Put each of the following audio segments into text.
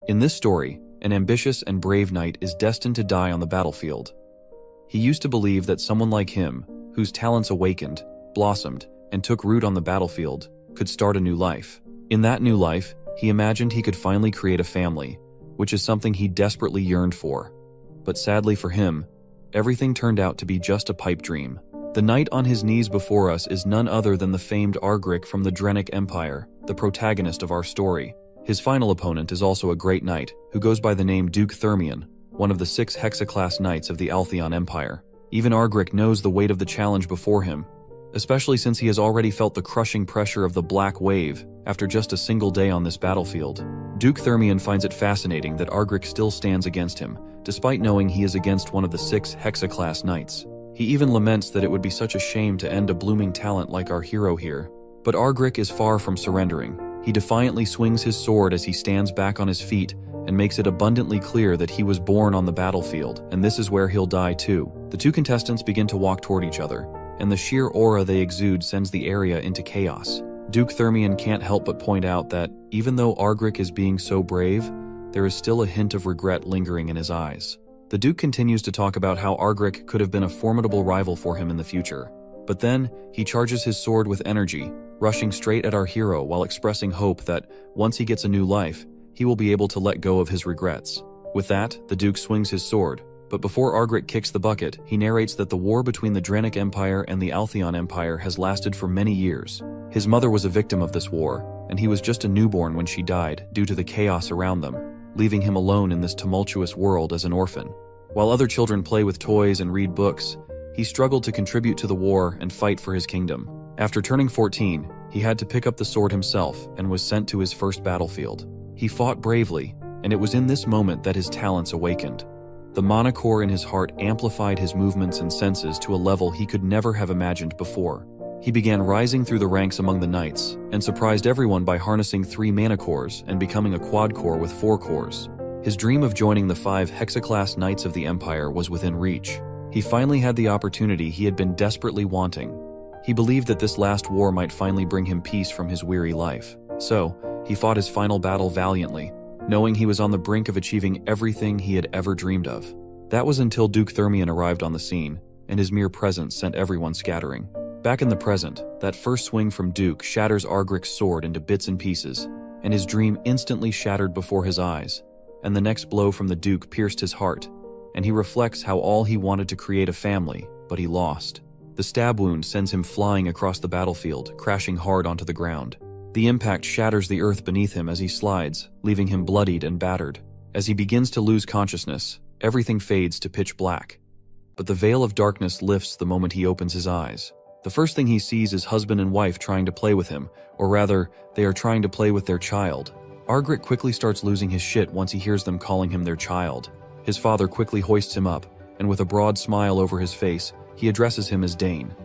In this story, an ambitious and brave knight is destined to die on the battlefield. He used to believe that someone like him, whose talents awakened, blossomed, and took root on the battlefield, could start a new life. In that new life, he imagined he could finally create a family, which is something he desperately yearned for. But sadly for him, everything turned out to be just a pipe dream. The knight on his knees before us is none other than the famed Argric from the Drenic Empire, the protagonist of our story. His final opponent is also a great knight, who goes by the name Duke Thermion, one of the 6 Hexaclass knights of the Altheon Empire. Even Argric knows the weight of the challenge before him, especially since he has already felt the crushing pressure of the Black Wave after just a single day on this battlefield. Duke Thermion finds it fascinating that Argric still stands against him, despite knowing he is against one of the 6 Hexaclass knights. He even laments that it would be such a shame to end a blooming talent like our hero here. But Argric is far from surrendering. He defiantly swings his sword as he stands back on his feet and makes it abundantly clear that he was born on the battlefield, and this is where he'll die too. The two contestants begin to walk toward each other, and the sheer aura they exude sends the area into chaos. Duke Thermion can't help but point out that, even though Argric is being so brave, there is still a hint of regret lingering in his eyes. The Duke continues to talk about how Argric could have been a formidable rival for him in the future. But then, he charges his sword with energy, rushing straight at our hero while expressing hope that, once he gets a new life, he will be able to let go of his regrets. With that, the Duke swings his sword, but before Argric kicks the bucket, he narrates that the war between the Drenic Empire and the Altheon Empire has lasted for many years. His mother was a victim of this war, and he was just a newborn when she died due to the chaos around them, leaving him alone in this tumultuous world as an orphan. While other children play with toys and read books, he struggled to contribute to the war and fight for his kingdom. After turning 14, he had to pick up the sword himself and was sent to his first battlefield. He fought bravely, and it was in this moment that his talents awakened. The mana core in his heart amplified his movements and senses to a level he could never have imagined before. He began rising through the ranks among the knights, and surprised everyone by harnessing 3 mana cores and becoming a quad core with 4 cores. His dream of joining the 5 Hexaclass Knights of the Empire was within reach. He finally had the opportunity he had been desperately wanting. He believed that this last war might finally bring him peace from his weary life. So, he fought his final battle valiantly, knowing he was on the brink of achieving everything he had ever dreamed of. That was until Duke Thermion arrived on the scene, and his mere presence sent everyone scattering. Back in the present, that first swing from Duke shatters Argric's sword into bits and pieces, and his dream instantly shattered before his eyes, and the next blow from the Duke pierced his heart, and he reflects how all he wanted to create a family, but he lost. The stab wound sends him flying across the battlefield, crashing hard onto the ground. The impact shatters the earth beneath him as he slides, leaving him bloodied and battered. As he begins to lose consciousness, everything fades to pitch black. But the veil of darkness lifts the moment he opens his eyes. The first thing he sees is husband and wife trying to play with him, or rather, they are trying to play with their child. Argric quickly starts losing his shit once he hears them calling him their child. His father quickly hoists him up, and with a broad smile over his face, he addresses him as Dane.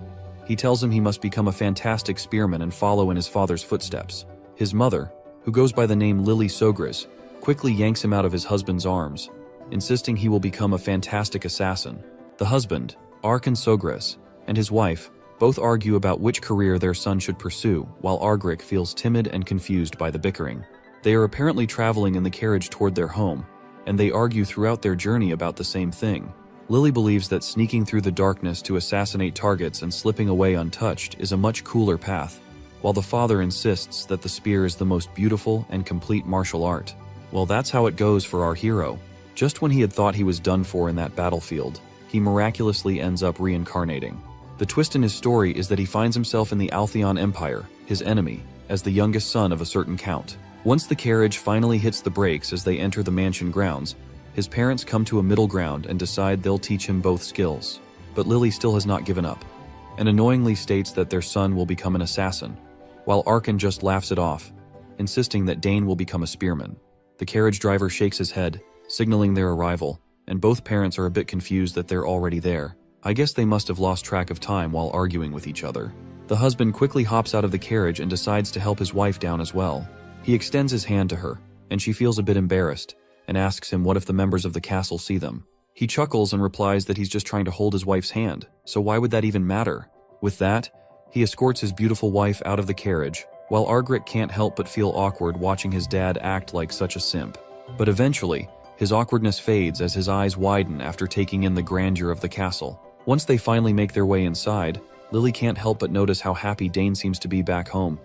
He tells him he must become a fantastic spearman and follow in his father's footsteps. His mother, who goes by the name Lily Sogris, quickly yanks him out of his husband's arms, insisting he will become a fantastic assassin. The husband, Arkan Sogris, and his wife both argue about which career their son should pursue, while Argric feels timid and confused by the bickering. They are apparently traveling in the carriage toward their home, and they argue throughout their journey about the same thing. Lily believes that sneaking through the darkness to assassinate targets and slipping away untouched is a much cooler path, while the father insists that the spear is the most beautiful and complete martial art. Well, that's how it goes for our hero. Just when he had thought he was done for in that battlefield, he miraculously ends up reincarnating. The twist in his story is that he finds himself in the Altheon Empire, his enemy, as the youngest son of a certain count. Once the carriage finally hits the brakes as they enter the mansion grounds, his parents come to a middle ground and decide they'll teach him both skills. But Lily still has not given up, and annoyingly states that their son will become an assassin, while Arkan just laughs it off, insisting that Dane will become a spearman. The carriage driver shakes his head, signaling their arrival, and both parents are a bit confused that they're already there. I guess they must have lost track of time while arguing with each other. The husband quickly hops out of the carriage and decides to help his wife down as well. He extends his hand to her, and she feels a bit embarrassed, and asks him what if the members of the castle see them. He chuckles and replies that he's just trying to hold his wife's hand, so why would that even matter? With that, he escorts his beautiful wife out of the carriage, while Argric can't help but feel awkward watching his dad act like such a simp. But eventually, his awkwardness fades as his eyes widen after taking in the grandeur of the castle. Once they finally make their way inside, Lily can't help but notice how happy Dane seems to be back home.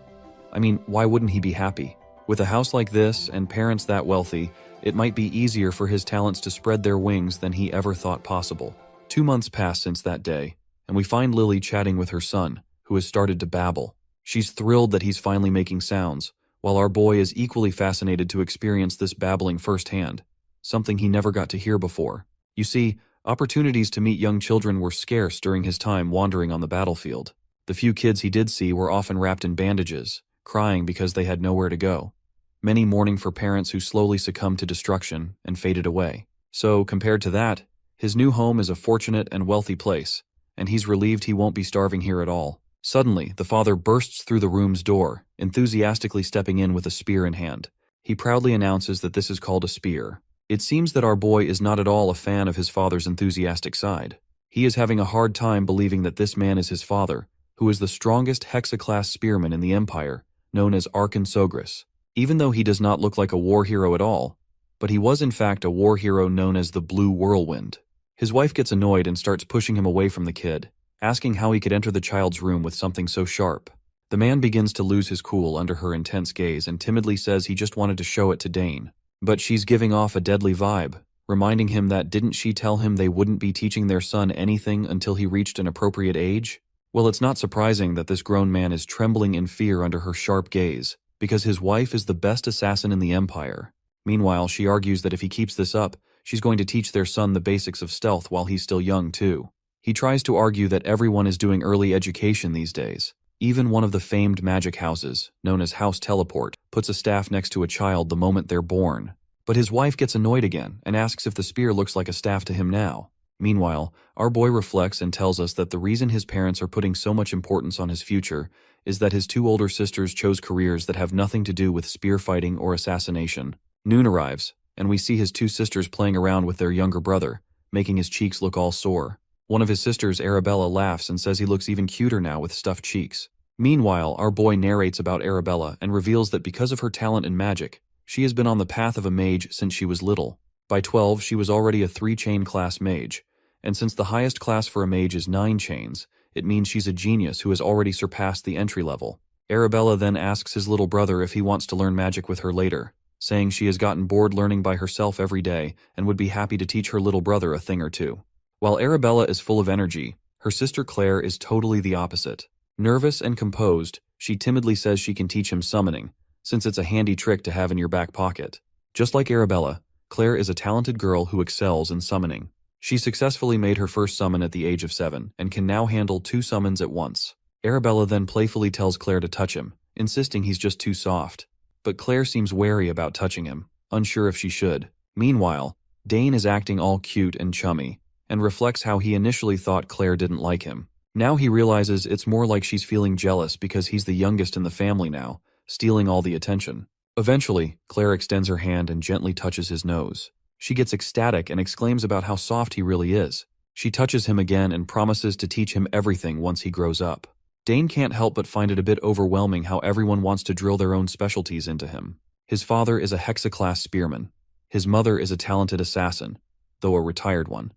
I mean, why wouldn't he be happy? With a house like this and parents that wealthy, it might be easier for his talents to spread their wings than he ever thought possible. 2 months pass since that day, and we find Lily chatting with her son, who has started to babble. She's thrilled that he's finally making sounds, while our boy is equally fascinated to experience this babbling firsthand, something he never got to hear before. You see, opportunities to meet young children were scarce during his time wandering on the battlefield. The few kids he did see were often wrapped in bandages, crying because they had nowhere to go. Many mourning for parents who slowly succumbed to destruction and faded away. So, compared to that, his new home is a fortunate and wealthy place, and he's relieved he won't be starving here at all. Suddenly, the father bursts through the room's door, enthusiastically stepping in with a spear in hand. He proudly announces that this is called a spear. It seems that our boy is not at all a fan of his father's enthusiastic side. He is having a hard time believing that this man is his father, who is the strongest Hexa-class spearman in the Empire, known as Arkansogris. Even though he does not look like a war hero at all, but he was in fact a war hero known as the Blue Whirlwind. His wife gets annoyed and starts pushing him away from the kid, asking how he could enter the child's room with something so sharp. The man begins to lose his cool under her intense gaze and timidly says he just wanted to show it to Dane. But she's giving off a deadly vibe, reminding him that didn't she tell him they wouldn't be teaching their son anything until he reached an appropriate age? Well, it's not surprising that this grown man is trembling in fear under her sharp gaze, because his wife is the best assassin in the Empire. Meanwhile, she argues that if he keeps this up, she's going to teach their son the basics of stealth while he's still young, too. He tries to argue that everyone is doing early education these days. Even one of the famed magic houses, known as House Teleport, puts a staff next to a child the moment they're born. But his wife gets annoyed again and asks if the spear looks like a staff to him now. Meanwhile, our boy reflects and tells us that the reason his parents are putting so much importance on his future is that his 2 older sisters chose careers that have nothing to do with spear fighting or assassination. Noon arrives, and we see his 2 sisters playing around with their younger brother, making his cheeks look all sore. One of his sisters, Arabella, laughs and says he looks even cuter now with stuffed cheeks. Meanwhile, our boy narrates about Arabella and reveals that because of her talent in magic, she has been on the path of a mage since she was little. By 12, she was already a 3-chain class mage, and since the highest class for a mage is 9 chains, it means she's a genius who has already surpassed the entry level. Arabella then asks his little brother if he wants to learn magic with her later, saying she has gotten bored learning by herself every day and would be happy to teach her little brother a thing or two. While Arabella is full of energy, her sister Claire is totally the opposite. Nervous and composed, she timidly says she can teach him summoning, since it's a handy trick to have in your back pocket. Just like Arabella, Claire is a talented girl who excels in summoning. She successfully made her first summon at the age of 7 and can now handle 2 summons at once. Arabella then playfully tells Claire to touch him, insisting he's just too soft. But Claire seems wary about touching him, unsure if she should. Meanwhile, Dane is acting all cute and chummy, and reflects how he initially thought Claire didn't like him. Now he realizes it's more like she's feeling jealous because he's the youngest in the family now, stealing all the attention. Eventually, Claire extends her hand and gently touches his nose. She gets ecstatic and exclaims about how soft he really is. She touches him again and promises to teach him everything once he grows up. Dane can't help but find it a bit overwhelming how everyone wants to drill their own specialties into him. His father is a Hexa-class spearman. His mother is a talented assassin, though a retired one.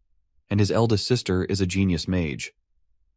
And his eldest sister is a genius mage.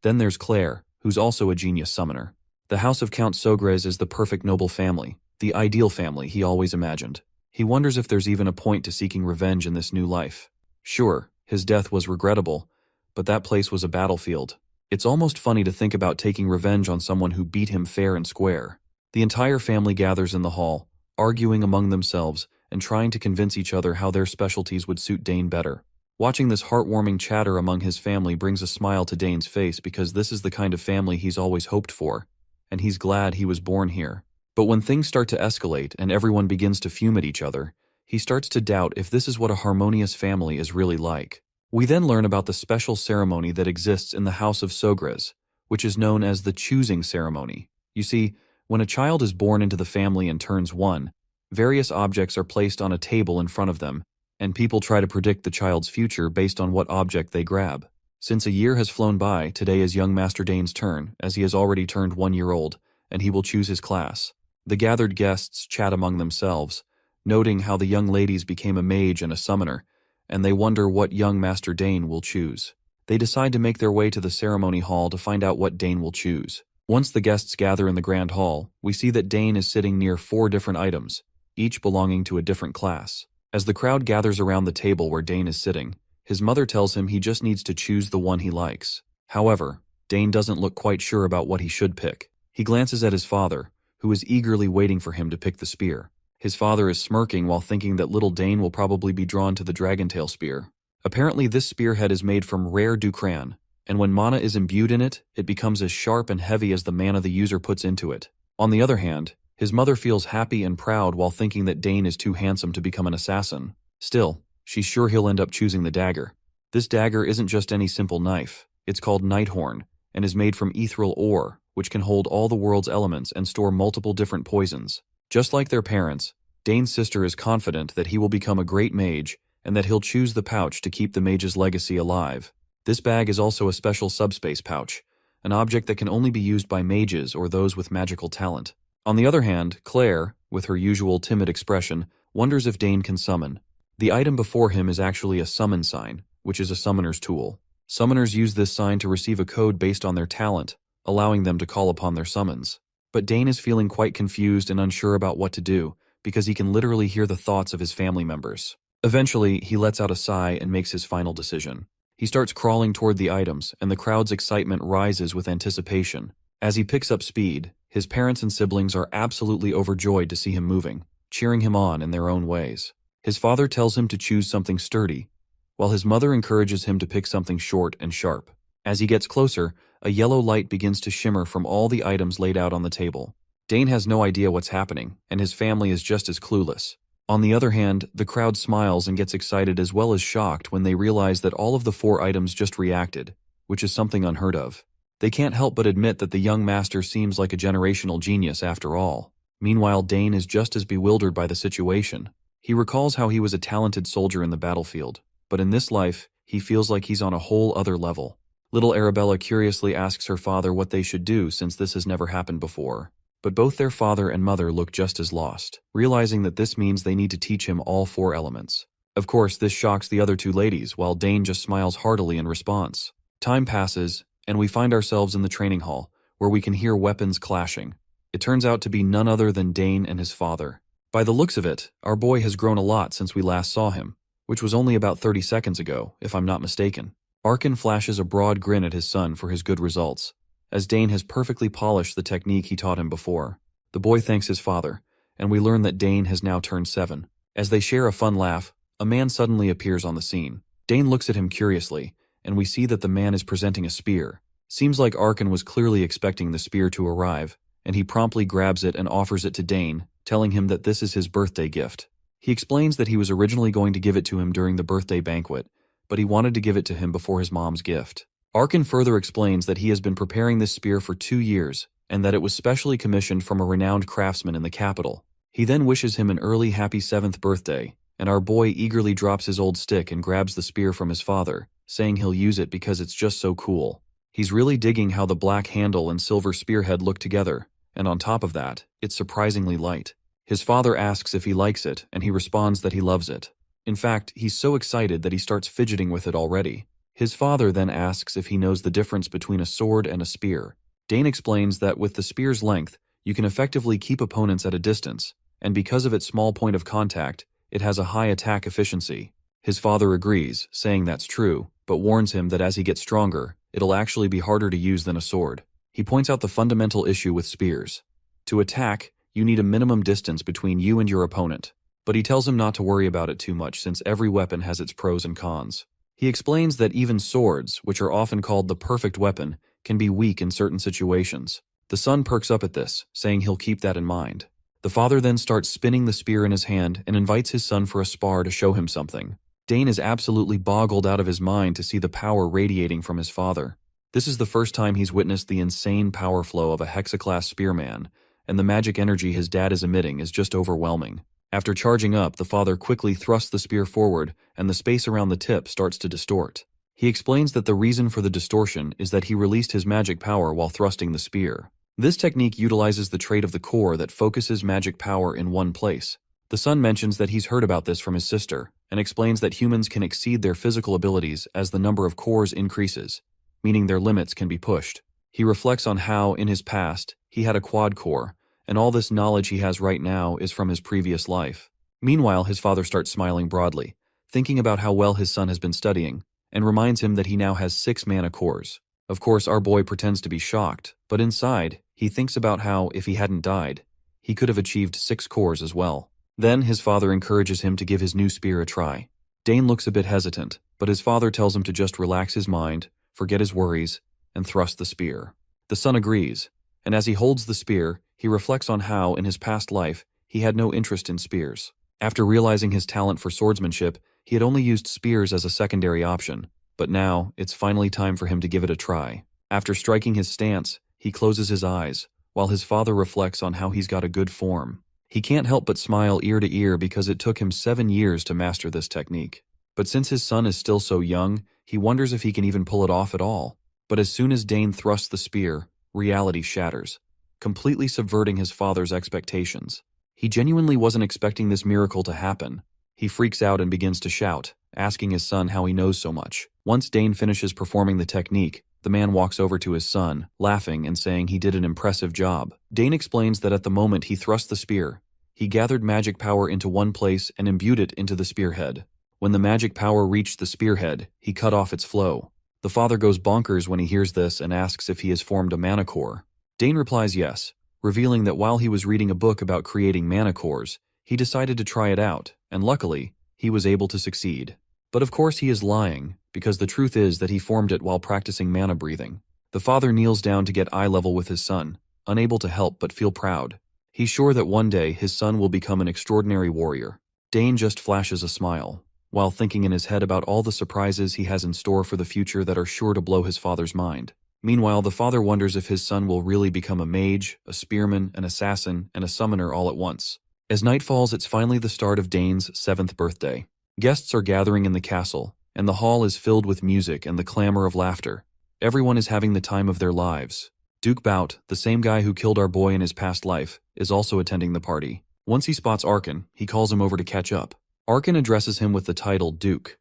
Then there's Claire, who's also a genius summoner. The house of Count Sogres is the perfect noble family, the ideal family he always imagined. He wonders if there's even a point to seeking revenge in this new life. Sure, his death was regrettable, but that place was a battlefield. It's almost funny to think about taking revenge on someone who beat him fair and square. The entire family gathers in the hall, arguing among themselves and trying to convince each other how their specialties would suit Dane better. Watching this heartwarming chatter among his family brings a smile to Dane's face because this is the kind of family he's always hoped for, and he's glad he was born here. But when things start to escalate and everyone begins to fume at each other, he starts to doubt if this is what a harmonious family is really like. We then learn about the special ceremony that exists in the House of Sogres, which is known as the choosing ceremony. You see, when a child is born into the family and turns 1, various objects are placed on a table in front of them, and people try to predict the child's future based on what object they grab. Since a year has flown by, today is young Master Dane's turn, as he has already turned 1 year old, and he will choose his class. The gathered guests chat among themselves, noting how the young ladies became a mage and a summoner, and they wonder what young Master Dane will choose. They decide to make their way to the ceremony hall to find out what Dane will choose. Once the guests gather in the grand hall, we see that Dane is sitting near 4 different items, each belonging to a different class. As the crowd gathers around the table where Dane is sitting, his mother tells him he just needs to choose the one he likes. However, Dane doesn't look quite sure about what he should pick. He glances at his father, who is eagerly waiting for him to pick the spear. His father is smirking while thinking that little Dane will probably be drawn to the dragontail spear. Apparently this spearhead is made from rare ducran, and when mana is imbued in it, it becomes as sharp and heavy as the mana the user puts into it. On the other hand, his mother feels happy and proud while thinking that Dane is too handsome to become an assassin. Still, she's sure he'll end up choosing the dagger. This dagger isn't just any simple knife. It's called Nighthorn, and is made from ethereal ore, which can hold all the world's elements and store multiple different poisons. Just like their parents, Dane's sister is confident that he will become a great mage, and that he'll choose the pouch to keep the mage's legacy alive. This bag is also a special subspace pouch, an object that can only be used by mages or those with magical talent. On the other hand, Claire, with her usual timid expression, wonders if Dane can summon. The item before him is actually a summon sign, which is a summoner's tool. Summoners use this sign to receive a code based on their talent, allowing them to call upon their summons. But Dane is feeling quite confused and unsure about what to do, because he can literally hear the thoughts of his family members. Eventually, he lets out a sigh and makes his final decision. He starts crawling toward the items, and the crowd's excitement rises with anticipation. As he picks up speed, his parents and siblings are absolutely overjoyed to see him moving, cheering him on in their own ways. His father tells him to choose something sturdy, while his mother encourages him to pick something short and sharp. As he gets closer, a yellow light begins to shimmer from all the items laid out on the table. Dane has no idea what's happening, and his family is just as clueless. On the other hand, the crowd smiles and gets excited as well as shocked when they realize that all of the 4 items just reacted, which is something unheard of. They can't help but admit that the young master seems like a generational genius after all. Meanwhile, Dane is just as bewildered by the situation. He recalls how he was a talented soldier in the battlefield, but in this life, he feels like he's on a whole other level. Little Arabella curiously asks her father what they should do since this has never happened before. But both their father and mother look just as lost, realizing that this means they need to teach him all 4 elements. Of course, this shocks the other 2 ladies, while Dane just smiles heartily in response. Time passes, and we find ourselves in the training hall, where we can hear weapons clashing. It turns out to be none other than Dane and his father. By the looks of it, our boy has grown a lot since we last saw him, which was only about 30 seconds ago, if I'm not mistaken. Arkin flashes a broad grin at his son for his good results, as Dane has perfectly polished the technique he taught him before. The boy thanks his father, and we learn that Dane has now turned 7. As they share a fun laugh, a man suddenly appears on the scene. Dane looks at him curiously, and we see that the man is presenting a spear. Seems like Arkin was clearly expecting the spear to arrive, and he promptly grabs it and offers it to Dane, telling him that this is his birthday gift. He explains that he was originally going to give it to him during the birthday banquet, but he wanted to give it to him before his mom's gift. Arkin further explains that he has been preparing this spear for 2 years, and that it was specially commissioned from a renowned craftsman in the capital. He then wishes him an early happy 7th birthday, and our boy eagerly drops his old stick and grabs the spear from his father, saying he'll use it because it's just so cool. He's really digging how the black handle and silver spearhead look together, and on top of that, it's surprisingly light. His father asks if he likes it, and he responds that he loves it. In fact, he's so excited that he starts fidgeting with it already. His father then asks if he knows the difference between a sword and a spear. Dane explains that with the spear's length, you can effectively keep opponents at a distance, and because of its small point of contact, it has a high attack efficiency. His father agrees, saying that's true, but warns him that as he gets stronger, it'll actually be harder to use than a sword. He points out the fundamental issue with spears. To attack, you need a minimum distance between you and your opponent, but he tells him not to worry about it too much since every weapon has its pros and cons. He explains that even swords, which are often called the perfect weapon, can be weak in certain situations. The son perks up at this, saying he'll keep that in mind. The father then starts spinning the spear in his hand and invites his son for a spar to show him something. Dane is absolutely boggled out of his mind to see the power radiating from his father. This is the first time he's witnessed the insane power flow of a hexaclass spearman, and the magic energy his dad is emitting is just overwhelming. After charging up, the father quickly thrusts the spear forward, and the space around the tip starts to distort. He explains that the reason for the distortion is that he released his magic power while thrusting the spear. This technique utilizes the trait of the core that focuses magic power in one place. The son mentions that he's heard about this from his sister, and explains that humans can exceed their physical abilities as the number of cores increases, meaning their limits can be pushed. He reflects on how, in his past, he had a quad core, and all this knowledge he has right now is from his previous life. Meanwhile, his father starts smiling broadly, thinking about how well his son has been studying, and reminds him that he now has 6 mana cores. Of course, our boy pretends to be shocked, but inside, he thinks about how, if he hadn't died, he could have achieved 6 cores as well. Then, his father encourages him to give his new spear a try. Dane looks a bit hesitant, but his father tells him to just relax his mind, forget his worries, and thrust the spear. The son agrees, and as he holds the spear, he reflects on how, in his past life, he had no interest in spears. After realizing his talent for swordsmanship, he had only used spears as a secondary option, but now, it's finally time for him to give it a try. After striking his stance, he closes his eyes, while his father reflects on how he's got a good form. He can't help but smile ear to ear because it took him 7 years to master this technique. But since his son is still so young, he wonders if he can even pull it off at all. But as soon as Dane thrusts the spear, reality shatters, completely subverting his father's expectations. He genuinely wasn't expecting this miracle to happen. He freaks out and begins to shout, asking his son how he knows so much. Once Dane finishes performing the technique, the man walks over to his son, laughing and saying he did an impressive job. Dane explains that at the moment he thrust the spear, he gathered magic power into one place and imbued it into the spearhead. When the magic power reached the spearhead, he cut off its flow. The father goes bonkers when he hears this and asks if he has formed a mana core. Dane replies yes, revealing that while he was reading a book about creating mana cores, he decided to try it out, and luckily, he was able to succeed. But of course he is lying, because the truth is that he formed it while practicing mana breathing. The father kneels down to get eye level with his son, unable to help but feel proud. He's sure that one day his son will become an extraordinary warrior. Dane just flashes a smile, while thinking in his head about all the surprises he has in store for the future that are sure to blow his father's mind. Meanwhile, the father wonders if his son will really become a mage, a spearman, an assassin, and a summoner all at once. As night falls, it's finally the start of Dane's 7th birthday. Guests are gathering in the castle, and the hall is filled with music and the clamor of laughter. Everyone is having the time of their lives. Duke Bout, the same guy who killed our boy in his past life, is also attending the party. Once he spots Arkan, he calls him over to catch up. Arkan addresses him with the title Duke,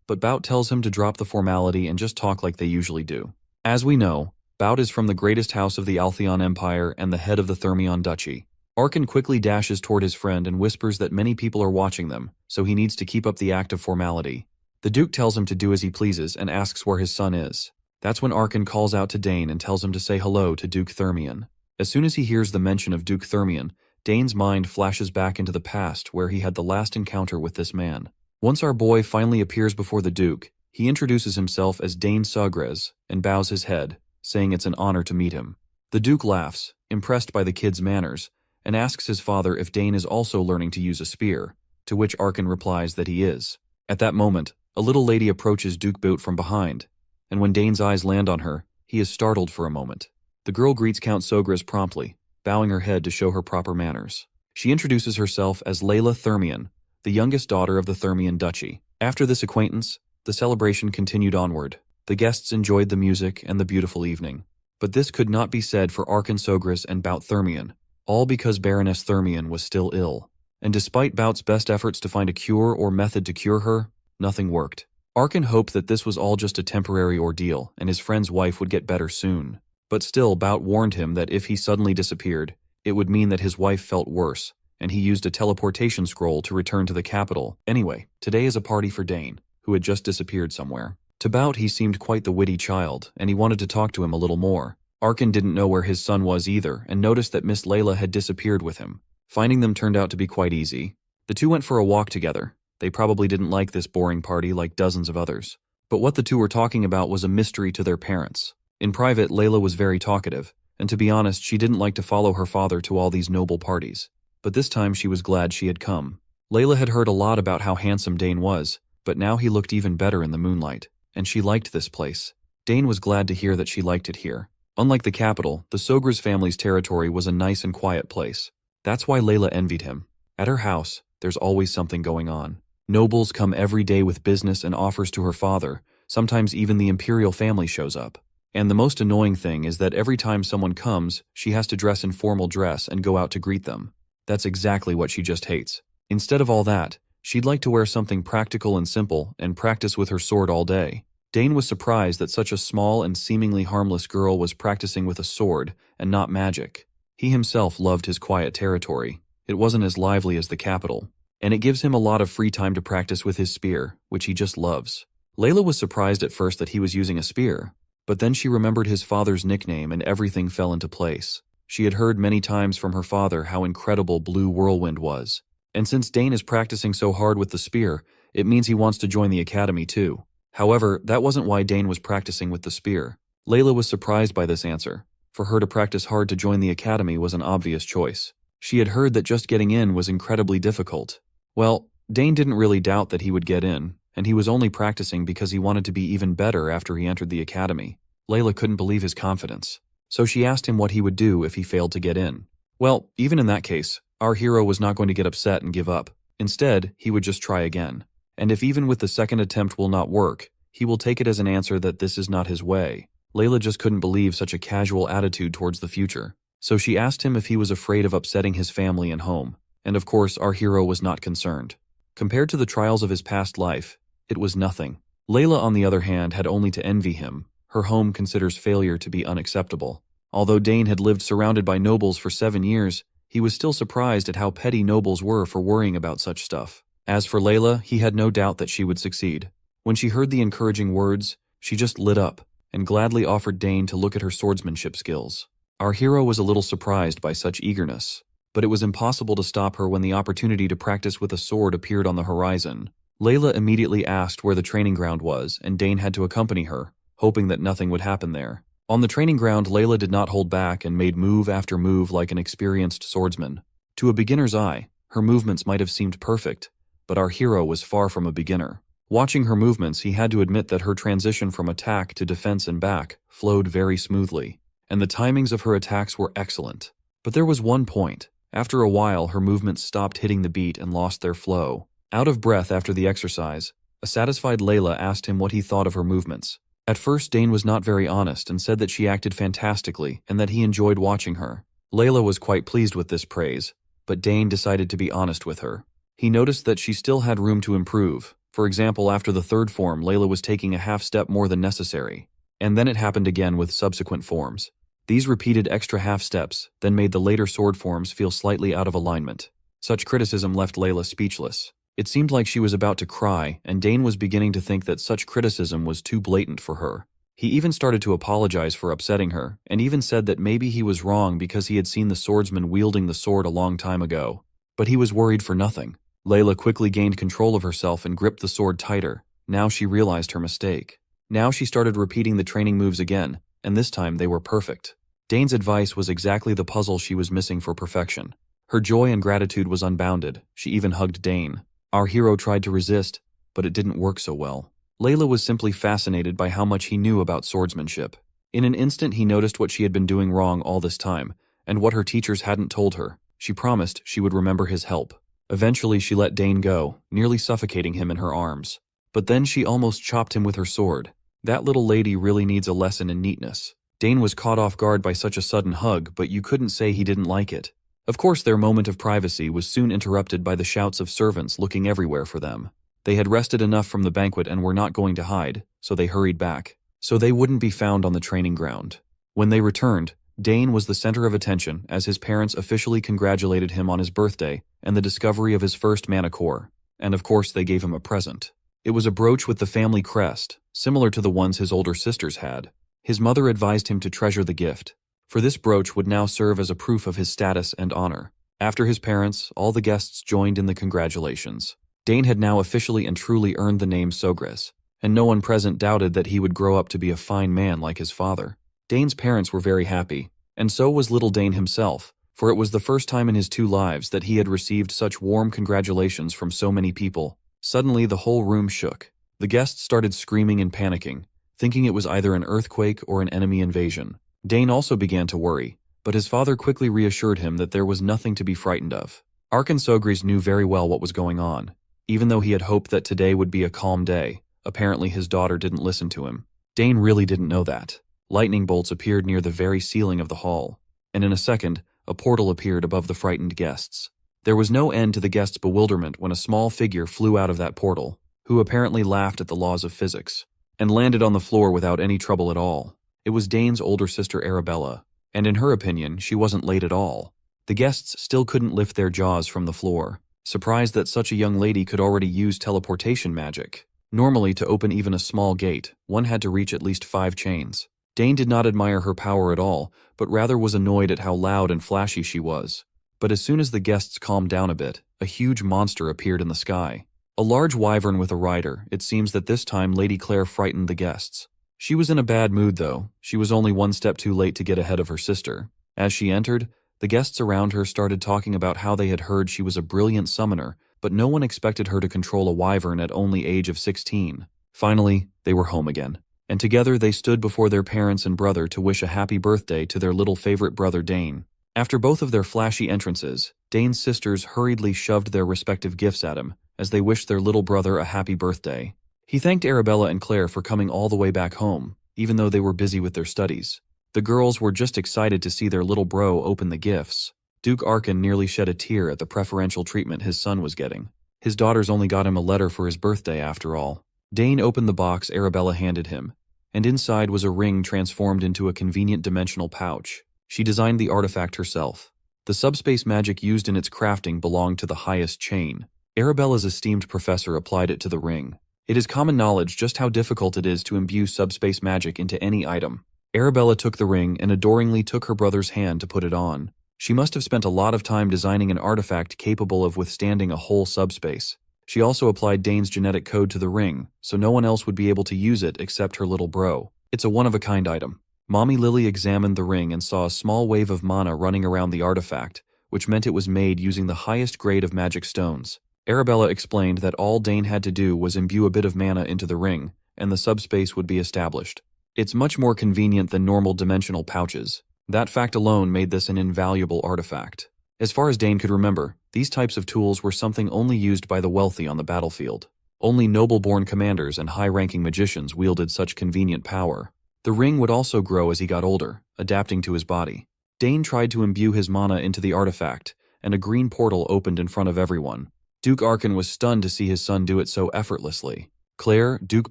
but Bout tells him to drop the formality and just talk like they usually do. As we know, Bout is from the greatest house of the Altheon Empire and the head of the Thermion Duchy. Arkan quickly dashes toward his friend and whispers that many people are watching them, so he needs to keep up the act of formality. The Duke tells him to do as he pleases and asks where his son is. That's when Arkan calls out to Dane and tells him to say hello to Duke Thermion. As soon as he hears the mention of Duke Thermion, Dane's mind flashes back into the past where he had the last encounter with this man. Once our boy finally appears before the Duke, he introduces himself as Dane Sugres and bows his head, saying it's an honor to meet him. The Duke laughs, impressed by the kid's manners, and asks his father if Dane is also learning to use a spear, to which Arkan replies that he is. At that moment, a little lady approaches Duke Bout from behind, and when Dane's eyes land on her, he is startled for a moment. The girl greets Count Sogres promptly, bowing her head to show her proper manners. She introduces herself as Layla Thermion, the youngest daughter of the Thermion Duchy. After this acquaintance, the celebration continued onward. The guests enjoyed the music and the beautiful evening. But this could not be said for Arkan Sogres and Bout Thermion, all because Baroness Thermion was still ill. And despite Bout's best efforts to find a cure or method to cure her, nothing worked. Arkan hoped that this was all just a temporary ordeal and his friend's wife would get better soon. But still, Bout warned him that if he suddenly disappeared, it would mean that his wife felt worse, and he used a teleportation scroll to return to the capital. Anyway, today is a party for Dane, who had just disappeared somewhere. To Bout, he seemed quite the witty child, and he wanted to talk to him a little more. Arkan didn't know where his son was either, and noticed that Miss Layla had disappeared with him. Finding them turned out to be quite easy. The two went for a walk together. They probably didn't like this boring party like dozens of others. But what the two were talking about was a mystery to their parents. In private, Layla was very talkative, and to be honest, she didn't like to follow her father to all these noble parties. But this time she was glad she had come. Layla had heard a lot about how handsome Dane was, but now he looked even better in the moonlight, and she liked this place. Dane was glad to hear that she liked it here. Unlike the capital, the Sogres family's territory was a nice and quiet place. That's why Layla envied him. At her house, there's always something going on. Nobles come every day with business and offers to her father. Sometimes even the imperial family shows up. And the most annoying thing is that every time someone comes, she has to dress in formal dress and go out to greet them. That's exactly what she just hates. Instead of all that, she'd like to wear something practical and simple and practice with her sword all day. Dane was surprised that such a small and seemingly harmless girl was practicing with a sword and not magic. He himself loved his quiet territory. It wasn't as lively as the capital, and it gives him a lot of free time to practice with his spear, which he just loves. Layla was surprised at first that he was using a spear, but then she remembered his father's nickname and everything fell into place. She had heard many times from her father how incredible Blue Whirlwind was. And since Dane is practicing so hard with the spear, it means he wants to join the academy too. However, that wasn't why Dane was practicing with the spear. Layla was surprised by this answer. For her to practice hard to join the academy was an obvious choice. She had heard that just getting in was incredibly difficult. Well, Dane didn't really doubt that he would get in, and he was only practicing because he wanted to be even better after he entered the academy. Layla couldn't believe his confidence, so she asked him what he would do if he failed to get in. Well, even in that case, our hero was not going to get upset and give up. Instead, he would just try again. And if even with the second attempt will not work, he will take it as an answer that this is not his way. Layla just couldn't believe such a casual attitude towards the future. So she asked him if he was afraid of upsetting his family and home. And of course, our hero was not concerned. Compared to the trials of his past life, it was nothing. Layla, on the other hand, had only to envy him. Her home considers failure to be unacceptable. Although Dane had lived surrounded by nobles for 7 years, he was still surprised at how petty nobles were for worrying about such stuff. As for Layla, he had no doubt that she would succeed. When she heard the encouraging words, she just lit up and gladly offered Dane to look at her swordsmanship skills. Our hero was a little surprised by such eagerness, but it was impossible to stop her when the opportunity to practice with a sword appeared on the horizon. Layla immediately asked where the training ground was, and Dane had to accompany her, hoping that nothing would happen there. On the training ground, Layla did not hold back and made move after move like an experienced swordsman. To a beginner's eye, her movements might have seemed perfect, but our hero was far from a beginner. Watching her movements, he had to admit that her transition from attack to defense and back flowed very smoothly, and the timings of her attacks were excellent. But there was one point. After a while, her movements stopped hitting the beat and lost their flow. Out of breath after the exercise, a satisfied Layla asked him what he thought of her movements. At first, Dane was not very honest and said that she acted fantastically and that he enjoyed watching her. Layla was quite pleased with this praise, but Dane decided to be honest with her. He noticed that she still had room to improve. For example, after the third form, Layla was taking a half step more than necessary. And then it happened again with subsequent forms. These repeated extra half steps then made the later sword forms feel slightly out of alignment. Such criticism left Layla speechless. It seemed like she was about to cry, and Dane was beginning to think that such criticism was too blatant for her. He even started to apologize for upsetting her, and even said that maybe he was wrong because he had seen the swordsman wielding the sword a long time ago. But he was worried for nothing. Layla quickly gained control of herself and gripped the sword tighter. Now she realized her mistake. Now she started repeating the training moves again, and this time they were perfect. Dane's advice was exactly the puzzle she was missing for perfection. Her joy and gratitude was unbounded. She even hugged Dane. Our hero tried to resist, but it didn't work so well. Layla was simply fascinated by how much he knew about swordsmanship. In an instant, he noticed what she had been doing wrong all this time, and what her teachers hadn't told her. She promised she would remember his help. Eventually, she let Dane go, nearly suffocating him in her arms. But then she almost chopped him with her sword. That little lady really needs a lesson in neatness. Dane was caught off guard by such a sudden hug, but you couldn't say he didn't like it. Of course, their moment of privacy was soon interrupted by the shouts of servants looking everywhere for them. They had rested enough from the banquet and were not going to hide, so they hurried back, so they wouldn't be found on the training ground. When they returned, Dane was the center of attention as his parents officially congratulated him on his birthday and the discovery of his first mana core. And of course, they gave him a present. It was a brooch with the family crest, similar to the ones his older sisters had. His mother advised him to treasure the gift, for this brooch would now serve as a proof of his status and honor. After his parents, all the guests joined in the congratulations. Dane had now officially and truly earned the name Sogres, and no one present doubted that he would grow up to be a fine man like his father. Dane's parents were very happy, and so was little Dane himself, for it was the first time in his 2 lives that he had received such warm congratulations from so many people. Suddenly, the whole room shook. The guests started screaming and panicking, thinking it was either an earthquake or an enemy invasion. Dane also began to worry, but his father quickly reassured him that there was nothing to be frightened of. Sogres knew very well what was going on. Even though he had hoped that today would be a calm day, apparently his daughter didn't listen to him. Dane really didn't know that. Lightning bolts appeared near the very ceiling of the hall, and in a second, a portal appeared above the frightened guests. There was no end to the guests' bewilderment when a small figure flew out of that portal, who apparently laughed at the laws of physics, and landed on the floor without any trouble at all. It was Dane's older sister Arabella, and in her opinion, she wasn't late at all. The guests still couldn't lift their jaws from the floor, surprised that such a young lady could already use teleportation magic. Normally, to open even a small gate, one had to reach at least 5 chains. Dane did not admire her power at all, but rather was annoyed at how loud and flashy she was. But as soon as the guests calmed down a bit, a huge monster appeared in the sky. A large wyvern with a rider. It seems that this time Lady Claire frightened the guests. She was in a bad mood though. She was only one step too late to get ahead of her sister. As she entered, the guests around her started talking about how they had heard she was a brilliant summoner, but no one expected her to control a wyvern at only age of 16. Finally, they were home again, and together they stood before their parents and brother to wish a happy birthday to their little favorite brother Dane. After both of their flashy entrances, Dane's sisters hurriedly shoved their respective gifts at him as they wished their little brother a happy birthday. He thanked Arabella and Claire for coming all the way back home, even though they were busy with their studies. The girls were just excited to see their little bro open the gifts. Duke Arkan nearly shed a tear at the preferential treatment his son was getting. His daughters only got him a letter for his birthday after all. Dane opened the box Arabella handed him, and inside was a ring transformed into a convenient dimensional pouch. She designed the artifact herself. The subspace magic used in its crafting belonged to the highest chain. Arabella's esteemed professor applied it to the ring. It is common knowledge just how difficult it is to imbue subspace magic into any item. Arabella took the ring and adoringly took her brother's hand to put it on. She must have spent a lot of time designing an artifact capable of withstanding a whole subspace. She also applied Dane's genetic code to the ring, so no one else would be able to use it except her little bro. It's a one-of-a-kind item. Mommy Lily examined the ring and saw a small wave of mana running around the artifact, which meant it was made using the highest grade of magic stones. Arabella explained that all Dane had to do was imbue a bit of mana into the ring, and the subspace would be established. It's much more convenient than normal dimensional pouches. That fact alone made this an invaluable artifact. As far as Dane could remember, these types of tools were something only used by the wealthy on the battlefield. Only noble-born commanders and high-ranking magicians wielded such convenient power. The ring would also grow as he got older, adapting to his body. Dane tried to imbue his mana into the artifact, and a green portal opened in front of everyone. Duke Arkan was stunned to see his son do it so effortlessly. Claire, Duke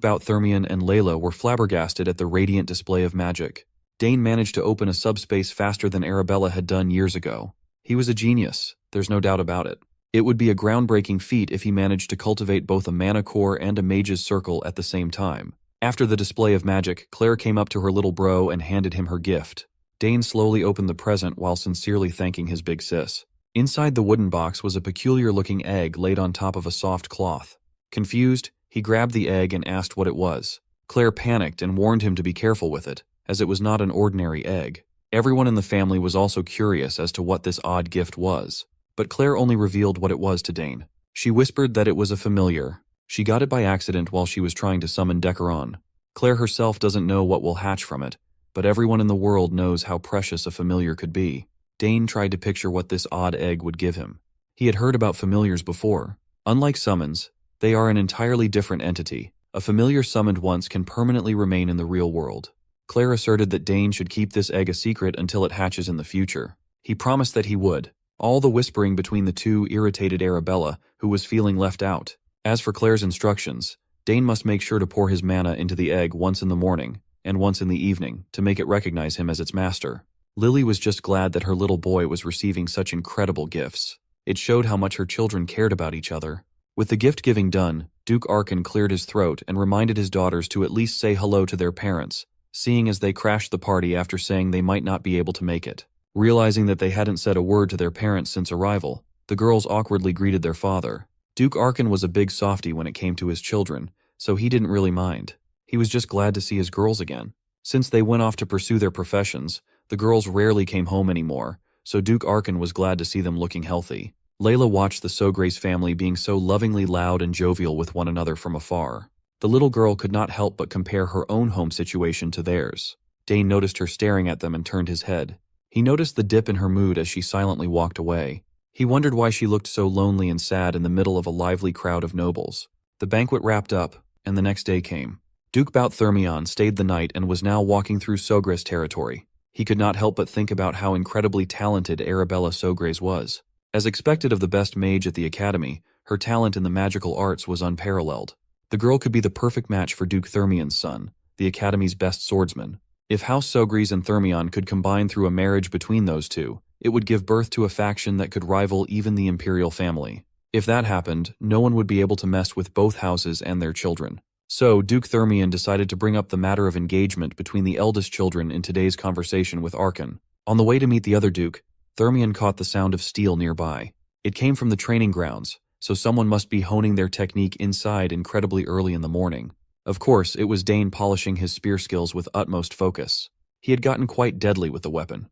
Bout-Thermion, and Layla were flabbergasted at the radiant display of magic. Dane managed to open a subspace faster than Arabella had done years ago. He was a genius, there's no doubt about it. It would be a groundbreaking feat if he managed to cultivate both a mana core and a mage's circle at the same time. After the display of magic, Claire came up to her little bro and handed him her gift. Dane slowly opened the present while sincerely thanking his big sis. Inside the wooden box was a peculiar-looking egg laid on top of a soft cloth. Confused, he grabbed the egg and asked what it was. Claire panicked and warned him to be careful with it, as it was not an ordinary egg. Everyone in the family was also curious as to what this odd gift was, but Claire only revealed what it was to Dane. She whispered that it was a familiar. She got it by accident while she was trying to summon Decaron. Claire herself doesn't know what will hatch from it, but everyone in the world knows how precious a familiar could be. Dane tried to picture what this odd egg would give him. He had heard about familiars before. Unlike summons, they are an entirely different entity. A familiar summoned once can permanently remain in the real world. Claire asserted that Dane should keep this egg a secret until it hatches in the future. He promised that he would. All the whispering between the two irritated Arabella, who was feeling left out. As for Claire's instructions, Dane must make sure to pour his mana into the egg once in the morning and once in the evening to make it recognize him as its master. Lily was just glad that her little boy was receiving such incredible gifts. It showed how much her children cared about each other. With the gift-giving done, Duke Arkan cleared his throat and reminded his daughters to at least say hello to their parents, seeing as they crashed the party after saying they might not be able to make it. Realizing that they hadn't said a word to their parents since arrival, the girls awkwardly greeted their father. Duke Arkan was a big softy when it came to his children, so he didn't really mind. He was just glad to see his girls again. Since they went off to pursue their professions, the girls rarely came home anymore, so Duke Arkan was glad to see them looking healthy. Layla watched the Sogre's family being so lovingly loud and jovial with one another from afar. The little girl could not help but compare her own home situation to theirs. Dane noticed her staring at them and turned his head. He noticed the dip in her mood as she silently walked away. He wondered why she looked so lonely and sad in the middle of a lively crowd of nobles. The banquet wrapped up, and the next day came. Duke Bout-Thermion stayed the night and was now walking through Sogre's territory. He could not help but think about how incredibly talented Arabella Sogres was. As expected of the best mage at the academy, her talent in the magical arts was unparalleled. The girl could be the perfect match for Duke Thermion's son, the academy's best swordsman. If House Sogris and Thermion could combine through a marriage between those two, it would give birth to a faction that could rival even the imperial family. If that happened, no one would be able to mess with both houses and their children. So, Duke Thermion decided to bring up the matter of engagement between the eldest children in today's conversation with Archon. On the way to meet the other Duke, Thermion caught the sound of steel nearby. It came from the training grounds, so someone must be honing their technique inside incredibly early in the morning. Of course, it was Dane polishing his spear skills with utmost focus. He had gotten quite deadly with the weapon.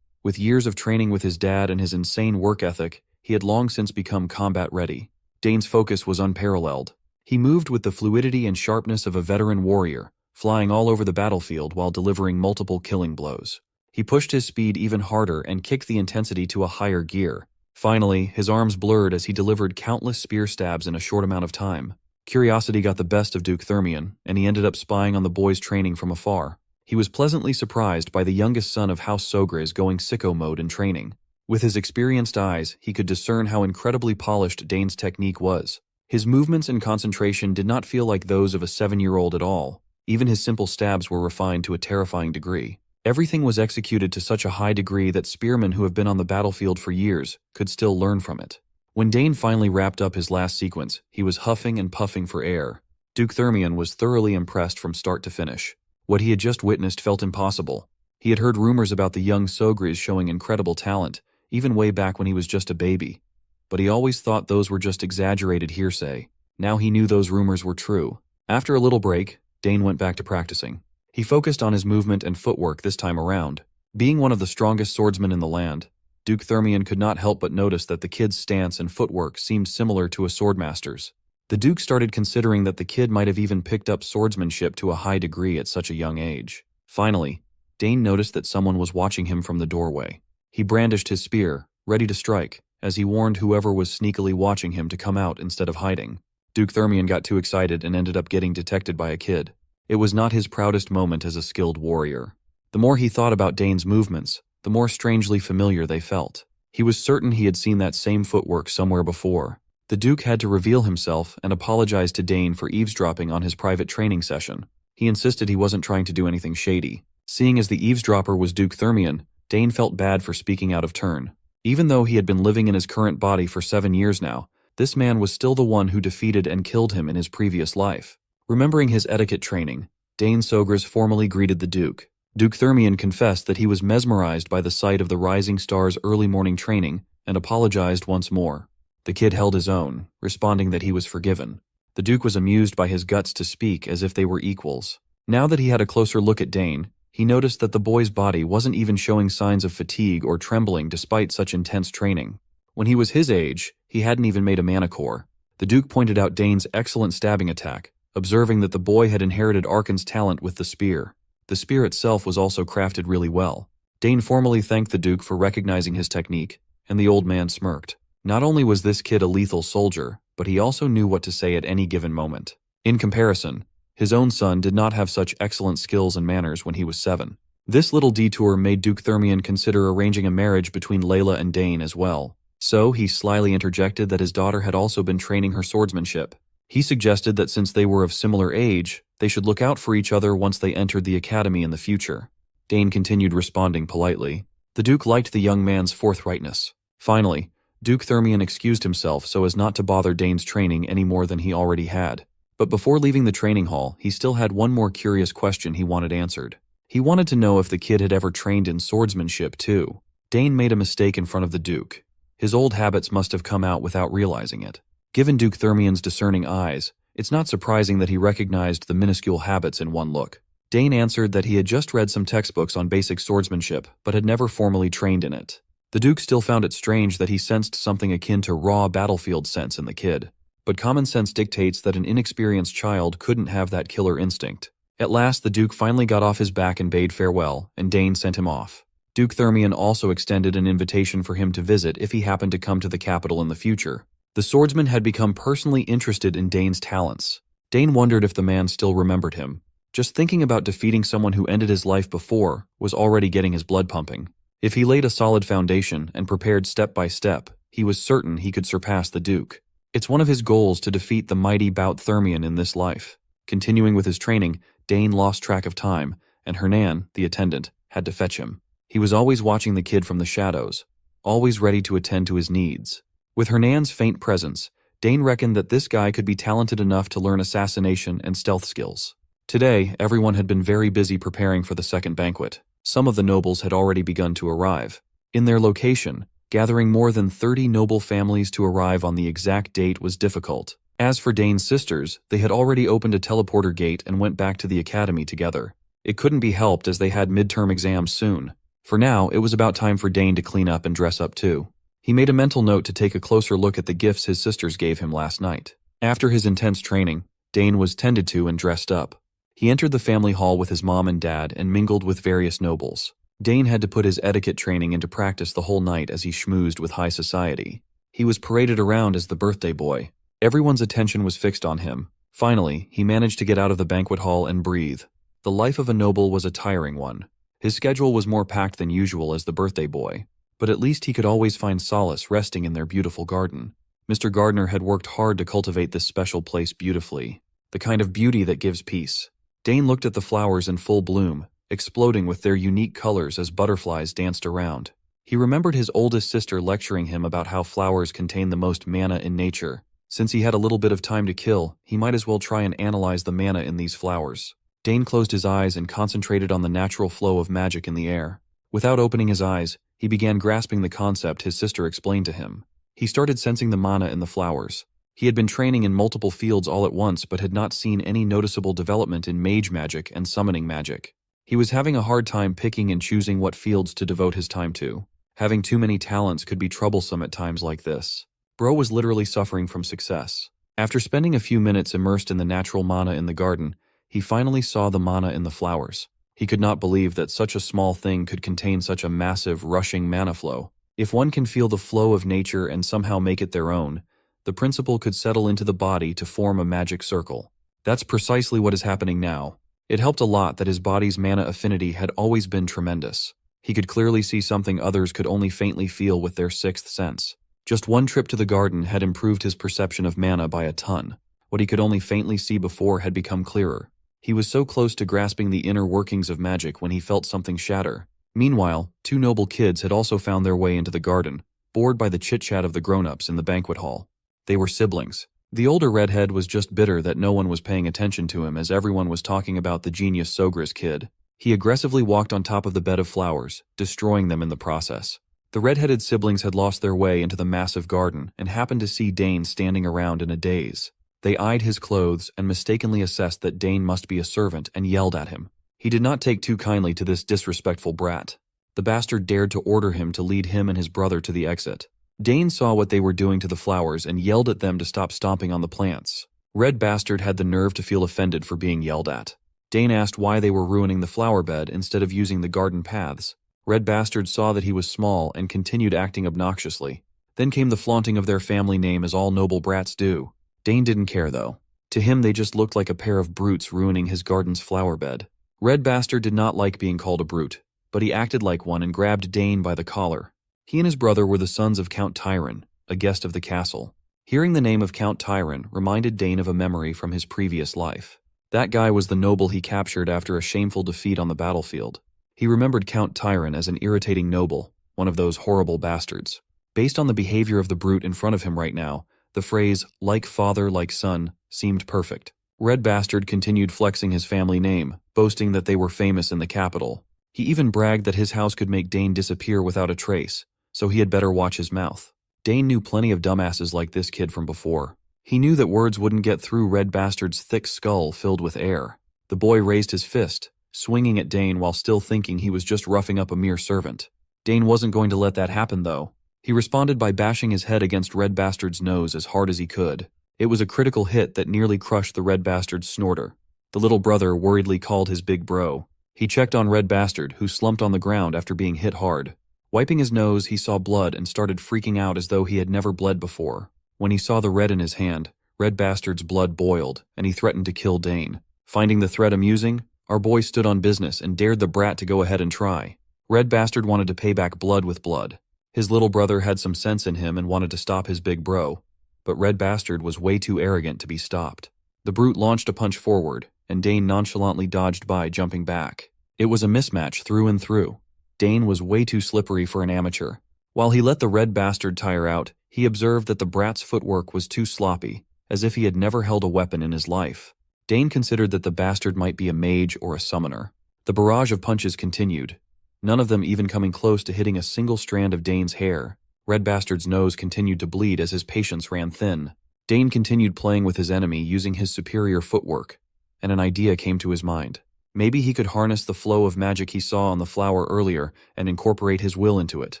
With years of training with his dad and his insane work ethic, he had long since become combat-ready. Dane's focus was unparalleled. He moved with the fluidity and sharpness of a veteran warrior, flying all over the battlefield while delivering multiple killing blows. He pushed his speed even harder and kicked the intensity to a higher gear. Finally, his arms blurred as he delivered countless spear stabs in a short amount of time. Curiosity got the best of Duke Thermion, and he ended up spying on the boys' training from afar. He was pleasantly surprised by the youngest son of House Sogris going sicko mode in training. With his experienced eyes, he could discern how incredibly polished Dane's technique was. His movements and concentration did not feel like those of a 7-year-old at all. Even his simple stabs were refined to a terrifying degree. Everything was executed to such a high degree that spearmen who have been on the battlefield for years could still learn from it. When Dane finally wrapped up his last sequence, he was huffing and puffing for air. Duke Thermion was thoroughly impressed from start to finish. What he had just witnessed felt impossible. He had heard rumors about the young Sogris showing incredible talent, even way back when he was just a baby. But he always thought those were just exaggerated hearsay. Now he knew those rumors were true. After a little break, Dane went back to practicing. He focused on his movement and footwork this time around. Being one of the strongest swordsmen in the land, Duke Thermion could not help but notice that the kid's stance and footwork seemed similar to a swordmaster's. The Duke started considering that the kid might have even picked up swordsmanship to a high degree at such a young age. Finally, Dane noticed that someone was watching him from the doorway. He brandished his spear, ready to strike, as he warned whoever was sneakily watching him to come out instead of hiding. Duke Thermion got too excited and ended up getting detected by a kid. It was not his proudest moment as a skilled warrior. The more he thought about Dane's movements, the more strangely familiar they felt. He was certain he had seen that same footwork somewhere before. The Duke had to reveal himself and apologize to Dane for eavesdropping on his private training session. He insisted he wasn't trying to do anything shady. Seeing as the eavesdropper was Duke Thermion, Dane felt bad for speaking out of turn. Even though he had been living in his current body for 7 years now, this man was still the one who defeated and killed him in his previous life. Remembering his etiquette training, Dane Sogris formally greeted the Duke. Duke Thermion confessed that he was mesmerized by the sight of the rising star's early morning training and apologized once more. The kid held his own, responding that he was forgiven. The Duke was amused by his guts to speak as if they were equals. Now that he had a closer look at Dane, he noticed that the boy's body wasn't even showing signs of fatigue or trembling despite such intense training. When he was his age, he hadn't even made a manicore. The Duke pointed out Dane's excellent stabbing attack, observing that the boy had inherited Archon's talent with the spear. The spear itself was also crafted really well. Dane formally thanked the Duke for recognizing his technique, and the old man smirked. Not only was this kid a lethal soldier, but he also knew what to say at any given moment. In comparison, his own son did not have such excellent skills and manners when he was 7. This little detour made Duke Thermion consider arranging a marriage between Layla and Dane as well. So he slyly interjected that his daughter had also been training her swordsmanship. He suggested that since they were of similar age, they should look out for each other once they entered the academy in the future. Dane continued responding politely. The Duke liked the young man's forthrightness. Finally, Duke Thermion excused himself so as not to bother Dane's training any more than he already had. But before leaving the training hall, he still had one more curious question he wanted answered. He wanted to know if the kid had ever trained in swordsmanship too. Dane made a mistake in front of the Duke. His old habits must have come out without realizing it. Given Duke Thermion's discerning eyes, it's not surprising that he recognized the minuscule habits in one look. Dane answered that he had just read some textbooks on basic swordsmanship, but had never formally trained in it. The Duke still found it strange that he sensed something akin to raw battlefield sense in the kid. But common sense dictates that an inexperienced child couldn't have that killer instinct. At last, the Duke finally got off his back and bade farewell, and Dane sent him off. Duke Thermion also extended an invitation for him to visit if he happened to come to the capital in the future. The swordsman had become personally interested in Dane's talents. Dane wondered if the man still remembered him. Just thinking about defeating someone who ended his life before was already getting his blood pumping. If he laid a solid foundation and prepared step by step, He was certain he could surpass the Duke. It's one of his goals to defeat the mighty Bout Thermian in this life. Continuing with his training, Dane lost track of time, and Hernan, the attendant, had to fetch him. He was always watching the kid from the shadows, always ready to attend to his needs. With Hernan's faint presence, Dane reckoned that this guy could be talented enough to learn assassination and stealth skills. Today, everyone had been very busy preparing for the second banquet. Some of the nobles had already begun to arrive. In their location, gathering more than 30 noble families to arrive on the exact date was difficult. As for Dane's sisters, they had already opened a teleporter gate and went back to the academy together. It couldn't be helped as they had midterm exams soon. For now, it was about time for Dane to clean up and dress up too. He made a mental note to take a closer look at the gifts his sisters gave him last night. After his intense training, Dane was tended to and dressed up. He entered the family hall with his mom and dad and mingled with various nobles. Dane had to put his etiquette training into practice the whole night as he schmoozed with high society. He was paraded around as the birthday boy. Everyone's attention was fixed on him. Finally, he managed to get out of the banquet hall and breathe. The life of a noble was a tiring one. His schedule was more packed than usual as the birthday boy, but at least he could always find solace resting in their beautiful garden. Mr. Gardner had worked hard to cultivate this special place beautifully, the kind of beauty that gives peace. Dane looked at the flowers in full bloom, exploding with their unique colors as butterflies danced around. He remembered his oldest sister lecturing him about how flowers contain the most mana in nature. Since he had a little bit of time to kill, he might as well try and analyze the mana in these flowers. Dane closed his eyes and concentrated on the natural flow of magic in the air. Without opening his eyes, he began grasping the concept his sister explained to him. He started sensing the mana in the flowers. He had been training in multiple fields all at once but had not seen any noticeable development in mage magic and summoning magic. He was having a hard time picking and choosing what fields to devote his time to. Having too many talents could be troublesome at times like this. Bro was literally suffering from success. After spending a few minutes immersed in the natural mana in the garden, he finally saw the mana in the flowers. He could not believe that such a small thing could contain such a massive, rushing mana flow. If one can feel the flow of nature and somehow make it their own, the principle could settle into the body to form a magic circle. That's precisely what is happening now. It helped a lot that his body's mana affinity had always been tremendous. He could clearly see something others could only faintly feel with their sixth sense. Just one trip to the garden had improved his perception of mana by a ton. What he could only faintly see before had become clearer. He was so close to grasping the inner workings of magic when he felt something shatter. Meanwhile, two noble kids had also found their way into the garden, bored by the chit-chat of the grown-ups in the banquet hall. They were siblings. The older redhead was just bitter that no one was paying attention to him as everyone was talking about the genius Sogris kid. He aggressively walked on top of the bed of flowers, destroying them in the process. The red-headed siblings had lost their way into the massive garden and happened to see Dane standing around in a daze. They eyed his clothes and mistakenly assessed that Dane must be a servant and yelled at him. He did not take too kindly to this disrespectful brat. The bastard dared to order him to lead him and his brother to the exit. Dane saw what they were doing to the flowers and yelled at them to stop stomping on the plants. Red Bastard had the nerve to feel offended for being yelled at. Dane asked why they were ruining the flower bed instead of using the garden paths. Red Bastard saw that he was small and continued acting obnoxiously. Then came the flaunting of their family name as all noble brats do. Dane didn't care though. To him they just looked like a pair of brutes ruining his garden's flower bed. Red Bastard did not like being called a brute, but he acted like one and grabbed Dane by the collar. He and his brother were the sons of Count Tyron, a guest of the castle. Hearing the name of Count Tyron reminded Dane of a memory from his previous life. That guy was the noble he captured after a shameful defeat on the battlefield. He remembered Count Tyron as an irritating noble, one of those horrible bastards. Based on the behavior of the brute in front of him right now, the phrase, like father, like son, seemed perfect. Red Bastard continued flexing his family name, boasting that they were famous in the capital. He even bragged that his house could make Dane disappear without a trace, so he had better watch his mouth. Dane knew plenty of dumbasses like this kid from before. He knew that words wouldn't get through Red Bastard's thick skull filled with air. The boy raised his fist, swinging at Dane while still thinking he was just roughing up a mere servant. Dane wasn't going to let that happen though. He responded by bashing his head against Red Bastard's nose as hard as he could. It was a critical hit that nearly crushed the Red Bastard's snorter. The little brother worriedly called his big bro. He checked on Red Bastard, who slumped on the ground after being hit hard. Wiping his nose, he saw blood and started freaking out as though he had never bled before. When he saw the red in his hand, Red Bastard's blood boiled, and he threatened to kill Dane. Finding the threat amusing, our boy stood on business and dared the brat to go ahead and try. Red Bastard wanted to pay back blood with blood. His little brother had some sense in him and wanted to stop his big bro, but Red Bastard was way too arrogant to be stopped. The brute launched a punch forward, and Dane nonchalantly dodged by, jumping back. It was a mismatch through and through. Dane was way too slippery for an amateur. While he let the Red Bastard tire out, he observed that the brat's footwork was too sloppy, as if he had never held a weapon in his life. Dane considered that the bastard might be a mage or a summoner. The barrage of punches continued, none of them even coming close to hitting a single strand of Dane's hair. Red Bastard's nose continued to bleed as his patience ran thin. Dane continued playing with his enemy using his superior footwork, and an idea came to his mind. Maybe he could harness the flow of magic he saw on the flower earlier and incorporate his will into it.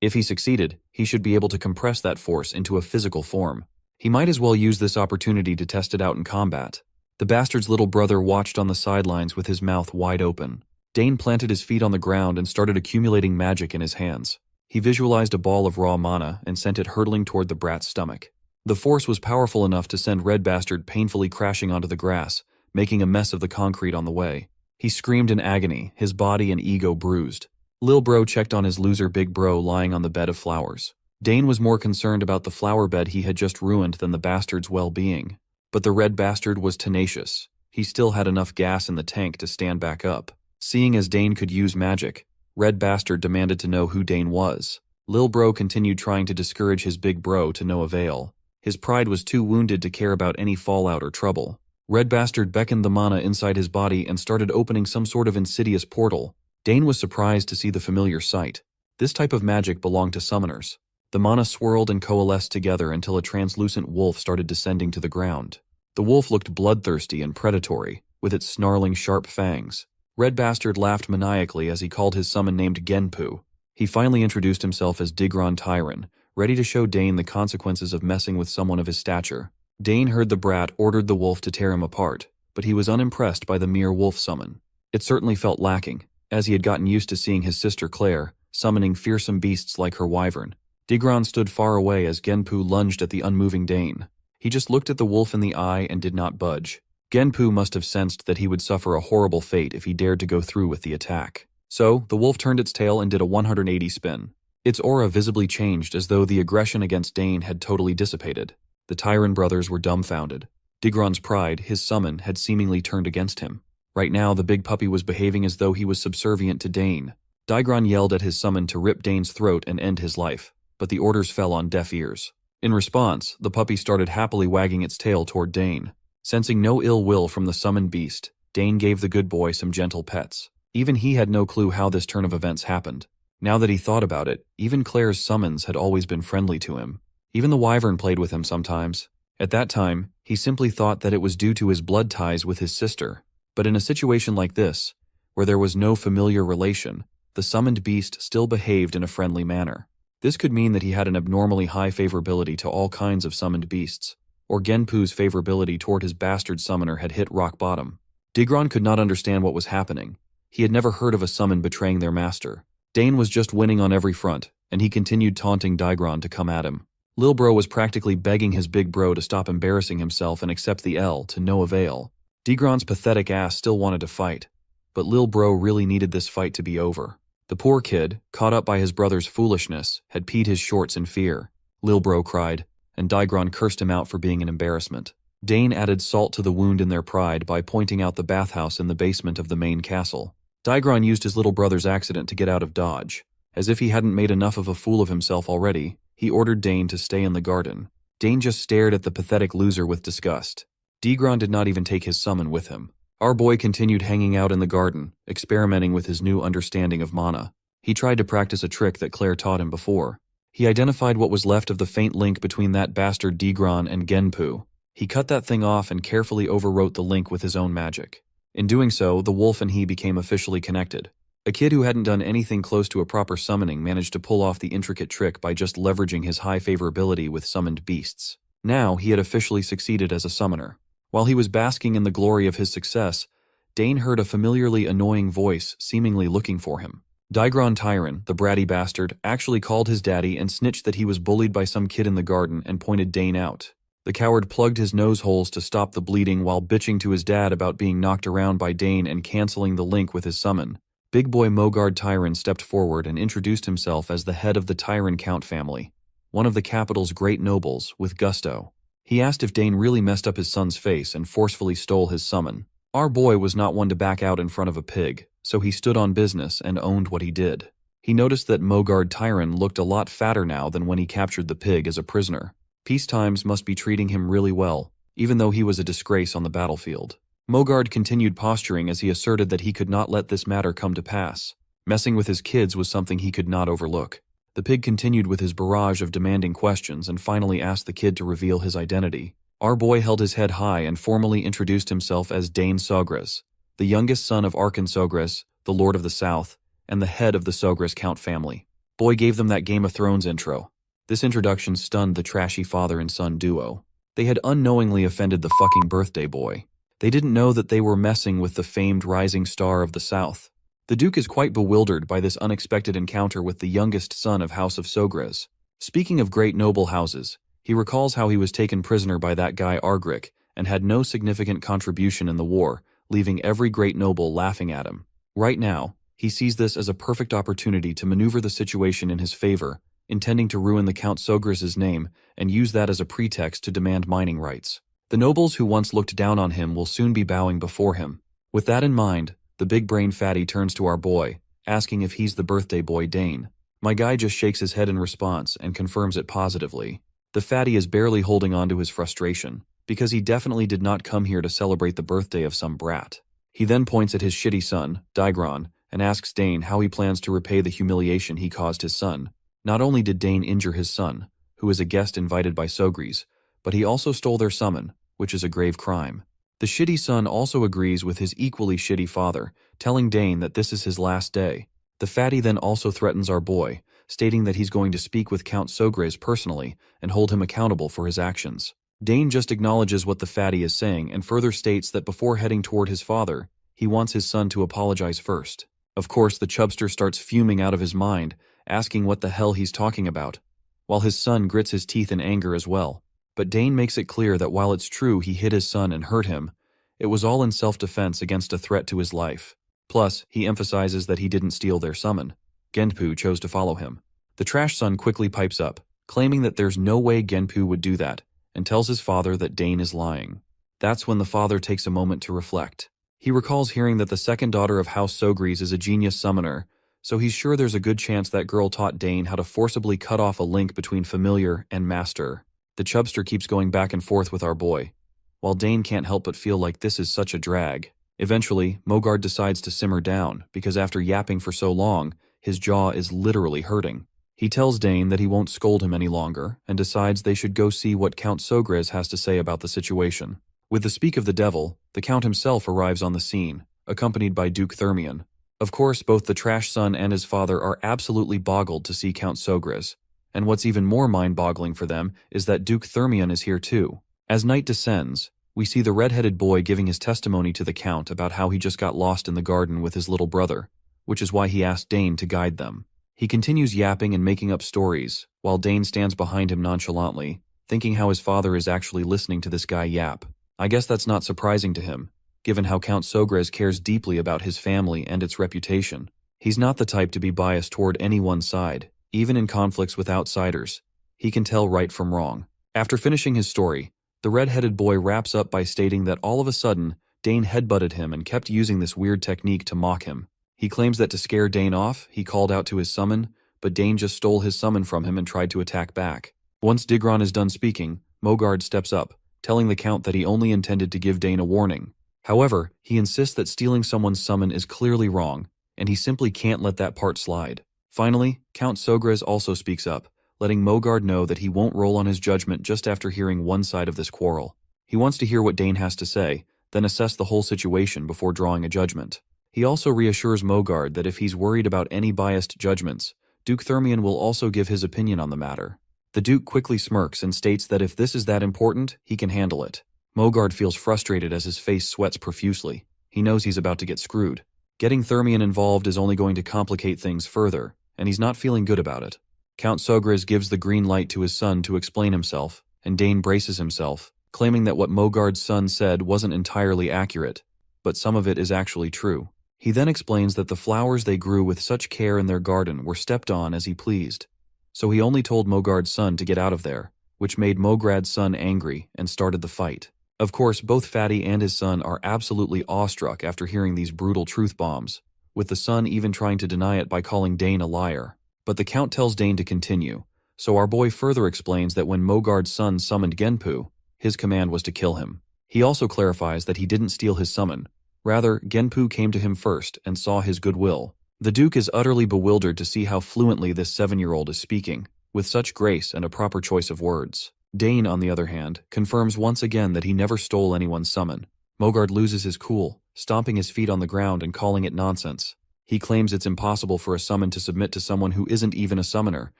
If he succeeded, he should be able to compress that force into a physical form. He might as well use this opportunity to test it out in combat. The bastard's little brother watched on the sidelines with his mouth wide open. Dane planted his feet on the ground and started accumulating magic in his hands. He visualized a ball of raw mana and sent it hurtling toward the brat's stomach. The force was powerful enough to send Red Bastard painfully crashing onto the grass, making a mess of the concrete on the way. He screamed in agony, his body and ego bruised. Lil Bro checked on his loser Big Bro lying on the bed of flowers. Dane was more concerned about the flower bed he had just ruined than the bastard's well-being. But the Red Bastard was tenacious. He still had enough gas in the tank to stand back up. Seeing as Dane could use magic, Red Bastard demanded to know who Dane was. Lil Bro continued trying to discourage his Big Bro to no avail. His pride was too wounded to care about any fallout or trouble. Red Bastard beckoned the mana inside his body and started opening some sort of insidious portal. Dane was surprised to see the familiar sight. This type of magic belonged to summoners. The mana swirled and coalesced together until a translucent wolf started descending to the ground. The wolf looked bloodthirsty and predatory, with its snarling sharp fangs. Red Bastard laughed maniacally as he called his summon named Genpu. He finally introduced himself as Digron Tyran, ready to show Dane the consequences of messing with someone of his stature. Dane heard the brat ordered the wolf to tear him apart, but he was unimpressed by the mere wolf summon. It certainly felt lacking, as he had gotten used to seeing his sister Claire summoning fearsome beasts like her wyvern. Digron stood far away as Genpu lunged at the unmoving Dane. He just looked at the wolf in the eye and did not budge. Genpu must have sensed that he would suffer a horrible fate if he dared to go through with the attack. So, the wolf turned its tail and did a 180 spin. Its aura visibly changed as though the aggression against Dane had totally dissipated. The Tyran brothers were dumbfounded. Digron's pride, his summon, had seemingly turned against him. Right now, the big puppy was behaving as though he was subservient to Dane. Digron yelled at his summon to rip Dane's throat and end his life, but the orders fell on deaf ears. In response, the puppy started happily wagging its tail toward Dane. Sensing no ill will from the summoned beast, Dane gave the good boy some gentle pets. Even he had no clue how this turn of events happened. Now that he thought about it, even Claire's summons had always been friendly to him. Even the wyvern played with him sometimes. At that time, he simply thought that it was due to his blood ties with his sister. But in a situation like this, where there was no familiar relation, the summoned beast still behaved in a friendly manner. This could mean that he had an abnormally high favorability to all kinds of summoned beasts, or Genpu's favorability toward his bastard summoner had hit rock bottom. Digron could not understand what was happening. He had never heard of a summon betraying their master. Dane was just winning on every front, and he continued taunting Digron to come at him. Lil Bro was practically begging his big bro to stop embarrassing himself and accept the L to no avail. Digron's pathetic ass still wanted to fight, but Lil Bro really needed this fight to be over. The poor kid, caught up by his brother's foolishness, had peed his shorts in fear. Lil Bro cried, and Digron cursed him out for being an embarrassment. Dane added salt to the wound in their pride by pointing out the bathhouse in the basement of the main castle. Digron used his little brother's accident to get out of Dodge. As if he hadn't made enough of a fool of himself already, he ordered Dane to stay in the garden. Dane just stared at the pathetic loser with disgust. Digron did not even take his summon with him. Our boy continued hanging out in the garden, experimenting with his new understanding of mana. He tried to practice a trick that Claire taught him before. He identified what was left of the faint link between that bastard Digron and Genpu. He cut that thing off and carefully overwrote the link with his own magic. In doing so, the wolf and he became officially connected. A kid who hadn't done anything close to a proper summoning managed to pull off the intricate trick by just leveraging his high favorability with summoned beasts. Now, he had officially succeeded as a summoner. While he was basking in the glory of his success, Dane heard a familiarly annoying voice seemingly looking for him. Digron Tyran, the bratty bastard, actually called his daddy and snitched that he was bullied by some kid in the garden and pointed Dane out. The coward plugged his nose holes to stop the bleeding while bitching to his dad about being knocked around by Dane and canceling the link with his summon. Big boy Mogard Tyron stepped forward and introduced himself as the head of the Tyron Count family, one of the capital's great nobles, with gusto. He asked if Dane really messed up his son's face and forcefully stole his summon. Our boy was not one to back out in front of a pig, so he stood on business and owned what he did. He noticed that Mogard Tyron looked a lot fatter now than when he captured the pig as a prisoner. Peace times must be treating him really well, even though he was a disgrace on the battlefield. Mogard continued posturing as he asserted that he could not let this matter come to pass. Messing with his kids was something he could not overlook. The pig continued with his barrage of demanding questions and finally asked the kid to reveal his identity. Our boy held his head high and formally introduced himself as Dane Sogres, the youngest son of Arkan Sogres, the Lord of the South, and the head of the Sogres Count family. Boy gave them that Game of Thrones intro. This introduction stunned the trashy father and son duo. They had unknowingly offended the fucking birthday boy. They didn't know that they were messing with the famed rising star of the South. The Duke is quite bewildered by this unexpected encounter with the youngest son of House of Sogres. Speaking of great noble houses, he recalls how he was taken prisoner by that guy Argrick and had no significant contribution in the war, leaving every great noble laughing at him. Right now, he sees this as a perfect opportunity to maneuver the situation in his favor, intending to ruin the Count Sogres' name and use that as a pretext to demand mining rights. The nobles who once looked down on him will soon be bowing before him. With that in mind, the big-brain fatty turns to our boy, asking if he's the birthday boy Dane. My guy just shakes his head in response and confirms it positively. The fatty is barely holding on to his frustration, because he definitely did not come here to celebrate the birthday of some brat. He then points at his shitty son, Digron, and asks Dane how he plans to repay the humiliation he caused his son. Not only did Dane injure his son, who is a guest invited by Sogres, but he also stole their summon, which is a grave crime. The shitty son also agrees with his equally shitty father, telling Dane that this is his last day. The fatty then also threatens our boy, stating that he's going to speak with Count Sogres personally and hold him accountable for his actions. Dane just acknowledges what the fatty is saying and further states that before heading toward his father, he wants his son to apologize first. Of course, the chubster starts fuming out of his mind, asking what the hell he's talking about, while his son grits his teeth in anger as well. But Dane makes it clear that while it's true he hit his son and hurt him, it was all in self-defense against a threat to his life. Plus, he emphasizes that he didn't steal their summon. Genpu chose to follow him. The trash son quickly pipes up, claiming that there's no way Genpu would do that, and tells his father that Dane is lying. That's when the father takes a moment to reflect. He recalls hearing that the second daughter of House Sogres is a genius summoner, so he's sure there's a good chance that girl taught Dane how to forcibly cut off a link between familiar and master. The chubster keeps going back and forth with our boy, while Dane can't help but feel like this is such a drag. Eventually, Mogard decides to simmer down, because after yapping for so long, his jaw is literally hurting. He tells Dane that he won't scold him any longer, and decides they should go see what Count Sogres has to say about the situation. With the speak of the devil, the Count himself arrives on the scene, accompanied by Duke Thermion. Of course, both the trash son and his father are absolutely boggled to see Count Sogres, and what's even more mind-boggling for them is that Duke Thermion is here too. As night descends, we see the red-headed boy giving his testimony to the Count about how he just got lost in the garden with his little brother, which is why he asked Dane to guide them. He continues yapping and making up stories, while Dane stands behind him nonchalantly, thinking how his father is actually listening to this guy yap. I guess that's not surprising to him, given how Count Sogres cares deeply about his family and its reputation. He's not the type to be biased toward any one side, even in conflicts with outsiders. He can tell right from wrong. After finishing his story, the red-headed boy wraps up by stating that all of a sudden, Dane headbutted him and kept using this weird technique to mock him. He claims that to scare Dane off, he called out to his summon, but Dane just stole his summon from him and tried to attack back. Once Digron is done speaking, Mogard steps up, telling the Count that he only intended to give Dane a warning. However, he insists that stealing someone's summon is clearly wrong, and he simply can't let that part slide. Finally, Count Sogres also speaks up, letting Mogard know that he won't roll on his judgment just after hearing one side of this quarrel. He wants to hear what Dane has to say, then assess the whole situation before drawing a judgment. He also reassures Mogard that if he's worried about any biased judgments, Duke Thermion will also give his opinion on the matter. The Duke quickly smirks and states that if this is that important, he can handle it. Mogard feels frustrated as his face sweats profusely. He knows he's about to get screwed. Getting Thermion involved is only going to complicate things further, and he's not feeling good about it. Count Sogres gives the green light to his son to explain himself, and Dane braces himself, claiming that what Mogard's son said wasn't entirely accurate, but some of it is actually true. He then explains that the flowers they grew with such care in their garden were stepped on as he pleased. So he only told Mogard's son to get out of there, which made Mograd's son angry and started the fight. Of course, both Fatty and his son are absolutely awestruck after hearing these brutal truth bombs, with the son even trying to deny it by calling Dane a liar. But the Count tells Dane to continue, so our boy further explains that when Mogard's son summoned Genpu, his command was to kill him. He also clarifies that he didn't steal his summon. Rather, Genpu came to him first and saw his goodwill. The Duke is utterly bewildered to see how fluently this 7-year-old is speaking, with such grace and a proper choice of words. Dane, on the other hand, confirms once again that he never stole anyone's summon. Mogard loses his cool, stomping his feet on the ground and calling it nonsense. He claims it's impossible for a summon to submit to someone who isn't even a summoner,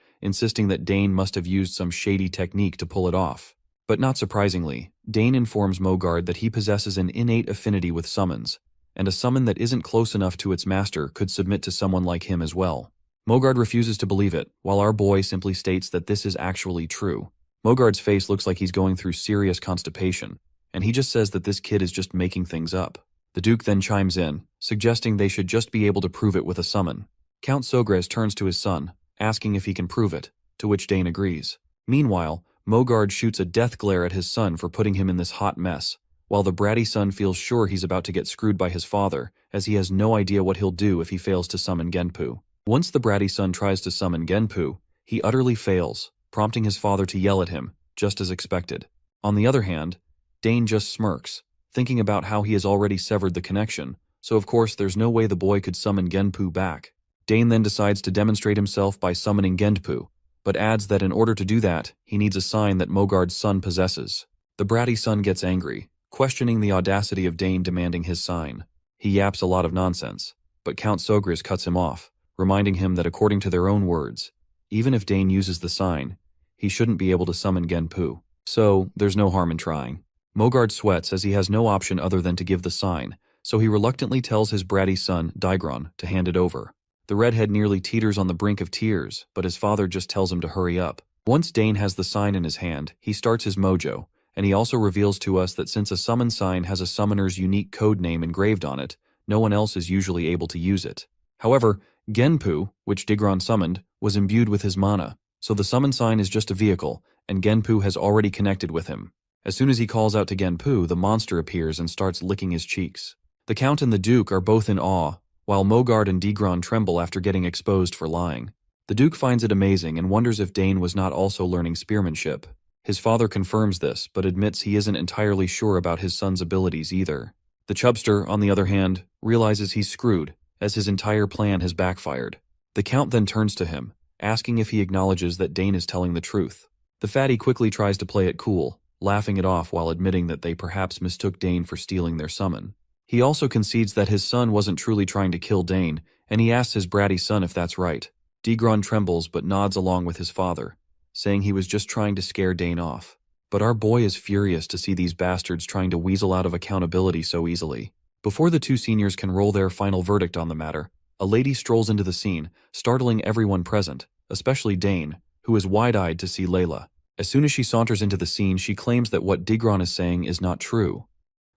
insisting that Dane must have used some shady technique to pull it off. But not surprisingly, Dane informs Mogard that he possesses an innate affinity with summons, and a summon that isn't close enough to its master could submit to someone like him as well. Mogard refuses to believe it, while our boy simply states that this is actually true. Mogard's face looks like he's going through serious constipation, and he just says that this kid is just making things up. The Duke then chimes in, suggesting they should just be able to prove it with a summon. Count Sogres turns to his son, asking if he can prove it, to which Dane agrees. Meanwhile, Mogard shoots a death glare at his son for putting him in this hot mess, while the bratty son feels sure he's about to get screwed by his father, as he has no idea what he'll do if he fails to summon Genpu. Once the bratty son tries to summon Genpu, he utterly fails, prompting his father to yell at him, just as expected. On the other hand, Dane just smirks, thinking about how he has already severed the connection, so of course there's no way the boy could summon Genpu back. Dane then decides to demonstrate himself by summoning Genpu, but adds that in order to do that, he needs a sign that Mogard's son possesses. The bratty son gets angry, questioning the audacity of Dane demanding his sign. He yaps a lot of nonsense, but Count Sogres cuts him off, reminding him that according to their own words, even if Dane uses the sign, he shouldn't be able to summon Genpu. So, there's no harm in trying. Mogard sweats as he has no option other than to give the sign, so he reluctantly tells his bratty son, Digron, to hand it over. The redhead nearly teeters on the brink of tears, but his father just tells him to hurry up. Once Dane has the sign in his hand, he starts his mojo, and he also reveals to us that since a summon sign has a summoner's unique code name engraved on it, no one else is usually able to use it. However, Genpu, which Digron summoned, was imbued with his mana, so the summon sign is just a vehicle, and Genpu has already connected with him. As soon as he calls out to Genpu, the monster appears and starts licking his cheeks. The Count and the Duke are both in awe, while Mogard and Digron tremble after getting exposed for lying. The Duke finds it amazing and wonders if Dane was not also learning spearmanship. His father confirms this, but admits he isn't entirely sure about his son's abilities either. The Chubster, on the other hand, realizes he's screwed, as his entire plan has backfired. The Count then turns to him, asking if he acknowledges that Dane is telling the truth. The fatty quickly tries to play it cool, laughing it off while admitting that they perhaps mistook Dane for stealing their summon. He also concedes that his son wasn't truly trying to kill Dane, and he asks his bratty son if that's right. Digron trembles but nods along with his father, saying he was just trying to scare Dane off. But our boy is furious to see these bastards trying to weasel out of accountability so easily. Before the two seniors can roll their final verdict on the matter, a lady strolls into the scene, startling everyone present, especially Dane, who is wide-eyed to see Layla. As soon as she saunters into the scene, she claims that what Digron is saying is not true.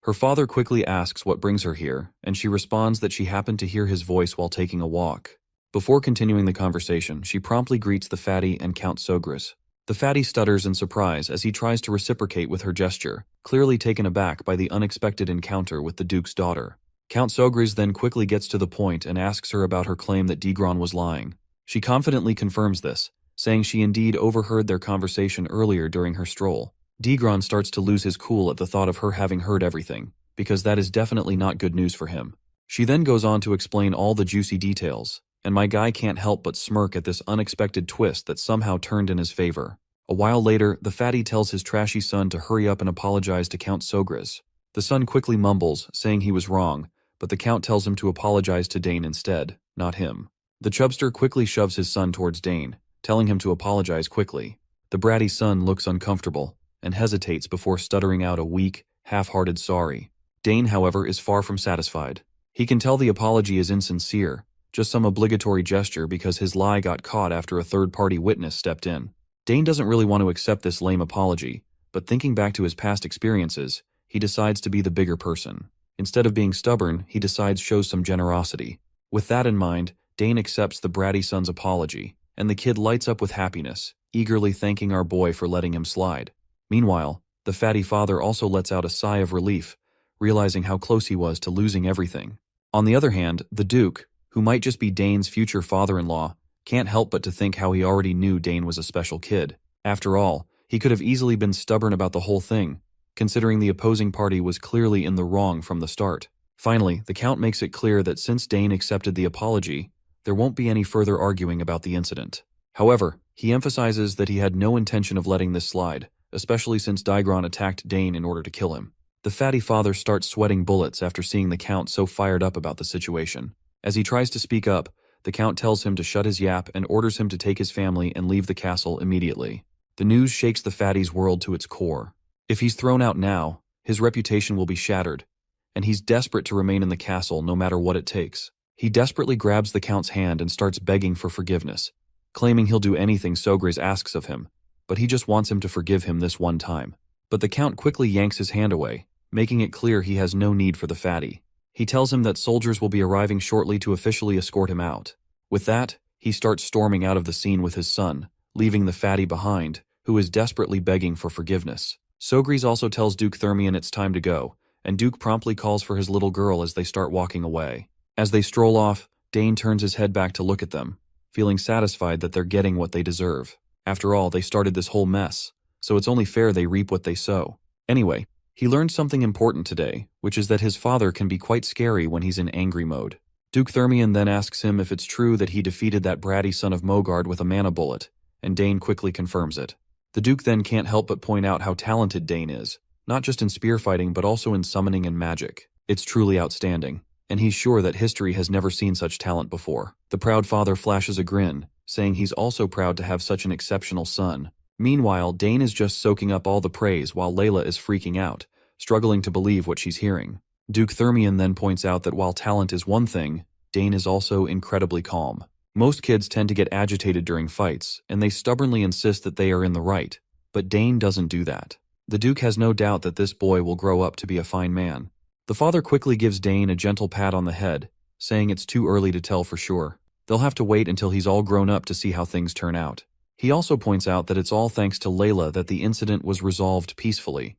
Her father quickly asks what brings her here, and she responds that she happened to hear his voice while taking a walk. Before continuing the conversation, she promptly greets the fatty and Count Sogres. The fatty stutters in surprise as he tries to reciprocate with her gesture, clearly taken aback by the unexpected encounter with the Duke's daughter. Count Sogres then quickly gets to the point and asks her about her claim that Digron was lying. She confidently confirms this, saying she indeed overheard their conversation earlier during her stroll. Digron starts to lose his cool at the thought of her having heard everything, because that is definitely not good news for him. She then goes on to explain all the juicy details, and my guy can't help but smirk at this unexpected twist that somehow turned in his favor. A while later, the fatty tells his trashy son to hurry up and apologize to Count Sogres. The son quickly mumbles, saying he was wrong, but the Count tells him to apologize to Dane instead, not him. The Chubster quickly shoves his son towards Dane, telling him to apologize quickly. The bratty son looks uncomfortable and hesitates before stuttering out a weak, half-hearted sorry. Dane, however, is far from satisfied. He can tell the apology is insincere, just some obligatory gesture because his lie got caught after a third-party witness stepped in. Dane doesn't really want to accept this lame apology, but thinking back to his past experiences, he decides to be the bigger person. Instead of being stubborn, he decides shows some generosity. With that in mind, Dane accepts the bratty son's apology, and the kid lights up with happiness, eagerly thanking our boy for letting him slide. Meanwhile, the fatty father also lets out a sigh of relief, realizing how close he was to losing everything. On the other hand, the Duke, who might just be Dane's future father-in-law, can't help but to think how he already knew Dane was a special kid. After all, he could have easily been stubborn about the whole thing, considering the opposing party was clearly in the wrong from the start. Finally, the Count makes it clear that since Dane accepted the apology, there won't be any further arguing about the incident. However, he emphasizes that he had no intention of letting this slide, especially since Daigron attacked Dane in order to kill him. The fatty father starts sweating bullets after seeing the Count so fired up about the situation. As he tries to speak up, the Count tells him to shut his yap and orders him to take his family and leave the castle immediately. The news shakes the fatty's world to its core. If he's thrown out now, his reputation will be shattered, and he's desperate to remain in the castle no matter what it takes. He desperately grabs the Count's hand and starts begging for forgiveness, claiming he'll do anything Sogris asks of him, but he just wants him to forgive him this one time. But the Count quickly yanks his hand away, making it clear he has no need for the fatty. He tells him that soldiers will be arriving shortly to officially escort him out. With that, he starts storming out of the scene with his son, leaving the fatty behind, who is desperately begging for forgiveness. Sogris also tells Duke Thermion it's time to go, and Duke promptly calls for his little girl as they start walking away. As they stroll off, Dane turns his head back to look at them, feeling satisfied that they're getting what they deserve. After all, they started this whole mess, so it's only fair they reap what they sow. Anyway, he learned something important today, which is that his father can be quite scary when he's in angry mode. Duke Thermion then asks him if it's true that he defeated that bratty son of Mogard with a mana bullet, and Dane quickly confirms it. The Duke then can't help but point out how talented Dane is, not just in spear fighting but also in summoning and magic. It's truly outstanding, and he's sure that history has never seen such talent before. The proud father flashes a grin, saying he's also proud to have such an exceptional son. Meanwhile, Dane is just soaking up all the praise while Layla is freaking out, struggling to believe what she's hearing. Duke Thermion then points out that while talent is one thing, Dane is also incredibly calm. Most kids tend to get agitated during fights, and they stubbornly insist that they are in the right, but Dane doesn't do that. The Duke has no doubt that this boy will grow up to be a fine man. The father quickly gives Dane a gentle pat on the head, saying it's too early to tell for sure. They'll have to wait until he's all grown up to see how things turn out. He also points out that it's all thanks to Layla that the incident was resolved peacefully.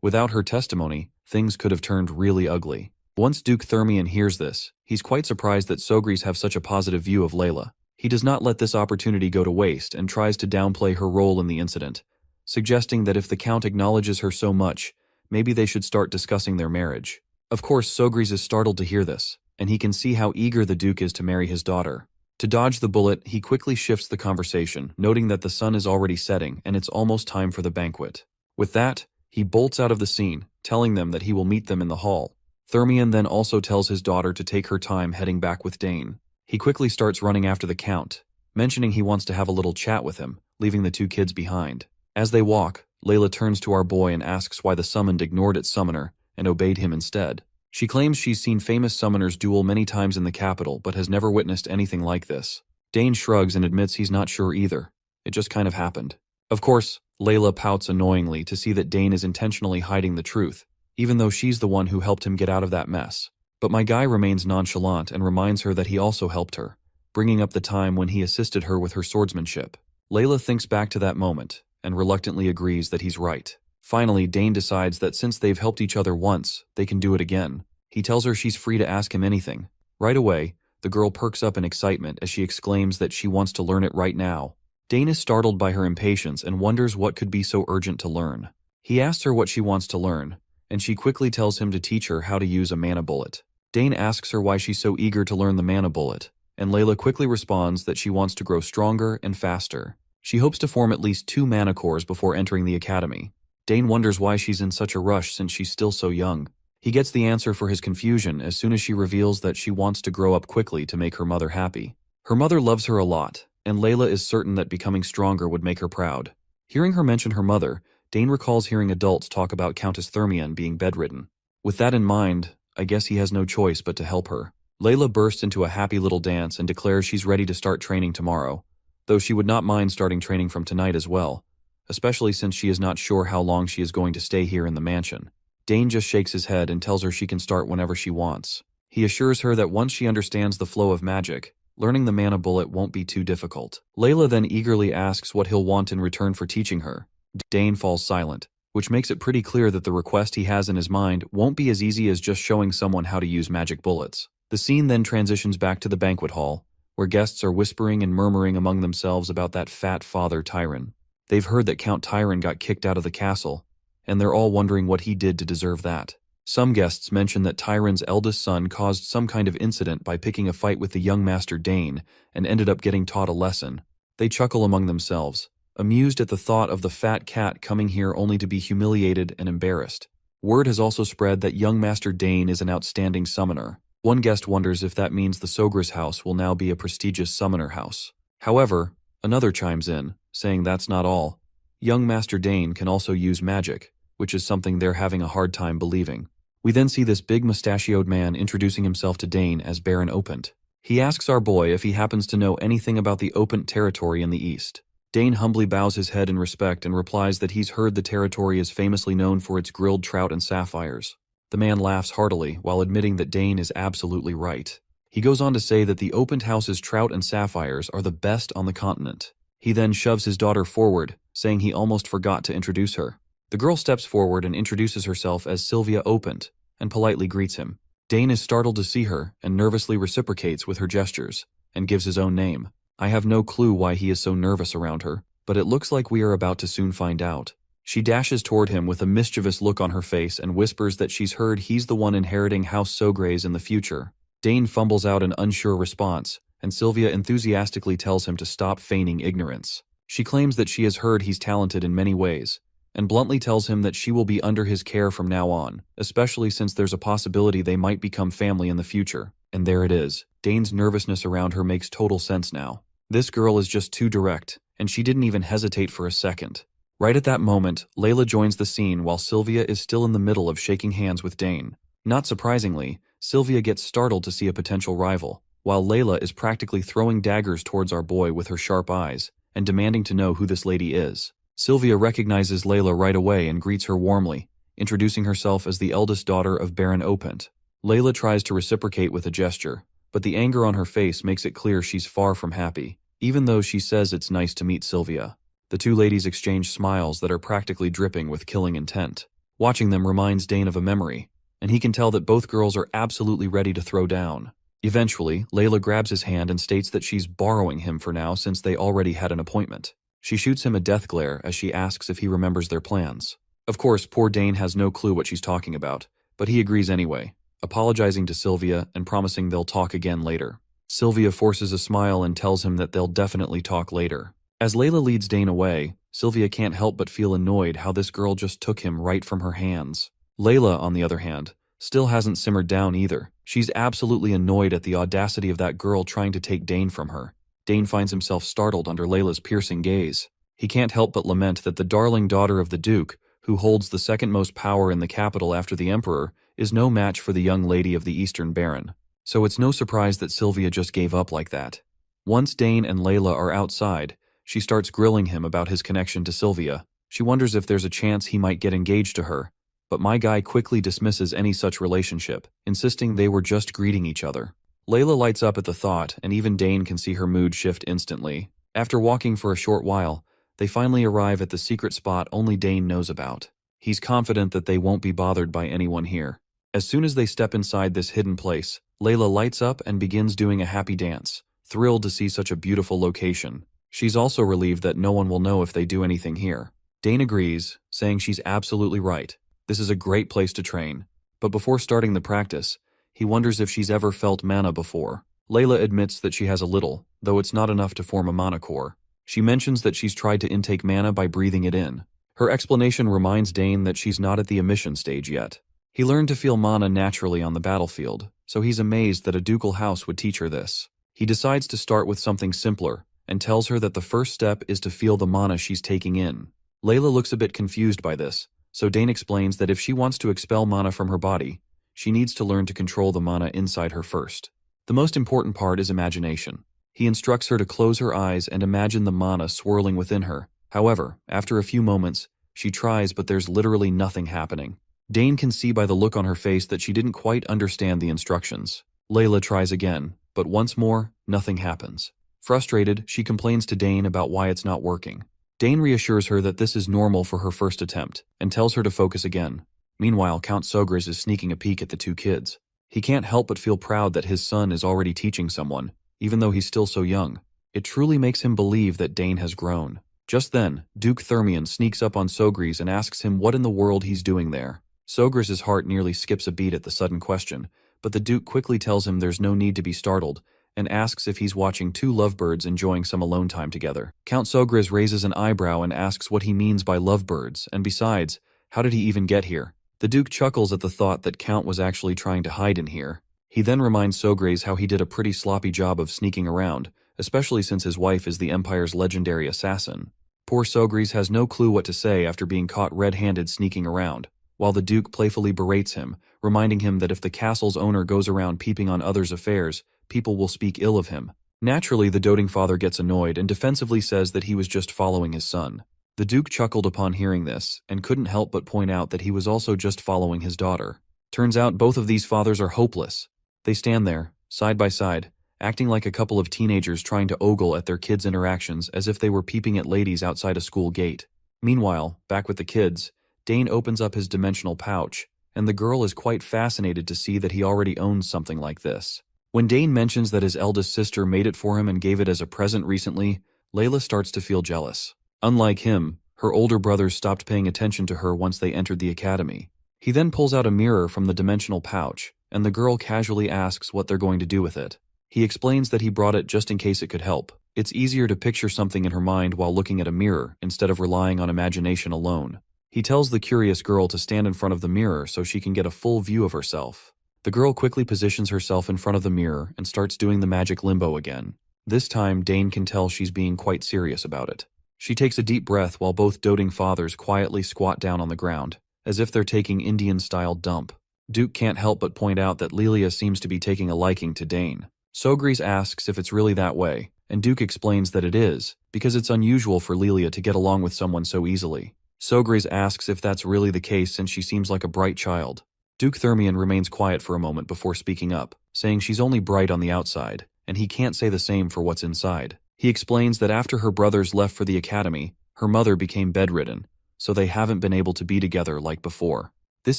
Without her testimony, things could have turned really ugly. Once Duke Thermion hears this, he's quite surprised that Sogris have such a positive view of Layla. He does not let this opportunity go to waste and tries to downplay her role in the incident, suggesting that if the Count acknowledges her so much, maybe they should start discussing their marriage. Of course, Sogris is startled to hear this, and he can see how eager the Duke is to marry his daughter. To dodge the bullet, he quickly shifts the conversation, noting that the sun is already setting and it's almost time for the banquet. With that, he bolts out of the scene, telling them that he will meet them in the hall. Thermion then also tells his daughter to take her time heading back with Dane. He quickly starts running after the Count, mentioning he wants to have a little chat with him, leaving the two kids behind. As they walk, Layla turns to our boy and asks why the summoned ignored its summoner and obeyed him instead. She claims she's seen famous summoners duel many times in the capital but has never witnessed anything like this. Dane shrugs and admits he's not sure either. It just kind of happened. Of course, Layla pouts annoyingly to see that Dane is intentionally hiding the truth, even though she's the one who helped him get out of that mess. But my guy remains nonchalant and reminds her that he also helped her, bringing up the time when he assisted her with her swordsmanship. Layla thinks back to that moment and reluctantly agrees that he's right. Finally, Dane decides that since they've helped each other once, they can do it again. He tells her she's free to ask him anything. Right away, the girl perks up in excitement as she exclaims that she wants to learn it right now. Dane is startled by her impatience and wonders what could be so urgent to learn. He asks her what she wants to learn, and she quickly tells him to teach her how to use a mana bullet. Dane asks her why she's so eager to learn the mana bullet, and Layla quickly responds that she wants to grow stronger and faster. She hopes to form at least 2 mana cores before entering the academy. Dane wonders why she's in such a rush since she's still so young. He gets the answer for his confusion as soon as she reveals that she wants to grow up quickly to make her mother happy. Her mother loves her a lot, and Layla is certain that becoming stronger would make her proud. Hearing her mention her mother, Dane recalls hearing adults talk about Countess Thermion being bedridden. With that in mind, I guess he has no choice but to help her. Layla bursts into a happy little dance and declares she's ready to start training tomorrow, though she would not mind starting training from tonight as well, especially since she is not sure how long she is going to stay here in the mansion. Dane just shakes his head and tells her she can start whenever she wants. He assures her that once she understands the flow of magic, learning the mana bullet won't be too difficult. Layla then eagerly asks what he'll want in return for teaching her. Dane falls silent, which makes it pretty clear that the request he has in his mind won't be as easy as just showing someone how to use magic bullets. The scene then transitions back to the banquet hall, where guests are whispering and murmuring among themselves about that fat father Tyron. They've heard that Count Tyron got kicked out of the castle, and they're all wondering what he did to deserve that. Some guests mention that Tyron's eldest son caused some kind of incident by picking a fight with the young Master Dane and ended up getting taught a lesson. They chuckle among themselves, amused at the thought of the fat cat coming here only to be humiliated and embarrassed. Word has also spread that young Master Dane is an outstanding summoner. One guest wonders if that means the Sogra's house will now be a prestigious summoner house. However, another chimes in, saying that's not all. Young Master Dane can also use magic, which is something they're having a hard time believing. We then see this big mustachioed man introducing himself to Dane as Baron Opent. He asks our boy if he happens to know anything about the Opent territory in the east. Dane humbly bows his head in respect and replies that he's heard the territory is famously known for its grilled trout and sapphires. The man laughs heartily while admitting that Dane is absolutely right. He goes on to say that the Opent house's trout and sapphires are the best on the continent. He then shoves his daughter forward, saying he almost forgot to introduce her. The girl steps forward and introduces herself as Sylvia Opent and politely greets him. Dane is startled to see her and nervously reciprocates with her gestures and gives his own name. I have no clue why he is so nervous around her, but it looks like we are about to soon find out. She dashes toward him with a mischievous look on her face and whispers that she's heard he's the one inheriting House Sogre's in the future. Dane fumbles out an unsure response, and Sylvia enthusiastically tells him to stop feigning ignorance. She claims that she has heard he's talented in many ways, and bluntly tells him that she will be under his care from now on, especially since there's a possibility they might become family in the future. And there it is. Dane's nervousness around her makes total sense now. This girl is just too direct, and she didn't even hesitate for a second. Right at that moment, Layla joins the scene while Sylvia is still in the middle of shaking hands with Dane. Not surprisingly, Sylvia gets startled to see a potential rival, while Layla is practically throwing daggers towards our boy with her sharp eyes and demanding to know who this lady is. Sylvia recognizes Layla right away and greets her warmly, introducing herself as the eldest daughter of Baron Opent. Layla tries to reciprocate with a gesture, but the anger on her face makes it clear she's far from happy, even though she says it's nice to meet Sylvia. The two ladies exchange smiles that are practically dripping with killing intent. Watching them reminds Dane of a memory, and he can tell that both girls are absolutely ready to throw down. Eventually, Layla grabs his hand and states that she's borrowing him for now since they already had an appointment. She shoots him a death glare as she asks if he remembers their plans. Of course, poor Dane has no clue what she's talking about, but he agrees anyway, apologizing to Sylvia and promising they'll talk again later. Sylvia forces a smile and tells him that they'll definitely talk later. As Layla leads Dane away, Sylvia can't help but feel annoyed how this girl just took him right from her hands. Layla, on the other hand, still hasn't simmered down either. She's absolutely annoyed at the audacity of that girl trying to take Dane from her. Dane finds himself startled under Layla's piercing gaze. He can't help but lament that the darling daughter of the Duke, who holds the second most power in the capital after the Emperor, is no match for the young lady of the Eastern Baron. So it's no surprise that Sylvia just gave up like that. Once Dane and Layla are outside, she starts grilling him about his connection to Sylvia. She wonders if there's a chance he might get engaged to her, but my guy quickly dismisses any such relationship, insisting they were just greeting each other. Layla lights up at the thought, and even Dane can see her mood shift instantly. After walking for a short while, they finally arrive at the secret spot only Dane knows about. He's confident that they won't be bothered by anyone here. As soon as they step inside this hidden place, Layla lights up and begins doing a happy dance, thrilled to see such a beautiful location. She's also relieved that no one will know if they do anything here. Dane agrees, saying she's absolutely right. This is a great place to train. But before starting the practice, he wonders if she's ever felt mana before. Layla admits that she has a little, though it's not enough to form a mana core. She mentions that she's tried to intake mana by breathing it in. Her explanation reminds Dane that she's not at the emission stage yet. He learned to feel mana naturally on the battlefield, so he's amazed that a ducal house would teach her this. He decides to start with something simpler, and tells her that the first step is to feel the mana she's taking in. Layla looks a bit confused by this, so Dane explains that if she wants to expel mana from her body, she needs to learn to control the mana inside her first. The most important part is imagination. He instructs her to close her eyes and imagine the mana swirling within her. However, after a few moments, she tries but there's literally nothing happening. Dane can see by the look on her face that she didn't quite understand the instructions. Layla tries again, but once more, nothing happens. Frustrated, she complains to Dane about why it's not working. Dane reassures her that this is normal for her first attempt, and tells her to focus again. Meanwhile, Count Sogris is sneaking a peek at the two kids. He can't help but feel proud that his son is already teaching someone, even though he's still so young. It truly makes him believe that Dane has grown. Just then, Duke Thermion sneaks up on Sogris and asks him what in the world he's doing there. Sogris' heart nearly skips a beat at the sudden question, but the Duke quickly tells him there's no need to be startled, and asks if he's watching two lovebirds enjoying some alone time together. Count Sogris raises an eyebrow and asks what he means by lovebirds, and besides, how did he even get here? The Duke chuckles at the thought that Count was actually trying to hide in here. He then reminds Sogris how he did a pretty sloppy job of sneaking around, especially since his wife is the Empire's legendary assassin. Poor Sogris has no clue what to say after being caught red-handed sneaking around, while the Duke playfully berates him, reminding him that if the castle's owner goes around peeping on others' affairs, people will speak ill of him. Naturally, the doting father gets annoyed and defensively says that he was just following his son. The Duke chuckled upon hearing this, and couldn't help but point out that he was also just following his daughter. Turns out both of these fathers are hopeless. They stand there, side by side, acting like a couple of teenagers trying to ogle at their kids' interactions as if they were peeping at ladies outside a school gate. Meanwhile, back with the kids, Dane opens up his dimensional pouch, and the girl is quite fascinated to see that he already owns something like this. When Dane mentions that his eldest sister made it for him and gave it as a present recently, Layla starts to feel jealous. Unlike him, her older brothers stopped paying attention to her once they entered the academy. He then pulls out a mirror from the dimensional pouch, and the girl casually asks what they're going to do with it. He explains that he brought it just in case it could help. It's easier to picture something in her mind while looking at a mirror instead of relying on imagination alone. He tells the curious girl to stand in front of the mirror so she can get a full view of herself. The girl quickly positions herself in front of the mirror and starts doing the magic limbo again. This time, Dane can tell she's being quite serious about it. She takes a deep breath while both doting fathers quietly squat down on the ground, as if they're taking Indian-style dump. Duke can't help but point out that Lilia seems to be taking a liking to Dane. Sogris asks if it's really that way, and Duke explains that it is, because it's unusual for Lilia to get along with someone so easily. Sogris asks if that's really the case since she seems like a bright child. Duke Thermion remains quiet for a moment before speaking up, saying she's only bright on the outside, and he can't say the same for what's inside. He explains that after her brothers left for the academy, her mother became bedridden, so they haven't been able to be together like before. This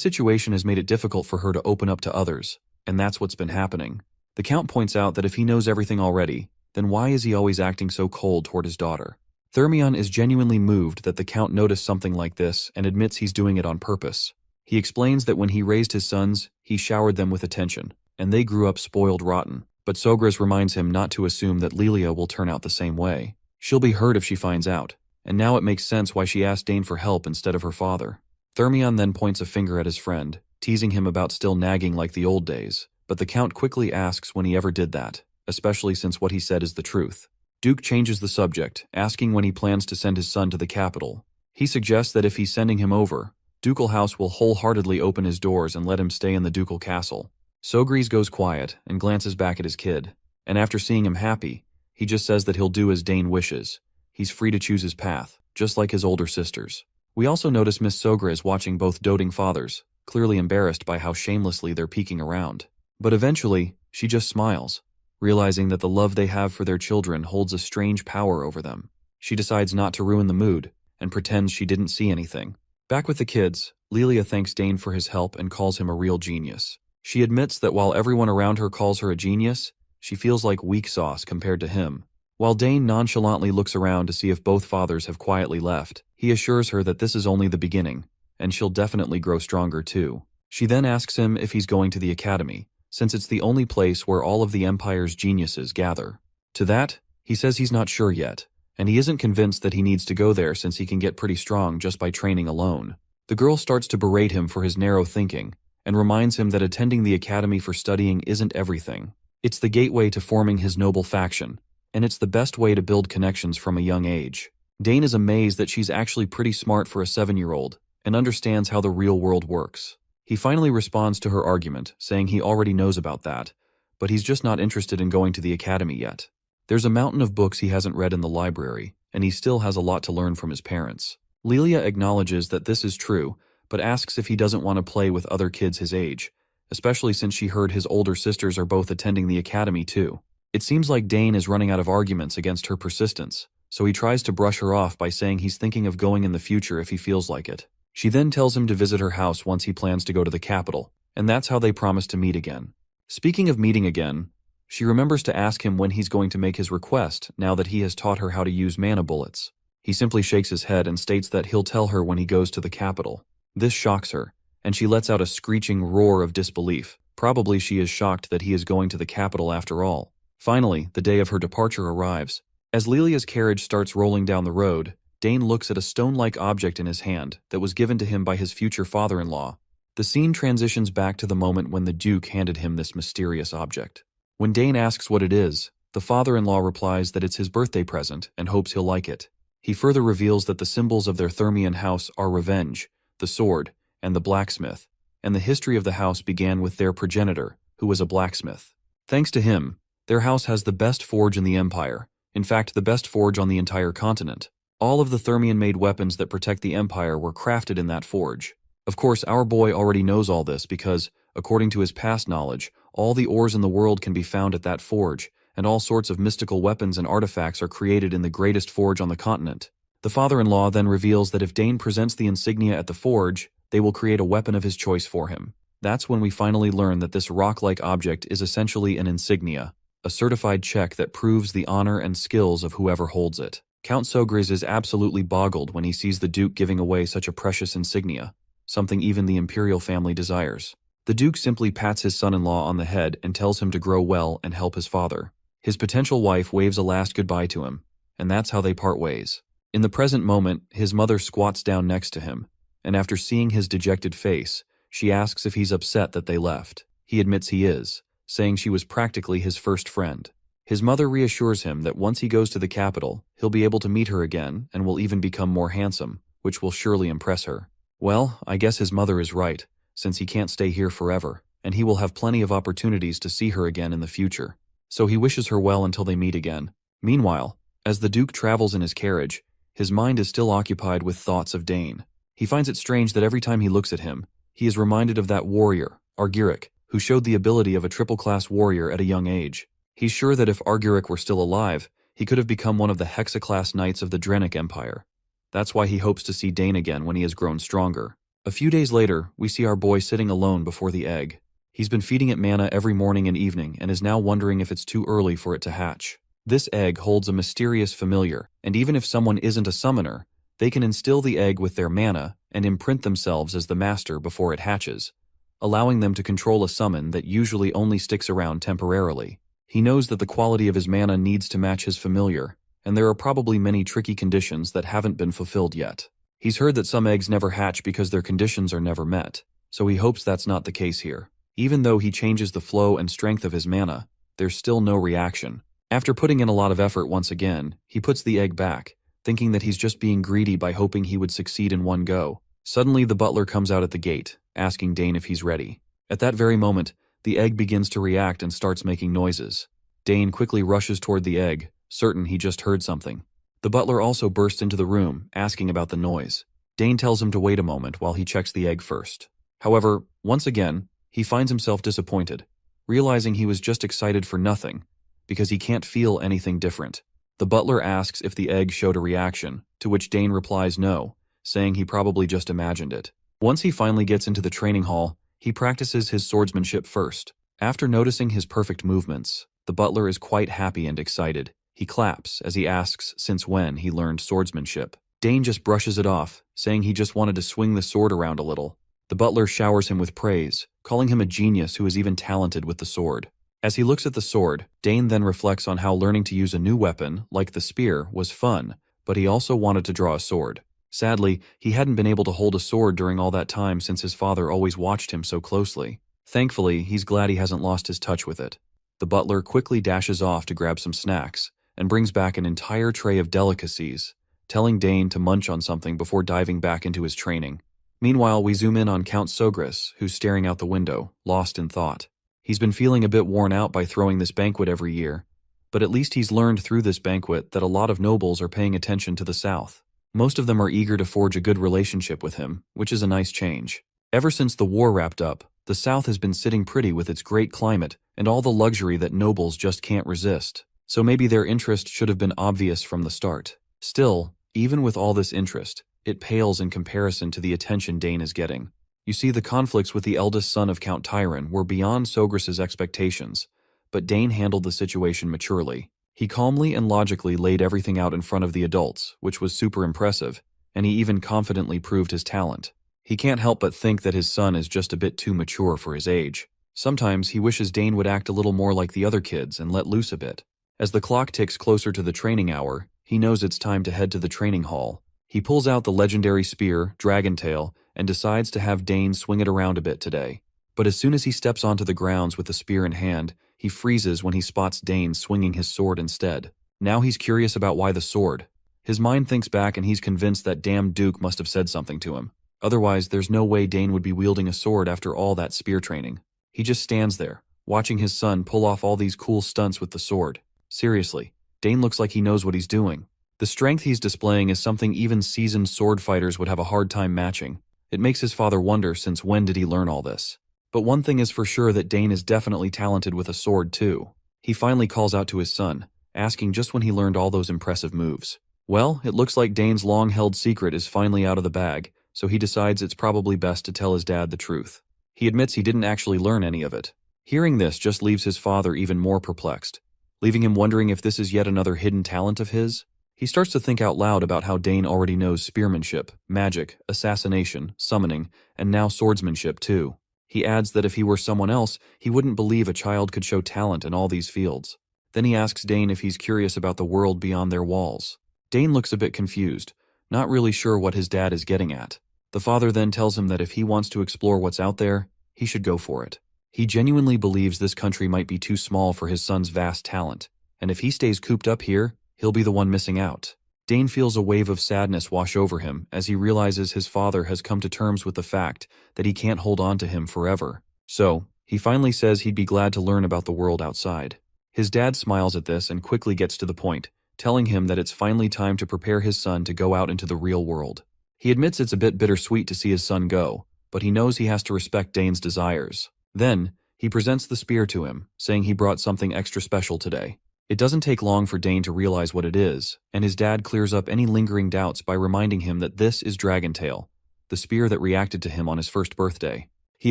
situation has made it difficult for her to open up to others, and that's what's been happening. The Count points out that if he knows everything already, then why is he always acting so cold toward his daughter? Thermion is genuinely moved that the Count noticed something like this and admits he's doing it on purpose. He explains that when he raised his sons, he showered them with attention, and they grew up spoiled rotten. But Sogris reminds him not to assume that Lilia will turn out the same way. She'll be hurt if she finds out, and now it makes sense why she asked Dane for help instead of her father. Thermion then points a finger at his friend, teasing him about still nagging like the old days, but the Count quickly asks when he ever did that, especially since what he said is the truth. Duke changes the subject, asking when he plans to send his son to the capital. He suggests that if he's sending him over, Ducal House will wholeheartedly open his doors and let him stay in the ducal castle. Sogris goes quiet and glances back at his kid, and after seeing him happy, he just says that he'll do as Dane wishes. He's free to choose his path, just like his older sisters. We also notice Miss Sogris watching both doting fathers, clearly embarrassed by how shamelessly they're peeking around. But eventually, she just smiles, realizing that the love they have for their children holds a strange power over them. She decides not to ruin the mood, and pretends she didn't see anything. Back with the kids, Lilia thanks Dane for his help and calls him a real genius. She admits that while everyone around her calls her a genius, she feels like weak sauce compared to him. While Dane nonchalantly looks around to see if both fathers have quietly left, he assures her that this is only the beginning, and she'll definitely grow stronger too. She then asks him if he's going to the academy, since it's the only place where all of the Empire's geniuses gather. To that, he says he's not sure yet, and he isn't convinced that he needs to go there since he can get pretty strong just by training alone. The girl starts to berate him for his narrow thinking, and reminds him that attending the academy for studying isn't everything. It's the gateway to forming his noble faction, and it's the best way to build connections from a young age. Dane is amazed that she's actually pretty smart for a 7-year-old, and understands how the real world works. He finally responds to her argument, saying he already knows about that, but he's just not interested in going to the academy yet. There's a mountain of books he hasn't read in the library, and he still has a lot to learn from his parents. Lilia acknowledges that this is true, but asks if he doesn't want to play with other kids his age, especially since she heard his older sisters are both attending the academy too. It seems like Dane is running out of arguments against her persistence, so he tries to brush her off by saying he's thinking of going in the future if he feels like it. She then tells him to visit her house once he plans to go to the capital, and that's how they promise to meet again. Speaking of meeting again, she remembers to ask him when he's going to make his request now that he has taught her how to use mana bullets. He simply shakes his head and states that he'll tell her when he goes to the capital. This shocks her, and she lets out a screeching roar of disbelief. Probably she is shocked that he is going to the capital after all. Finally, the day of her departure arrives. As Lilia's carriage starts rolling down the road, Dane looks at a stone-like object in his hand that was given to him by his future father-in-law. The scene transitions back to the moment when the Duke handed him this mysterious object. When Dane asks what it is, the father-in-law replies that it's his birthday present and hopes he'll like it. He further reveals that the symbols of their Thermian house are revenge, the sword, and the blacksmith, and the history of the house began with their progenitor, who was a blacksmith. Thanks to him, their house has the best forge in the Empire, in fact the best forge on the entire continent. All of the Thermian-made weapons that protect the Empire were crafted in that forge. Of course, our boy already knows all this because, according to his past knowledge, all the ores in the world can be found at that forge, and all sorts of mystical weapons and artifacts are created in the greatest forge on the continent. The father-in-law then reveals that if Dane presents the insignia at the forge, they will create a weapon of his choice for him. That's when we finally learn that this rock-like object is essentially an insignia, a certified check that proves the honor and skills of whoever holds it. Count Sogris is absolutely boggled when he sees the Duke giving away such a precious insignia, something even the imperial family desires. The Duke simply pats his son-in-law on the head and tells him to grow well and help his father. His potential wife waves a last goodbye to him, and that's how they part ways. In the present moment, his mother squats down next to him, and after seeing his dejected face, she asks if he's upset that they left. He admits he is, saying she was practically his first friend. His mother reassures him that once he goes to the capital, he'll be able to meet her again and will even become more handsome, which will surely impress her. Well, I guess his mother is right, since he can't stay here forever, and he will have plenty of opportunities to see her again in the future. So he wishes her well until they meet again. Meanwhile, as the Duke travels in his carriage, his mind is still occupied with thoughts of Dane. He finds it strange that every time he looks at him, he is reminded of that warrior, Argyric, who showed the ability of a triple-class warrior at a young age. He's sure that if Argyric were still alive, he could have become one of the Hexa-class knights of the Drenic Empire. That's why he hopes to see Dane again when he has grown stronger. A few days later, we see our boy sitting alone before the egg. He's been feeding it mana every morning and evening and is now wondering if it's too early for it to hatch. This egg holds a mysterious familiar, and even if someone isn't a summoner, they can instill the egg with their mana and imprint themselves as the master before it hatches, allowing them to control a summon that usually only sticks around temporarily. He knows that the quality of his mana needs to match his familiar, and there are probably many tricky conditions that haven't been fulfilled yet. He's heard that some eggs never hatch because their conditions are never met, so he hopes that's not the case here. Even though he changes the flow and strength of his mana, there's still no reaction. After putting in a lot of effort once again, he puts the egg back, thinking that he's just being greedy by hoping he would succeed in one go. Suddenly the butler comes out at the gate, asking Dane if he's ready. At that very moment, the egg begins to react and starts making noises. Dane quickly rushes toward the egg, certain he just heard something. The butler also bursts into the room, asking about the noise. Dane tells him to wait a moment while he checks the egg first. However, once again, he finds himself disappointed, realizing he was just excited for nothing, because he can't feel anything different. The butler asks if the egg showed a reaction, to which Dane replies no, saying he probably just imagined it. Once he finally gets into the training hall, he practices his swordsmanship first. After noticing his perfect movements, the butler is quite happy and excited. He claps as he asks since when he learned swordsmanship. Dane just brushes it off, saying he just wanted to swing the sword around a little. The butler showers him with praise, calling him a genius who is even talented with the sword. As he looks at the sword, Dane then reflects on how learning to use a new weapon, like the spear, was fun, but he also wanted to draw a sword. Sadly, he hadn't been able to hold a sword during all that time since his father always watched him so closely. Thankfully, he's glad he hasn't lost his touch with it. The butler quickly dashes off to grab some snacks, and brings back an entire tray of delicacies, telling Dane to munch on something before diving back into his training. Meanwhile, we zoom in on Count Sogris, who's staring out the window, lost in thought. He's been feeling a bit worn out by throwing this banquet every year, but at least he's learned through this banquet that a lot of nobles are paying attention to the south. Most of them are eager to forge a good relationship with him, which is a nice change. Ever since the war wrapped up, the South has been sitting pretty with its great climate and all the luxury that nobles just can't resist. So maybe their interest should have been obvious from the start. Still, even with all this interest, it pales in comparison to the attention Dane is getting. You see, the conflicts with the eldest son of Count Tyron were beyond Sogris's expectations, but Dane handled the situation maturely. He calmly and logically laid everything out in front of the adults, which was super impressive, and he even confidently proved his talent. He can't help but think that his son is just a bit too mature for his age. Sometimes he wishes Dane would act a little more like the other kids and let loose a bit. As the clock ticks closer to the training hour, he knows it's time to head to the training hall. He pulls out the legendary spear, Dragontail, and decides to have Dane swing it around a bit today. But as soon as he steps onto the grounds with the spear in hand, he freezes when he spots Dane swinging his sword instead. Now he's curious about why the sword. His mind thinks back and he's convinced that damn Duke must have said something to him. Otherwise, there's no way Dane would be wielding a sword after all that spear training. He just stands there, watching his son pull off all these cool stunts with the sword. Seriously, Dane looks like he knows what he's doing. The strength he's displaying is something even seasoned sword fighters would have a hard time matching. It makes his father wonder since when did he learn all this. But one thing is for sure, that Dane is definitely talented with a sword too. He finally calls out to his son, asking just when he learned all those impressive moves. Well, it looks like Dane's long-held secret is finally out of the bag, so he decides it's probably best to tell his dad the truth. He admits he didn't actually learn any of it. Hearing this just leaves his father even more perplexed, leaving him wondering if this is yet another hidden talent of his. He starts to think out loud about how Dane already knows spearmanship, magic, assassination, summoning, and now swordsmanship too. He adds that if he were someone else, he wouldn't believe a child could show talent in all these fields. Then he asks Dane if he's curious about the world beyond their walls. Dane looks a bit confused, not really sure what his dad is getting at. The father then tells him that if he wants to explore what's out there, he should go for it. He genuinely believes this country might be too small for his son's vast talent, and if he stays cooped up here, he'll be the one missing out. Dane feels a wave of sadness wash over him as he realizes his father has come to terms with the fact that he can't hold on to him forever. So, he finally says he'd be glad to learn about the world outside. His dad smiles at this and quickly gets to the point, telling him that it's finally time to prepare his son to go out into the real world. He admits it's a bit bittersweet to see his son go, but he knows he has to respect Dane's desires. Then, he presents the spear to him, saying he brought something extra special today. It doesn't take long for Dane to realize what it is, and his dad clears up any lingering doubts by reminding him that this is Dragontail, the spear that reacted to him on his first birthday. He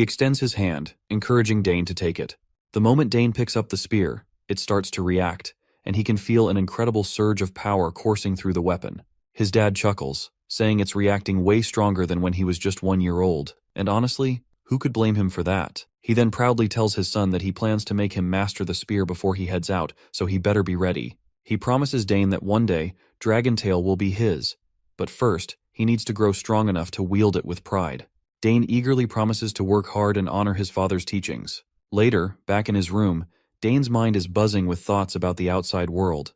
extends his hand, encouraging Dane to take it. The moment Dane picks up the spear, it starts to react, and he can feel an incredible surge of power coursing through the weapon. His dad chuckles, saying it's reacting way stronger than when he was just 1 year old, and honestly, who could blame him for that? He then proudly tells his son that he plans to make him master the spear before he heads out, so he better be ready. He promises Dane that one day, Dragontail will be his, but first, he needs to grow strong enough to wield it with pride. Dane eagerly promises to work hard and honor his father's teachings. Later, back in his room, Dane's mind is buzzing with thoughts about the outside world.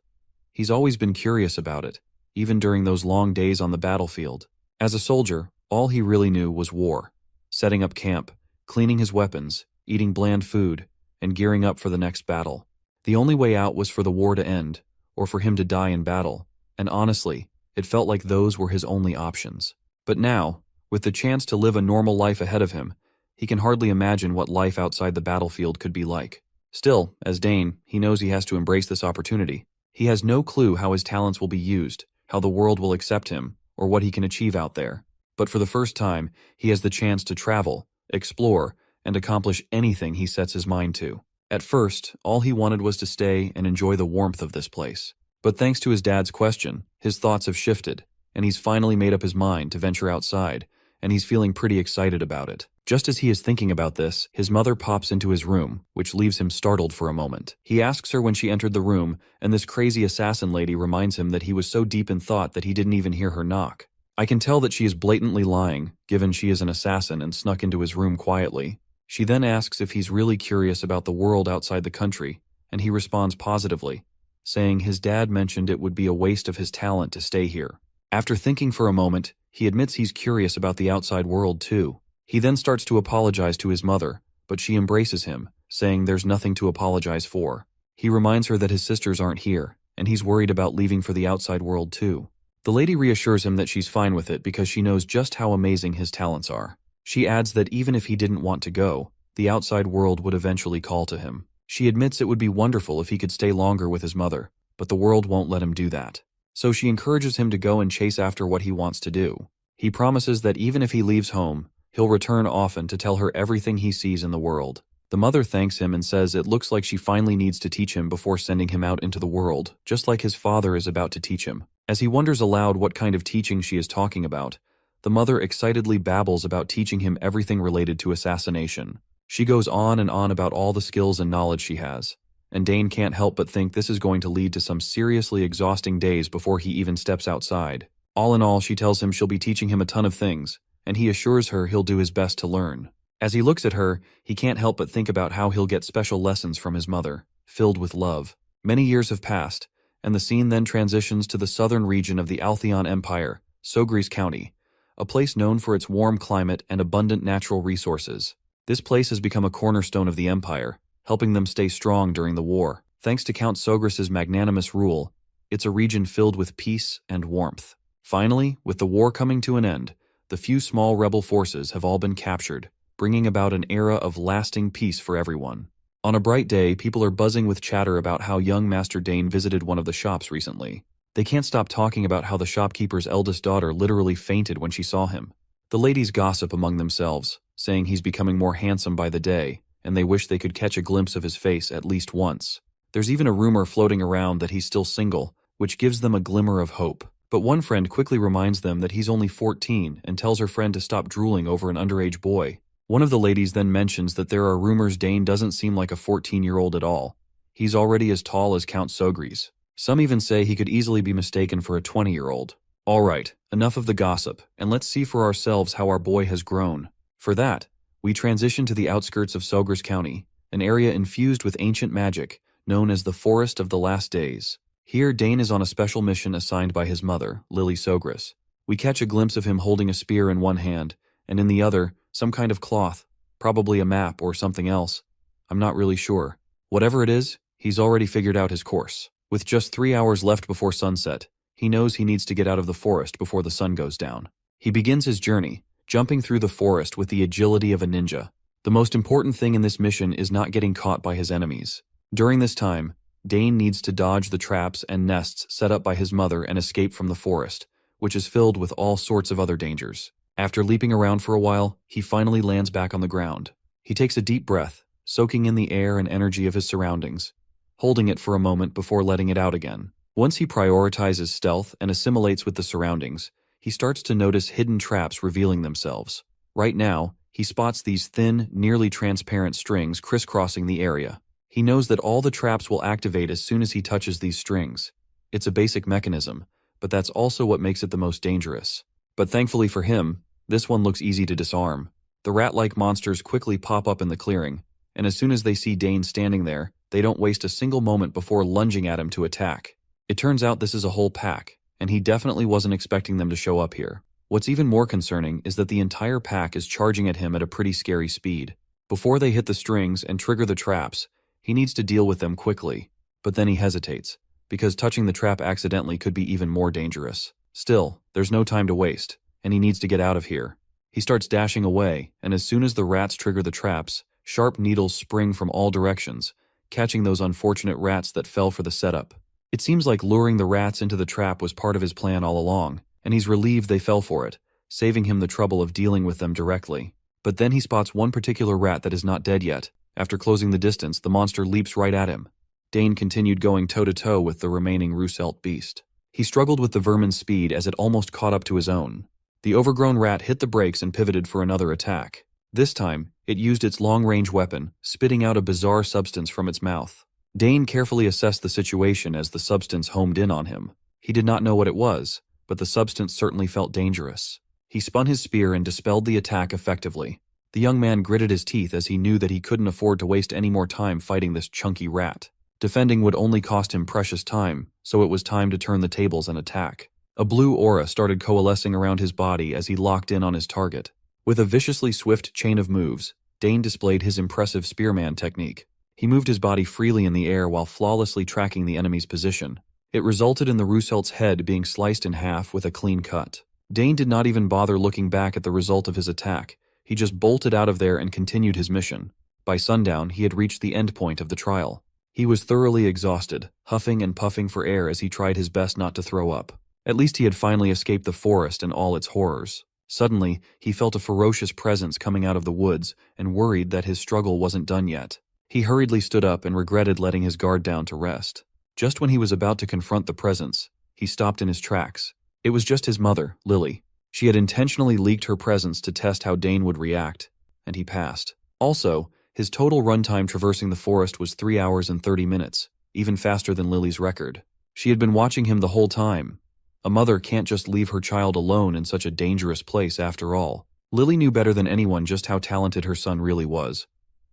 He's always been curious about it, even during those long days on the battlefield. As a soldier, all he really knew was war, setting up camp, cleaning his weapons, eating bland food, and gearing up for the next battle. The only way out was for the war to end, or for him to die in battle, and honestly, it felt like those were his only options. But now, with the chance to live a normal life ahead of him, he can hardly imagine what life outside the battlefield could be like. Still, as Dane, he knows he has to embrace this opportunity. He has no clue how his talents will be used, how the world will accept him, or what he can achieve out there. But for the first time, he has the chance to travel, explore, and accomplish anything he sets his mind to. At first, all he wanted was to stay and enjoy the warmth of this place. But thanks to his dad's question, his thoughts have shifted, and he's finally made up his mind to venture outside, and he's feeling pretty excited about it. Just as he is thinking about this, his mother pops into his room, which leaves him startled for a moment. He asks her when she entered the room, and this crazy assassin lady reminds him that he was so deep in thought that he didn't even hear her knock. I can tell that she is blatantly lying, given she is an assassin and snuck into his room quietly. She then asks if he's really curious about the world outside the country, and he responds positively, saying his dad mentioned it would be a waste of his talent to stay here. After thinking for a moment, he admits he's curious about the outside world too. He then starts to apologize to his mother, but she embraces him, saying there's nothing to apologize for. He reminds her that his sisters aren't here, and he's worried about leaving for the outside world too. The lady reassures him that she's fine with it because she knows just how amazing his talents are. She adds that even if he didn't want to go, the outside world would eventually call to him. She admits it would be wonderful if he could stay longer with his mother, but the world won't let him do that. So she encourages him to go and chase after what he wants to do. He promises that even if he leaves home, he'll return often to tell her everything he sees in the world. The mother thanks him and says it looks like she finally needs to teach him before sending him out into the world, just like his father is about to teach him. As he wonders aloud what kind of teaching she is talking about, the mother excitedly babbles about teaching him everything related to assassination. She goes on and on about all the skills and knowledge she has, and Dane can't help but think this is going to lead to some seriously exhausting days before he even steps outside. All in all, she tells him she'll be teaching him a ton of things, and he assures her he'll do his best to learn. As he looks at her, he can't help but think about how he'll get special lessons from his mother, filled with love. Many years have passed, and the scene then transitions to the southern region of the Altheon Empire, Sogris County, a place known for its warm climate and abundant natural resources. This place has become a cornerstone of the empire, helping them stay strong during the war. Thanks to Count Sogris's magnanimous rule, it's a region filled with peace and warmth. Finally, with the war coming to an end, the few small rebel forces have all been captured, bringing about an era of lasting peace for everyone. On a bright day, people are buzzing with chatter about how young Master Dane visited one of the shops recently. They can't stop talking about how the shopkeeper's eldest daughter literally fainted when she saw him. The ladies gossip among themselves, saying he's becoming more handsome by the day, and they wish they could catch a glimpse of his face at least once. There's even a rumor floating around that he's still single, which gives them a glimmer of hope. But one friend quickly reminds them that he's only 14 and tells her friend to stop drooling over an underage boy. One of the ladies then mentions that there are rumors Dane doesn't seem like a 14-year-old at all. He's already as tall as Count Sogris. Some even say he could easily be mistaken for a 20-year-old. Alright, enough of the gossip, and let's see for ourselves how our boy has grown. For that, we transition to the outskirts of Sogris County, an area infused with ancient magic, known as the Forest of the Last Days. Here, Dane is on a special mission assigned by his mother, Lily Sogris. We catch a glimpse of him holding a spear in one hand, and in the other, some kind of cloth, probably a map or something else. I'm not really sure. Whatever it is, he's already figured out his course. With just 3 hours left before sunset, he knows he needs to get out of the forest before the sun goes down. He begins his journey, jumping through the forest with the agility of a ninja. The most important thing in this mission is not getting caught by his enemies. During this time, Dane needs to dodge the traps and nests set up by his mother and escape from the forest, which is filled with all sorts of other dangers. After leaping around for a while, he finally lands back on the ground. He takes a deep breath, soaking in the air and energy of his surroundings, holding it for a moment before letting it out again. Once he prioritizes stealth and assimilates with the surroundings, he starts to notice hidden traps revealing themselves. Right now, he spots these thin, nearly transparent strings crisscrossing the area. He knows that all the traps will activate as soon as he touches these strings. It's a basic mechanism, but that's also what makes it the most dangerous. But thankfully for him, this one looks easy to disarm. The rat-like monsters quickly pop up in the clearing, and as soon as they see Dane standing there, they don't waste a single moment before lunging at him to attack. It turns out this is a whole pack, and he definitely wasn't expecting them to show up here. What's even more concerning is that the entire pack is charging at him at a pretty scary speed. Before they hit the strings and trigger the traps, he needs to deal with them quickly, but then he hesitates, because touching the trap accidentally could be even more dangerous. Still, there's no time to waste, and he needs to get out of here. He starts dashing away, and as soon as the rats trigger the traps, sharp needles spring from all directions, catching those unfortunate rats that fell for the setup. It seems like luring the rats into the trap was part of his plan all along, and he's relieved they fell for it, saving him the trouble of dealing with them directly. But then he spots one particular rat that is not dead yet. After closing the distance, the monster leaps right at him. Dane continued going toe-to-toe with the remaining Roosevelt beast. He struggled with the vermin's speed as it almost caught up to his own. The overgrown rat hit the brakes and pivoted for another attack. This time, it used its long-range weapon, spitting out a bizarre substance from its mouth. Dane carefully assessed the situation as the substance homed in on him. He did not know what it was, but the substance certainly felt dangerous. He spun his spear and dispelled the attack effectively. The young man gritted his teeth as he knew that he couldn't afford to waste any more time fighting this chunky rat. Defending would only cost him precious time, so it was time to turn the tables and attack. A blue aura started coalescing around his body as he locked in on his target. With a viciously swift chain of moves, Dane displayed his impressive Spearman technique. He moved his body freely in the air while flawlessly tracking the enemy's position. It resulted in the Russelt's head being sliced in half with a clean cut. Dane did not even bother looking back at the result of his attack. He just bolted out of there and continued his mission. By sundown, he had reached the end point of the trial. He was thoroughly exhausted, huffing and puffing for air as he tried his best not to throw up. At least he had finally escaped the forest and all its horrors. Suddenly, he felt a ferocious presence coming out of the woods and worried that his struggle wasn't done yet. He hurriedly stood up and regretted letting his guard down to rest. Just when he was about to confront the presence, he stopped in his tracks. It was just his mother, Lily. She had intentionally leaked her presence to test how Dane would react, and he passed. Also, his total runtime traversing the forest was 3 hours and 30 minutes, even faster than Lily's record. She had been watching him the whole time. A mother can't just leave her child alone in such a dangerous place after all. Lily knew better than anyone just how talented her son really was.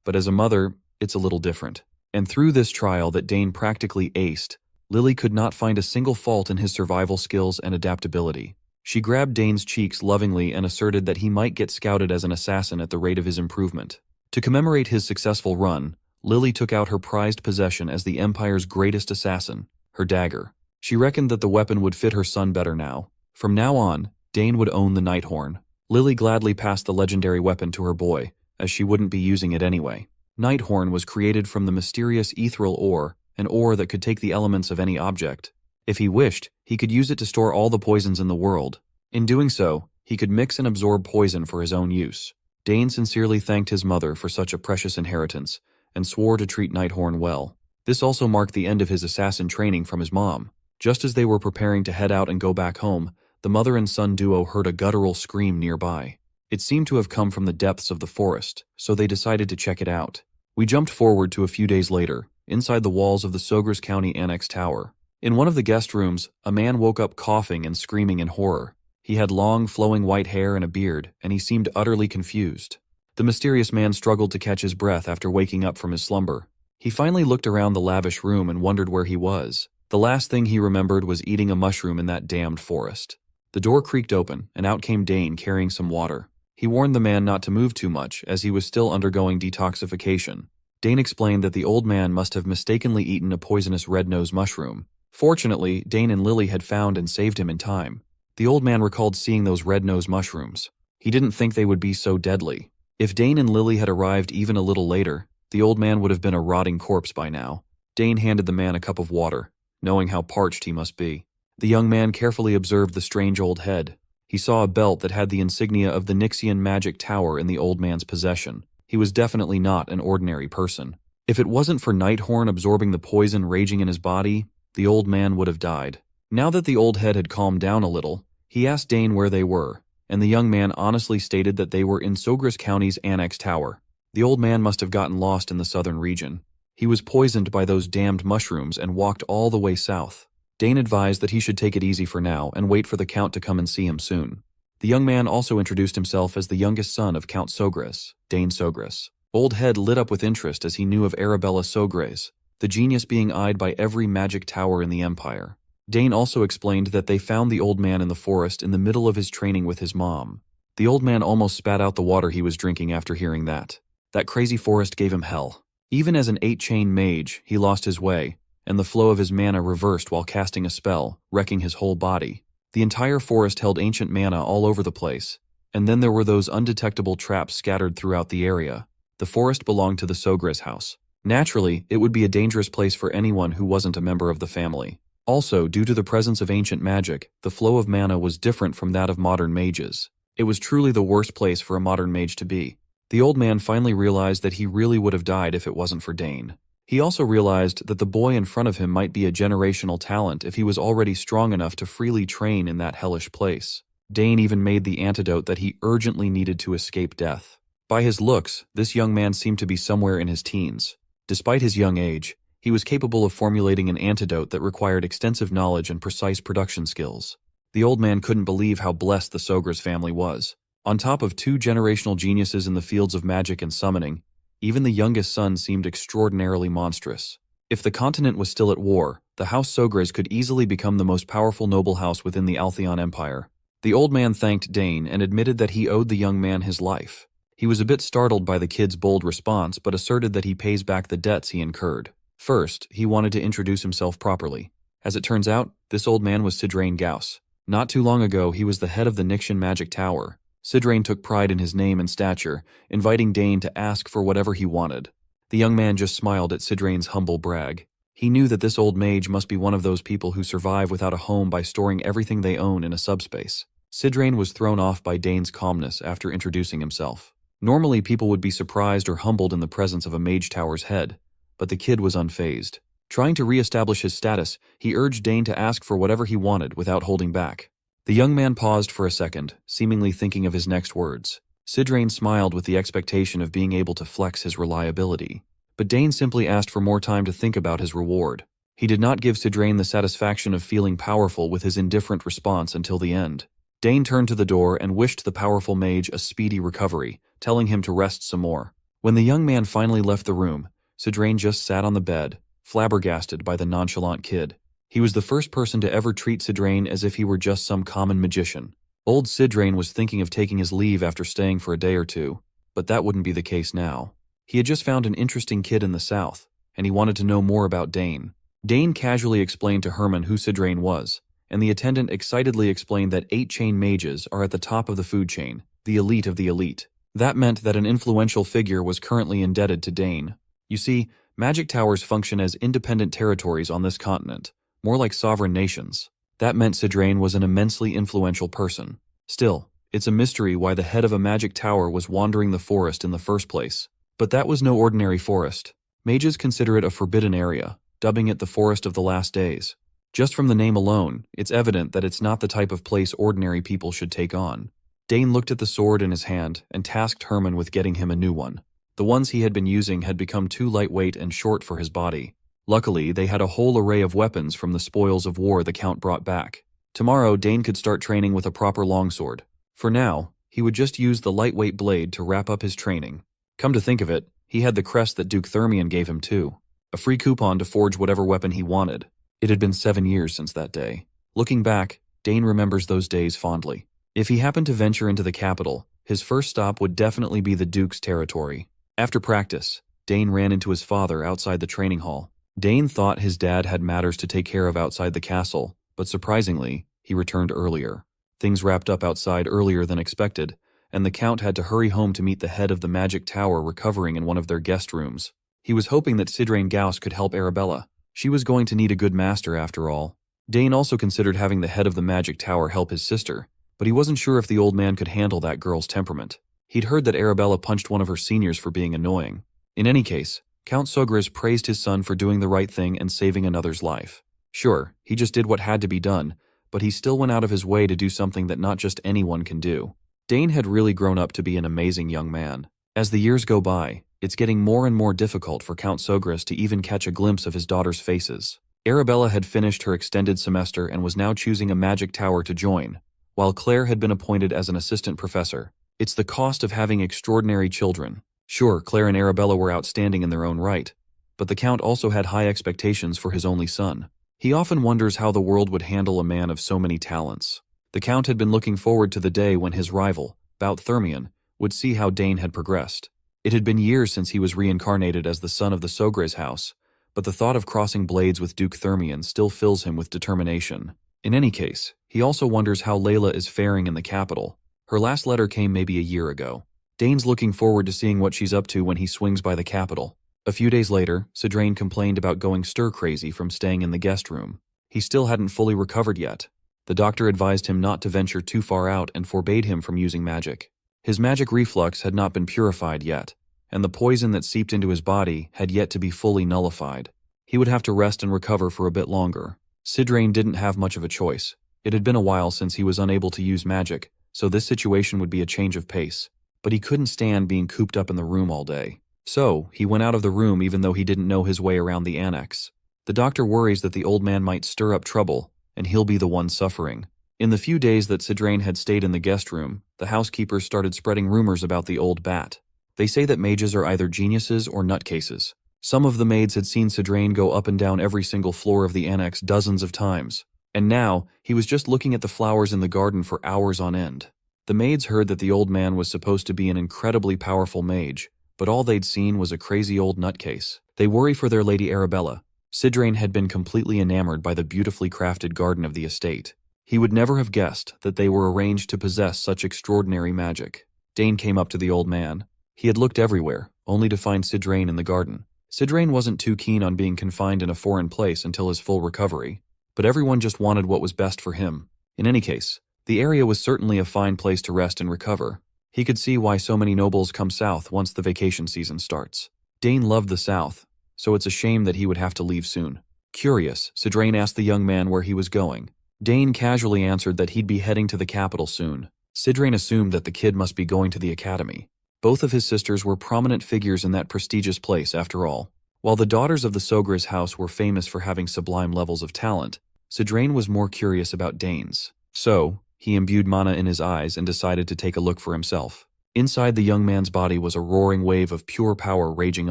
But as a mother, it's a little different. And through this trial that Dane practically aced, Lily could not find a single fault in his survival skills and adaptability. She grabbed Dane's cheeks lovingly and asserted that he might get scouted as an assassin at the rate of his improvement. To commemorate his successful run, Lily took out her prized possession as the Empire's greatest assassin, her dagger. She reckoned that the weapon would fit her son better now. From now on, Dane would own the Nighthorn. Lily gladly passed the legendary weapon to her boy, as she wouldn't be using it anyway. Nighthorn was created from the mysterious ethereal ore, an ore that could take the elements of any object. If he wished, he could use it to store all the poisons in the world. In doing so, he could mix and absorb poison for his own use. Dane sincerely thanked his mother for such a precious inheritance, and swore to treat Nighthorn well. This also marked the end of his assassin training from his mom. Just as they were preparing to head out and go back home, the mother and son duo heard a guttural scream nearby. It seemed to have come from the depths of the forest, so they decided to check it out. We jumped forward to a few days later, inside the walls of the Sogres County Annex Tower. In one of the guest rooms, a man woke up coughing and screaming in horror. He had long, flowing white hair and a beard, and he seemed utterly confused. The mysterious man struggled to catch his breath after waking up from his slumber. He finally looked around the lavish room and wondered where he was. The last thing he remembered was eating a mushroom in that damned forest. The door creaked open, and out came Dane carrying some water. He warned the man not to move too much, as he was still undergoing detoxification. Dane explained that the old man must have mistakenly eaten a poisonous red-nosed mushroom. Fortunately, Dane and Lily had found and saved him in time. The old man recalled seeing those red-nosed mushrooms. He didn't think they would be so deadly. If Dane and Lily had arrived even a little later, the old man would have been a rotting corpse by now. Dane handed the man a cup of water, knowing how parched he must be. The young man carefully observed the strange old head. He saw a belt that had the insignia of the Nixian magic tower in the old man's possession. He was definitely not an ordinary person. If it wasn't for Nighthorn absorbing the poison raging in his body, the old man would have died. Now that the old head had calmed down a little, he asked Dane where they were, and the young man honestly stated that they were in Sogres County's Annex Tower. The old man must have gotten lost in the southern region. He was poisoned by those damned mushrooms and walked all the way south. Dane advised that he should take it easy for now and wait for the Count to come and see him soon. The young man also introduced himself as the youngest son of Count Sogres, Dane Sogres. Old Head lit up with interest as he knew of Arabella Sogres, the genius being eyed by every magic tower in the Empire. Dane also explained that they found the old man in the forest in the middle of his training with his mom. The old man almost spat out the water he was drinking after hearing that. That crazy forest gave him hell. Even as an 8-chain mage, he lost his way, and the flow of his mana reversed while casting a spell, wrecking his whole body. The entire forest held ancient mana all over the place, and then there were those undetectable traps scattered throughout the area. The forest belonged to the Sogres house. Naturally, it would be a dangerous place for anyone who wasn't a member of the family. Also, due to the presence of ancient magic, the flow of mana was different from that of modern mages. It was truly the worst place for a modern mage to be. The old man finally realized that he really would have died if it wasn't for Dane. He also realized that the boy in front of him might be a generational talent if he was already strong enough to freely train in that hellish place. Dane even made the antidote that he urgently needed to escape death. By his looks, this young man seemed to be somewhere in his teens. Despite his young age, he was capable of formulating an antidote that required extensive knowledge and precise production skills. The old man couldn't believe how blessed the Sogres family was. On top of 2 generational geniuses in the fields of magic and summoning, even the youngest son seemed extraordinarily monstrous. If the continent was still at war, the House Sogres could easily become the most powerful noble house within the Altheon Empire. The old man thanked Dane and admitted that he owed the young man his life. He was a bit startled by the kid's bold response, but asserted that he pays back the debts he incurred. First, he wanted to introduce himself properly. As it turns out, this old man was Sidrain Gauss. Not too long ago, he was the head of the Nixian Magic Tower. Sidrain took pride in his name and stature, inviting Dane to ask for whatever he wanted. The young man just smiled at Sidrain's humble brag. He knew that this old mage must be one of those people who survive without a home by storing everything they own in a subspace. Sidrain was thrown off by Dane's calmness after introducing himself. Normally, people would be surprised or humbled in the presence of a mage tower's head, but the kid was unfazed. Trying to re-establish his status, he urged Dane to ask for whatever he wanted without holding back. The young man paused for a second, seemingly thinking of his next words. Sidrain smiled with the expectation of being able to flex his reliability. But Dane simply asked for more time to think about his reward. He did not give Sidrain the satisfaction of feeling powerful with his indifferent response until the end. Dane turned to the door and wished the powerful mage a speedy recovery, telling him to rest some more. When the young man finally left the room, Sidrain just sat on the bed, flabbergasted by the nonchalant kid. He was the first person to ever treat Sidrain as if he were just some common magician. Old Sidrain was thinking of taking his leave after staying for a day or two, but that wouldn't be the case now. He had just found an interesting kid in the south, and he wanted to know more about Dane. Dane casually explained to Herman who Sidrain was, and the attendant excitedly explained that 8-chain mages are at the top of the food chain, the elite of the elite. That meant that an influential figure was currently indebted to Dane. You see, magic towers function as independent territories on this continent, more like sovereign nations. That meant Sidrain was an immensely influential person. Still, it's a mystery why the head of a magic tower was wandering the forest in the first place. But that was no ordinary forest. Mages consider it a forbidden area, dubbing it the Forest of the Last Days. Just from the name alone, it's evident that it's not the type of place ordinary people should take on. Dane looked at the sword in his hand and tasked Herman with getting him a new one. The ones he had been using had become too lightweight and short for his body. Luckily, they had a whole array of weapons from the spoils of war the Count brought back. Tomorrow, Dane could start training with a proper longsword. For now, he would just use the lightweight blade to wrap up his training. Come to think of it, he had the crest that Duke Thermion gave him too. A free coupon to forge whatever weapon he wanted. It had been 7 years since that day. Looking back, Dane remembers those days fondly. If he happened to venture into the capital, his first stop would definitely be the Duke's territory. After practice, Dane ran into his father outside the training hall. Dane thought his dad had matters to take care of outside the castle, but surprisingly, he returned earlier. Things wrapped up outside earlier than expected, and the Count had to hurry home to meet the head of the magic tower recovering in one of their guest rooms. He was hoping that Sidrain Gauss could help Arabella. She was going to need a good master after all. Dane also considered having the head of the magic tower help his sister, but he wasn't sure if the old man could handle that girl's temperament. He'd heard that Arabella punched one of her seniors for being annoying. In any case, Count Sogris praised his son for doing the right thing and saving another's life. Sure, he just did what had to be done, but he still went out of his way to do something that not just anyone can do. Dane had really grown up to be an amazing young man. As the years go by, it's getting more and more difficult for Count Sogris to even catch a glimpse of his daughter's faces. Arabella had finished her extended semester and was now choosing a magic tower to join, while Claire had been appointed as an assistant professor. It's the cost of having extraordinary children. Sure, Claire and Arabella were outstanding in their own right, but the Count also had high expectations for his only son. He often wonders how the world would handle a man of so many talents. The Count had been looking forward to the day when his rival, Bout Thermion, would see how Dane had progressed. It had been years since he was reincarnated as the son of the Sogres house, but the thought of crossing blades with Duke Thermion still fills him with determination. In any case, he also wonders how Layla is faring in the capital. Her last letter came maybe a year ago. Dane's looking forward to seeing what she's up to when he swings by the capital. A few days later, Sidrain complained about going stir-crazy from staying in the guest room. He still hadn't fully recovered yet. The doctor advised him not to venture too far out and forbade him from using magic. His magic reflux had not been purified yet, and the poison that seeped into his body had yet to be fully nullified. He would have to rest and recover for a bit longer. Sidrain didn't have much of a choice. It had been a while since he was unable to use magic, so this situation would be a change of pace. But he couldn't stand being cooped up in the room all day. So, he went out of the room even though he didn't know his way around the annex. The doctor worries that the old man might stir up trouble, and he'll be the one suffering. In the few days that Sidrain had stayed in the guest room, the housekeepers started spreading rumors about the old bat. They say that mages are either geniuses or nutcases. Some of the maids had seen Sidrain go up and down every single floor of the annex dozens of times. And now, he was just looking at the flowers in the garden for hours on end. The maids heard that the old man was supposed to be an incredibly powerful mage, but all they'd seen was a crazy old nutcase. They worry for their Lady Arabella, Sidrain had been completely enamored by the beautifully crafted garden of the estate. He would never have guessed that they were arranged to possess such extraordinary magic. Dane came up to the old man. He had looked everywhere, only to find Sidrain in the garden. Sidrain wasn't too keen on being confined in a foreign place until his full recovery, but everyone just wanted what was best for him. In any case, the area was certainly a fine place to rest and recover. He could see why so many nobles come south once the vacation season starts. Dane loved the south, so it's a shame that he would have to leave soon. Curious, Sidrain asked the young man where he was going. Dane casually answered that he'd be heading to the capital soon. Sidrain assumed that the kid must be going to the academy. Both of his sisters were prominent figures in that prestigious place, after all. While the daughters of the Sogra's house were famous for having sublime levels of talent, Sidrain was more curious about Dane's. So, he imbued mana in his eyes and decided to take a look for himself. Inside the young man's body was a roaring wave of pure power raging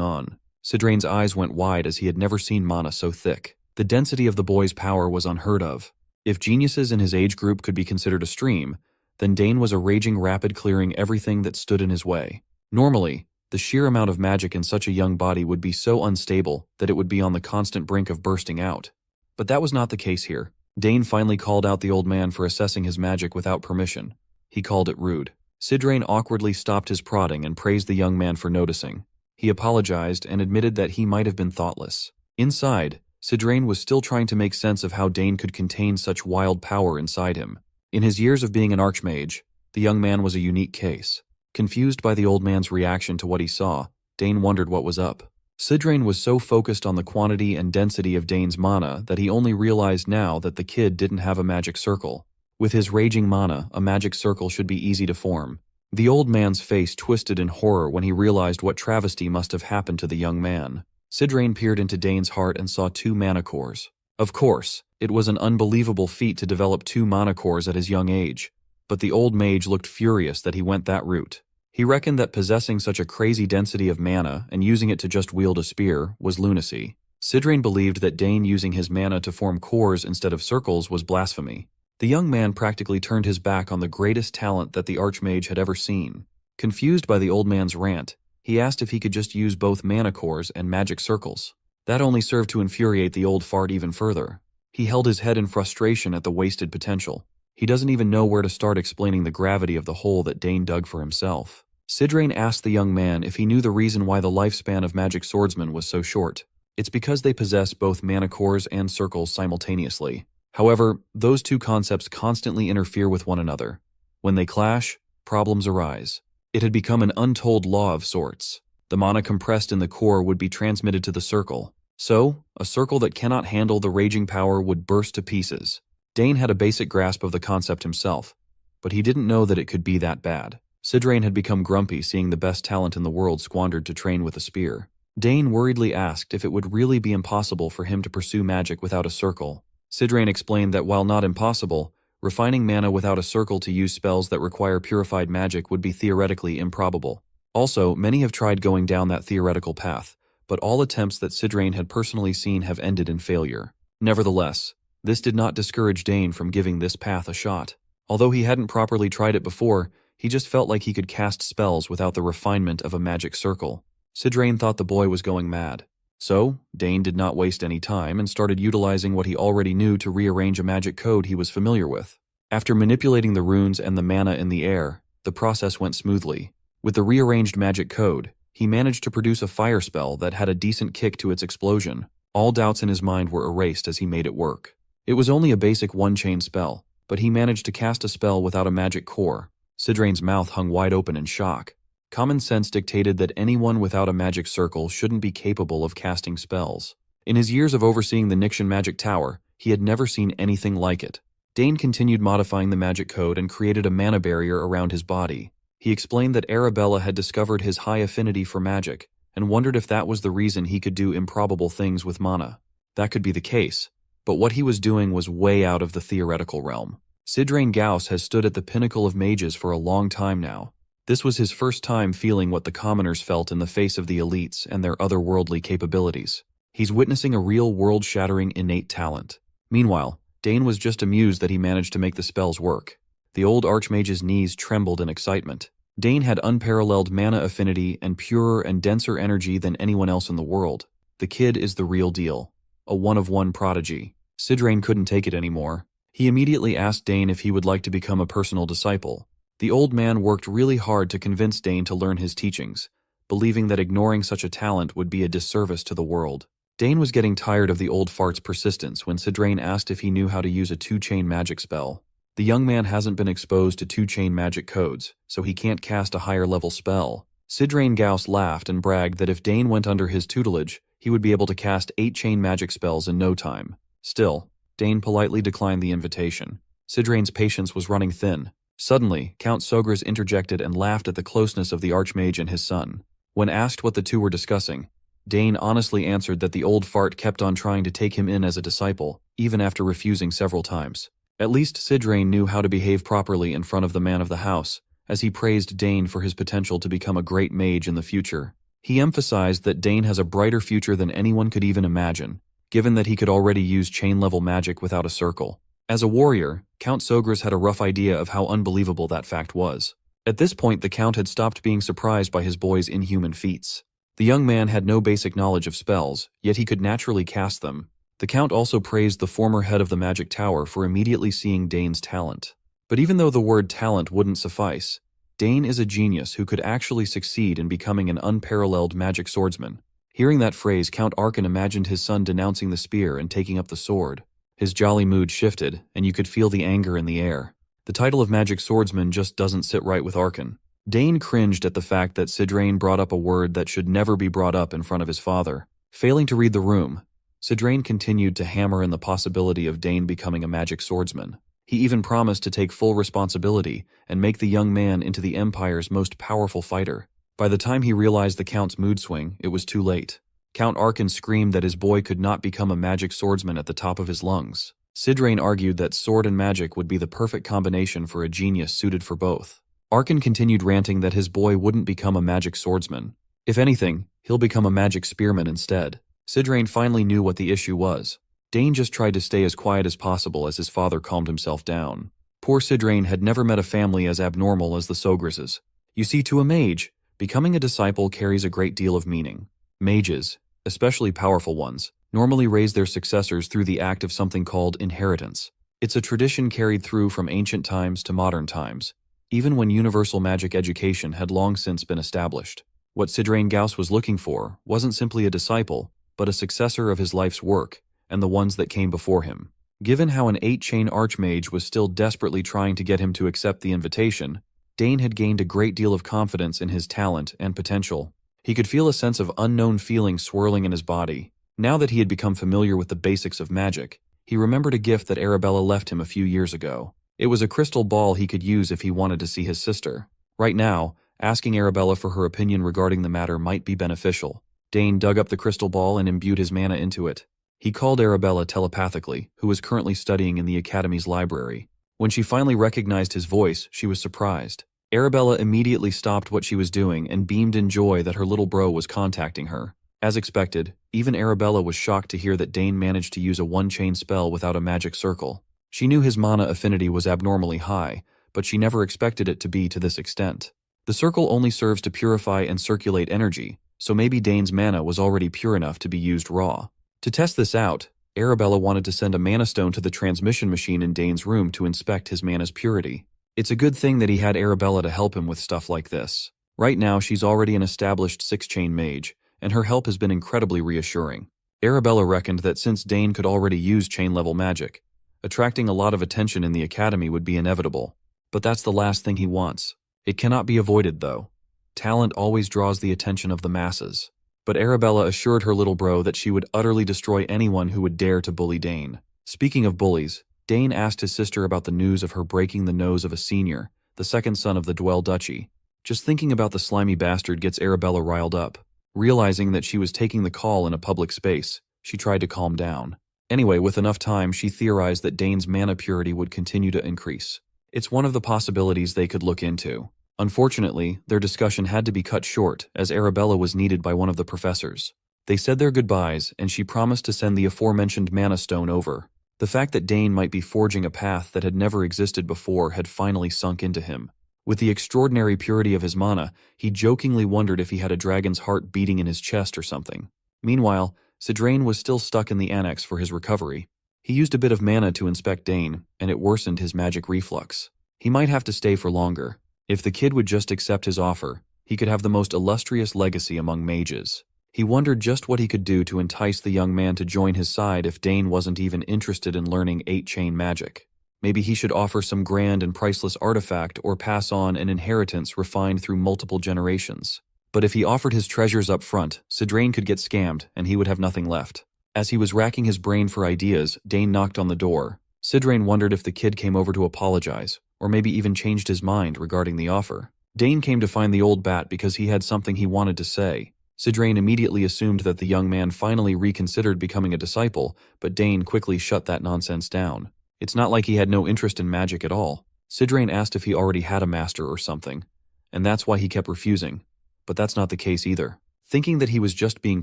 on. Sidrain's eyes went wide as he had never seen mana so thick. The density of the boy's power was unheard of. If geniuses in his age group could be considered a stream, then Dane was a raging rapid clearing everything that stood in his way. Normally, the sheer amount of magic in such a young body would be so unstable that it would be on the constant brink of bursting out. But that was not the case here. Dane finally called out the old man for assessing his magic without permission. He called it rude. Sidrain awkwardly stopped his prodding and praised the young man for noticing. He apologized and admitted that he might have been thoughtless. Inside, Sidrain was still trying to make sense of how Dane could contain such wild power inside him. In his years of being an archmage, the young man was a unique case. Confused by the old man's reaction to what he saw, Dane wondered what was up. Sidrain was so focused on the quantity and density of Dane's mana that he only realized now that the kid didn't have a magic circle. With his raging mana, a magic circle should be easy to form. The old man's face twisted in horror when he realized what travesty must have happened to the young man. Sidrain peered into Dane's heart and saw 2 mana cores. Of course, it was an unbelievable feat to develop 2 mana cores at his young age, but the old mage looked furious that he went that route. He reckoned that possessing such a crazy density of mana and using it to just wield a spear was lunacy. Sidrain believed that Dane using his mana to form cores instead of circles was blasphemy. The young man practically turned his back on the greatest talent that the archmage had ever seen. Confused by the old man's rant, he asked if he could just use both mana cores and magic circles. That only served to infuriate the old fart even further. He held his head in frustration at the wasted potential. He doesn't even know where to start explaining the gravity of the hole that Dane dug for himself. Sidrain asked the young man if he knew the reason why the lifespan of magic swordsmen was so short. It's because they possess both mana cores and circles simultaneously. However, those 2 concepts constantly interfere with one another. When they clash, problems arise. It had become an untold law of sorts. The mana compressed in the core would be transmitted to the circle. So, a circle that cannot handle the raging power would burst to pieces. Dane had a basic grasp of the concept himself, but he didn't know that it could be that bad. Sidrain had become grumpy seeing the best talent in the world squandered to train with a spear. Dane worriedly asked if it would really be impossible for him to pursue magic without a circle. Sidrain explained that while not impossible, refining mana without a circle to use spells that require purified magic would be theoretically improbable. Also, many have tried going down that theoretical path, but all attempts that Sidrain had personally seen have ended in failure. Nevertheless, this did not discourage Dane from giving this path a shot. Although he hadn't properly tried it before, he just felt like he could cast spells without the refinement of a magic circle. Sidrain thought the boy was going mad. So, Dane did not waste any time and started utilizing what he already knew to rearrange a magic code he was familiar with. After manipulating the runes and the mana in the air, the process went smoothly. With the rearranged magic code, he managed to produce a fire spell that had a decent kick to its explosion. All doubts in his mind were erased as he made it work. It was only a basic one-chain spell, but he managed to cast a spell without a magic core. Sidrain's mouth hung wide open in shock. Common sense dictated that anyone without a magic circle shouldn't be capable of casting spells. In his years of overseeing the Nixian magic tower, he had never seen anything like it. Dane continued modifying the magic code and created a mana barrier around his body. He explained that Arabella had discovered his high affinity for magic and wondered if that was the reason he could do improbable things with mana. That could be the case, but what he was doing was way out of the theoretical realm. Sidrain Gauss has stood at the pinnacle of mages for a long time now. This was his first time feeling what the commoners felt in the face of the elites and their otherworldly capabilities. He's witnessing a real world-shattering innate talent. Meanwhile, Dane was just amused that he managed to make the spells work. The old archmage's knees trembled in excitement. Dane had unparalleled mana affinity and purer and denser energy than anyone else in the world. The kid is the real deal. a one-of-one prodigy. Sidrain couldn't take it anymore. He immediately asked Dane if he would like to become a personal disciple. The old man worked really hard to convince Dane to learn his teachings, believing that ignoring such a talent would be a disservice to the world. Dane was getting tired of the old fart's persistence when Sidrain asked if he knew how to use a two-chain magic spell. The young man hasn't been exposed to two-chain magic codes, so he can't cast a higher-level spell. Sidrain Gauss laughed and bragged that if Dane went under his tutelage, he would be able to cast 8-chain magic spells in no time. Still, Dane politely declined the invitation. Sidrain's patience was running thin. Suddenly, Count Sogras interjected and laughed at the closeness of the Archmage and his son. When asked what the two were discussing, Dane honestly answered that the old fart kept on trying to take him in as a disciple, even after refusing several times. At least Sidrain knew how to behave properly in front of the man of the house, as he praised Dane for his potential to become a great mage in the future. He emphasized that Dane has a brighter future than anyone could even imagine, given that he could already use chain-level magic without a circle. As a warrior, Count Sogras had a rough idea of how unbelievable that fact was. At this point, the Count had stopped being surprised by his boy's inhuman feats. The young man had no basic knowledge of spells, yet he could naturally cast them. The Count also praised the former head of the Magic Tower for immediately seeing Dane's talent. But even though the word talent wouldn't suffice, Dane is a genius who could actually succeed in becoming an unparalleled magic swordsman. Hearing that phrase, Count Arkan imagined his son denouncing the spear and taking up the sword. His jolly mood shifted, and you could feel the anger in the air. The title of magic swordsman just doesn't sit right with Arkan. Dane cringed at the fact that Sidrain brought up a word that should never be brought up in front of his father. Failing to read the room, Sidrain continued to hammer in the possibility of Dane becoming a magic swordsman. He even promised to take full responsibility and make the young man into the Empire's most powerful fighter. By the time he realized the Count's mood swing, it was too late. Count Arkan screamed that his boy could not become a magic swordsman at the top of his lungs. Sidrain argued that sword and magic would be the perfect combination for a genius suited for both. Arkan continued ranting that his boy wouldn't become a magic swordsman. If anything, he'll become a magic spearman instead. Sidrain finally knew what the issue was. Dane just tried to stay as quiet as possible as his father calmed himself down. Poor Sidrain had never met a family as abnormal as the Sograses. You see, to a mage, becoming a disciple carries a great deal of meaning. Mages, especially powerful ones, normally raise their successors through the act of something called inheritance. It's a tradition carried through from ancient times to modern times, even when universal magic education had long since been established. What Sidrain Gauss was looking for wasn't simply a disciple, but a successor of his life's work, and the ones that came before him. Given how an 8-chain archmage was still desperately trying to get him to accept the invitation, Dane had gained a great deal of confidence in his talent and potential. He could feel a sense of unknown feeling swirling in his body. Now that he had become familiar with the basics of magic, he remembered a gift that Arabella left him a few years ago. It was a crystal ball he could use if he wanted to see his sister. Right now, asking Arabella for her opinion regarding the matter might be beneficial. Dane dug up the crystal ball and imbued his mana into it. He called Arabella telepathically, who was currently studying in the Academy's library. When she finally recognized his voice, she was surprised. Arabella immediately stopped what she was doing and beamed in joy that her little bro was contacting her. As expected, even Arabella was shocked to hear that Dane managed to use a one-chain spell without a magic circle. She knew his mana affinity was abnormally high, but she never expected it to be to this extent. The circle only serves to purify and circulate energy, so maybe Dane's mana was already pure enough to be used raw. To test this out, Arabella wanted to send a mana stone to the transmission machine in Dane's room to inspect his mana's purity. It's a good thing that he had Arabella to help him with stuff like this. Right now, she's already an established 6-chain mage, and her help has been incredibly reassuring. Arabella reckoned that since Dane could already use chain-level magic, attracting a lot of attention in the Academy would be inevitable. But that's the last thing he wants. It cannot be avoided, though. Talent always draws the attention of the masses. But Arabella assured her little bro that she would utterly destroy anyone who would dare to bully Dane. Speaking of bullies, Dane asked his sister about the news of her breaking the nose of a senior, the second son of the Dwell Duchy. Just thinking about the slimy bastard gets Arabella riled up. Realizing that she was taking the call in a public space, she tried to calm down. Anyway, with enough time, she theorized that Dane's mana purity would continue to increase. It's one of the possibilities they could look into. Unfortunately, their discussion had to be cut short, as Arabella was needed by one of the professors. They said their goodbyes, and she promised to send the aforementioned mana stone over. The fact that Dane might be forging a path that had never existed before had finally sunk into him. With the extraordinary purity of his mana, he jokingly wondered if he had a dragon's heart beating in his chest or something. Meanwhile, Sidrain was still stuck in the annex for his recovery. He used a bit of mana to inspect Dane, and it worsened his magic reflux. He might have to stay for longer. If the kid would just accept his offer, he could have the most illustrious legacy among mages. He wondered just what he could do to entice the young man to join his side if Dane wasn't even interested in learning 8-chain magic. Maybe he should offer some grand and priceless artifact or pass on an inheritance refined through multiple generations. But if he offered his treasures up front, Sidrain could get scammed and he would have nothing left. As he was racking his brain for ideas, Dane knocked on the door. Sidrain wondered if the kid came over to apologize, or maybe even changed his mind regarding the offer. Dane came to find the old bat because he had something he wanted to say. Sidrain immediately assumed that the young man finally reconsidered becoming a disciple, but Dane quickly shut that nonsense down. It's not like he had no interest in magic at all. Sidrain asked if he already had a master or something, and that's why he kept refusing. But that's not the case either. Thinking that he was just being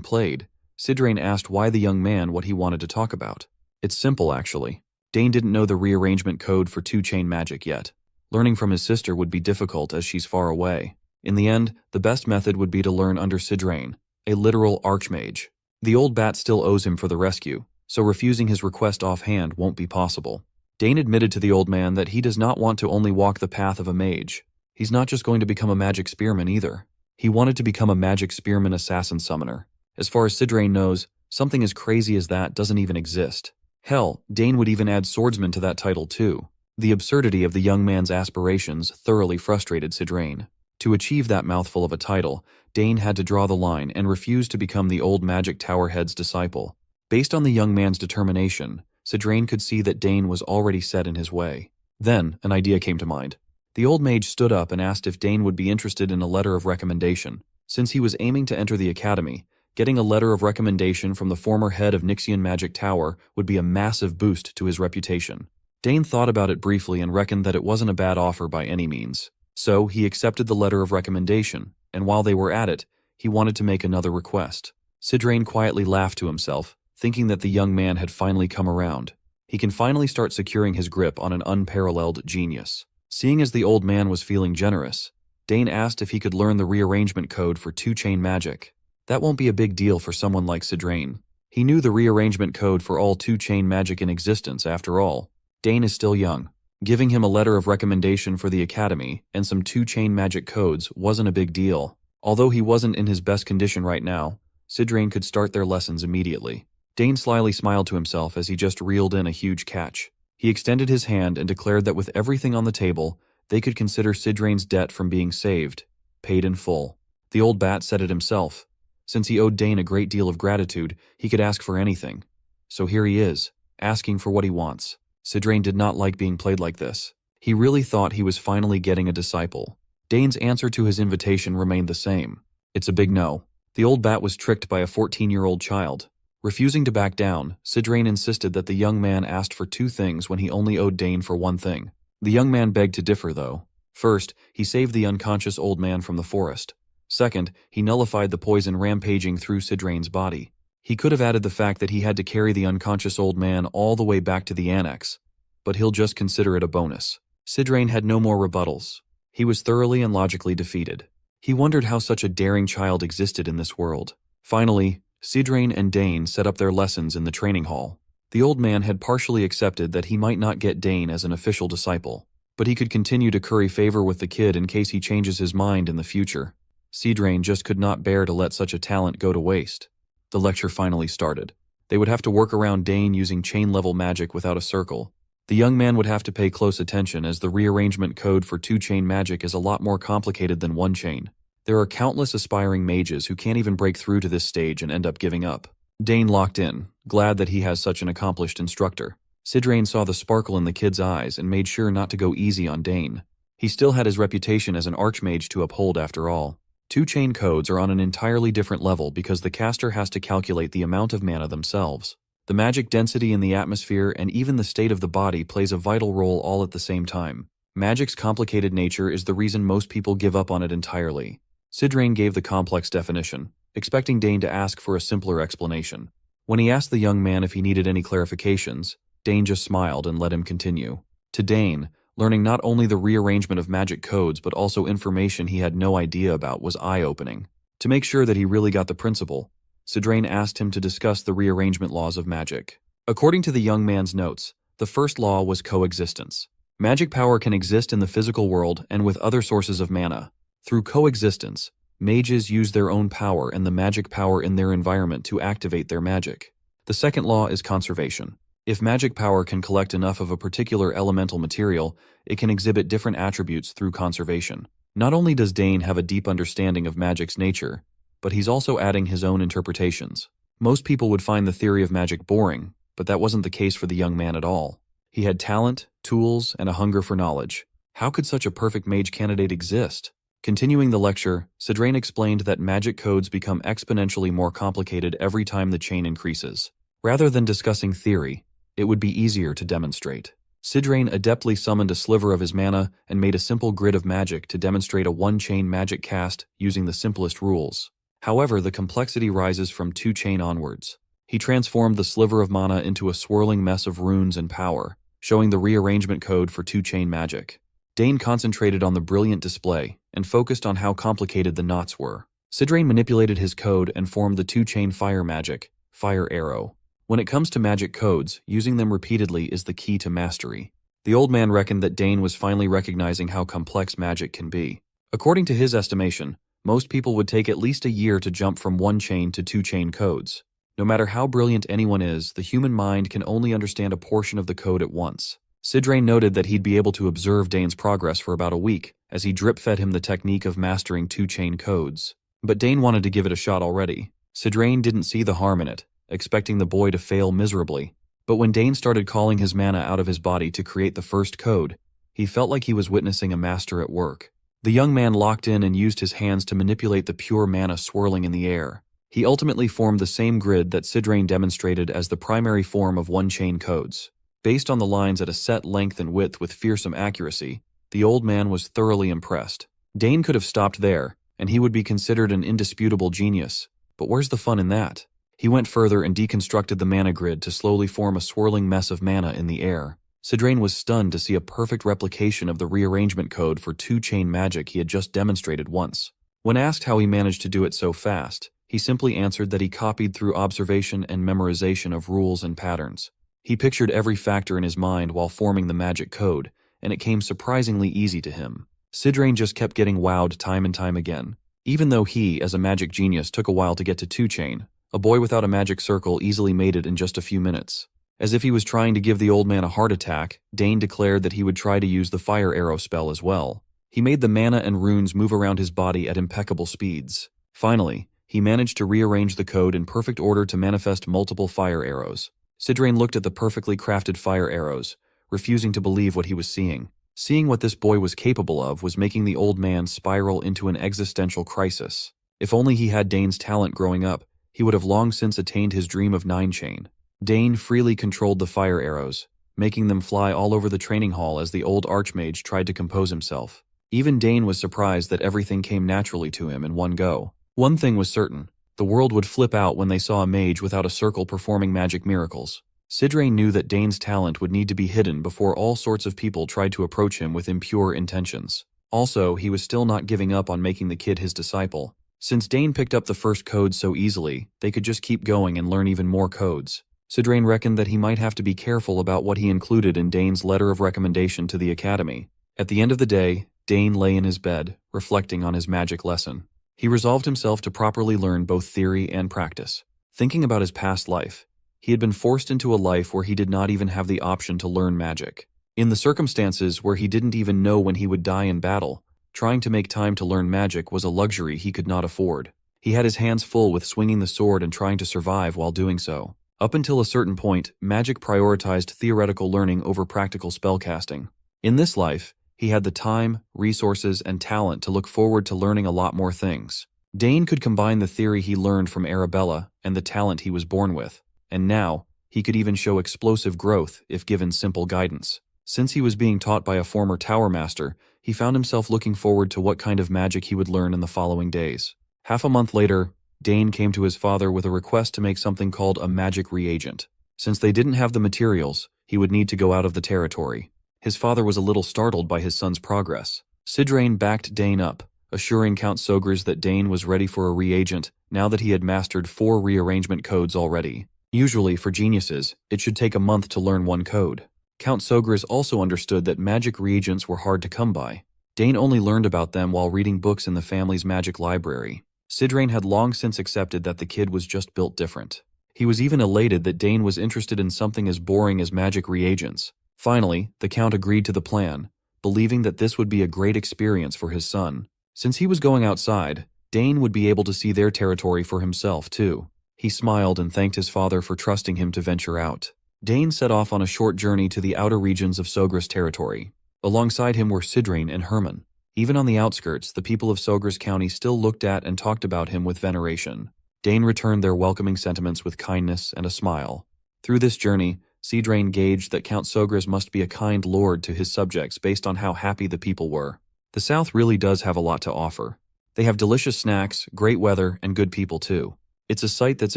played, Sidrain asked why the young man what he wanted to talk about. It's simple, actually. Dane didn't know the rearrangement code for 2-chain magic yet. Learning from his sister would be difficult as she's far away. In the end, the best method would be to learn under Sidrain, a literal archmage. The old bat still owes him for the rescue, so refusing his request offhand won't be possible. Dane admitted to the old man that he does not want to only walk the path of a mage. He's not just going to become a magic spearman either. He wanted to become a magic spearman assassin summoner. As far as Sidrain knows, something as crazy as that doesn't even exist. Hell, Dane would even add swordsman to that title too. The absurdity of the young man's aspirations thoroughly frustrated Sidrain. To achieve that mouthful of a title, Dane had to draw the line and refuse to become the old magic tower head's disciple. Based on the young man's determination, Sidrain could see that Dane was already set in his way. Then, an idea came to mind. The old mage stood up and asked if Dane would be interested in a letter of recommendation. Since he was aiming to enter the academy, getting a letter of recommendation from the former head of Nixian Magic Tower would be a massive boost to his reputation. Dane thought about it briefly and reckoned that it wasn't a bad offer by any means. So, he accepted the letter of recommendation, and while they were at it, he wanted to make another request. Sidrain quietly laughed to himself, thinking that the young man had finally come around. He can finally start securing his grip on an unparalleled genius. Seeing as the old man was feeling generous, Dane asked if he could learn the rearrangement code for 2-chain magic. That won't be a big deal for someone like Sidrain. He knew the rearrangement code for all 2-chain magic in existence, after all. Dane is still young. Giving him a letter of recommendation for the academy and some 2-chain magic codes wasn't a big deal. Although he wasn't in his best condition right now, Sidrain could start their lessons immediately. Dane slyly smiled to himself as he just reeled in a huge catch. He extended his hand and declared that with everything on the table, they could consider Sidrain's debt from being saved, paid in full. The old bat said it himself. Since he owed Dane a great deal of gratitude, he could ask for anything. So here he is, asking for what he wants. Sidrain did not like being played like this. He really thought he was finally getting a disciple. Dane's answer to his invitation remained the same. It's a big no. The old bat was tricked by a 14-year-old child. Refusing to back down, Sidrain insisted that the young man asked for 2 things when he only owed Dane for 1 thing. The young man begged to differ, though. First, he saved the unconscious old man from the forest. Second, he nullified the poison rampaging through Sidrain's body. He could have added the fact that he had to carry the unconscious old man all the way back to the annex, but he'll just consider it a bonus. Sidrain had no more rebuttals. He was thoroughly and logically defeated. He wondered how such a daring child existed in this world. Finally, Sidrain and Dane set up their lessons in the training hall. The old man had partially accepted that he might not get Dane as an official disciple, but he could continue to curry favor with the kid in case he changes his mind in the future. Sidrain just could not bear to let such a talent go to waste. The lecture finally started. They would have to work around Dane using chain-level magic without a circle. The young man would have to pay close attention as the rearrangement code for 2-chain magic is a lot more complicated than 1-chain. There are countless aspiring mages who can't even break through to this stage and end up giving up. Dane locked in, glad that he has such an accomplished instructor. Sidrain saw the sparkle in the kid's eyes and made sure not to go easy on Dane. He still had his reputation as an archmage to uphold after all. 2-chain codes are on an entirely different level because the caster has to calculate the amount of mana themselves. The magic density in the atmosphere and even the state of the body plays a vital role all at the same time. Magic's complicated nature is the reason most people give up on it entirely. Sidrain gave the complex definition, expecting Dane to ask for a simpler explanation. When he asked the young man if he needed any clarifications, Dane just smiled and let him continue. To Dane, learning not only the rearrangement of magic codes but also information he had no idea about was eye-opening. To make sure that he really got the principle, Sidrain asked him to discuss the rearrangement laws of magic. According to the young man's notes, the first law was coexistence. Magic power can exist in the physical world and with other sources of mana. Through coexistence, mages use their own power and the magic power in their environment to activate their magic. The second law is conservation. If magic power can collect enough of a particular elemental material, it can exhibit different attributes through conservation. Not only does Dane have a deep understanding of magic's nature, but he's also adding his own interpretations. Most people would find the theory of magic boring, but that wasn't the case for the young man at all. He had talent, tools, and a hunger for knowledge. How could such a perfect mage candidate exist? Continuing the lecture, Sidrain explained that magic codes become exponentially more complicated every time the chain increases. Rather than discussing theory, it would be easier to demonstrate. Sidrain adeptly summoned a sliver of his mana and made a simple grid of magic to demonstrate a one-chain magic cast using the simplest rules. However, the complexity rises from two-chain onwards. He transformed the sliver of mana into a swirling mess of runes and power, showing the rearrangement code for two-chain magic. Dane concentrated on the brilliant display and focused on how complicated the knots were. Sidrain manipulated his code and formed the two-chain fire magic, Fire Arrow. When it comes to magic codes, using them repeatedly is the key to mastery. The old man reckoned that Dane was finally recognizing how complex magic can be. According to his estimation, most people would take at least a year to jump from one-chain to two-chain codes. No matter how brilliant anyone is, the human mind can only understand a portion of the code at once. Sidrain noted that he'd be able to observe Dane's progress for about a week, as he drip-fed him the technique of mastering two-chain codes. But Dane wanted to give it a shot already. Sidrain didn't see the harm in it, expecting the boy to fail miserably. But when Dane started calling his mana out of his body to create the first code, he felt like he was witnessing a master at work. The young man locked in and used his hands to manipulate the pure mana swirling in the air. He ultimately formed the same grid that Sidrain demonstrated as the primary form of one-chain codes. Based on the lines at a set length and width with fearsome accuracy, the old man was thoroughly impressed. Dane could have stopped there, and he would be considered an indisputable genius. But where's the fun in that? He went further and deconstructed the mana grid to slowly form a swirling mess of mana in the air. Sidrain was stunned to see a perfect replication of the rearrangement code for two-chain magic he had just demonstrated once. When asked how he managed to do it so fast, he simply answered that he copied through observation and memorization of rules and patterns. He pictured every factor in his mind while forming the magic code, and it came surprisingly easy to him. Sidrain just kept getting wowed time and time again. Even though he, as a magic genius, took a while to get to two-chain, a boy without a magic circle easily made it in just a few minutes. As if he was trying to give the old man a heart attack, Dane declared that he would try to use the Fire Arrow spell as well. He made the mana and runes move around his body at impeccable speeds. Finally, he managed to rearrange the code in perfect order to manifest multiple fire arrows. Sidrain looked at the perfectly crafted fire arrows, refusing to believe what he was seeing. Seeing what this boy was capable of was making the old man spiral into an existential crisis. If only he had Dane's talent growing up, he would have long since attained his dream of 9-chain. Dane freely controlled the fire arrows, making them fly all over the training hall as the old archmage tried to compose himself. Even Dane was surprised that everything came naturally to him in one go. One thing was certain: the world would flip out when they saw a mage without a circle performing magic miracles. Sidrain knew that Dane's talent would need to be hidden before all sorts of people tried to approach him with impure intentions. Also, he was still not giving up on making the kid his disciple. Since Dane picked up the first code so easily, they could just keep going and learn even more codes. Sidrain reckoned that he might have to be careful about what he included in Dane's letter of recommendation to the academy. At the end of the day, Dane lay in his bed, reflecting on his magic lesson. He resolved himself to properly learn both theory and practice. Thinking about his past life, he had been forced into a life where he did not even have the option to learn magic. In the circumstances where he didn't even know when he would die in battle, trying to make time to learn magic was a luxury he could not afford. He had his hands full with swinging the sword and trying to survive while doing so. Up until a certain point, magic prioritized theoretical learning over practical spellcasting. In this life, he had the time, resources, and talent to look forward to learning a lot more things. Dane could combine the theory he learned from Arabella and the talent he was born with, and now, he could even show explosive growth if given simple guidance. Since he was being taught by a former tower master, he found himself looking forward to what kind of magic he would learn in the following days. Half a month later, Dane came to his father with a request to make something called a magic reagent. Since they didn't have the materials, he would need to go out of the territory. His father was a little startled by his son's progress. Sidrain backed Dane up, assuring Count Sogres that Dane was ready for a reagent now that he had mastered 4 rearrangement codes already. Usually, for geniuses, it should take a month to learn one code. Count Sogres also understood that magic reagents were hard to come by. Dane only learned about them while reading books in the family's magic library. Sidrain had long since accepted that the kid was just built different. He was even elated that Dane was interested in something as boring as magic reagents. Finally, the Count agreed to the plan, believing that this would be a great experience for his son. Since he was going outside, Dane would be able to see their territory for himself, too. He smiled and thanked his father for trusting him to venture out. Dane set off on a short journey to the outer regions of Sogres territory. Alongside him were Sidrain and Herman. Even on the outskirts, the people of Sogres County still looked at and talked about him with veneration. Dane returned their welcoming sentiments with kindness and a smile. Through this journey, Sidrain gauged that Count Sogres must be a kind lord to his subjects based on how happy the people were. The South really does have a lot to offer. They have delicious snacks, great weather, and good people too. It's a sight that's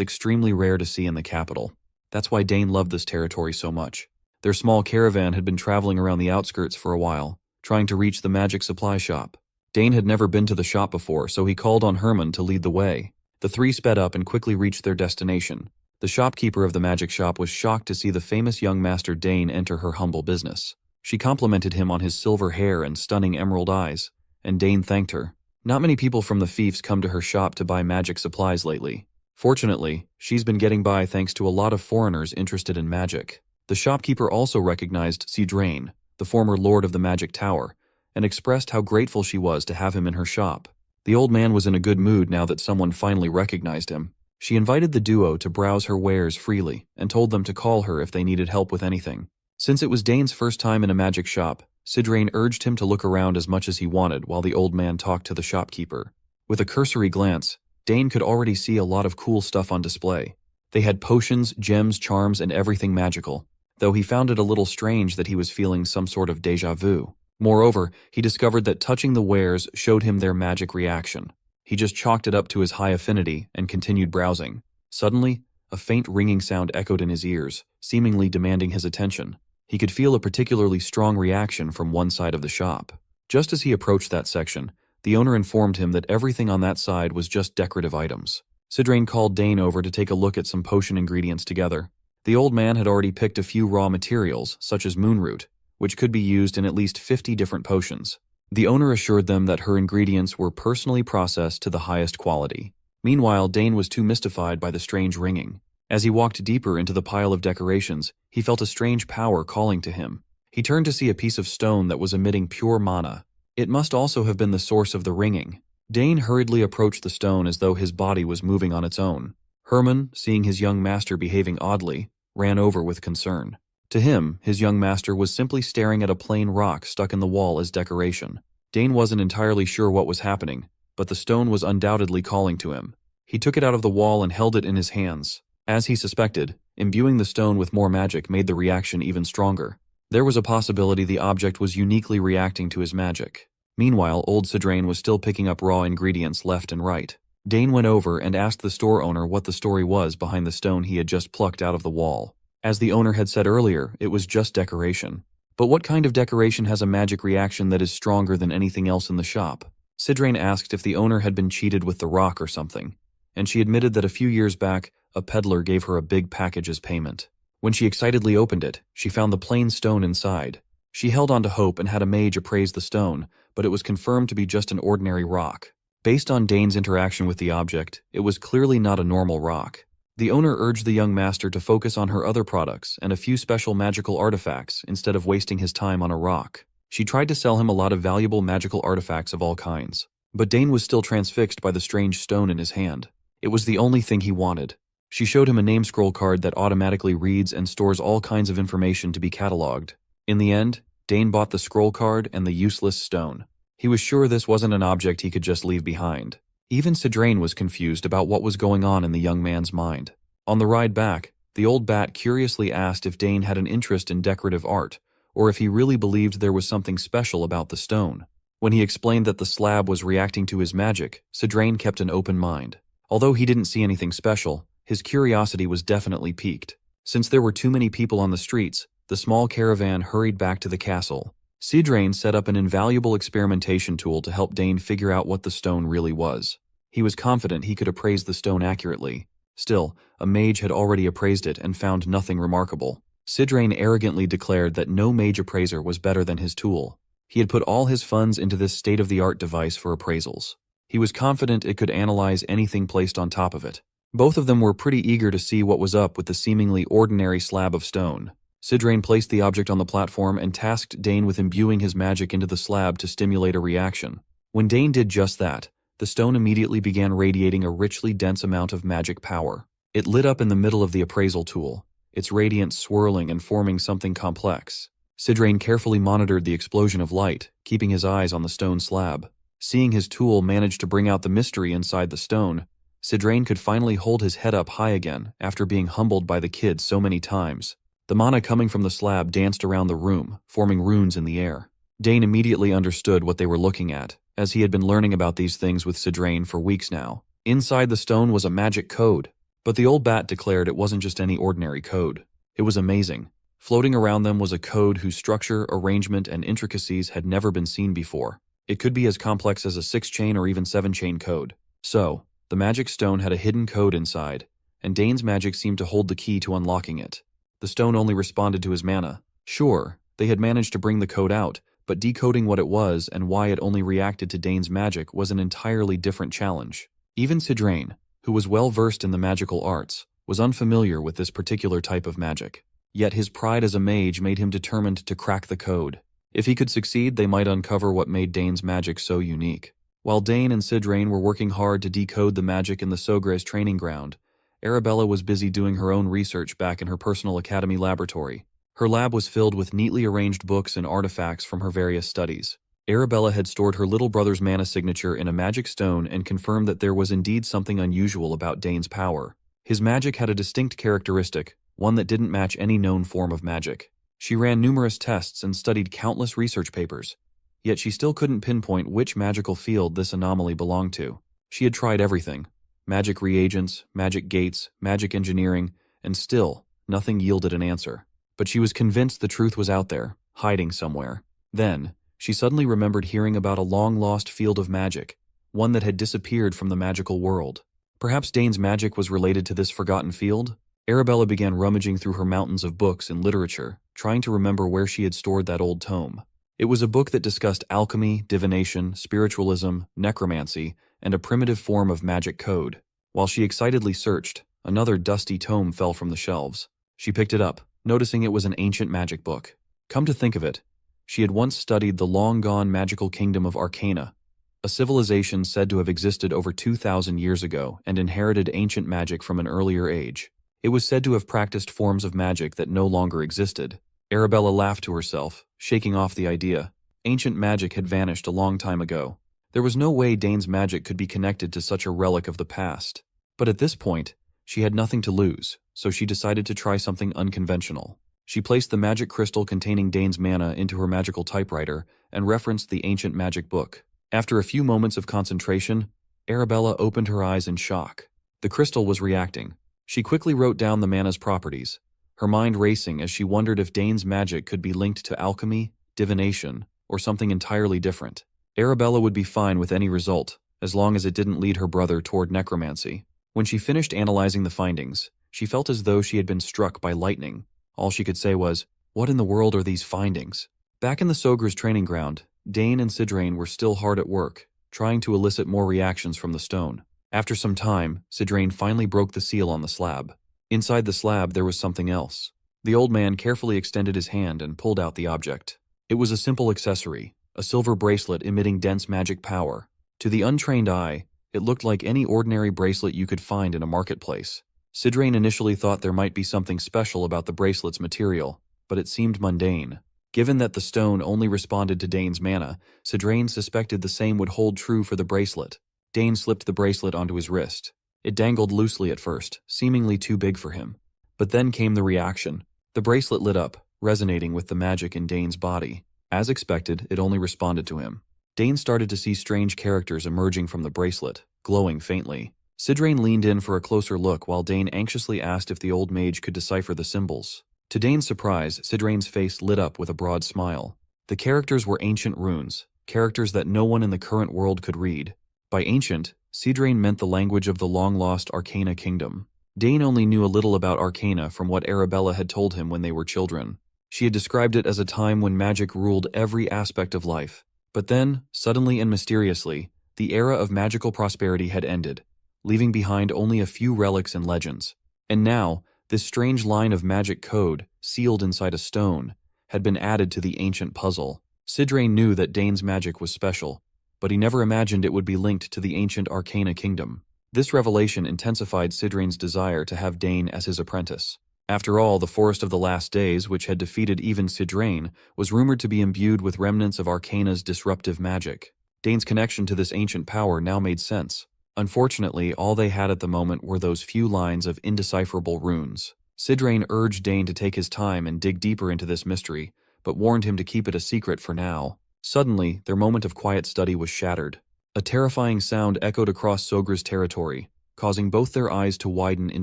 extremely rare to see in the capital. That's why Dane loved this territory so much. Their small caravan had been traveling around the outskirts for a while, trying to reach the magic supply shop. Dane had never been to the shop before, so he called on Herman to lead the way. The three sped up and quickly reached their destination. The shopkeeper of the magic shop was shocked to see the famous young master Dane enter her humble business. She complimented him on his silver hair and stunning emerald eyes, and Dane thanked her. Not many people from the fiefs come to her shop to buy magic supplies lately. Fortunately, she's been getting by thanks to a lot of foreigners interested in magic. The shopkeeper also recognized Sidrain, the former lord of the magic tower, and expressed how grateful she was to have him in her shop. The old man was in a good mood now that someone finally recognized him. She invited the duo to browse her wares freely and told them to call her if they needed help with anything. Since it was Dane's first time in a magic shop, Sidrain urged him to look around as much as he wanted while the old man talked to the shopkeeper. With a cursory glance, Dane could already see a lot of cool stuff on display. They had potions, gems, charms, and everything magical, though he found it a little strange that he was feeling some sort of déjà vu. Moreover, he discovered that touching the wares showed him their magic reaction. He just chalked it up to his high affinity and continued browsing. Suddenly, a faint ringing sound echoed in his ears, seemingly demanding his attention. He could feel a particularly strong reaction from one side of the shop. Just as he approached that section, the owner informed him that everything on that side was just decorative items. Sidrain called Dane over to take a look at some potion ingredients together. The old man had already picked a few raw materials, such as moonroot, which could be used in at least 50 different potions. The owner assured them that her ingredients were personally processed to the highest quality. Meanwhile, Dane was too mystified by the strange ringing. As he walked deeper into the pile of decorations, he felt a strange power calling to him. He turned to see a piece of stone that was emitting pure mana. It must also have been the source of the ringing. Dane hurriedly approached the stone as though his body was moving on its own. Herman, seeing his young master behaving oddly, ran over with concern. To him, his young master was simply staring at a plain rock stuck in the wall as decoration. Dane wasn't entirely sure what was happening, but the stone was undoubtedly calling to him. He took it out of the wall and held it in his hands. As he suspected, imbuing the stone with more magic made the reaction even stronger. There was a possibility the object was uniquely reacting to his magic. Meanwhile, old Sidrain was still picking up raw ingredients left and right. Dane went over and asked the store owner what the story was behind the stone he had just plucked out of the wall. As the owner had said earlier, it was just decoration. But what kind of decoration has a magic reaction that is stronger than anything else in the shop? Sidrain asked if the owner had been cheated with the rock or something, and she admitted that a few years back, a peddler gave her a big package as payment. When she excitedly opened it, she found the plain stone inside. She held on to hope and had a mage appraise the stone, but it was confirmed to be just an ordinary rock. Based on Dane's interaction with the object, it was clearly not a normal rock. The owner urged the young master to focus on her other products and a few special magical artifacts instead of wasting his time on a rock. She tried to sell him a lot of valuable magical artifacts of all kinds. But Dane was still transfixed by the strange stone in his hand. It was the only thing he wanted. She showed him a name scroll card that automatically reads and stores all kinds of information to be cataloged. In the end, Dane bought the scroll card and the useless stone. He was sure this wasn't an object he could just leave behind. Even Sidrain was confused about what was going on in the young man's mind. On the ride back, the old bat curiously asked if Dane had an interest in decorative art, or if he really believed there was something special about the stone. When he explained that the slab was reacting to his magic, Sidrain kept an open mind. Although he didn't see anything special, his curiosity was definitely piqued. Since there were too many people on the streets, the small caravan hurried back to the castle. Sidrain set up an invaluable experimentation tool to help Dane figure out what the stone really was. He was confident he could appraise the stone accurately. Still, a mage had already appraised it and found nothing remarkable. Sidrain arrogantly declared that no mage appraiser was better than his tool. He had put all his funds into this state-of-the-art device for appraisals. He was confident it could analyze anything placed on top of it. Both of them were pretty eager to see what was up with the seemingly ordinary slab of stone. Sidrain placed the object on the platform and tasked Dane with imbuing his magic into the slab to stimulate a reaction. When Dane did just that, the stone immediately began radiating a richly dense amount of magic power. It lit up in the middle of the appraisal tool, its radiance swirling and forming something complex. Sidrain carefully monitored the explosion of light, keeping his eyes on the stone slab. Seeing his tool manage to bring out the mystery inside the stone, Sidrain could finally hold his head up high again after being humbled by the kid so many times. The mana coming from the slab danced around the room, forming runes in the air. Dane immediately understood what they were looking at, as he had been learning about these things with Sidrain for weeks now. Inside the stone was a magic code, but the old bat declared it wasn't just any ordinary code. It was amazing. Floating around them was a code whose structure, arrangement, and intricacies had never been seen before. It could be as complex as a 6-chain or even 7-chain code. So, the magic stone had a hidden code inside, and Dane's magic seemed to hold the key to unlocking it. The stone only responded to his mana. Sure, they had managed to bring the code out, but decoding what it was and why it only reacted to Dane's magic was an entirely different challenge. Even Sidrain, who was well versed in the magical arts, was unfamiliar with this particular type of magic. Yet his pride as a mage made him determined to crack the code. If he could succeed, they might uncover what made Dane's magic so unique. While Dane and Sidrain were working hard to decode the magic in the Sogre's training ground, Arabella was busy doing her own research back in her personal academy laboratory. Her lab was filled with neatly arranged books and artifacts from her various studies. Arabella had stored her little brother's mana signature in a magic stone and confirmed that there was indeed something unusual about Dane's power. His magic had a distinct characteristic, one that didn't match any known form of magic. She ran numerous tests and studied countless research papers, yet she still couldn't pinpoint which magical field this anomaly belonged to. She had tried everything. Magic reagents, magic gates, magic engineering, and still, nothing yielded an answer. But she was convinced the truth was out there, hiding somewhere. Then, she suddenly remembered hearing about a long-lost field of magic, one that had disappeared from the magical world. Perhaps Dane's magic was related to this forgotten field? Arabella began rummaging through her mountains of books and literature, trying to remember where she had stored that old tome. It was a book that discussed alchemy, divination, spiritualism, necromancy, and a primitive form of magic code. While she excitedly searched, another dusty tome fell from the shelves. She picked it up, noticing it was an ancient magic book. Come to think of it, she had once studied the long-gone magical kingdom of Arcana, a civilization said to have existed over 2,000 years ago and inherited ancient magic from an earlier age. It was said to have practiced forms of magic that no longer existed. Arabella laughed to herself, shaking off the idea. Ancient magic had vanished a long time ago. There was no way Dane's magic could be connected to such a relic of the past. But at this point, she had nothing to lose, so she decided to try something unconventional. She placed the magic crystal containing Dane's mana into her magical typewriter and referenced the ancient magic book. After a few moments of concentration, Arabella opened her eyes in shock. The crystal was reacting. She quickly wrote down the mana's properties, her mind racing as she wondered if Dane's magic could be linked to alchemy, divination, or something entirely different. Arabella would be fine with any result, as long as it didn't lead her brother toward necromancy. When she finished analyzing the findings, she felt as though she had been struck by lightning. All she could say was, "What in the world are these findings?" Back in the Sogre's training ground, Dane and Sidrain were still hard at work, trying to elicit more reactions from the stone. After some time, Sidrain finally broke the seal on the slab. Inside the slab there was something else. The old man carefully extended his hand and pulled out the object. It was a simple accessory, a silver bracelet emitting dense magic power. To the untrained eye, it looked like any ordinary bracelet you could find in a marketplace. Sidrain initially thought there might be something special about the bracelet's material, but it seemed mundane. Given that the stone only responded to Dane's mana, Sidrain suspected the same would hold true for the bracelet. Dane slipped the bracelet onto his wrist. It dangled loosely at first, seemingly too big for him. But then came the reaction. The bracelet lit up, resonating with the magic in Dane's body. As expected, it only responded to him. Dane started to see strange characters emerging from the bracelet, glowing faintly. Sidrain leaned in for a closer look while Dane anxiously asked if the old mage could decipher the symbols. To Dane's surprise, Sidrain's face lit up with a broad smile. The characters were ancient runes, characters that no one in the current world could read. By ancient, Sidrain meant the language of the long-lost Arcana kingdom. Dane only knew a little about Arcana from what Arabella had told him when they were children. She had described it as a time when magic ruled every aspect of life. But then, suddenly and mysteriously, the era of magical prosperity had ended, leaving behind only a few relics and legends. And now, this strange line of magic code, sealed inside a stone, had been added to the ancient puzzle. Sidrain knew that Dane's magic was special, but he never imagined it would be linked to the ancient Arcana kingdom. This revelation intensified Sidrain's desire to have Dane as his apprentice. After all, the Forest of the Last Days, which had defeated even Sidrain, was rumored to be imbued with remnants of Arcana's disruptive magic. Dane's connection to this ancient power now made sense. Unfortunately, all they had at the moment were those few lines of indecipherable runes. Sidrain urged Dane to take his time and dig deeper into this mystery, but warned him to keep it a secret for now. Suddenly, their moment of quiet study was shattered. A terrifying sound echoed across Sogra's territory, causing both their eyes to widen in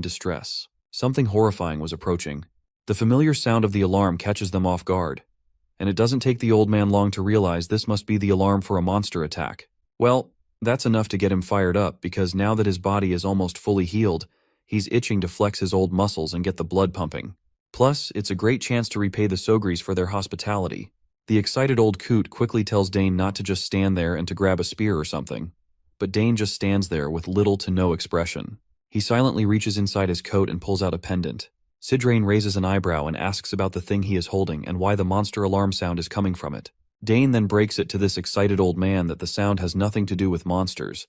distress. Something horrifying was approaching. The familiar sound of the alarm catches them off guard, and it doesn't take the old man long to realize this must be the alarm for a monster attack. Well, that's enough to get him fired up, because now that his body is almost fully healed, he's itching to flex his old muscles and get the blood pumping. Plus, it's a great chance to repay the Sogris for their hospitality. The excited old coot quickly tells Dane not to just stand there and to grab a spear or something. But Dane just stands there with little to no expression. He silently reaches inside his coat and pulls out a pendant. Sidrain raises an eyebrow and asks about the thing he is holding and why the monster alarm sound is coming from it. Dane then breaks it to this excited old man that the sound has nothing to do with monsters.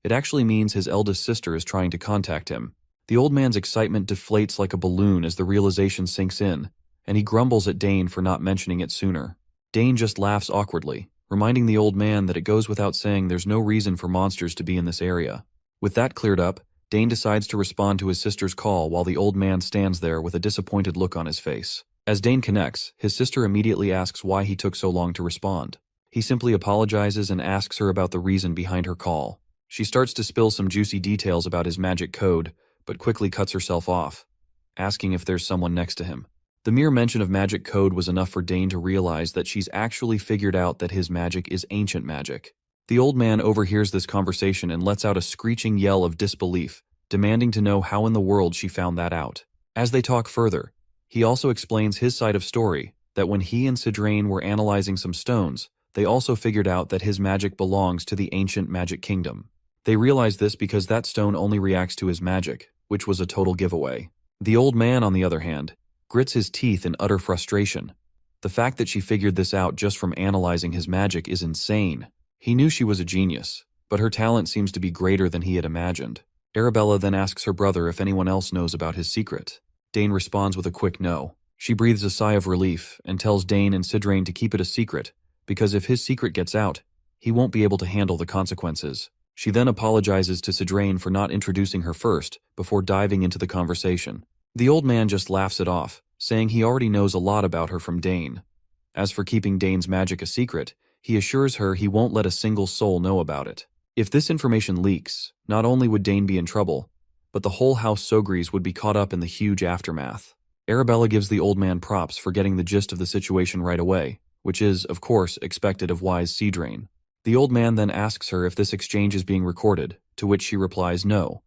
It actually means his eldest sister is trying to contact him. The old man's excitement deflates like a balloon as the realization sinks in, and he grumbles at Dane for not mentioning it sooner. Dane just laughs awkwardly, reminding the old man that it goes without saying there's no reason for monsters to be in this area. With that cleared up, Dane decides to respond to his sister's call while the old man stands there with a disappointed look on his face. As Dane connects, his sister immediately asks why he took so long to respond. He simply apologizes and asks her about the reason behind her call. She starts to spill some juicy details about his magic code, but quickly cuts herself off, asking if there's someone next to him. The mere mention of magic code was enough for Dane to realize that she's actually figured out that his magic is ancient magic. The old man overhears this conversation and lets out a screeching yell of disbelief, demanding to know how in the world she found that out. As they talk further, he also explains his side of story, that when he and Sidrain were analyzing some stones, they also figured out that his magic belongs to the ancient magic kingdom. They realized this because that stone only reacts to his magic, which was a total giveaway. The old man, on the other hand, grits his teeth in utter frustration. The fact that she figured this out just from analyzing his magic is insane. He knew she was a genius, but her talent seems to be greater than he had imagined. Arabella then asks her brother if anyone else knows about his secret. Dane responds with a quick no. She breathes a sigh of relief and tells Dane and Sidrain to keep it a secret, because if his secret gets out, he won't be able to handle the consequences. She then apologizes to Sidrain for not introducing her first, before diving into the conversation. The old man just laughs it off, saying he already knows a lot about her from Dane. As for keeping Dane's magic a secret, he assures her he won't let a single soul know about it. If this information leaks, not only would Dane be in trouble, but the whole House Sogris would be caught up in the huge aftermath. Arabella gives the old man props for getting the gist of the situation right away, which is, of course, expected of wise Sidrain. The old man then asks her if this exchange is being recorded, to which she replies no,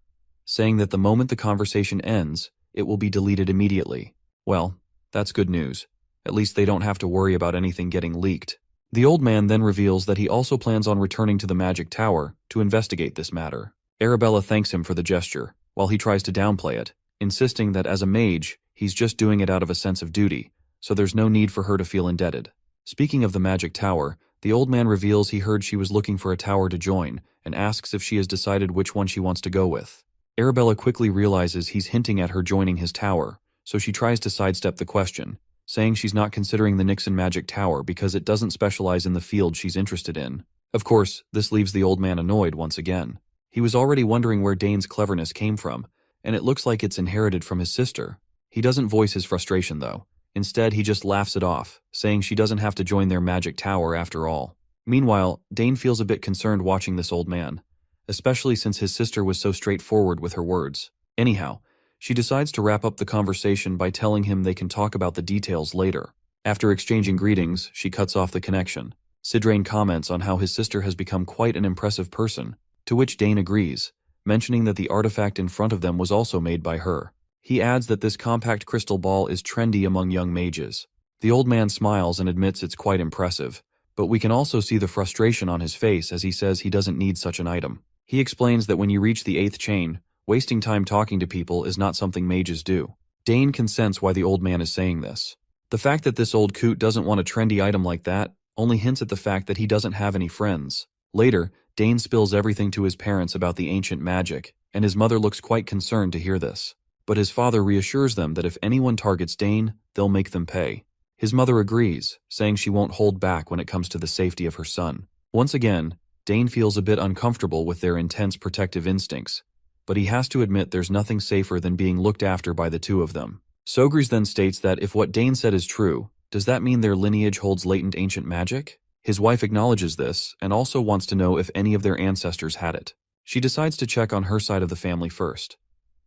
saying that the moment the conversation ends, it will be deleted immediately. Well, that's good news. At least they don't have to worry about anything getting leaked. The old man then reveals that he also plans on returning to the Magic Tower to investigate this matter. Arabella thanks him for the gesture, while he tries to downplay it, insisting that as a mage, he's just doing it out of a sense of duty, so there's no need for her to feel indebted. Speaking of the Magic Tower, the old man reveals he heard she was looking for a tower to join, and asks if she has decided which one she wants to go with. Arabella quickly realizes he's hinting at her joining his tower, so she tries to sidestep the question, saying she's not considering the Nixon Magic Tower because it doesn't specialize in the field she's interested in. Of course, this leaves the old man annoyed once again. He was already wondering where Dane's cleverness came from, and it looks like it's inherited from his sister. He doesn't voice his frustration, though. Instead, he just laughs it off, saying she doesn't have to join their magic tower after all. Meanwhile, Dane feels a bit concerned watching this old man, especially since his sister was so straightforward with her words. Anyhow, she decides to wrap up the conversation by telling him they can talk about the details later. After exchanging greetings, she cuts off the connection. Sidrain comments on how his sister has become quite an impressive person, to which Dane agrees, mentioning that the artifact in front of them was also made by her. He adds that this compact crystal ball is trendy among young mages. The old man smiles and admits it's quite impressive, but we can also see the frustration on his face as he says he doesn't need such an item. He explains that when you reach the 8th chain, wasting time talking to people is not something mages do. Dane can sense why the old man is saying this. The fact that this old coot doesn't want a trendy item like that only hints at the fact that he doesn't have any friends. Later, Dane spills everything to his parents about the ancient magic, and his mother looks quite concerned to hear this. But his father reassures them that if anyone targets Dane, they'll make them pay. His mother agrees, saying she won't hold back when it comes to the safety of her son. Once again, Dane feels a bit uncomfortable with their intense protective instincts, but he has to admit there's nothing safer than being looked after by the two of them. Sogris then states that if what Dane said is true, does that mean their lineage holds latent ancient magic? His wife acknowledges this and also wants to know if any of their ancestors had it. She decides to check on her side of the family first.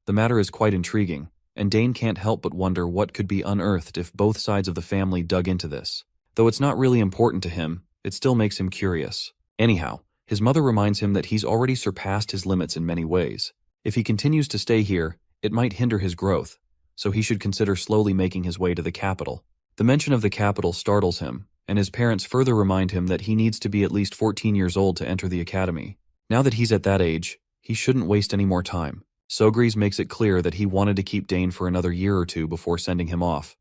The matter is quite intriguing, and Dane can't help but wonder what could be unearthed if both sides of the family dug into this. Though it's not really important to him, it still makes him curious. Anyhow, his mother reminds him that he's already surpassed his limits in many ways. If he continues to stay here, it might hinder his growth, so he should consider slowly making his way to the capital. The mention of the capital startles him, and his parents further remind him that he needs to be at least 14 years old to enter the academy. Now that he's at that age, he shouldn't waste any more time. Sogris makes it clear that he wanted to keep Dane for another year or two before sending him off,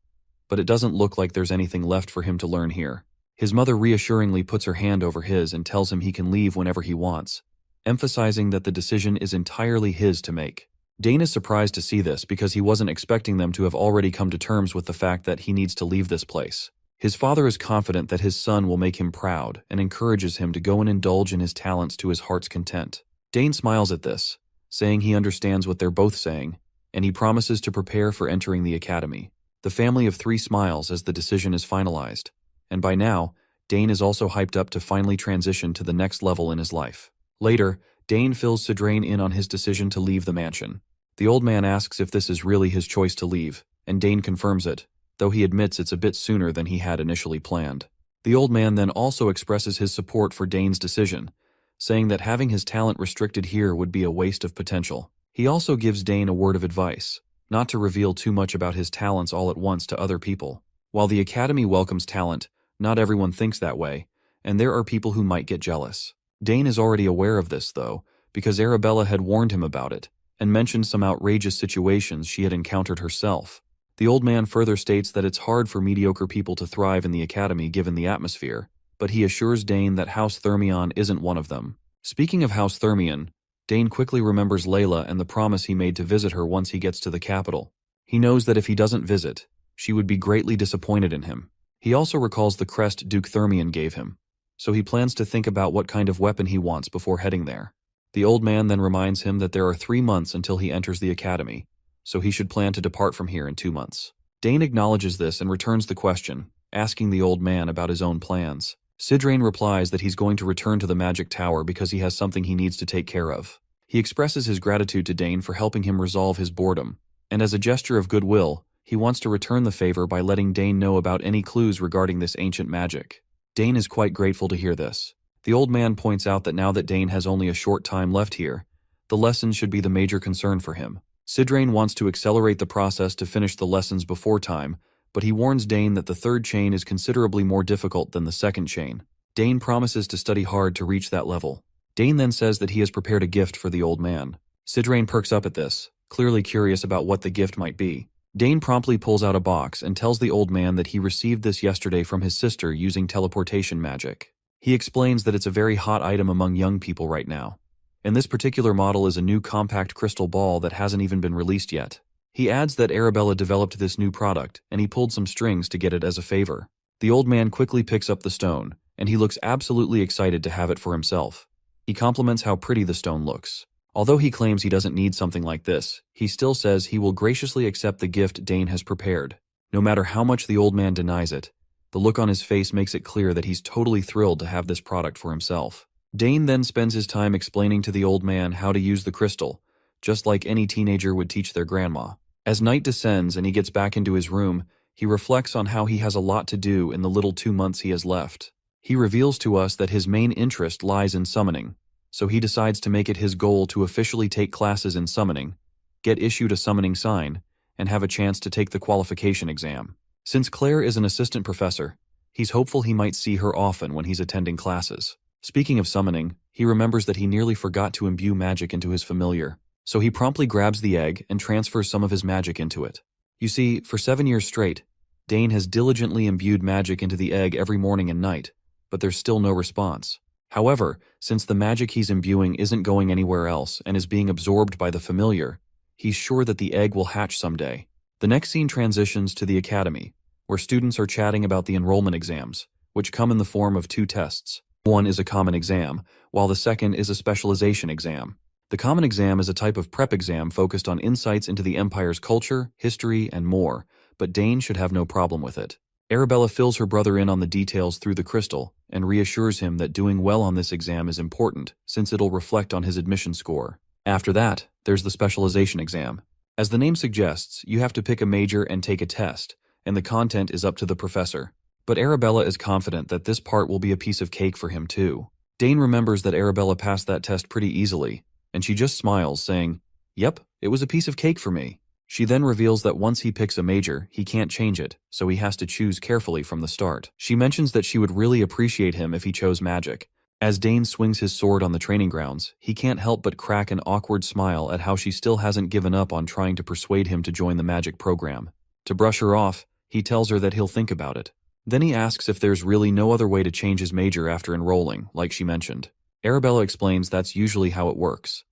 but it doesn't look like there's anything left for him to learn here. His mother reassuringly puts her hand over his and tells him he can leave whenever he wants, emphasizing that the decision is entirely his to make. Dane is surprised to see this because he wasn't expecting them to have already come to terms with the fact that he needs to leave this place. His father is confident that his son will make him proud and encourages him to go and indulge in his talents to his heart's content. Dane smiles at this, saying he understands what they're both saying, and he promises to prepare for entering the academy. The family of 3 smiles as the decision is finalized, and by now, Dane is also hyped up to finally transition to the next level in his life. Later, Dane fills Sidrain in on his decision to leave the mansion. The old man asks if this is really his choice to leave, and Dane confirms it, though he admits it's a bit sooner than he had initially planned. The old man then also expresses his support for Dane's decision, saying that having his talent restricted here would be a waste of potential. He also gives Dane a word of advice, not to reveal too much about his talents all at once to other people. While the academy welcomes talent, not everyone thinks that way, and there are people who might get jealous. Dane is already aware of this, though, because Arabella had warned him about it, and mentioned some outrageous situations she had encountered herself. The old man further states that it's hard for mediocre people to thrive in the academy given the atmosphere, but he assures Dane that House Thermion isn't one of them. Speaking of House Thermion, Dane quickly remembers Layla and the promise he made to visit her once he gets to the capital. He knows that if he doesn't visit, she would be greatly disappointed in him. He also recalls the crest Duke Thermion gave him, so he plans to think about what kind of weapon he wants before heading there. The old man then reminds him that there are 3 months until he enters the academy, so he should plan to depart from here in 2 months. Dane acknowledges this and returns the question, asking the old man about his own plans. Sidrain replies that he's going to return to the magic tower because he has something he needs to take care of. He expresses his gratitude to Dane for helping him resolve his boredom, and as a gesture of goodwill, he wants to return the favor by letting Dane know about any clues regarding this ancient magic. Dane is quite grateful to hear this. The old man points out that now that Dane has only a short time left here, the lessons should be the major concern for him. Sidrain wants to accelerate the process to finish the lessons before time, but he warns Dane that the 3rd chain is considerably more difficult than the 2nd chain. Dane promises to study hard to reach that level. Dane then says that he has prepared a gift for the old man. Sidrain perks up at this, clearly curious about what the gift might be. Dane promptly pulls out a box and tells the old man that he received this yesterday from his sister using teleportation magic. He explains that it's a very hot item among young people right now, and this particular model is a new compact crystal ball that hasn't even been released yet. He adds that Arabella developed this new product, and he pulled some strings to get it as a favor. The old man quickly picks up the stone, and he looks absolutely excited to have it for himself. He compliments how pretty the stone looks. Although he claims he doesn't need something like this, he still says he will graciously accept the gift Dane has prepared. No matter how much the old man denies it, the look on his face makes it clear that he's totally thrilled to have this product for himself. Dane then spends his time explaining to the old man how to use the crystal, just like any teenager would teach their grandma. As night descends and he gets back into his room, he reflects on how he has a lot to do in the little 2 months he has left. He reveals to us that his main interest lies in summoning, so he decides to make it his goal to officially take classes in summoning, get issued a summoning sign, and have a chance to take the qualification exam. Since Claire is an assistant professor, he's hopeful he might see her often when he's attending classes. Speaking of summoning, he remembers that he nearly forgot to imbue magic into his familiar, so he promptly grabs the egg and transfers some of his magic into it. You see, for 7 years straight, Dane has diligently imbued magic into the egg every morning and night, but there's still no response. However, since the magic he's imbuing isn't going anywhere else and is being absorbed by the familiar, he's sure that the egg will hatch someday. The next scene transitions to the academy, where students are chatting about the enrollment exams, which come in the form of 2 tests. One is a common exam, while the second is a specialization exam. The common exam is a type of prep exam focused on insights into the Empire's culture, history, and more, but Dane should have no problem with it. Arabella fills her brother in on the details through the crystal and reassures him that doing well on this exam is important, since it'll reflect on his admission score. After that, there's the specialization exam. As the name suggests, you have to pick a major and take a test, and the content is up to the professor. But Arabella is confident that this part will be a piece of cake for him too. Dane remembers that Arabella passed that test pretty easily, and she just smiles, saying, "Yep, it was a piece of cake for me." She then reveals that once he picks a major, he can't change it, so he has to choose carefully from the start. She mentions that she would really appreciate him if he chose magic. As Dane swings his sword on the training grounds, he can't help but crack an awkward smile at how she still hasn't given up on trying to persuade him to join the magic program. To brush her off, he tells her that he'll think about it. Then he asks if there's really no other way to change his major after enrolling, like she mentioned. Arabella explains that's usually how it works.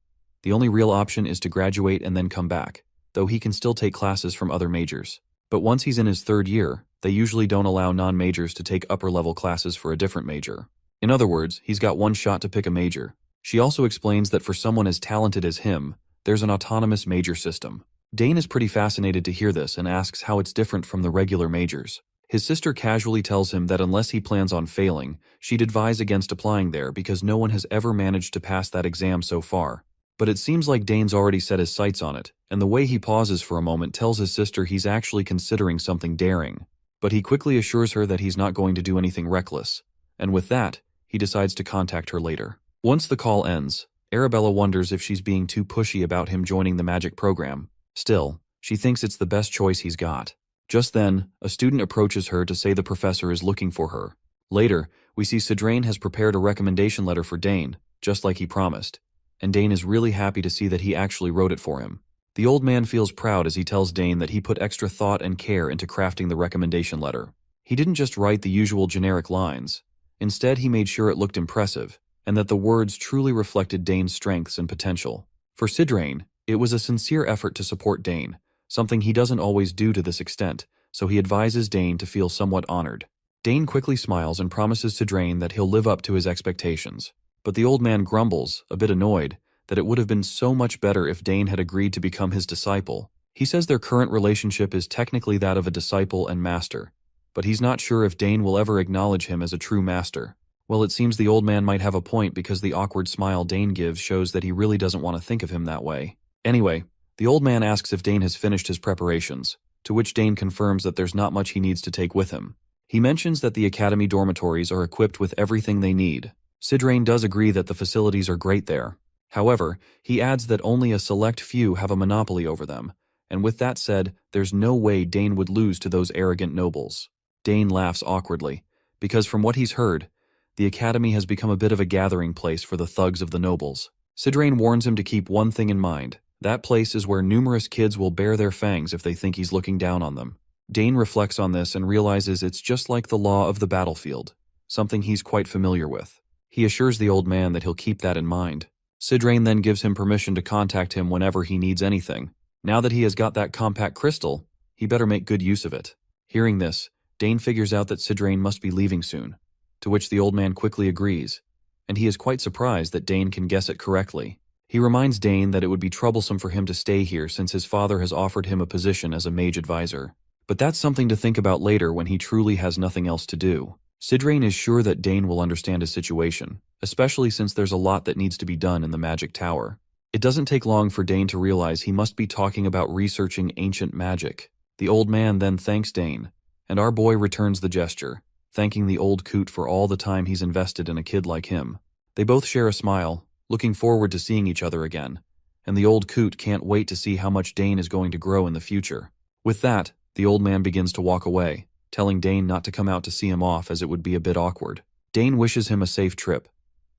The only real option is to graduate and then come back, though he can still take classes from other majors. But once he's in his 3rd year, they usually don't allow non-majors to take upper-level classes for a different major. In other words, he's got one shot to pick a major. She also explains that for someone as talented as him, there's an autonomous major system. Dane is pretty fascinated to hear this and asks how it's different from the regular majors. His sister casually tells him that unless he plans on failing, she'd advise against applying there because no one has ever managed to pass that exam so far. But it seems like Dane's already set his sights on it, and the way he pauses for a moment tells his sister he's actually considering something daring. But he quickly assures her that he's not going to do anything reckless, and with that, he decides to contact her later. Once the call ends, Arabella wonders if she's being too pushy about him joining the magic program. Still, she thinks it's the best choice he's got. Just then, a student approaches her to say the professor is looking for her. Later, we see Sidrain has prepared a recommendation letter for Dane, just like he promised, and Dane is really happy to see that he actually wrote it for him. The old man feels proud as he tells Dane that he put extra thought and care into crafting the recommendation letter. He didn't just write the usual generic lines. Instead, he made sure it looked impressive, and that the words truly reflected Dane's strengths and potential. For Sidrain, it was a sincere effort to support Dane, something he doesn't always do to this extent, so he advises Dane to feel somewhat honored. Dane quickly smiles and promises Sidrain that he'll live up to his expectations. But the old man grumbles, a bit annoyed, that it would have been so much better if Dane had agreed to become his disciple. He says their current relationship is technically that of a disciple and master, but he's not sure if Dane will ever acknowledge him as a true master. Well, it seems the old man might have a point because the awkward smile Dane gives shows that he really doesn't want to think of him that way. Anyway, the old man asks if Dane has finished his preparations, to which Dane confirms that there's not much he needs to take with him. He mentions that the academy dormitories are equipped with everything they need. Sidrain does agree that the facilities are great there. However, he adds that only a select few have a monopoly over them, and with that said, there's no way Dane would lose to those arrogant nobles. Dane laughs awkwardly, because from what he's heard, the academy has become a bit of a gathering place for the thugs of the nobles. Sidrain warns him to keep one thing in mind. That place is where numerous kids will bare their fangs if they think he's looking down on them. Dane reflects on this and realizes it's just like the law of the battlefield, something he's quite familiar with. He assures the old man that he'll keep that in mind. Sidrain then gives him permission to contact him whenever he needs anything. Now that he has got that compact crystal, he better make good use of it. Hearing this, Dane figures out that Sidrain must be leaving soon, to which the old man quickly agrees, and he is quite surprised that Dane can guess it correctly. He reminds Dane that it would be troublesome for him to stay here since his father has offered him a position as a mage advisor. But that's something to think about later when he truly has nothing else to do. Sidrain is sure that Dane will understand his situation, especially since there's a lot that needs to be done in the magic tower. It doesn't take long for Dane to realize he must be talking about researching ancient magic. The old man then thanks Dane, and our boy returns the gesture, thanking the old coot for all the time he's invested in a kid like him. They both share a smile, looking forward to seeing each other again, and the old coot can't wait to see how much Dane is going to grow in the future. With that, the old man begins to walk away, telling Dane not to come out to see him off as it would be a bit awkward. Dane wishes him a safe trip,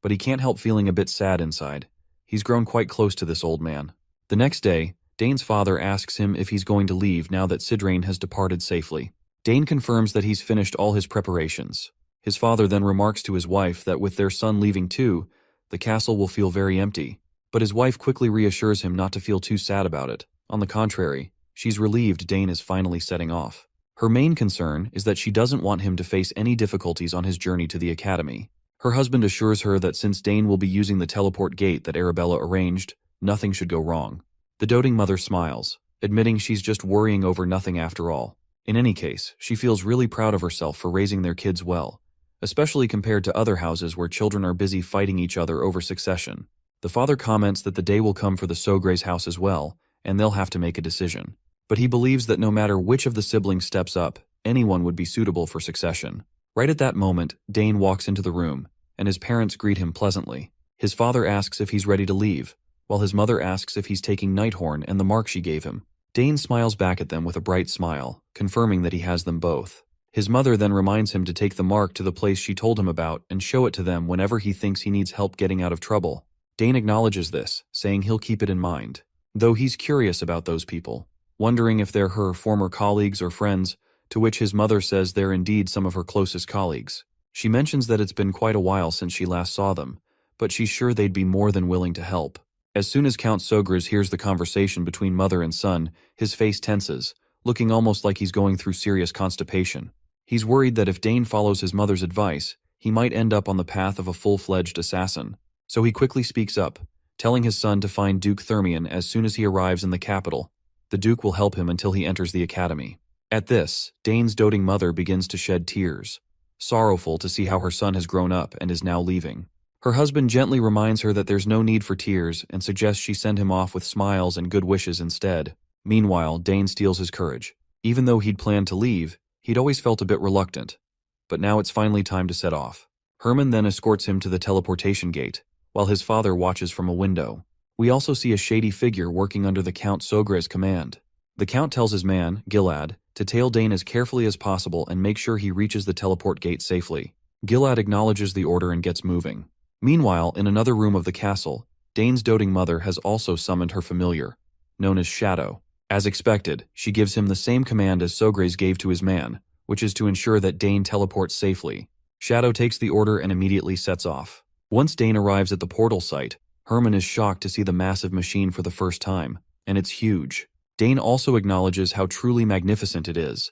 but he can't help feeling a bit sad inside. He's grown quite close to this old man. The next day, Dane's father asks him if he's going to leave now that Sidrain has departed safely. Dane confirms that he's finished all his preparations. His father then remarks to his wife that with their son leaving too, the castle will feel very empty. But his wife quickly reassures him not to feel too sad about it. On the contrary, she's relieved Dane is finally setting off. Her main concern is that she doesn't want him to face any difficulties on his journey to the academy. Her husband assures her that since Dane will be using the teleport gate that Arabella arranged, nothing should go wrong. The doting mother smiles, admitting she's just worrying over nothing after all. In any case, she feels really proud of herself for raising their kids well, especially compared to other houses where children are busy fighting each other over succession. The father comments that the day will come for the Sogre's house as well, and they'll have to make a decision. But he believes that no matter which of the siblings steps up, anyone would be suitable for succession. Right at that moment, Dane walks into the room, and his parents greet him pleasantly. His father asks if he's ready to leave, while his mother asks if he's taking Nighthorn and the mark she gave him. Dane smiles back at them with a bright smile, confirming that he has them both. His mother then reminds him to take the mark to the place she told him about and show it to them whenever he thinks he needs help getting out of trouble. Dane acknowledges this, saying he'll keep it in mind, though he's curious about those people, wondering if they're her former colleagues or friends, to which his mother says they're indeed some of her closest colleagues. She mentions that it's been quite a while since she last saw them, but she's sure they'd be more than willing to help. As soon as Count Sogres hears the conversation between mother and son, his face tenses, looking almost like he's going through serious constipation. He's worried that if Dane follows his mother's advice, he might end up on the path of a full-fledged assassin. So he quickly speaks up, telling his son to find Duke Thermion as soon as he arrives in the capital. The Duke will help him until he enters the academy. At this, Dane's doting mother begins to shed tears, sorrowful to see how her son has grown up and is now leaving. Her husband gently reminds her that there's no need for tears and suggests she send him off with smiles and good wishes instead. Meanwhile, Dane steals his courage. Even though he'd planned to leave, he'd always felt a bit reluctant. But now it's finally time to set off. Herman then escorts him to the teleportation gate, while his father watches from a window. We also see a shady figure working under the Count Sogre's command. The Count tells his man, Gilad, to tail Dane as carefully as possible and make sure he reaches the teleport gate safely. Gilad acknowledges the order and gets moving. Meanwhile, in another room of the castle, Dane's doting mother has also summoned her familiar, known as Shadow. As expected, she gives him the same command as Sogres gave to his man, which is to ensure that Dane teleports safely. Shadow takes the order and immediately sets off. Once Dane arrives at the portal site, Herman is shocked to see the massive machine for the first time, and it's huge. Dane also acknowledges how truly magnificent it is.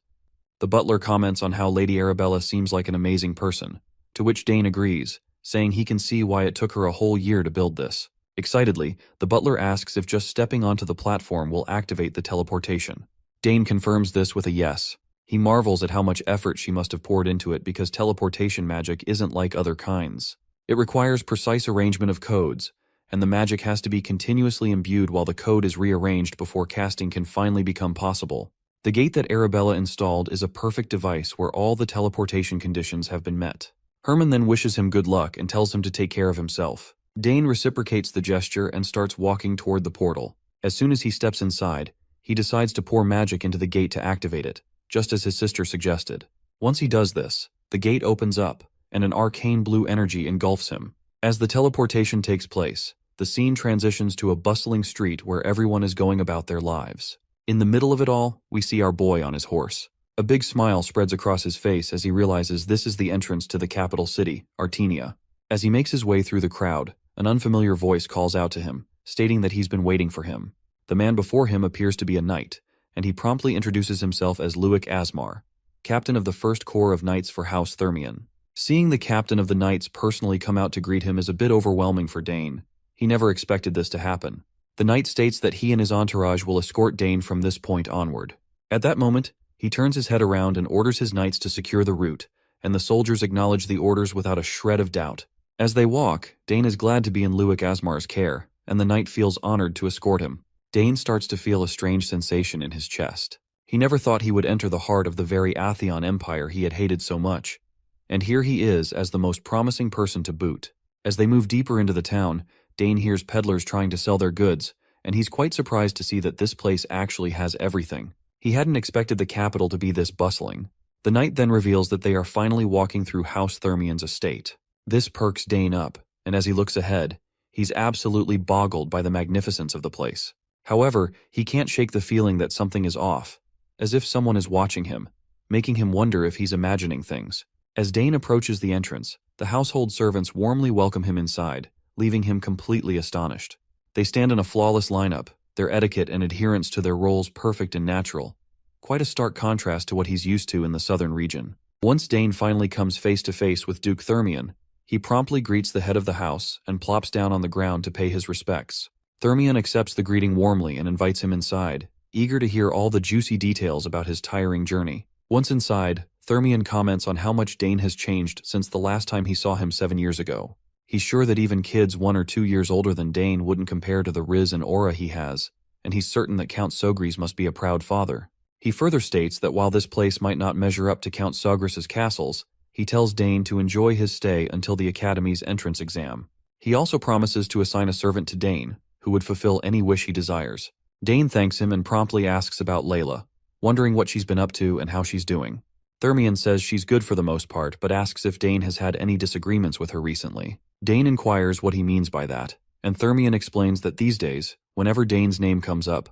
The butler comments on how Lady Arabella seems like an amazing person, to which Dane agrees, saying he can see why it took her a whole year to build this. Excitedly, the butler asks if just stepping onto the platform will activate the teleportation. Dane confirms this with a yes. He marvels at how much effort she must have poured into it because teleportation magic isn't like other kinds. It requires precise arrangement of codes, and the magic has to be continuously imbued while the code is rearranged before casting can finally become possible. The gate that Arabella installed is a perfect device where all the teleportation conditions have been met. Herman then wishes him good luck and tells him to take care of himself. Dane reciprocates the gesture and starts walking toward the portal. As soon as he steps inside, he decides to pour magic into the gate to activate it, just as his sister suggested. Once he does this, the gate opens up, and an arcane blue energy engulfs him. As the teleportation takes place, the scene transitions to a bustling street where everyone is going about their lives. In the middle of it all, we see our boy on his horse. A big smile spreads across his face as he realizes this is the entrance to the capital city, Artenia. As he makes his way through the crowd, an unfamiliar voice calls out to him, stating that he's been waiting for him. The man before him appears to be a knight, and he promptly introduces himself as Luik Asmar, captain of the First Corps of Knights for House Thermion. Seeing the captain of the Knights personally come out to greet him is a bit overwhelming for Dane. He never expected this to happen. The knight states that he and his entourage will escort Dane from this point onward. At that moment, he turns his head around and orders his knights to secure the route, and the soldiers acknowledge the orders without a shred of doubt. As they walk, Dane is glad to be in Luik Asmar's care, and the knight feels honored to escort him. Dane starts to feel a strange sensation in his chest. He never thought he would enter the heart of the very Atheon Empire he had hated so much. And here he is as the most promising person to boot. As they move deeper into the town, Dane hears peddlers trying to sell their goods, and he's quite surprised to see that this place actually has everything. He hadn't expected the capital to be this bustling. The knight then reveals that they are finally walking through House Thermian's estate. This perks Dane up, and as he looks ahead, he's absolutely boggled by the magnificence of the place. However, he can't shake the feeling that something is off, as if someone is watching him, making him wonder if he's imagining things. As Dane approaches the entrance, the household servants warmly welcome him inside, leaving him completely astonished. They stand in a flawless lineup, their etiquette and adherence to their roles perfect and natural. Quite a stark contrast to what he's used to in the southern region. Once Dane finally comes face to face with Duke Thermian, he promptly greets the head of the house and plops down on the ground to pay his respects. Thermian accepts the greeting warmly and invites him inside, eager to hear all the juicy details about his tiring journey. Once inside, Thermian comments on how much Dane has changed since the last time he saw him 7 years ago. He's sure that even kids 1 or 2 years older than Dane wouldn't compare to the riz and aura he has, and he's certain that Count Sogris must be a proud father. He further states that while this place might not measure up to Count Sogris's castles, he tells Dane to enjoy his stay until the Academy's entrance exam. He also promises to assign a servant to Dane, who would fulfill any wish he desires. Dane thanks him and promptly asks about Layla, wondering what she's been up to and how she's doing. Thermian says she's good for the most part, but asks if Dane has had any disagreements with her recently. Dane inquires what he means by that, and Thermian explains that these days, whenever Dane's name comes up,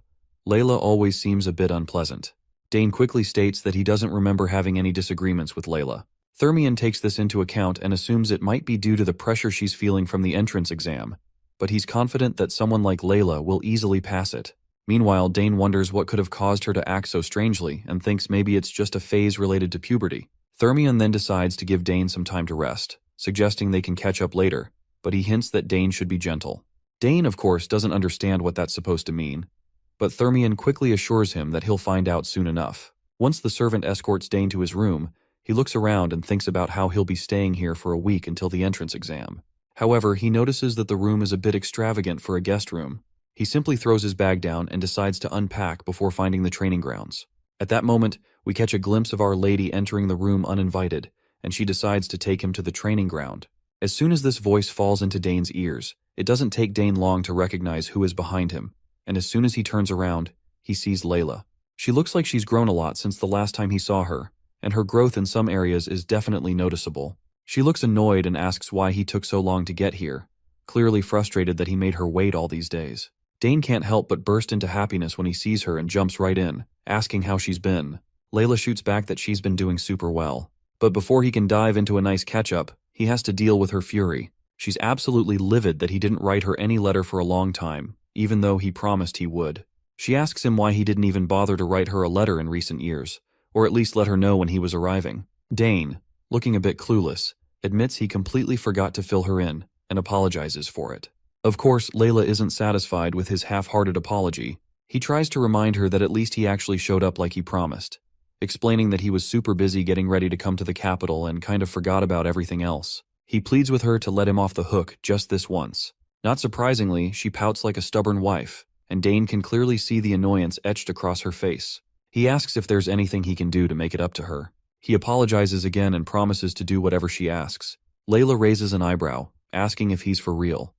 Layla always seems a bit unpleasant. Dane quickly states that he doesn't remember having any disagreements with Layla. Thermian takes this into account and assumes it might be due to the pressure she's feeling from the entrance exam, but he's confident that someone like Layla will easily pass it. Meanwhile, Dane wonders what could have caused her to act so strangely and thinks maybe it's just a phase related to puberty. Thermian then decides to give Dane some time to rest, suggesting they can catch up later, but he hints that Dane should be gentle. Dane, of course, doesn't understand what that's supposed to mean, but Thermian quickly assures him that he'll find out soon enough. Once the servant escorts Dane to his room, he looks around and thinks about how he'll be staying here for a week until the entrance exam. However, he notices that the room is a bit extravagant for a guest room. He simply throws his bag down and decides to unpack before finding the training grounds. At that moment, we catch a glimpse of Our Lady entering the room uninvited, and she decides to take him to the training ground. As soon as this voice falls into Dane's ears, it doesn't take Dane long to recognize who is behind him, and as soon as he turns around, he sees Layla. She looks like she's grown a lot since the last time he saw her, and her growth in some areas is definitely noticeable. She looks annoyed and asks why he took so long to get here, clearly frustrated that he made her wait all these days. Dane can't help but burst into happiness when he sees her and jumps right in, asking how she's been. Layla shoots back that she's been doing super well. But before he can dive into a nice catch-up, he has to deal with her fury. She's absolutely livid that he didn't write her any letter for a long time, even though he promised he would. She asks him why he didn't even bother to write her a letter in recent years, or at least let her know when he was arriving. Dane, looking a bit clueless, admits he completely forgot to fill her in, and apologizes for it. Of course, Layla isn't satisfied with his half-hearted apology. He tries to remind her that at least he actually showed up like he promised, explaining that he was super busy getting ready to come to the capital and kind of forgot about everything else. He pleads with her to let him off the hook just this once. Not surprisingly, she pouts like a stubborn wife, and Dane can clearly see the annoyance etched across her face. He asks if there's anything he can do to make it up to her. He apologizes again and promises to do whatever she asks. Layla raises an eyebrow, asking if he's for real.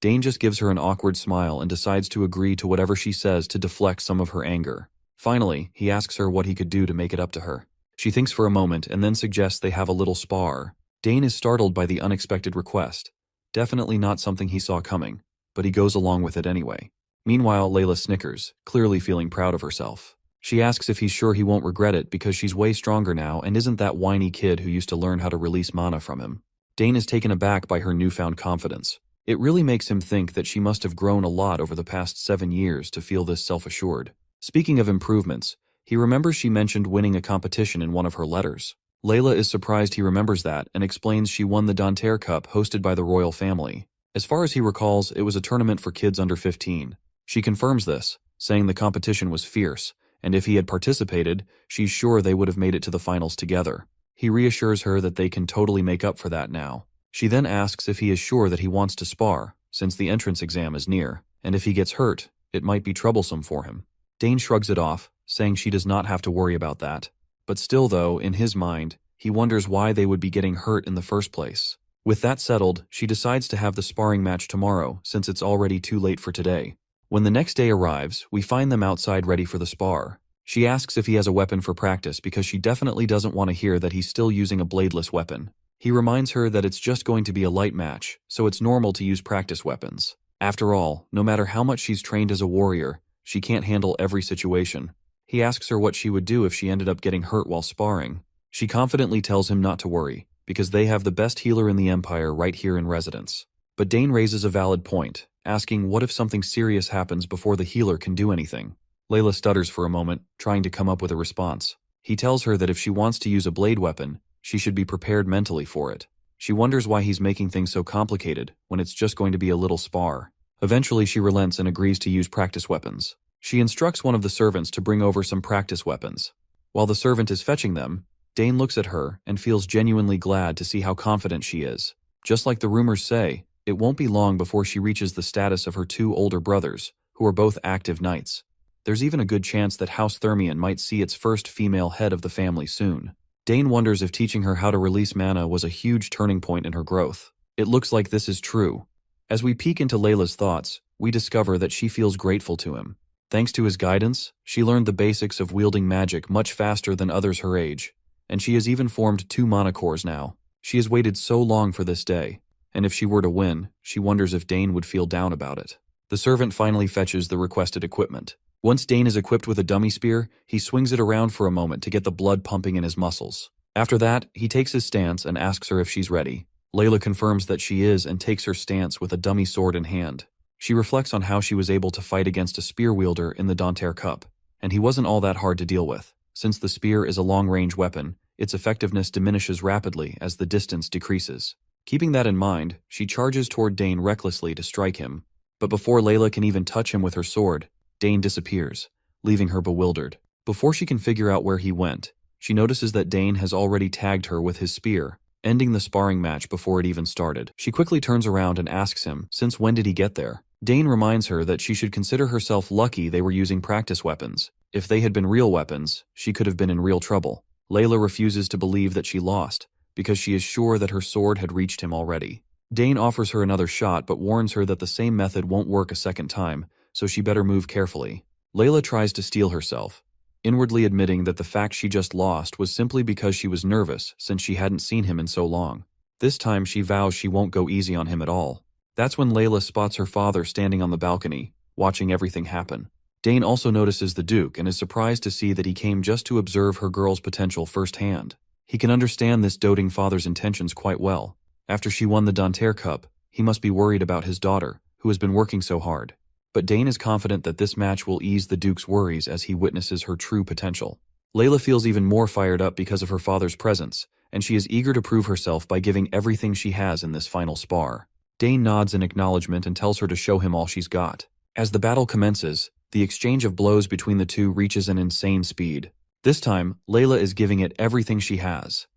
Dane just gives her an awkward smile and decides to agree to whatever she says to deflect some of her anger. Finally, he asks her what he could do to make it up to her. She thinks for a moment and then suggests they have a little spar. Dane is startled by the unexpected request. Definitely not something he saw coming, but he goes along with it anyway. Meanwhile, Layla snickers, clearly feeling proud of herself. She asks if he's sure he won't regret it because she's way stronger now and isn't that whiny kid who used to learn how to release mana from him. Dane is taken aback by her newfound confidence. It really makes him think that she must have grown a lot over the past 7 years to feel this self-assured. Speaking of improvements, he remembers she mentioned winning a competition in one of her letters. Layla is surprised he remembers that and explains she won the Danter Cup hosted by the royal family. As far as he recalls, it was a tournament for kids under 15. She confirms this, saying the competition was fierce, and if he had participated, she's sure they would have made it to the finals together. He reassures her that they can totally make up for that now. She then asks if he is sure that he wants to spar, since the entrance exam is near, and if he gets hurt, it might be troublesome for him. Dane shrugs it off, saying she does not have to worry about that. But still though, in his mind, he wonders why they would be getting hurt in the first place. With that settled, she decides to have the sparring match tomorrow since it's already too late for today. When the next day arrives, we find them outside ready for the spar. She asks if he has a weapon for practice because she definitely doesn't want to hear that he's still using a bladeless weapon. He reminds her that it's just going to be a light match, so it's normal to use practice weapons. After all, no matter how much she's trained as a warrior, she can't handle every situation. He asks her what she would do if she ended up getting hurt while sparring. She confidently tells him not to worry, because they have the best healer in the Empire right here in residence. But Dane raises a valid point, asking what if something serious happens before the healer can do anything. Layla stutters for a moment, trying to come up with a response. He tells her that if she wants to use a blade weapon, she should be prepared mentally for it. She wonders why he's making things so complicated when it's just going to be a little spar. Eventually she relents and agrees to use practice weapons. She instructs one of the servants to bring over some practice weapons. While the servant is fetching them, Dane looks at her and feels genuinely glad to see how confident she is. Just like the rumors say, it won't be long before she reaches the status of her two older brothers, who are both active knights. There's even a good chance that House Thermion might see its first female head of the family soon. Dane wonders if teaching her how to release mana was a huge turning point in her growth. It looks like this is true. As we peek into Layla's thoughts, we discover that she feels grateful to him. Thanks to his guidance, she learned the basics of wielding magic much faster than others her age, and she has even formed 2 mana cores now. She has waited so long for this day, and if she were to win, she wonders if Dane would feel down about it. The servant finally fetches the requested equipment. Once Dane is equipped with a dummy spear, he swings it around for a moment to get the blood pumping in his muscles. After that, he takes his stance and asks her if she's ready. Layla confirms that she is and takes her stance with a dummy sword in hand. She reflects on how she was able to fight against a spear wielder in the Danter Cup, and he wasn't all that hard to deal with. Since the spear is a long-range weapon, its effectiveness diminishes rapidly as the distance decreases. Keeping that in mind, she charges toward Dane recklessly to strike him. But before Layla can even touch him with her sword, Dane disappears, leaving her bewildered. Before she can figure out where he went, she notices that Dane has already tagged her with his spear, ending the sparring match before it even started. She quickly turns around and asks him, since when did he get there? Dane reminds her that she should consider herself lucky they were using practice weapons. If they had been real weapons, she could have been in real trouble. Layla refuses to believe that she lost, because she is sure that her sword had reached him already. Dane offers her another shot but warns her that the same method won't work a second time, so she better move carefully. Layla tries to steel herself, inwardly admitting that the fact she just lost was simply because she was nervous since she hadn't seen him in so long. This time she vows she won't go easy on him at all. That's when Layla spots her father standing on the balcony, watching everything happen. Dane also notices the Duke and is surprised to see that he came just to observe her girl's potential firsthand. He can understand this doting father's intentions quite well. After she won the Danter Cup, he must be worried about his daughter, who has been working so hard. But Dane is confident that this match will ease the Duke's worries as he witnesses her true potential. Layla feels even more fired up because of her father's presence, and she is eager to prove herself by giving everything she has in this final spar. Dane nods in acknowledgement and tells her to show him all she's got. As the battle commences, the exchange of blows between the two reaches an insane speed. This time, Layla is giving it everything she has.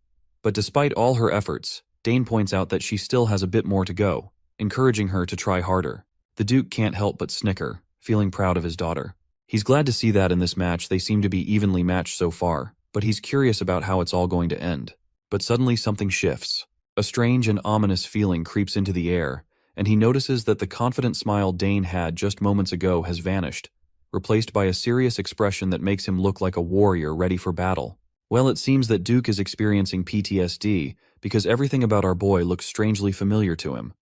But despite all her efforts, Dane points out that she still has a bit more to go, encouraging her to try harder. The Duke can't help but snicker, feeling proud of his daughter. He's glad to see that in this match they seem to be evenly matched so far, but he's curious about how it's all going to end. But suddenly something shifts. A strange and ominous feeling creeps into the air, and he notices that the confident smile Dane had just moments ago has vanished, replaced by a serious expression that makes him look like a warrior ready for battle. Well, it seems that Duke is experiencing PTSD because everything about our boy looks strangely familiar to him.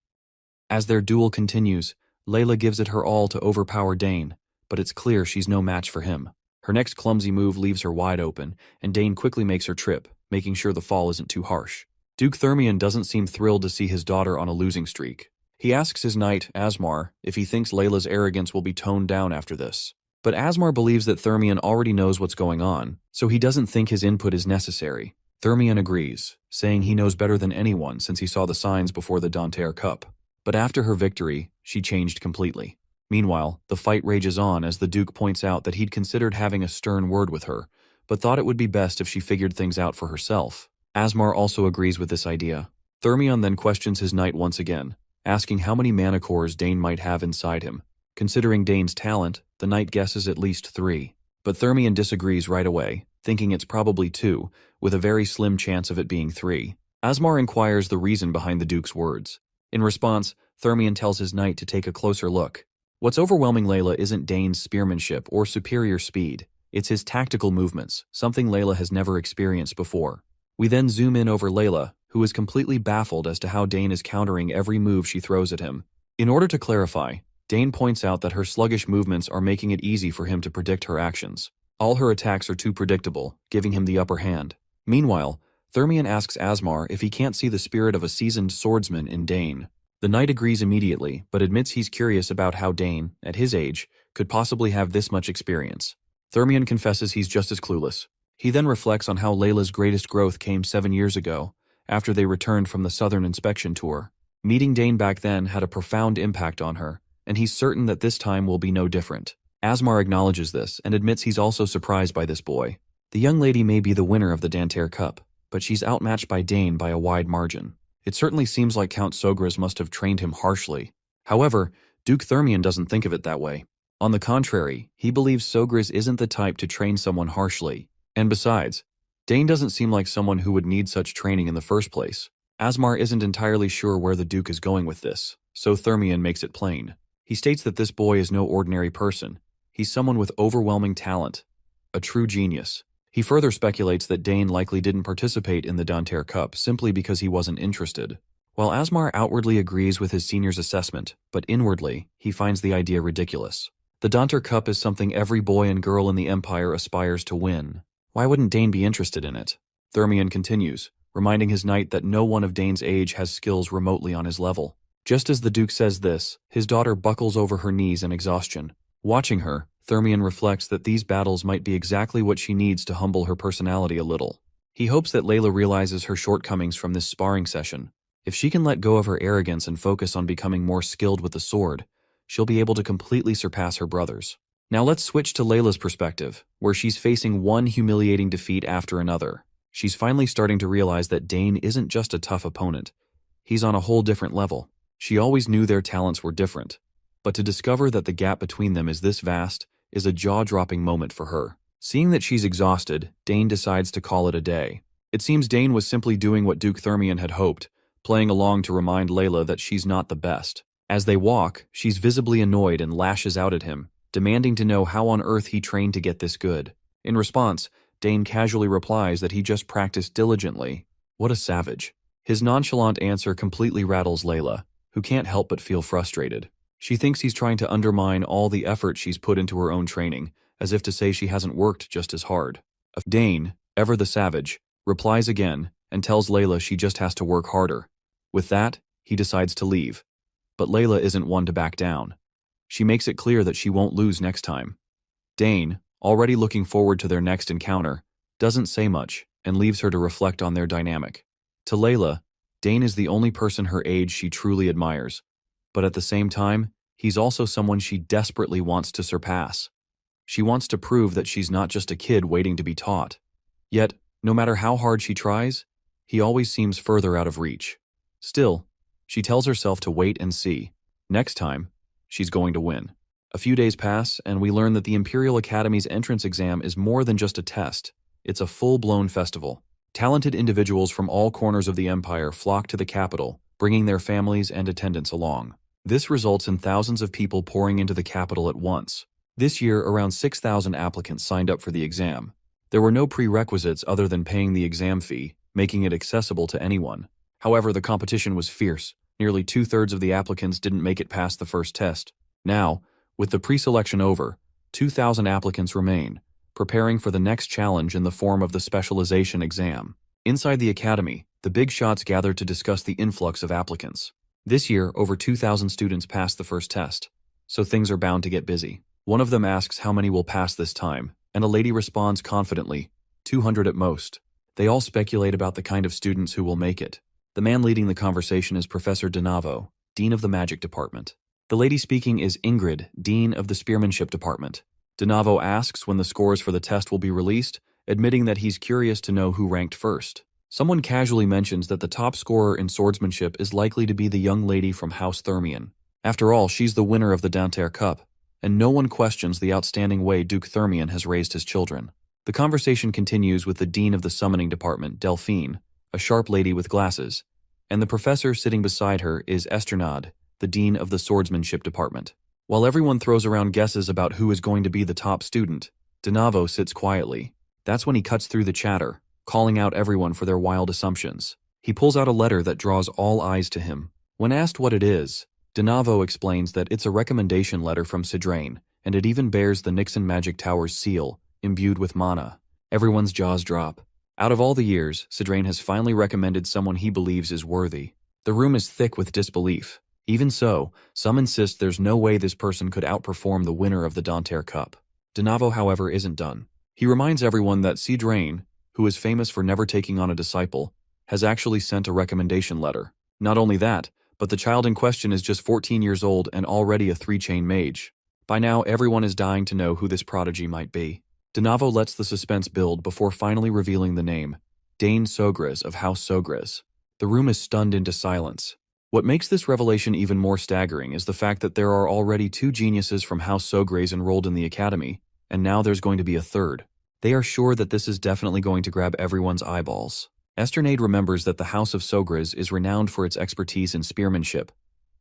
As their duel continues, Layla gives it her all to overpower Dane, but it's clear she's no match for him. Her next clumsy move leaves her wide open, and Dane quickly makes her trip, making sure the fall isn't too harsh. Duke Thermion doesn't seem thrilled to see his daughter on a losing streak. He asks his knight, Asmar, if he thinks Layla's arrogance will be toned down after this. But Asmar believes that Thermion already knows what's going on, so he doesn't think his input is necessary. Thermion agrees, saying he knows better than anyone since he saw the signs before the Danter Cup. But after her victory, she changed completely. Meanwhile, the fight rages on as the Duke points out that he'd considered having a stern word with her, but thought it would be best if she figured things out for herself. Asmar also agrees with this idea. Thermion then questions his knight once again, asking how many mana cores Dane might have inside him. Considering Dane's talent, the knight guesses at least 3. But Thermion disagrees right away, thinking it's probably 2, with a very slim chance of it being 3. Asmar inquires the reason behind the Duke's words. In response, Thermion tells his knight to take a closer look. What's overwhelming Layla isn't Dane's spearmanship or superior speed, it's his tactical movements, something Layla has never experienced before. We then zoom in over Layla, who is completely baffled as to how Dane is countering every move she throws at him. In order to clarify, Dane points out that her sluggish movements are making it easy for him to predict her actions. All her attacks are too predictable, giving him the upper hand. Meanwhile, Thermion asks Asmar if he can't see the spirit of a seasoned swordsman in Dane. The knight agrees immediately, but admits he's curious about how Dane, at his age, could possibly have this much experience. Thermion confesses he's just as clueless. He then reflects on how Layla's greatest growth came 7 years ago, after they returned from the Southern Inspection Tour. Meeting Dane back then had a profound impact on her, and he's certain that this time will be no different. Asmar acknowledges this and admits he's also surprised by this boy. The young lady may be the winner of the Danter Cup, but she's outmatched by Dane by a wide margin. It certainly seems like Count Sogras must have trained him harshly. However, Duke Thermion doesn't think of it that way. On the contrary, he believes Sogras isn't the type to train someone harshly. And besides, Dane doesn't seem like someone who would need such training in the first place. Asmar isn't entirely sure where the Duke is going with this, so Thermion makes it plain. He states that this boy is no ordinary person. He's someone with overwhelming talent, a true genius. He further speculates that Dane likely didn't participate in the Danter Cup simply because he wasn't interested. While Asmar outwardly agrees with his senior's assessment, but inwardly, he finds the idea ridiculous. The Danter Cup is something every boy and girl in the Empire aspires to win. Why wouldn't Dane be interested in it? Thermion continues, reminding his knight that no one of Dane's age has skills remotely on his level. Just as the Duke says this, his daughter buckles over her knees in exhaustion. Watching her, Thermion reflects that these battles might be exactly what she needs to humble her personality a little. He hopes that Layla realizes her shortcomings from this sparring session. If she can let go of her arrogance and focus on becoming more skilled with the sword, she'll be able to completely surpass her brothers. Now let's switch to Layla's perspective, where she's facing one humiliating defeat after another. She's finally starting to realize that Dane isn't just a tough opponent. He's on a whole different level. She always knew their talents were different, but to discover that the gap between them is this vast is a jaw-dropping moment for her. Seeing that she's exhausted, Dane decides to call it a day. It seems Dane was simply doing what Duke Thermion had hoped, playing along to remind Layla that she's not the best. As they walk, she's visibly annoyed and lashes out at him, demanding to know how on earth he trained to get this good. In response, Dane casually replies that he just practiced diligently. What a savage. His nonchalant answer completely rattles Layla, who can't help but feel frustrated. She thinks he's trying to undermine all the effort she's put into her own training, as if to say she hasn't worked just as hard. Dane, ever the savage, replies again and tells Layla she just has to work harder. With that, he decides to leave. But Layla isn't one to back down. She makes it clear that she won't lose next time. Dane, already looking forward to their next encounter, doesn't say much and leaves her to reflect on their dynamic. To Layla, Dane is the only person her age she truly admires, but at the same time, he's also someone she desperately wants to surpass. She wants to prove that she's not just a kid waiting to be taught. Yet, no matter how hard she tries, he always seems further out of reach. Still, she tells herself to wait and see. Next time, she's going to win. A few days pass, and we learn that the Imperial Academy's entrance exam is more than just a test. It's a full-blown festival. Talented individuals from all corners of the Empire flock to the capital, bringing their families and attendants along. This results in thousands of people pouring into the capital at once. This year, around 6,000 applicants signed up for the exam. There were no prerequisites other than paying the exam fee, making it accessible to anyone. However, the competition was fierce. Nearly 2/3 of the applicants didn't make it past the first test. Now, with the pre-selection over, 2,000 applicants remain, preparing for the next challenge in the form of the specialization exam. Inside the academy, the big shots gathered to discuss the influx of applicants. This year, over 2,000 students passed the first test, so things are bound to get busy. One of them asks how many will pass this time, and a lady responds confidently, 200 at most. They all speculate about the kind of students who will make it. The man leading the conversation is Professor Donavo, Dean of the Magic Department. The lady speaking is Ingrid, Dean of the Spearmanship Department. Donavo asks when the scores for the test will be released, admitting that he's curious to know who ranked first. Someone casually mentions that the top scorer in swordsmanship is likely to be the young lady from House Thermion. After all, she's the winner of the Danter Cup. and no one questions the outstanding way Duke Thermion has raised his children. The conversation continues with the dean of the summoning department, Delphine, a sharp lady with glasses, and the professor sitting beside her is Esternade, the dean of the swordsmanship department. While everyone throws around guesses about who is going to be the top student, Denavo sits quietly. That's when he cuts through the chatter, calling out everyone for their wild assumptions. He pulls out a letter that draws all eyes to him. When asked what it is, Denavo explains that it's a recommendation letter from Sidrain, and it even bears the Nixon Magic Tower's seal, imbued with mana. Everyone's jaws drop. Out of all the years, Sidrain has finally recommended someone he believes is worthy. The room is thick with disbelief. Even so, some insist there's no way this person could outperform the winner of the Danter Cup. Denavo, however, isn't done. He reminds everyone that Sidrain, who is famous for never taking on a disciple, has actually sent a recommendation letter. Not only that, but the child in question is just 14 years old and already a 3-chain mage. By now, everyone is dying to know who this prodigy might be. Denavo lets the suspense build before finally revealing the name, Dane Sogres of House Sogres. The room is stunned into silence. What makes this revelation even more staggering is the fact that there are already 2 geniuses from House Sogres enrolled in the academy, and now there's going to be a third. They are sure that this is definitely going to grab everyone's eyeballs. Esternade remembers that the House of Sogres is renowned for its expertise in spearmanship,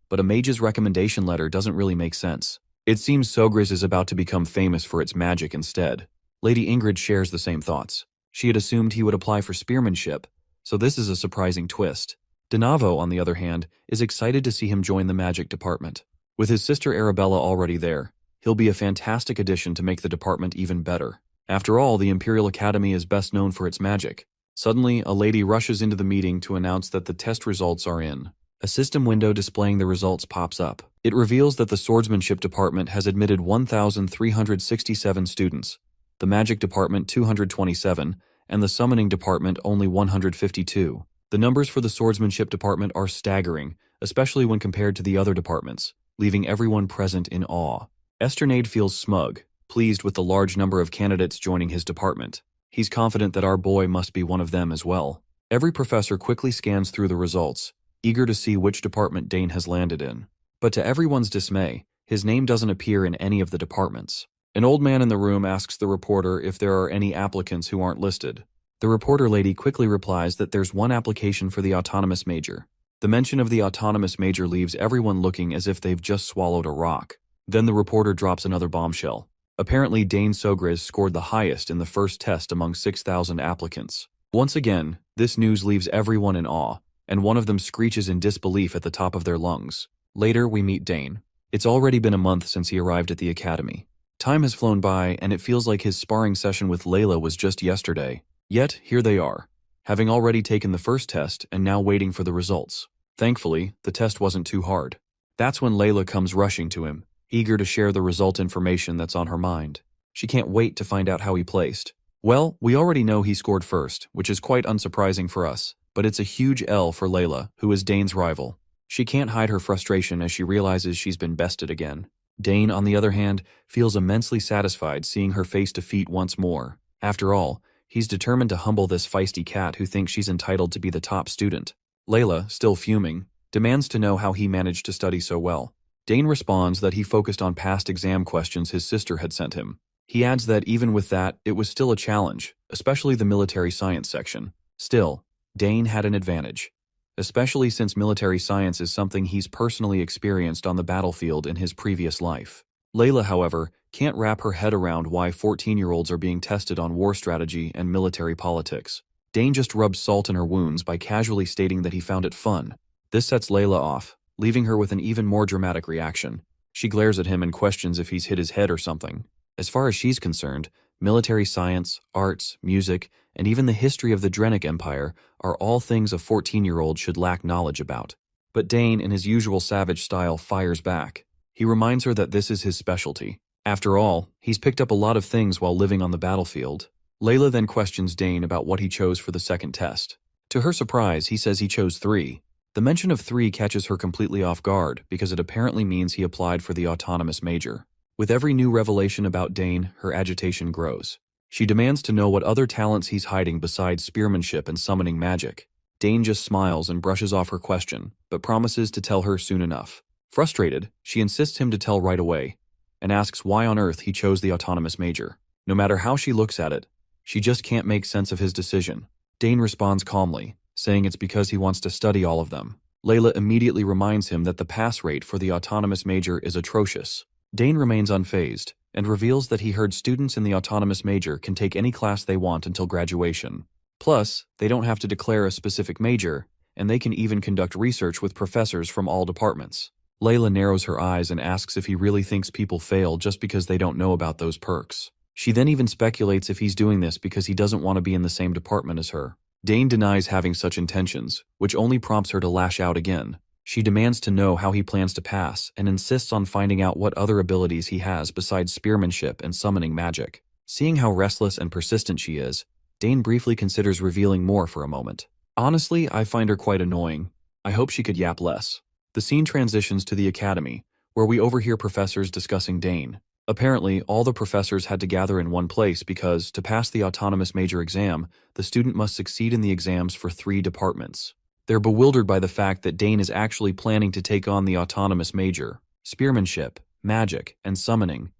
but a mage's recommendation letter doesn't really make sense. It seems Sogres is about to become famous for its magic instead. Lady Ingrid shares the same thoughts. She had assumed he would apply for spearmanship, so this is a surprising twist. Denavo, on the other hand, is excited to see him join the magic department. With his sister Arabella already there, he'll be a fantastic addition to make the department even better. After all, the Imperial Academy is best known for its magic. Suddenly, a lady rushes into the meeting to announce that the test results are in. A system window displaying the results pops up. It reveals that the swordsmanship department has admitted 1,367 students, the magic department 227, and the summoning department only 152. The numbers for the swordsmanship department are staggering, especially when compared to the other departments, leaving everyone present in awe. Esternade feels smug, pleased with the large number of candidates joining his department. He's confident that our boy must be one of them as well. Every professor quickly scans through the results, eager to see which department Dane has landed in. But to everyone's dismay, his name doesn't appear in any of the departments. An old man in the room asks the reporter if there are any applicants who aren't listed. The reporter lady quickly replies that there's one application for the autonomous major. The mention of the autonomous major leaves everyone looking as if they've just swallowed a rock. Then the reporter drops another bombshell. Apparently, Dane Sogres scored the highest in the first test among 6,000 applicants. Once again, this news leaves everyone in awe, and one of them screeches in disbelief at the top of their lungs. Later, we meet Dane. It's already been a month since he arrived at the academy. Time has flown by, and it feels like his sparring session with Layla was just yesterday. Yet, here they are, having already taken the first test and now waiting for the results. Thankfully, the test wasn't too hard. That's when Layla comes rushing to him, eager to share the result information that's on her mind. She can't wait to find out how he placed. Well, we already know he scored first, which is quite unsurprising for us, but it's a huge L for Layla, who is Dane's rival. She can't hide her frustration as she realizes she's been bested again. Dane, on the other hand, feels immensely satisfied seeing her face defeat once more. After all, he's determined to humble this feisty cat who thinks she's entitled to be the top student. Layla, still fuming, demands to know how he managed to study so well. Dane responds that he focused on past exam questions his sister had sent him. He adds that even with that, it was still a challenge, especially the military science section. Still, Dane had an advantage, especially since military science is something he's personally experienced on the battlefield in his previous life. Layla, however, can't wrap her head around why 14-year-olds are being tested on war strategy and military politics. Dane just rubs salt in her wounds by casually stating that he found it fun. This sets Layla off, leaving her with an even more dramatic reaction. She glares at him and questions if he's hit his head or something. As far as she's concerned, military science, arts, music, and even the history of the Drenic Empire are all things a 14-year-old should lack knowledge about. But Dane, in his usual savage style, fires back. He reminds her that this is his specialty. After all, he's picked up a lot of things while living on the battlefield. Layla then questions Dane about what he chose for the second test. To her surprise, he says he chose 3. The mention of 3 catches her completely off guard because it apparently means he applied for the autonomous major. With every new revelation about Dane, her agitation grows. She demands to know what other talents he's hiding besides spearmanship and summoning magic. Dane just smiles and brushes off her question, but promises to tell her soon enough. Frustrated, she insists him to tell right away. and asks why on earth he chose the autonomous major. No matter how she looks at it, she just can't make sense of his decision. Dane responds calmly, saying it's because he wants to study all of them. Layla immediately reminds him that the pass rate for the autonomous major is atrocious. Dane remains unfazed and reveals that he heard students in the autonomous major can take any class they want until graduation. Plus, they don't have to declare a specific major, and they can even conduct research with professors from all departments. Layla narrows her eyes and asks if he really thinks people fail just because they don't know about those perks. She then even speculates if he's doing this because he doesn't want to be in the same department as her. Dane denies having such intentions, which only prompts her to lash out again. She demands to know how he plans to pass and insists on finding out what other abilities he has besides spearmanship and summoning magic. Seeing how restless and persistent she is, Dane briefly considers revealing more for a moment. Honestly, I find her quite annoying. I hope she could yap less. The scene transitions to the academy, where we overhear professors discussing Dane. Apparently, all the professors had to gather in one place because, to pass the autonomous major exam, the student must succeed in the exams for 3 departments. They're bewildered by the fact that Dane is actually planning to take on the autonomous major. Spearmanship, magic, and summoning.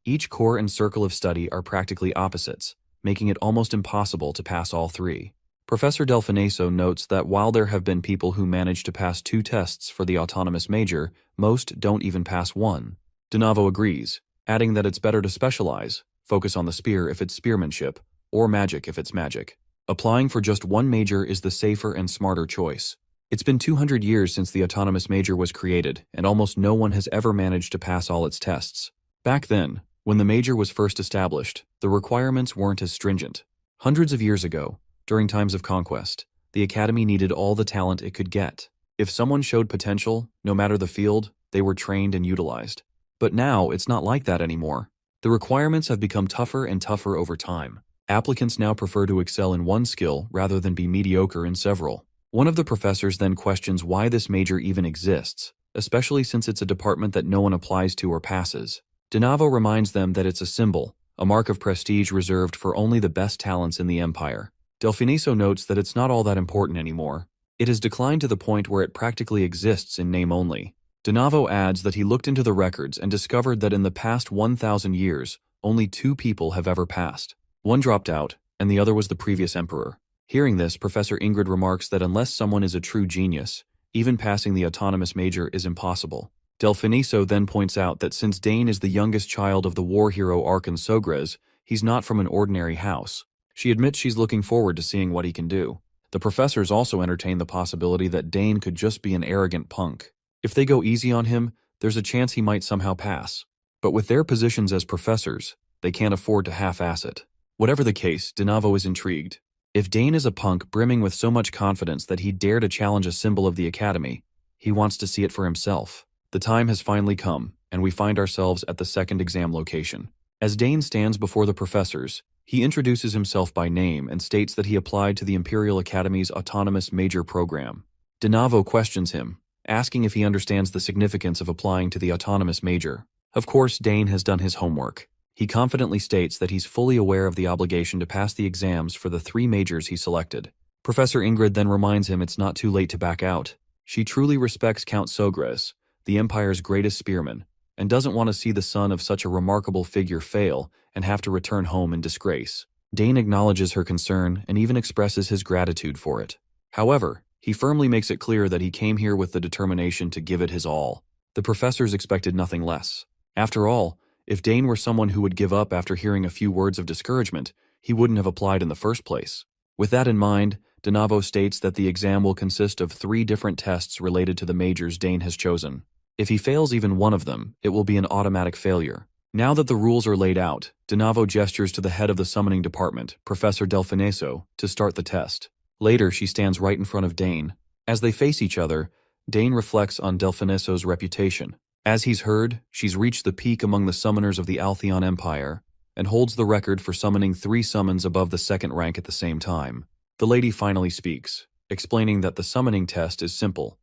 Each core and circle of study are practically opposites, making it almost impossible to pass all 3. Professor Delfineso notes that while there have been people who manage to pass 2 tests for the autonomous major, most don't even pass 1. Donavo agrees, adding that it's better to specialize, focus on the spear if it's spearmanship, or magic if it's magic. Applying for just one major is the safer and smarter choice. It's been 200 years since the autonomous major was created, and almost no one has ever managed to pass all its tests. Back then, when the major was first established, the requirements weren't as stringent. Hundreds of years ago, during times of conquest, the academy needed all the talent it could get. If someone showed potential, no matter the field, they were trained and utilized. But now, it's not like that anymore. The requirements have become tougher and tougher over time. Applicants now prefer to excel in one skill rather than be mediocre in several. One of the professors then questions why this major even exists, especially since it's a department that no one applies to or passes. Donavo reminds them that it's a symbol, a mark of prestige reserved for only the best talents in the empire. Delfineso notes that it's not all that important anymore. It has declined to the point where it practically exists in name only. Donavo adds that he looked into the records and discovered that in the past 1,000 years, only 2 people have ever passed. One dropped out, and the other was the previous emperor. Hearing this, Professor Ingrid remarks that unless someone is a true genius, even passing the autonomous major is impossible. Delfineso then points out that since Dane is the youngest child of the war hero Arkan Sogres, he's not from an ordinary house. She admits she's looking forward to seeing what he can do. The professors also entertain the possibility that Dane could just be an arrogant punk. If they go easy on him, there's a chance he might somehow pass. But with their positions as professors, they can't afford to half-ass it. Whatever the case, Donavo is intrigued. If Dane is a punk brimming with so much confidence that he'd dare to challenge a symbol of the academy, he wants to see it for himself. The time has finally come, and we find ourselves at the second exam location. As Dane stands before the professors, he introduces himself by name and states that he applied to the Imperial Academy's Autonomous Major program. Donavo questions him, asking if he understands the significance of applying to the autonomous major. Of course, Dane has done his homework. He confidently states that he's fully aware of the obligation to pass the exams for the 3 majors he selected. Professor Ingrid then reminds him it's not too late to back out. She truly respects Count Sogres, the Empire's greatest spearman, and doesn't want to see the son of such a remarkable figure fail and have to return home in disgrace. Dane acknowledges her concern and even expresses his gratitude for it. However, he firmly makes it clear that he came here with the determination to give it his all. The professors expected nothing less. After all, if Dane were someone who would give up after hearing a few words of discouragement, he wouldn't have applied in the first place. With that in mind, Donavo states that the exam will consist of 3 different tests related to the majors Dane has chosen. If he fails even one of them, it will be an automatic failure. Now that the rules are laid out, Donavo gestures to the head of the summoning department, Professor Delfineso, to start the test. Later, she stands right in front of Dane. As they face each other, Dane reflects on Delfineso's reputation. As he's heard, she's reached the peak among the summoners of the Altheon Empire, and holds the record for summoning 3 summons above the 2nd rank at the same time. The lady finally speaks, explaining that the summoning test is simple.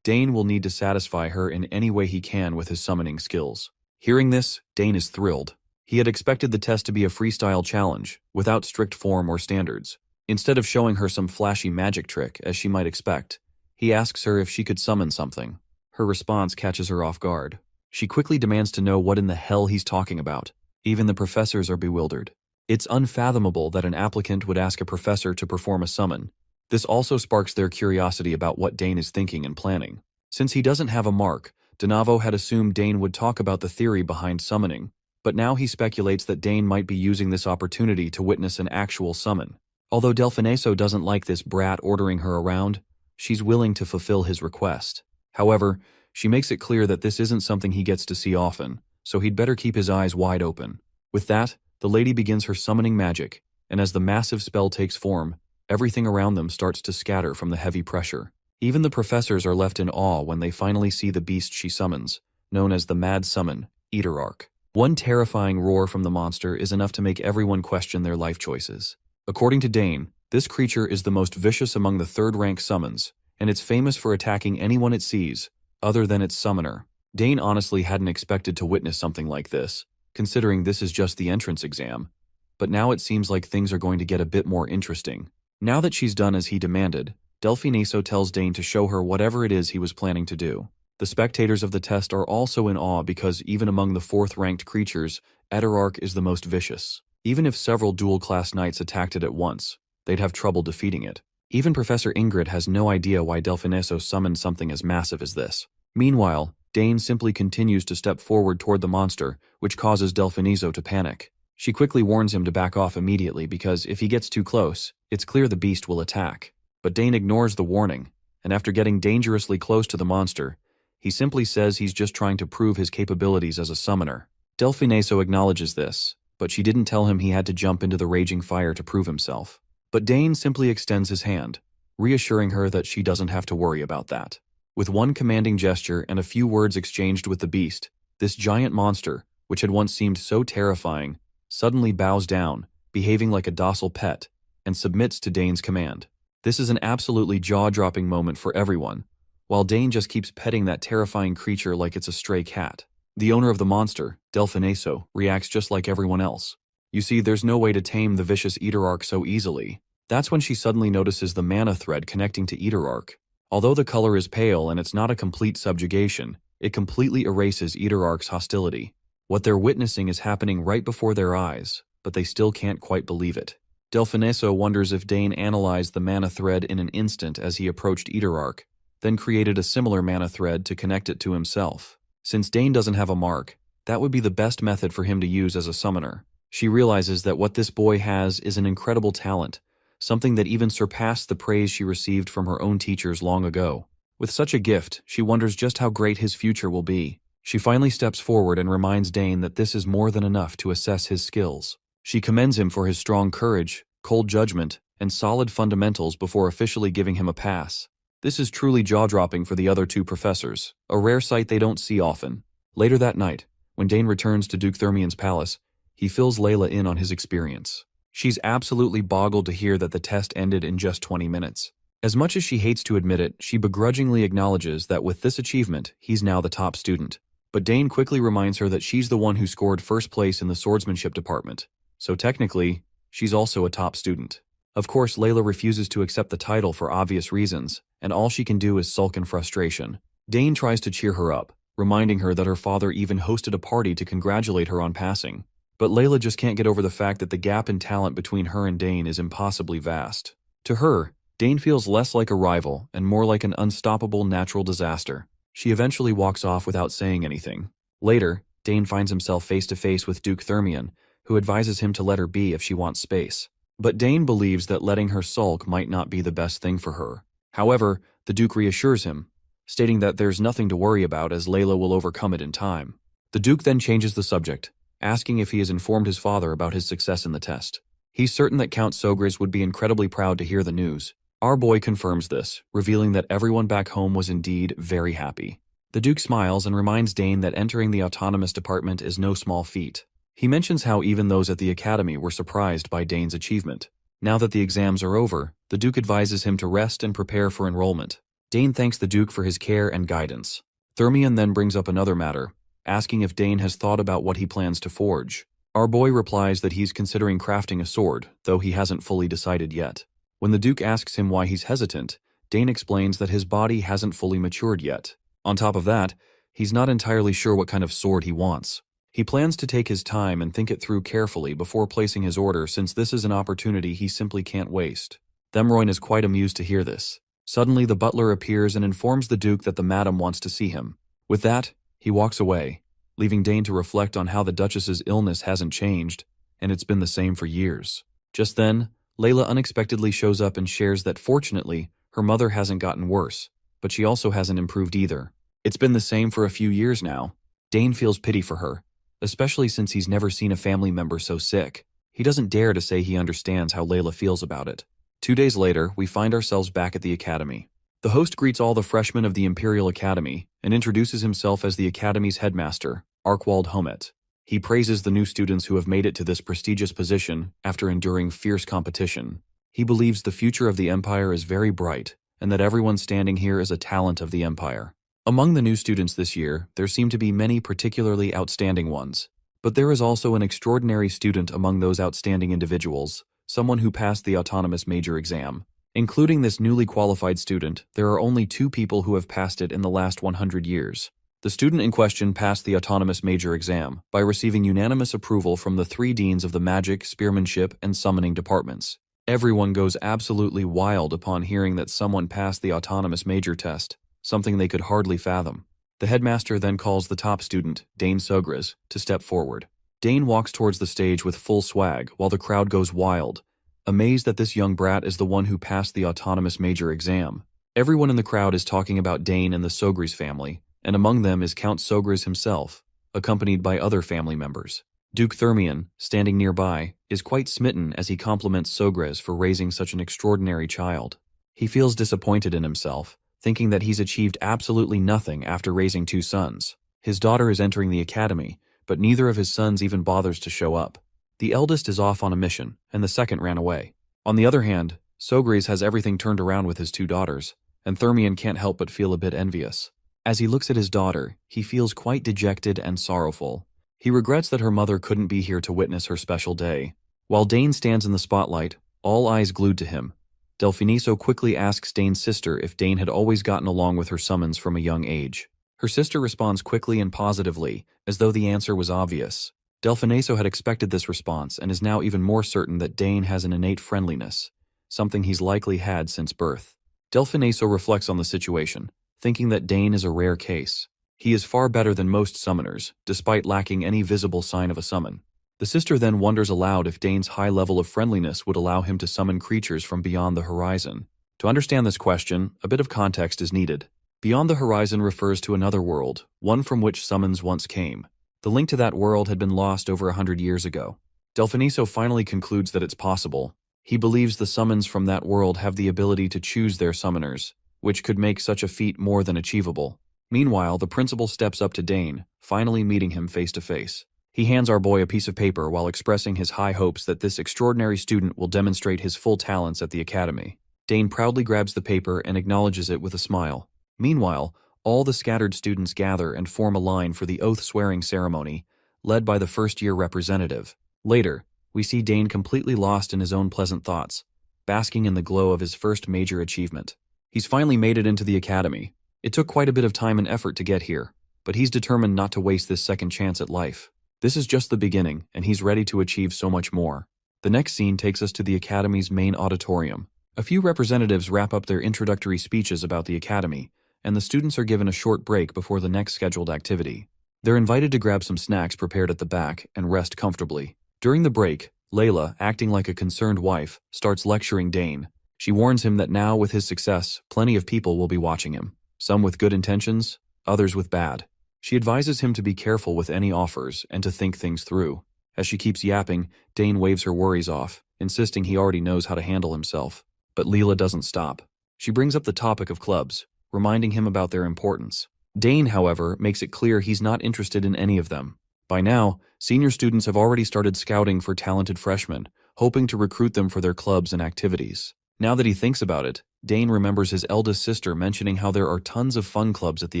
Dane will need to satisfy her in any way he can with his summoning skills. Hearing this, Dane is thrilled. He had expected the test to be a freestyle challenge, without strict form or standards. Instead of showing her some flashy magic trick, as she might expect, he asks her if she could summon something. Her response catches her off guard. She quickly demands to know what in the hell he's talking about. Even the professors are bewildered. It's unfathomable that an applicant would ask a professor to perform a summon. This also sparks their curiosity about what Dane is thinking and planning. Since he doesn't have a mark, Donavo had assumed Dane would talk about the theory behind summoning, but now he speculates that Dane might be using this opportunity to witness an actual summon. Although Delfineso doesn't like this brat ordering her around, she's willing to fulfill his request. However, she makes it clear that this isn't something he gets to see often, so he'd better keep his eyes wide open. With that, the lady begins her summoning magic, and as the massive spell takes form, everything around them starts to scatter from the heavy pressure. Even the professors are left in awe when they finally see the beast she summons, known as the Mad Summon, Eaterarch. One terrifying roar from the monster is enough to make everyone question their life choices. According to Dane, this creature is the most vicious among the third-rank summons, and it's famous for attacking anyone it sees, other than its summoner. Dane honestly hadn't expected to witness something like this, considering this is just the entrance exam. But now it seems like things are going to get a bit more interesting. Now that she's done as he demanded, Delfineso tells Dane to show her whatever it is he was planning to do. The spectators of the test are also in awe because even among the fourth-ranked creatures, Eaterarch is the most vicious. Even if several dual-class knights attacked it at once, they'd have trouble defeating it. Even Professor Ingrid has no idea why Delfineso summoned something as massive as this. Meanwhile, Dane simply continues to step forward toward the monster, which causes Delfineso to panic. She quickly warns him to back off immediately because if he gets too close, it's clear the beast will attack. But Dane ignores the warning, and after getting dangerously close to the monster, he simply says he's just trying to prove his capabilities as a summoner. Delfineso acknowledges this, but she didn't tell him he had to jump into the raging fire to prove himself. But Dane simply extends his hand, reassuring her that she doesn't have to worry about that. With one commanding gesture and a few words exchanged with the beast, this giant monster, which had once seemed so terrifying, suddenly bows down, behaving like a docile pet, and submits to Dane's command. This is an absolutely jaw-dropping moment for everyone, while Dane just keeps petting that terrifying creature like it's a stray cat. The owner of the monster, Delfineso, reacts just like everyone else. You see, there's no way to tame the vicious Eaterarch so easily. That's when she suddenly notices the mana thread connecting to Eaterarch. Although the color is pale and it's not a complete subjugation, it completely erases Eaterarch's hostility. What they're witnessing is happening right before their eyes, but they still can't quite believe it. Delfineso wonders if Dane analyzed the mana thread in an instant as he approached Eaterarch, then created a similar mana thread to connect it to himself. Since Dane doesn't have a mark, that would be the best method for him to use as a summoner. She realizes that what this boy has is an incredible talent, something that even surpassed the praise she received from her own teachers long ago. With such a gift, she wonders just how great his future will be. She finally steps forward and reminds Dane that this is more than enough to assess his skills. She commends him for his strong courage, cold judgment, and solid fundamentals before officially giving him a pass. This is truly jaw-dropping for the other two professors, a rare sight they don't see often. Later that night, when Dane returns to Duke Thermian's palace, he fills Layla in on his experience. She's absolutely boggled to hear that the test ended in just 20 minutes. As much as she hates to admit it, she begrudgingly acknowledges that with this achievement, he's now the top student. But Dane quickly reminds her that she's the one who scored first place in the swordsmanship department, so technically, she's also a top student. Of course, Layla refuses to accept the title for obvious reasons, and all she can do is sulk in frustration. Dane tries to cheer her up, reminding her that her father even hosted a party to congratulate her on passing. But Layla just can't get over the fact that the gap in talent between her and Dane is impossibly vast. To her, Dane feels less like a rival and more like an unstoppable natural disaster. She eventually walks off without saying anything. Later, Dane finds himself face-to-face with Duke Thermian, who advises him to let her be if she wants space. But Dane believes that letting her sulk might not be the best thing for her. However, the Duke reassures him, stating that there's nothing to worry about as Layla will overcome it in time. The Duke then changes the subject, asking if he has informed his father about his success in the test. He's certain that Count Sogris would be incredibly proud to hear the news. Our boy confirms this, revealing that everyone back home was indeed very happy. The Duke smiles and reminds Dane that entering the autonomous department is no small feat. He mentions how even those at the academy were surprised by Dane's achievement. Now that the exams are over, the Duke advises him to rest and prepare for enrollment. Dane thanks the Duke for his care and guidance. Thermian then brings up another matter, asking if Dane has thought about what he plans to forge. Our boy replies that he's considering crafting a sword, though he hasn't fully decided yet. When the Duke asks him why he's hesitant, Dane explains that his body hasn't fully matured yet. On top of that, He's not entirely sure what kind of sword he wants. He plans to take his time and think it through carefully before placing his order, since this is an opportunity he simply can't waste. Themroyn is quite amused to hear this. Suddenly the butler appears and informs the Duke that the madam wants to see him. With that, he walks away, leaving Dane to reflect on how the Duchess's illness hasn't changed, and it's been the same for years. Just then, Layla unexpectedly shows up and shares that fortunately, her mother hasn't gotten worse, but she also hasn't improved either. It's been the same for a few years now. Dane feels pity for her, especially since he's never seen a family member so sick. He doesn't dare to say he understands how Layla feels about it. 2 days later, we find ourselves back at the academy. The host greets all the freshmen of the Imperial Academy and introduces himself as the academy's headmaster, Arkwald Homet. He praises the new students who have made it to this prestigious position after enduring fierce competition. He believes the future of the Empire is very bright and that everyone standing here is a talent of the Empire. Among the new students this year, there seem to be many particularly outstanding ones. But there is also an extraordinary student among those outstanding individuals, someone who passed the autonomous major exam. Including this newly qualified student, there are only 2 people who have passed it in the last 100 years. The student in question passed the autonomous major exam by receiving unanimous approval from the 3 deans of the magic, spearmanship, and summoning departments. Everyone goes absolutely wild upon hearing that someone passed the autonomous major test, something they could hardly fathom. The headmaster then calls the top student, Dane Sogras, to step forward. Dane walks towards the stage with full swag while the crowd goes wild, amazed that this young brat is the one who passed the autonomous major exam. Everyone in the crowd is talking about Dane and the Sogras family, and among them is Count Sogras himself, accompanied by other family members. Duke Thermion, standing nearby, is quite smitten as he compliments Sogras for raising such an extraordinary child. He feels disappointed in himself, thinking that he's achieved absolutely nothing after raising 2 sons. His daughter is entering the academy, but neither of his sons even bothers to show up. The eldest is off on a mission, and the second ran away. On the other hand, Sogras has everything turned around with his 2 daughters, and Thermion can't help but feel a bit envious. As he looks at his daughter, he feels quite dejected and sorrowful. He regrets that her mother couldn't be here to witness her special day. While Dane stands in the spotlight, all eyes glued to him, Delfiniso quickly asks Dane's sister if Dane had always gotten along with her summons from a young age. Her sister responds quickly and positively, as though the answer was obvious. Delfiniso had expected this response and is now even more certain that Dane has an innate friendliness, something he's likely had since birth. Delfiniso reflects on the situation, thinking that Dane is a rare case. He is far better than most summoners, despite lacking any visible sign of a summon. The sister then wonders aloud if Dane's high level of friendliness would allow him to summon creatures from beyond the horizon. To understand this question, a bit of context is needed. Beyond the horizon refers to another world, one from which summons once came. The link to that world had been lost over 100 years ago. Delfiniso finally concludes that it's possible. He believes the summons from that world have the ability to choose their summoners, which could make such a feat more than achievable. Meanwhile, the principal steps up to Dane, finally meeting him face to face. He hands our boy a piece of paper while expressing his high hopes that this extraordinary student will demonstrate his full talents at the academy. Dane proudly grabs the paper and acknowledges it with a smile. Meanwhile, all the scattered students gather and form a line for the oath-swearing ceremony, led by the first-year representative. Later, we see Dane completely lost in his own pleasant thoughts, basking in the glow of his first major achievement. He's finally made it into the academy. It took quite a bit of time and effort to get here, but he's determined not to waste this second chance at life. This is just the beginning, and he's ready to achieve so much more. The next scene takes us to the Academy's main auditorium. A few representatives wrap up their introductory speeches about the Academy, and the students are given a short break before the next scheduled activity. They're invited to grab some snacks prepared at the back and rest comfortably. During the break, Layla, acting like a concerned wife, starts lecturing Dane. She warns him that now, with his success, plenty of people will be watching him. Some with good intentions, others with bad. She advises him to be careful with any offers and to think things through. As she keeps yapping, Dane waves her worries off, insisting he already knows how to handle himself. But Leela doesn't stop. She brings up the topic of clubs, reminding him about their importance. Dane, however, makes it clear he's not interested in any of them. By now, senior students have already started scouting for talented freshmen, hoping to recruit them for their clubs and activities. Now that he thinks about it, Dane remembers his eldest sister mentioning how there are tons of fun clubs at the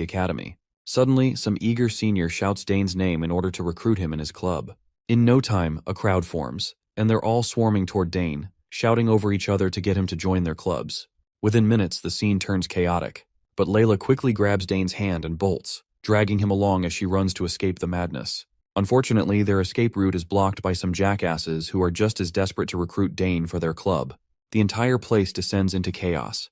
academy. Suddenly, some eager senior shouts Dane's name in order to recruit him in his club. In no time, a crowd forms, and they're all swarming toward Dane, shouting over each other to get him to join their clubs. Within minutes, the scene turns chaotic, but Layla quickly grabs Dane's hand and bolts. dragging him along as she runs to escape the madness. Unfortunately, their escape route is blocked by some jackasses who are just as desperate to recruit Dane for their club. The entire place descends into chaos.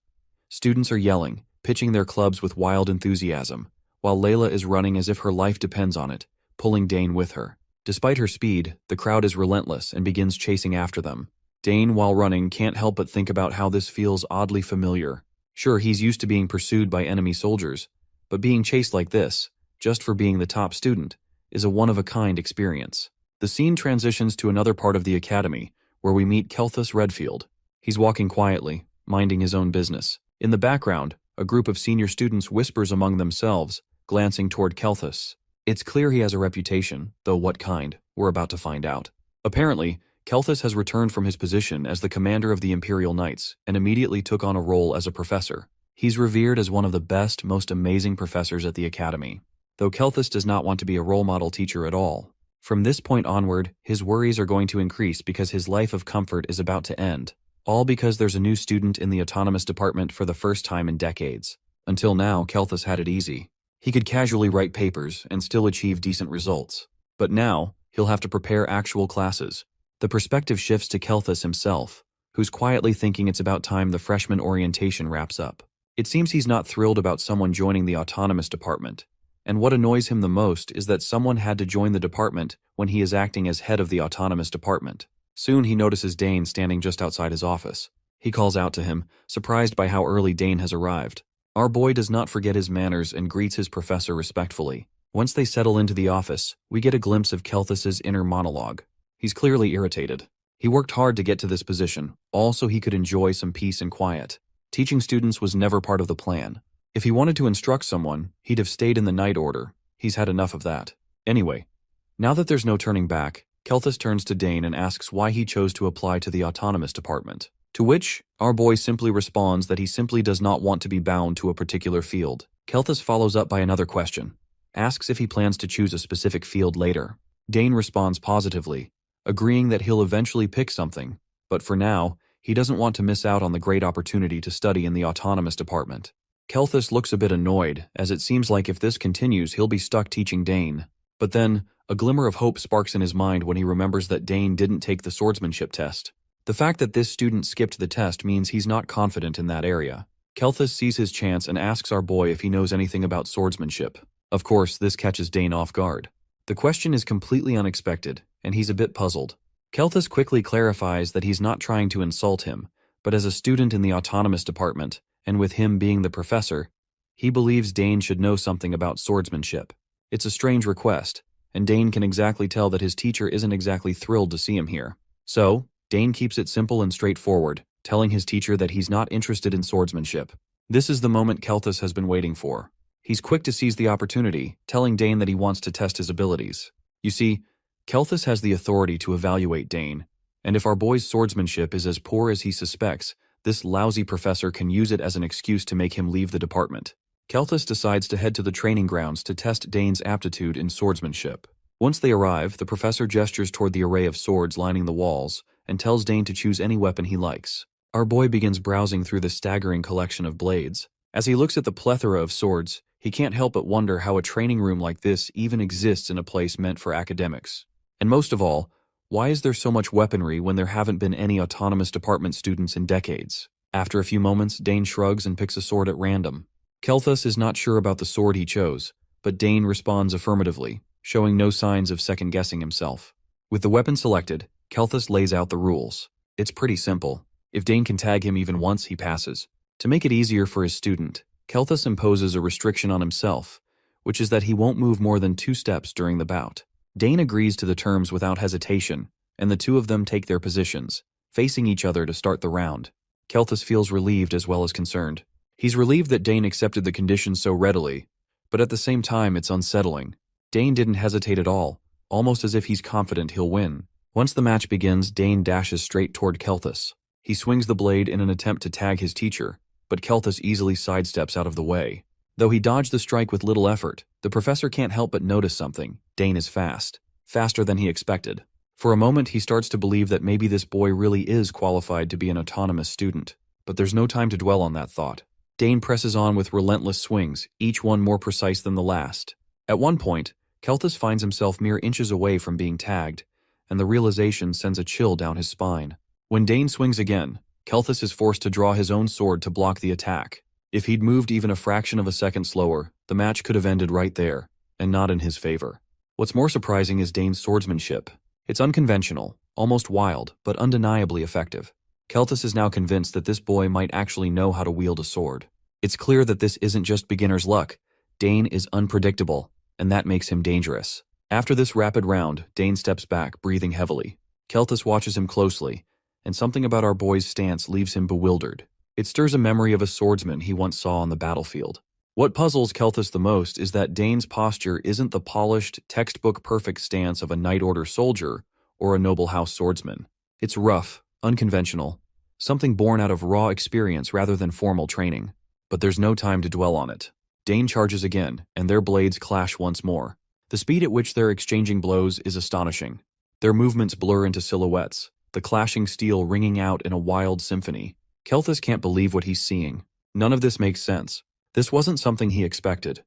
Students are yelling, pitching their clubs with wild enthusiasm, while Layla is running as if her life depends on it, pulling Dane with her. Despite her speed, the crowd is relentless and begins chasing after them. Dane, while running, can't help but think about how this feels oddly familiar. Sure, he's used to being pursued by enemy soldiers, but being chased like this, just for being the top student, is a one-of-a-kind experience. The scene transitions to another part of the academy, where we meet Kelthus Redfield. He's walking quietly, minding his own business. In the background, a group of senior students whispers among themselves, glancing toward Kelthus. It's clear he has a reputation, though what kind, we're about to find out. Apparently, Kelthus has returned from his position as the commander of the Imperial Knights and immediately took on a role as a professor. He's revered as one of the best, most amazing professors at the academy, though Kelthus does not want to be a role model teacher at all. From this point onward, his worries are going to increase because his life of comfort is about to end, all because there's a new student in the autonomous department for the first time in decades. Until now, Kelthus had it easy. He could casually write papers and still achieve decent results. But now, he'll have to prepare actual classes. The perspective shifts to Kelthus himself, who's quietly thinking it's about time the freshman orientation wraps up. It seems he's not thrilled about someone joining the autonomous department, and what annoys him the most is that someone had to join the department when he is acting as head of the autonomous department. Soon he notices Dane standing just outside his office. He calls out to him, surprised by how early Dane has arrived. Our boy does not forget his manners and greets his professor respectfully. Once they settle into the office, we get a glimpse of Kelthus's inner monologue. He's clearly irritated. He worked hard to get to this position, all so he could enjoy some peace and quiet. Teaching students was never part of the plan. If he wanted to instruct someone, he'd have stayed in the Night Order. He's had enough of that. Anyway, now that there's no turning back, Kelthus turns to Dane and asks why he chose to apply to the autonomous department. To which, our boy simply responds that he simply does not want to be bound to a particular field. Kelthus follows up by another question, asks if he plans to choose a specific field later. Dane responds positively, agreeing that he'll eventually pick something, but for now, he doesn't want to miss out on the great opportunity to study in the autonomous department. Kelthus looks a bit annoyed, as it seems like if this continues, he'll be stuck teaching Dane. But then, a glimmer of hope sparks in his mind when he remembers that Dane didn't take the swordsmanship test. The fact that this student skipped the test means he's not confident in that area. Kelthus sees his chance and asks our boy if he knows anything about swordsmanship. Of course, this catches Dane off guard. The question is completely unexpected, and he's a bit puzzled. Kelthus quickly clarifies that he's not trying to insult him, but as a student in the autonomous department, and with him being the professor, he believes Dane should know something about swordsmanship. It's a strange request, and Dane can exactly tell that his teacher isn't exactly thrilled to see him here. So, Dane keeps it simple and straightforward, telling his teacher that he's not interested in swordsmanship. This is the moment Kelthus has been waiting for. He's quick to seize the opportunity, telling Dane that he wants to test his abilities. You see, Kelthus has the authority to evaluate Dane, and if our boy's swordsmanship is as poor as he suspects, this lousy professor can use it as an excuse to make him leave the department. Kelthus decides to head to the training grounds to test Dane's aptitude in swordsmanship. Once they arrive, the professor gestures toward the array of swords lining the walls and tells Dane to choose any weapon he likes. Our boy begins browsing through the staggering collection of blades. As he looks at the plethora of swords, he can't help but wonder how a training room like this even exists in a place meant for academics. And most of all, why is there so much weaponry when there haven't been any autonomous department students in decades? After a few moments, Dane shrugs and picks a sword at random. Kelthus is not sure about the sword he chose, but Dane responds affirmatively, showing no signs of second-guessing himself. With the weapon selected, Kelthus lays out the rules. It's pretty simple. If Dane can tag him even once, he passes. To make it easier for his student, Kelthus imposes a restriction on himself, which is that he won't move more than 2 steps during the bout. Dane agrees to the terms without hesitation, and the two of them take their positions, facing each other to start the round. Kelthus feels relieved as well as concerned. He's relieved that Dane accepted the conditions so readily, but at the same time it's unsettling. Dane didn't hesitate at all, almost as if he's confident he'll win. Once the match begins, Dane dashes straight toward Kelthus. He swings the blade in an attempt to tag his teacher, but Kelthus easily sidesteps out of the way. Though he dodged the strike with little effort, the professor can't help but notice something. Dane is fast. Faster than he expected. For a moment, he starts to believe that maybe this boy really is qualified to be an autonomous student. But there's no time to dwell on that thought. Dane presses on with relentless swings, each one more precise than the last. At one point, Kelthus finds himself mere inches away from being tagged, and the realization sends a chill down his spine. When Dane swings again, Kelthus is forced to draw his own sword to block the attack. If he'd moved even a fraction of a second slower, the match could have ended right there, and not in his favor. What's more surprising is Dane's swordsmanship. It's unconventional, almost wild, but undeniably effective. Kelthus is now convinced that this boy might actually know how to wield a sword. It's clear that this isn't just beginner's luck. Dane is unpredictable, and that makes him dangerous. After this rapid round, Dane steps back, breathing heavily. Kelthus watches him closely, and something about our boy's stance leaves him bewildered. It stirs a memory of a swordsman he once saw on the battlefield. What puzzles Kelthus the most is that Dane's posture isn't the polished, textbook-perfect stance of a Knight Order soldier or a noble house swordsman. It's rough, unconventional, something born out of raw experience rather than formal training. But there's no time to dwell on it. Dane charges again, and their blades clash once more. The speed at which they're exchanging blows is astonishing. Their movements blur into silhouettes, the clashing steel ringing out in a wild symphony. Kelthus can't believe what he's seeing. None of this makes sense. This wasn't something he expected.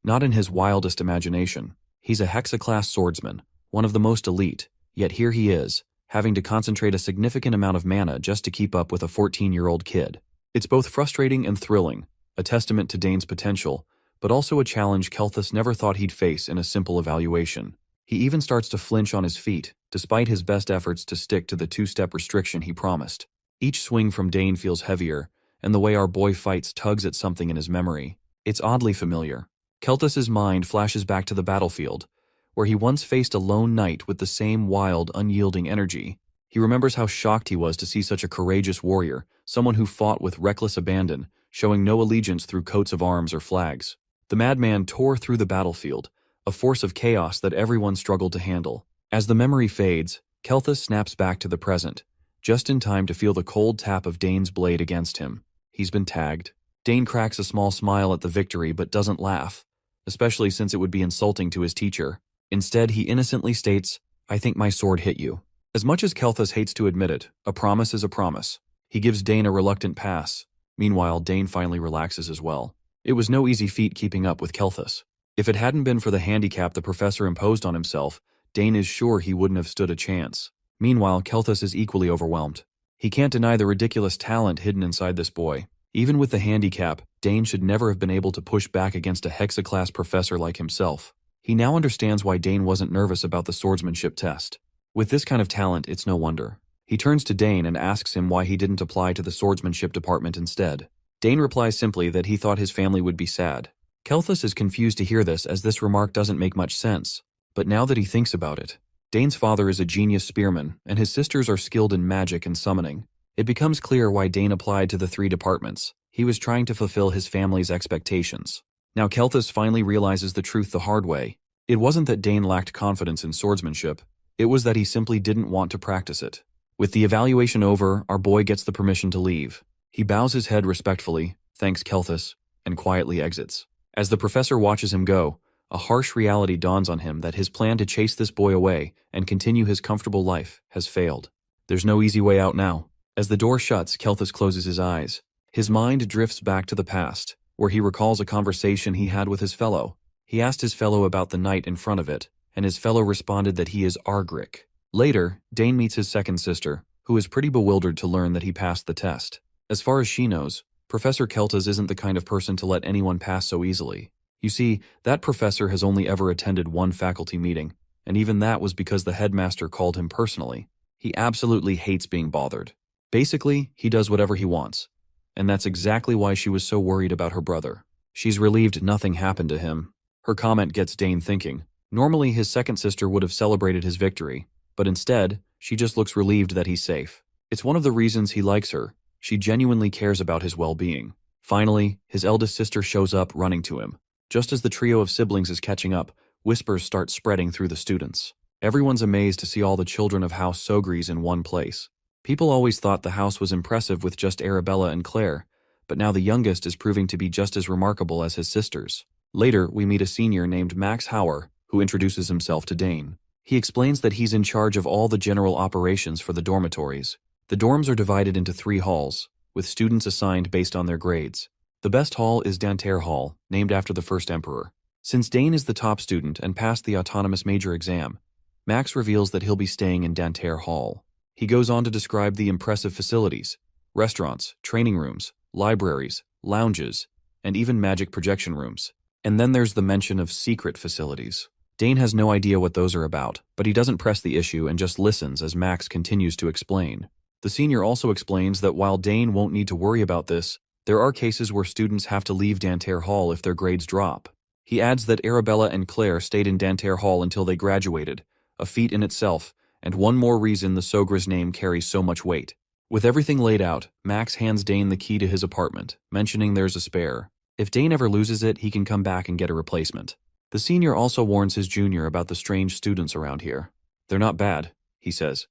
Not in his wildest imagination. He's a hexaclass swordsman, one of the most elite, yet here he is, having to concentrate a significant amount of mana just to keep up with a 14-year-old kid. It's both frustrating and thrilling, a testament to Dane's potential, but also a challenge Kelthus never thought he'd face in a simple evaluation. He even starts to flinch on his feet, despite his best efforts to stick to the two-step restriction he promised. Each swing from Dane feels heavier, and the way our boy fights tugs at something in his memory. It's oddly familiar. Kelthus's mind flashes back to the battlefield, where he once faced a lone knight with the same wild, unyielding energy. He remembers how shocked he was to see such a courageous warrior, someone who fought with reckless abandon, showing no allegiance through coats of arms or flags. The madman tore through the battlefield, a force of chaos that everyone struggled to handle. As the memory fades, Kelthus snaps back to the present, just in time to feel the cold tap of Dane's blade against him. He's been tagged. Dane cracks a small smile at the victory but doesn't laugh, especially since it would be insulting to his teacher. Instead, he innocently states, "I think my sword hit you." As much as Kelthus hates to admit it, a promise is a promise. He gives Dane a reluctant pass. Meanwhile, Dane finally relaxes as well. It was no easy feat keeping up with Kelthus. If it hadn't been for the handicap the professor imposed on himself, Dane is sure he wouldn't have stood a chance. Meanwhile, Kelthus is equally overwhelmed. He can't deny the ridiculous talent hidden inside this boy. Even with the handicap, Dane should never have been able to push back against a hexaclass professor like himself. He now understands why Dane wasn't nervous about the swordsmanship test. With this kind of talent, it's no wonder. He turns to Dane and asks him why he didn't apply to the swordsmanship department instead. Dane replies simply that he thought his family would be sad. Kelthus is confused to hear this, as this remark doesn't make much sense. But now that he thinks about it, Dane's father is a genius spearman, and his sisters are skilled in magic and summoning. It becomes clear why Dane applied to the 3 departments. He was trying to fulfill his family's expectations. Now Kelthus finally realizes the truth the hard way. It wasn't that Dane lacked confidence in swordsmanship. It was that he simply didn't want to practice it. With the evaluation over, our boy gets the permission to leave. He bows his head respectfully, thanks Kelthus, and quietly exits. As the professor watches him go, a harsh reality dawns on him that his plan to chase this boy away and continue his comfortable life has failed. There's no easy way out now. As the door shuts, Kelthus closes his eyes. His mind drifts back to the past, where he recalls a conversation he had with his fellow. He asked his fellow about the knight in front of it, and his fellow responded that he is Argrick. Later, Dane meets his second sister, who is pretty bewildered to learn that he passed the test. As far as she knows, Professor Kelthus isn't the kind of person to let anyone pass so easily. You see, that professor has only ever attended one faculty meeting, and even that was because the headmaster called him personally. He absolutely hates being bothered. Basically, he does whatever he wants, and that's exactly why she was so worried about her brother. She's relieved nothing happened to him. Her comment gets Dane thinking. Normally, his second sister would have celebrated his victory, but instead, she just looks relieved that he's safe. It's one of the reasons he likes her. She genuinely cares about his well-being. Finally, his eldest sister shows up, running to him. Just as the trio of siblings is catching up, whispers start spreading through the students. Everyone's amazed to see all the children of House Sogries in one place. People always thought the house was impressive with just Arabella and Claire, but now the youngest is proving to be just as remarkable as his sisters. Later, we meet a senior named Max Hauer, who introduces himself to Dane. He explains that he's in charge of all the general operations for the dormitories. The dorms are divided into 3 halls, with students assigned based on their grades. The best hall is Danter Hall, named after the first emperor. Since Dane is the top student and passed the autonomous major exam, Max reveals that he'll be staying in Danterre Hall. He goes on to describe the impressive facilities, restaurants, training rooms, libraries, lounges, and even magic projection rooms. And then there's the mention of secret facilities. Dane has no idea what those are about, but he doesn't press the issue and just listens as Max continues to explain. The senior also explains that while Dane won't need to worry about this, there are cases where students have to leave Danterre Hall if their grades drop. He adds that Arabella and Claire stayed in Danterre Hall until they graduated, a feat in itself, and one more reason the Sogra's name carries so much weight. With everything laid out, Max hands Dane the key to his apartment, mentioning there's a spare. If Dane ever loses it, he can come back and get a replacement. The senior also warns his junior about the strange students around here. They're not bad, he says,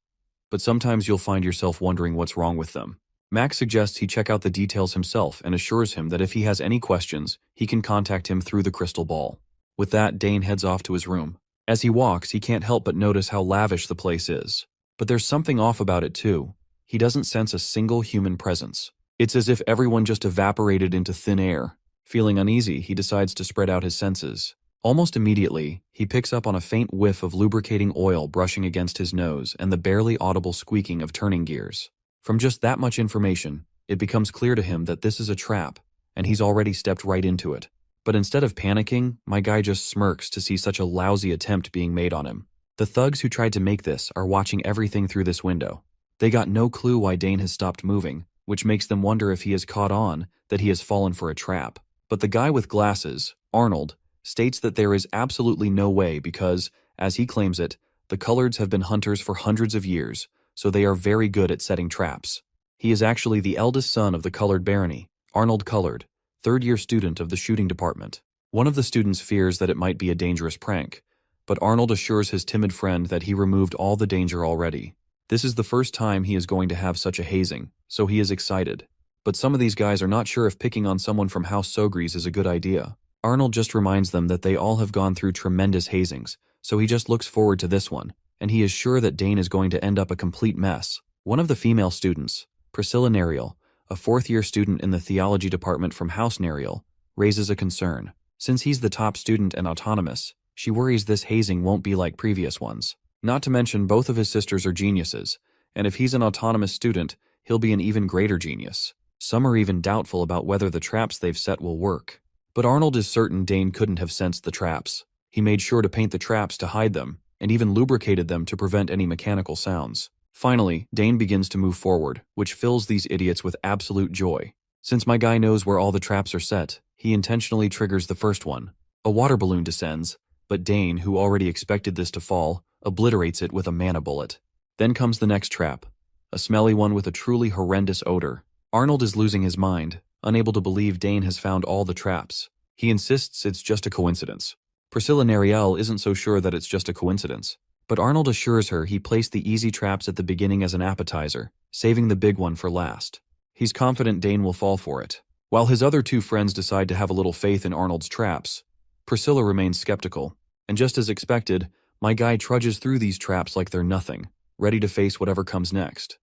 but sometimes you'll find yourself wondering what's wrong with them. Max suggests he check out the details himself and assures him that if he has any questions, he can contact him through the crystal ball. With that, Dane heads off to his room. As he walks, he can't help but notice how lavish the place is. But there's something off about it too. He doesn't sense a single human presence. It's as if everyone just evaporated into thin air. Feeling uneasy, he decides to spread out his senses. Almost immediately, he picks up on a faint whiff of lubricating oil brushing against his nose and the barely audible squeaking of turning gears. From just that much information, it becomes clear to him that this is a trap, and he's already stepped right into it. But instead of panicking, my guy just smirks to see such a lousy attempt being made on him. The thugs who tried to make this are watching everything through this window. They got no clue why Dane has stopped moving, which makes them wonder if he has caught on that he has fallen for a trap. But the guy with glasses, Arnold, states that there is absolutely no way because, as he claims it, the Coloreds have been hunters for hundreds of years, so they are very good at setting traps. He is actually the eldest son of the Colored barony, Arnold Colored, third-year student of the shooting department. One of the students fears that it might be a dangerous prank, but Arnold assures his timid friend that he removed all the danger already. This is the first time he is going to have such a hazing, so he is excited. But some of these guys are not sure if picking on someone from House Sogries is a good idea. Arnold just reminds them that they all have gone through tremendous hazings, so he just looks forward to this one, and he is sure that Dane is going to end up a complete mess. One of the female students, Priscilla Nerial, a fourth-year student in the theology department from House Nerial, raises a concern. Since he's the top student and autonomous, she worries this hazing won't be like previous ones. Not to mention both of his sisters are geniuses, and if he's an autonomous student, he'll be an even greater genius. Some are even doubtful about whether the traps they've set will work. But Arnold is certain Dane couldn't have sensed the traps. He made sure to paint the traps to hide them, and even lubricated them to prevent any mechanical sounds. Finally, Dane begins to move forward, which fills these idiots with absolute joy. Since my guy knows where all the traps are set, he intentionally triggers the first one. A water balloon descends, but Dane, who already expected this to fall, obliterates it with a mana bullet. Then comes the next trap, a smelly one with a truly horrendous odor. Arnold is losing his mind, unable to believe Dane has found all the traps. He insists it's just a coincidence. Priscilla Nerial isn't so sure that it's just a coincidence, but Arnold assures her he placed the easy traps at the beginning as an appetizer, saving the big one for last. He's confident Dane will fall for it. While his other two friends decide to have a little faith in Arnold's traps, Priscilla remains skeptical, and just as expected, my guy trudges through these traps like they're nothing, ready to face whatever comes next.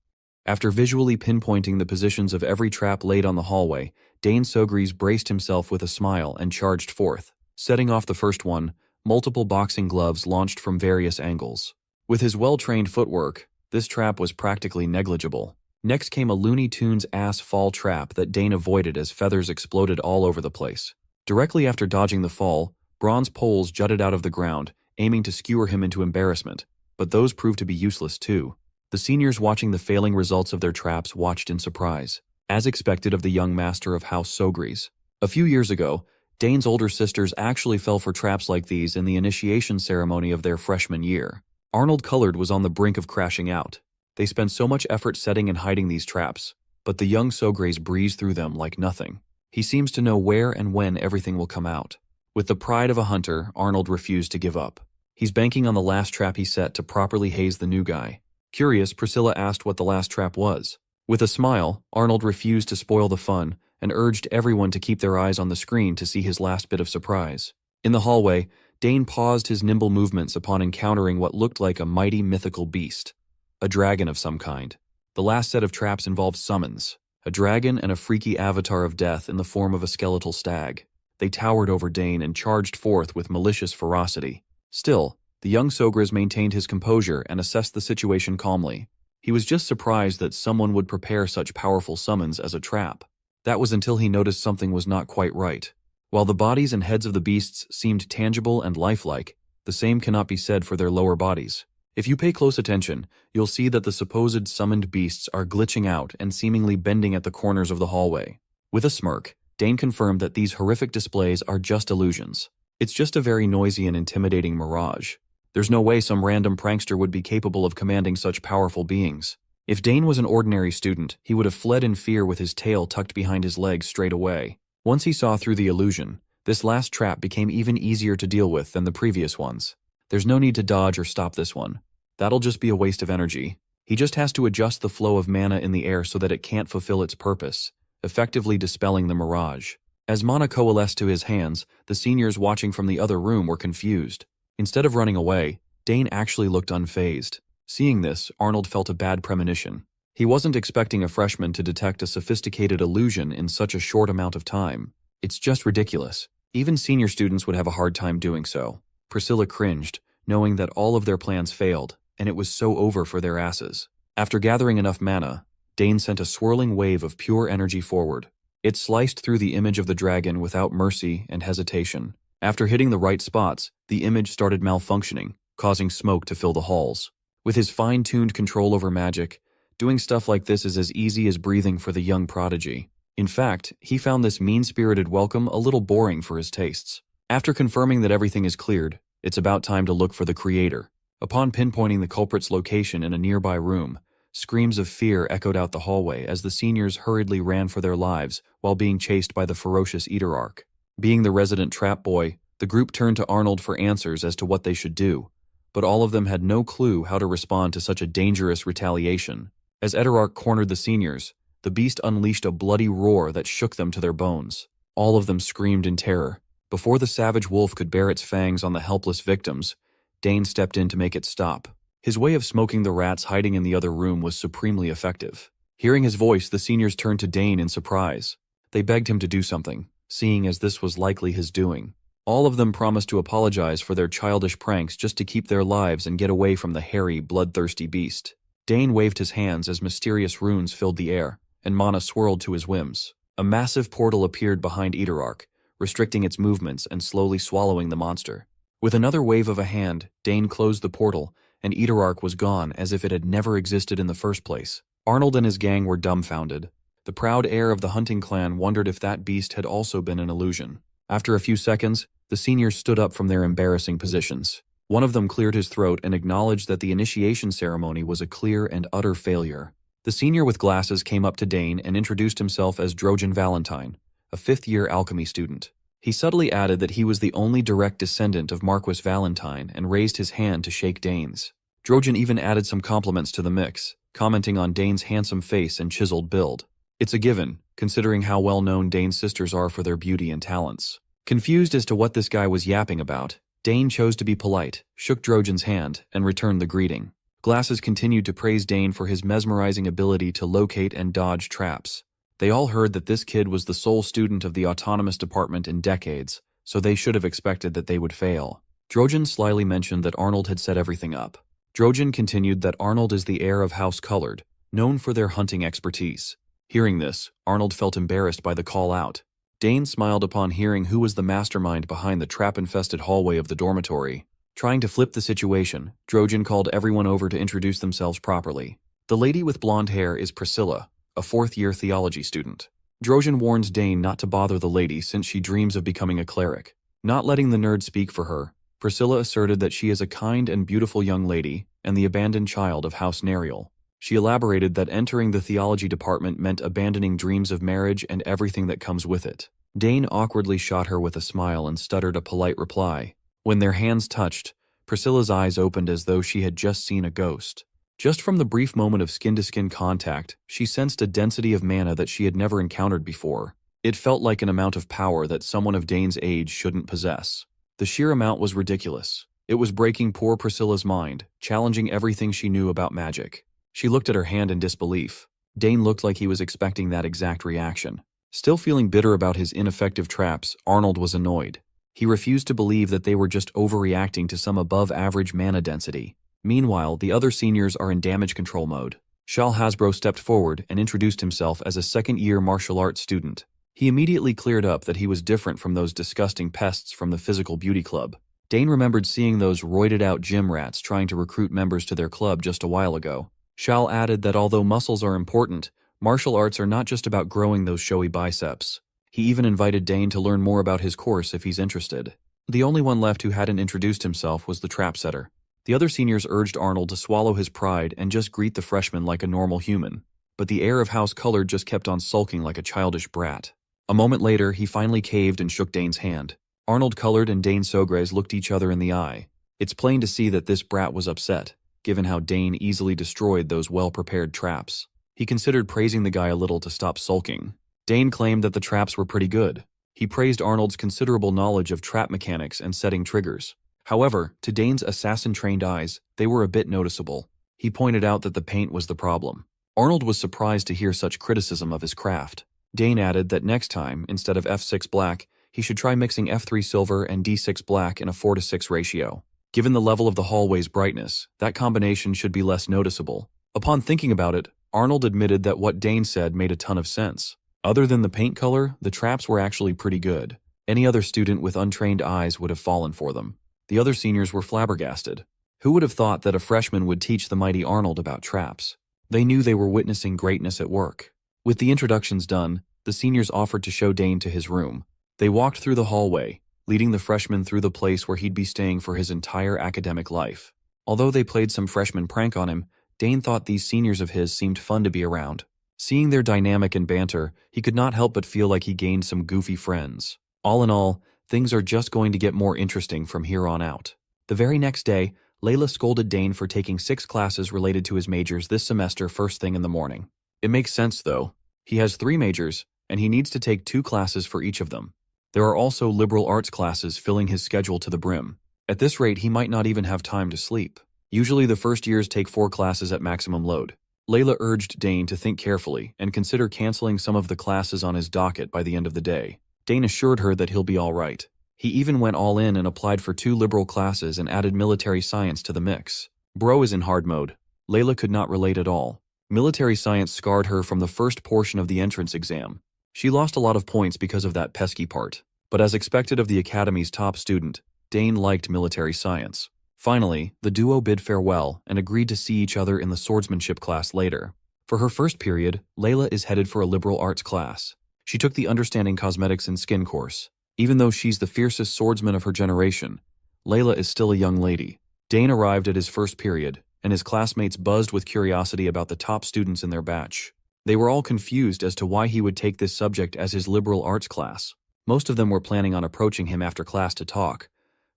After visually pinpointing the positions of every trap laid on the hallway, Dane Sogries braced himself with a smile and charged forth. Setting off the first one, multiple boxing gloves launched from various angles. With his well-trained footwork, this trap was practically negligible. Next came a Looney Tunes ass fall trap that Dane avoided as feathers exploded all over the place. Directly after dodging the fall, bronze poles jutted out of the ground, aiming to skewer him into embarrassment, but those proved to be useless too. The seniors watching the failing results of their traps watched in surprise, as expected of the young master of House Sogries. A few years ago, Dane's older sisters actually fell for traps like these in the initiation ceremony of their freshman year. Arnold Colored was on the brink of crashing out. They spent so much effort setting and hiding these traps, but the young Sogries breeze through them like nothing. He seems to know where and when everything will come out. With the pride of a hunter, Arnold refused to give up. He's banking on the last trap he set to properly haze the new guy. Curious, Priscilla asked what the last trap was. With a smile, Arnold refused to spoil the fun and urged everyone to keep their eyes on the screen to see his last bit of surprise. In the hallway, Dane paused his nimble movements upon encountering what looked like a mighty mythical beast, a dragon of some kind. The last set of traps involved summons, a dragon and a freaky avatar of death in the form of a skeletal stag. They towered over Dane and charged forth with malicious ferocity. Still, the young Sogras maintained his composure and assessed the situation calmly. He was just surprised that someone would prepare such powerful summons as a trap. That was until he noticed something was not quite right. While the bodies and heads of the beasts seemed tangible and lifelike, the same cannot be said for their lower bodies. If you pay close attention, you'll see that the supposed summoned beasts are glitching out and seemingly bending at the corners of the hallway. With a smirk, Dane confirmed that these horrific displays are just illusions. It's just a very noisy and intimidating mirage. There's no way some random prankster would be capable of commanding such powerful beings. If Dane was an ordinary student, he would have fled in fear with his tail tucked behind his legs straight away. Once he saw through the illusion, this last trap became even easier to deal with than the previous ones. There's no need to dodge or stop this one. That'll just be a waste of energy. He just has to adjust the flow of mana in the air so that it can't fulfill its purpose, effectively dispelling the mirage. As mana coalesced to his hands, the seniors watching from the other room were confused. Instead of running away, Dane actually looked unfazed. Seeing this, Arnold felt a bad premonition. He wasn't expecting a freshman to detect a sophisticated illusion in such a short amount of time. It's just ridiculous. Even senior students would have a hard time doing so. Priscilla cringed, knowing that all of their plans failed, and it was so over for their asses. After gathering enough mana, Dane sent a swirling wave of pure energy forward. It sliced through the image of the dragon without mercy and hesitation. After hitting the right spots, the image started malfunctioning, causing smoke to fill the halls. With his fine-tuned control over magic, doing stuff like this is as easy as breathing for the young prodigy. In fact, he found this mean-spirited welcome a little boring for his tastes. After confirming that everything is cleared, it's about time to look for the creator. Upon pinpointing the culprit's location in a nearby room, screams of fear echoed out the hallway as the seniors hurriedly ran for their lives while being chased by the ferocious Eaterarch. Being the resident trap boy, the group turned to Arnold for answers as to what they should do, but all of them had no clue how to respond to such a dangerous retaliation. As Eaterarch cornered the seniors, the beast unleashed a bloody roar that shook them to their bones. All of them screamed in terror. Before the savage wolf could bear its fangs on the helpless victims, Dane stepped in to make it stop. His way of smoking the rats hiding in the other room was supremely effective. Hearing his voice, the seniors turned to Dane in surprise. They begged him to do something, seeing as this was likely his doing. All of them promised to apologize for their childish pranks just to keep their lives and get away from the hairy, bloodthirsty beast. Dane waved his hands as mysterious runes filled the air, and mana swirled to his whims. A massive portal appeared behind Eaterarch, restricting its movements and slowly swallowing the monster. With another wave of a hand, Dane closed the portal, and Eaterarch was gone as if it had never existed in the first place. Arnold and his gang were dumbfounded. The proud heir of the hunting clan wondered if that beast had also been an illusion. After a few seconds, the seniors stood up from their embarrassing positions. One of them cleared his throat and acknowledged that the initiation ceremony was a clear and utter failure. The senior with glasses came up to Dane and introduced himself as Drojan Valentine, a fifth-year alchemy student. He subtly added that he was the only direct descendant of Marquis Valentine and raised his hand to shake Dane's. Drojan even added some compliments to the mix, commenting on Dane's handsome face and chiseled build. It's a given, considering how well-known Dane's sisters are for their beauty and talents. Confused as to what this guy was yapping about, Dane chose to be polite, shook Drojan's hand, and returned the greeting. Glasses continued to praise Dane for his mesmerizing ability to locate and dodge traps. They all heard that this kid was the sole student of the autonomous department in decades, so they should have expected that they would fail. Drojan slyly mentioned that Arnold had set everything up. Drojan continued that Arnold is the heir of House Colored, known for their hunting expertise. Hearing this, Arnold felt embarrassed by the call-out. Dane smiled upon hearing who was the mastermind behind the trap-infested hallway of the dormitory. Trying to flip the situation, Drojan called everyone over to introduce themselves properly. The lady with blonde hair is Priscilla, a fourth-year theology student. Drojan warns Dane not to bother the lady since she dreams of becoming a cleric. Not letting the nerd speak for her, Priscilla asserted that she is a kind and beautiful young lady and the abandoned child of House Nerial. She elaborated that entering the theology department meant abandoning dreams of marriage and everything that comes with it. Dane awkwardly shot her with a smile and stuttered a polite reply. When their hands touched, Priscilla's eyes opened as though she had just seen a ghost. Just from the brief moment of skin-to-skin contact, she sensed a density of mana that she had never encountered before. It felt like an amount of power that someone of Dane's age shouldn't possess. The sheer amount was ridiculous. It was breaking poor Priscilla's mind, challenging everything she knew about magic. She looked at her hand in disbelief. Dane looked like he was expecting that exact reaction. Still feeling bitter about his ineffective traps, Arnold was annoyed. He refused to believe that they were just overreacting to some above-average mana density. Meanwhile, the other seniors are in damage control mode. Shal Hasbro stepped forward and introduced himself as a second-year martial arts student. He immediately cleared up that he was different from those disgusting pests from the physical beauty club. Dane remembered seeing those roided-out gym rats trying to recruit members to their club just a while ago. Shal added that although muscles are important, martial arts are not just about growing those showy biceps. He even invited Dane to learn more about his course if he's interested. The only one left who hadn't introduced himself was the trap setter. The other seniors urged Arnold to swallow his pride and just greet the freshman like a normal human. But the heir of House Colored just kept on sulking like a childish brat. A moment later, he finally caved and shook Dane's hand. Arnold Colored and Dane Sogres looked each other in the eye. It's plain to see that this brat was upset, given how Dane easily destroyed those well-prepared traps. He considered praising the guy a little to stop sulking. Dane claimed that the traps were pretty good. He praised Arnold's considerable knowledge of trap mechanics and setting triggers. However, to Dane's assassin-trained eyes, they were a bit noticeable. He pointed out that the paint was the problem. Arnold was surprised to hear such criticism of his craft. Dane added that next time, instead of F6 black, he should try mixing F3 silver and D6 black in a 4:6 ratio. Given the level of the hallway's brightness, that combination should be less noticeable. Upon thinking about it, Arnold admitted that what Dane said made a ton of sense. Other than the paint color, the traps were actually pretty good. Any other student with untrained eyes would have fallen for them. The other seniors were flabbergasted. Who would have thought that a freshman would teach the mighty Arnold about traps? They knew they were witnessing greatness at work. With the introductions done, the seniors offered to show Dane to his room. They walked through the hallway, leading the freshman through the place where he'd be staying for his entire academic life. Although they played some freshman prank on him, Dane thought these seniors of his seemed fun to be around. Seeing their dynamic and banter, he could not help but feel like he gained some goofy friends. All in all, things are just going to get more interesting from here on out. The very next day, Layla scolded Dane for taking 6 classes related to his majors this semester first thing in the morning. It makes sense, though. He has 3 majors, and he needs to take 2 classes for each of them. There are also liberal arts classes filling his schedule to the brim. At this rate, he might not even have time to sleep. Usually the first years take 4 classes at maximum load. Layla urged Dane to think carefully and consider canceling some of the classes on his docket by the end of the day. Dane assured her that he'll be all right. He even went all in and applied for 2 liberal classes and added military science to the mix. Bro is in hard mode. Layla could not relate at all. Military science scarred her from the first portion of the entrance exam. She lost a lot of points because of that pesky part. But as expected of the academy's top student, Dane liked military science. Finally, the duo bid farewell and agreed to see each other in the swordsmanship class later. For her first period, Layla is headed for a liberal arts class. She took the Understanding Cosmetics and Skin course. Even though she's the fiercest swordsman of her generation, Layla is still a young lady. Dane arrived at his first period, and his classmates buzzed with curiosity about the top students in their batch. They were all confused as to why he would take this subject as his liberal arts class. Most of them were planning on approaching him after class to talk,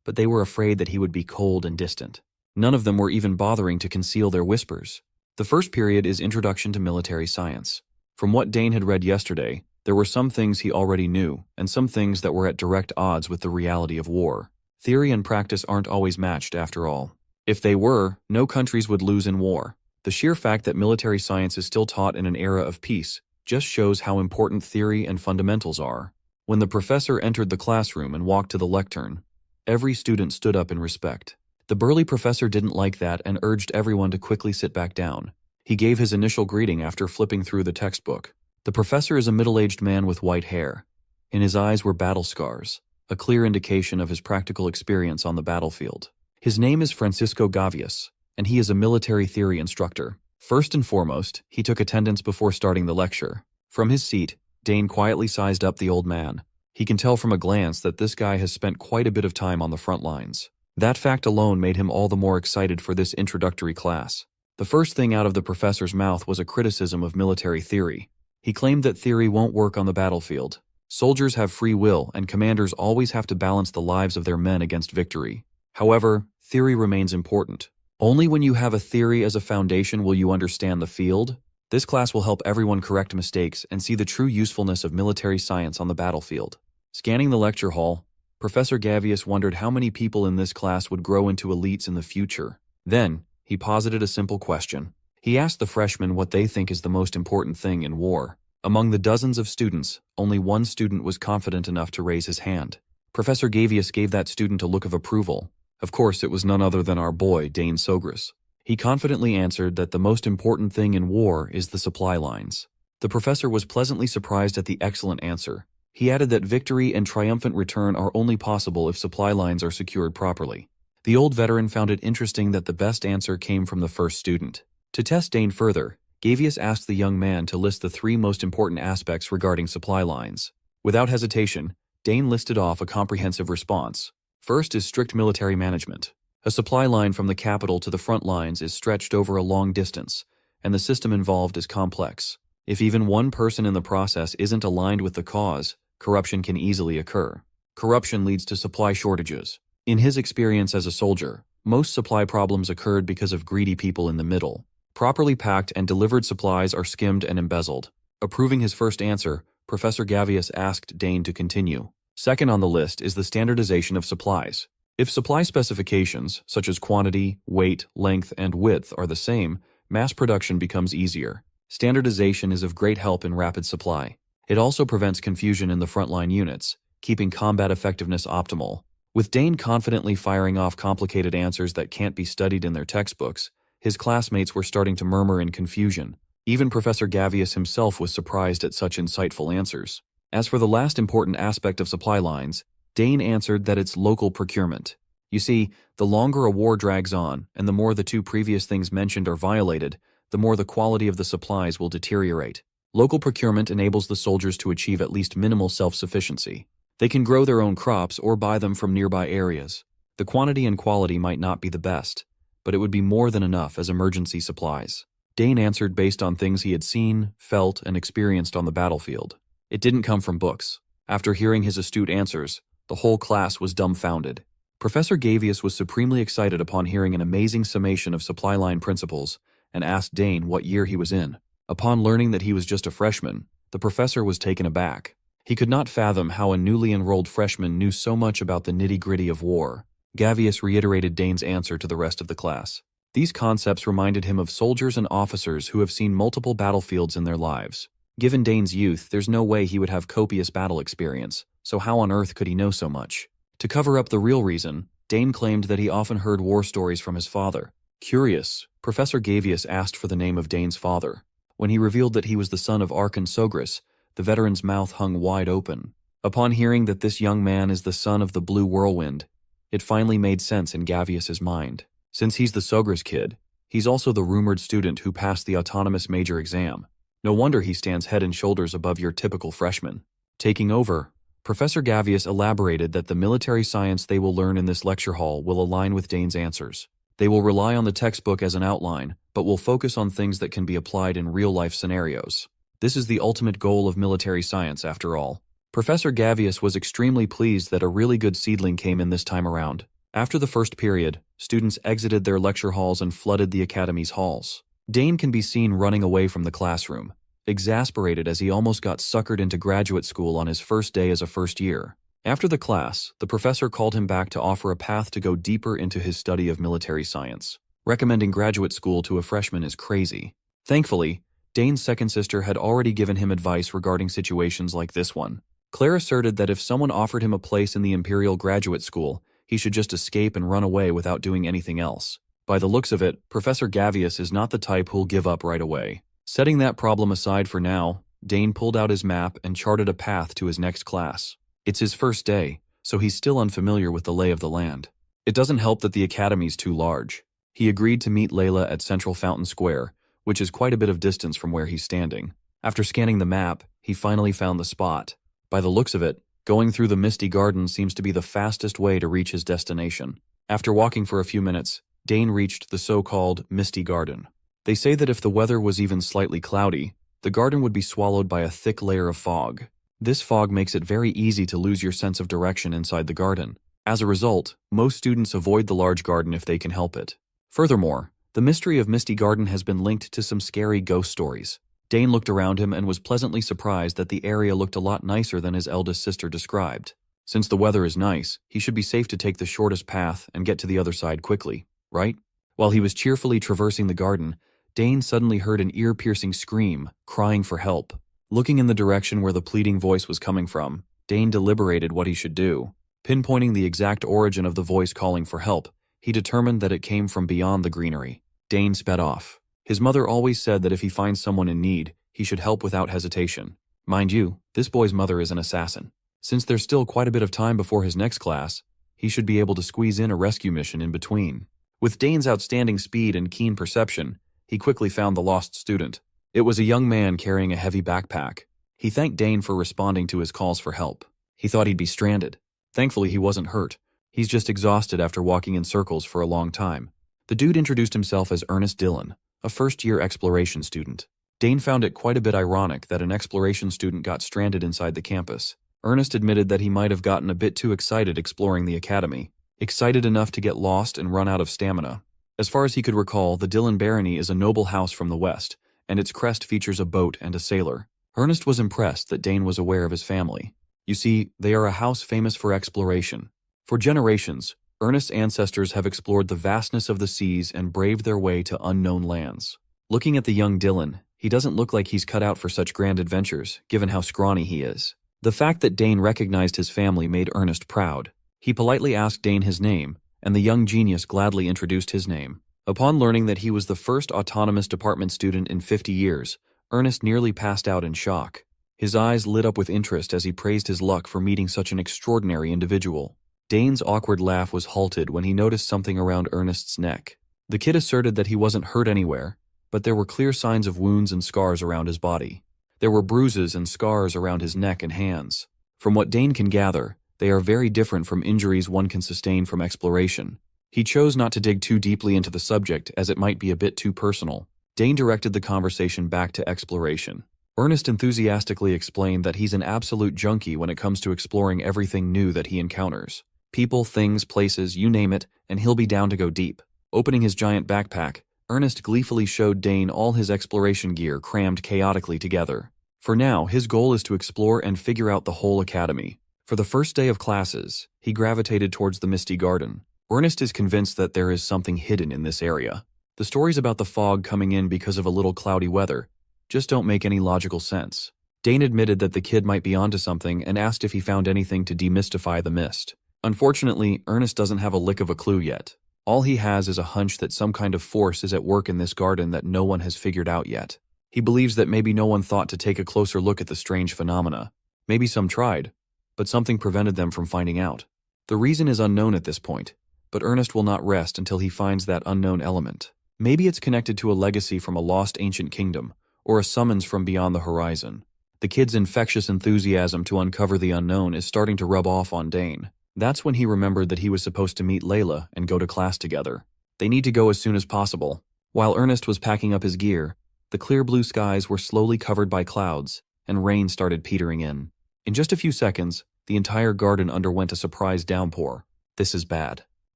but they were afraid that he would be cold and distant. None of them were even bothering to conceal their whispers. The first period is Introduction to Military Science. From what Dane had read yesterday, there were some things he already knew, and some things that were at direct odds with the reality of war. Theory and practice aren't always matched after all. If they were, no countries would lose in war. The sheer fact that military science is still taught in an era of peace just shows how important theory and fundamentals are. When the professor entered the classroom and walked to the lectern, every student stood up in respect. The burly professor didn't like that and urged everyone to quickly sit back down. He gave his initial greeting after flipping through the textbook. The professor is a middle-aged man with white hair. In his eyes were battle scars, a clear indication of his practical experience on the battlefield. His name is Francisco Gavias, and he is a military theory instructor. First and foremost, he took attendance before starting the lecture. From his seat, Dane quietly sized up the old man. He can tell from a glance that this guy has spent quite a bit of time on the front lines. That fact alone made him all the more excited for this introductory class. The first thing out of the professor's mouth was a criticism of military theory. He claimed that theory won't work on the battlefield. Soldiers have free will, and commanders always have to balance the lives of their men against victory. However, theory remains important. Only when you have a theory as a foundation will you understand the field. This class will help everyone correct mistakes and see the true usefulness of military science on the battlefield. Scanning the lecture hall, Professor Gavias wondered how many people in this class would grow into elites in the future. Then, he posited a simple question. He asked the freshmen what they think is the most important thing in war. Among the dozens of students, only one student was confident enough to raise his hand. Professor Gavius gave that student a look of approval. Of course, it was none other than our boy, Dane Sogris. He confidently answered that the most important thing in war is the supply lines. The professor was pleasantly surprised at the excellent answer. He added that victory and triumphant return are only possible if supply lines are secured properly. The old veteran found it interesting that the best answer came from the first student. To test Dane further, Gavius asked the young man to list the 3 most important aspects regarding supply lines. Without hesitation, Dane listed off a comprehensive response. First is strict military management. A supply line from the capital to the front lines is stretched over a long distance, and the system involved is complex. If even one person in the process isn't aligned with the cause, corruption can easily occur. Corruption leads to supply shortages. In his experience as a soldier, most supply problems occurred because of greedy people in the middle. Properly packed and delivered supplies are skimmed and embezzled. Approving his first answer, Professor Gavius asked Dane to continue. Second on the list is the standardization of supplies. If supply specifications, such as quantity, weight, length, and width, are the same, mass production becomes easier. Standardization is of great help in rapid supply. It also prevents confusion in the frontline units, keeping combat effectiveness optimal. With Dane confidently firing off complicated answers that can't be studied in their textbooks, his classmates were starting to murmur in confusion. Even Professor Gavius himself was surprised at such insightful answers. As for the last important aspect of supply lines, Dane answered that it's local procurement. You see, the longer a war drags on, and the more the 2 previous things mentioned are violated, the more the quality of the supplies will deteriorate. Local procurement enables the soldiers to achieve at least minimal self-sufficiency. They can grow their own crops or buy them from nearby areas. The quantity and quality might not be the best, but it would be more than enough as emergency supplies. Dane answered based on things he had seen, felt, and experienced on the battlefield. It didn't come from books. After hearing his astute answers, the whole class was dumbfounded. Professor Gavius was supremely excited upon hearing an amazing summation of supply line principles and asked Dane what year he was in. Upon learning that he was just a freshman, the professor was taken aback. He could not fathom how a newly enrolled freshman knew so much about the nitty-gritty of war. Gavius reiterated Dane's answer to the rest of the class. These concepts reminded him of soldiers and officers who have seen multiple battlefields in their lives. Given Dane's youth, there's no way he would have copious battle experience, so how on earth could he know so much? To cover up the real reason, Dane claimed that he often heard war stories from his father. Curious, Professor Gavius asked for the name of Dane's father. When he revealed that he was the son of Archon Sogris, the veteran's mouth hung wide open. Upon hearing that this young man is the son of the Blue Whirlwind, it finally made sense in Gavius's mind. Since he's the Sogris kid, he's also the rumored student who passed the autonomous major exam. No wonder he stands head and shoulders above your typical freshman. Taking over, Professor Gavius elaborated that the military science they will learn in this lecture hall will align with Dane's answers. They will rely on the textbook as an outline, but will focus on things that can be applied in real-life scenarios. This is the ultimate goal of military science, after all. Professor Gavius was extremely pleased that a really good seedling came in this time around. After the first period, students exited their lecture halls and flooded the academy's halls. Dane can be seen running away from the classroom, exasperated as he almost got suckered into graduate school on his first day as a first year. After the class, the professor called him back to offer a path to go deeper into his study of military science. Recommending graduate school to a freshman is crazy. Thankfully, Dane's second sister had already given him advice regarding situations like this one. Claire asserted that if someone offered him a place in the Imperial Graduate School, he should just escape and run away without doing anything else. By the looks of it, Professor Gavius is not the type who'll give up right away. Setting that problem aside for now, Dane pulled out his map and charted a path to his next class. It's his first day, so he's still unfamiliar with the lay of the land. It doesn't help that the academy's too large. He agreed to meet Layla at Central Fountain Square, which is quite a bit of distance from where he's standing. After scanning the map, he finally found the spot. By the looks of it, going through the Misty Garden seems to be the fastest way to reach his destination. After walking for a few minutes, Dane reached the so-called Misty Garden. They say that if the weather was even slightly cloudy, the garden would be swallowed by a thick layer of fog. This fog makes it very easy to lose your sense of direction inside the garden. As a result, most students avoid the large garden if they can help it. Furthermore, the mystery of Misty Garden has been linked to some scary ghost stories. Dane looked around him and was pleasantly surprised that the area looked a lot nicer than his eldest sister described. Since the weather is nice, he should be safe to take the shortest path and get to the other side quickly, right? While he was cheerfully traversing the garden, Dane suddenly heard an ear-piercing scream, crying for help. Looking in the direction where the pleading voice was coming from, Dane deliberated what he should do. Pinpointing the exact origin of the voice calling for help, he determined that it came from beyond the greenery. Dane sped off. His mother always said that if he finds someone in need, he should help without hesitation. Mind you, this boy's mother is an assassin. Since there's still quite a bit of time before his next class, he should be able to squeeze in a rescue mission in between. With Dane's outstanding speed and keen perception, he quickly found the lost student. It was a young man carrying a heavy backpack. He thanked Dane for responding to his calls for help. He thought he'd be stranded. Thankfully, he wasn't hurt. He's just exhausted after walking in circles for a long time. The dude introduced himself as Ernest Dillon, a first-year exploration student. Dane found it quite a bit ironic that an exploration student got stranded inside the campus. Ernest admitted that he might have gotten a bit too excited exploring the academy, excited enough to get lost and run out of stamina. As far as he could recall, the Dillon barony is a noble house from the west, and its crest features a boat and a sailor. Ernest was impressed that Dane was aware of his family. You see, they are a house famous for exploration. For generations, Ernest's ancestors have explored the vastness of the seas and braved their way to unknown lands. Looking at the young Dillon, he doesn't look like he's cut out for such grand adventures, given how scrawny he is. The fact that Dane recognized his family made Ernest proud. He politely asked Dane his name, and the young genius gladly introduced his name. Upon learning that he was the first autonomous department student in 50 years, Ernest nearly passed out in shock. His eyes lit up with interest as he praised his luck for meeting such an extraordinary individual. Dane's awkward laugh was halted when he noticed something around Ernest's neck. The kid asserted that he wasn't hurt anywhere, but there were clear signs of wounds and scars around his body. There were bruises and scars around his neck and hands. From what Dane can gather, they are very different from injuries one can sustain from exploration. He chose not to dig too deeply into the subject as it might be a bit too personal. Dane directed the conversation back to exploration. Ernest enthusiastically explained that he's an absolute junkie when it comes to exploring everything new that he encounters. People, things, places, you name it, and he'll be down to go deep. Opening his giant backpack, Ernest gleefully showed Dane all his exploration gear crammed chaotically together. For now, his goal is to explore and figure out the whole academy. For the first day of classes, he gravitated towards the Misty Garden. Ernest is convinced that there is something hidden in this area. The stories about the fog coming in because of a little cloudy weather just don't make any logical sense. Dane admitted that the kid might be onto something and asked if he found anything to demystify the mist. Unfortunately, Ernest doesn't have a lick of a clue yet. All he has is a hunch that some kind of force is at work in this garden that no one has figured out yet. He believes that maybe no one thought to take a closer look at the strange phenomena. Maybe some tried, but something prevented them from finding out. The reason is unknown at this point, but Ernest will not rest until he finds that unknown element. Maybe it's connected to a legacy from a lost ancient kingdom, or a summons from beyond the horizon. The kid's infectious enthusiasm to uncover the unknown is starting to rub off on Dane. That's when he remembered that he was supposed to meet Layla and go to class together. They need to go as soon as possible. While Ernest was packing up his gear, the clear blue skies were slowly covered by clouds, and rain started petering in. In just a few seconds, the entire garden underwent a surprise downpour. This is bad.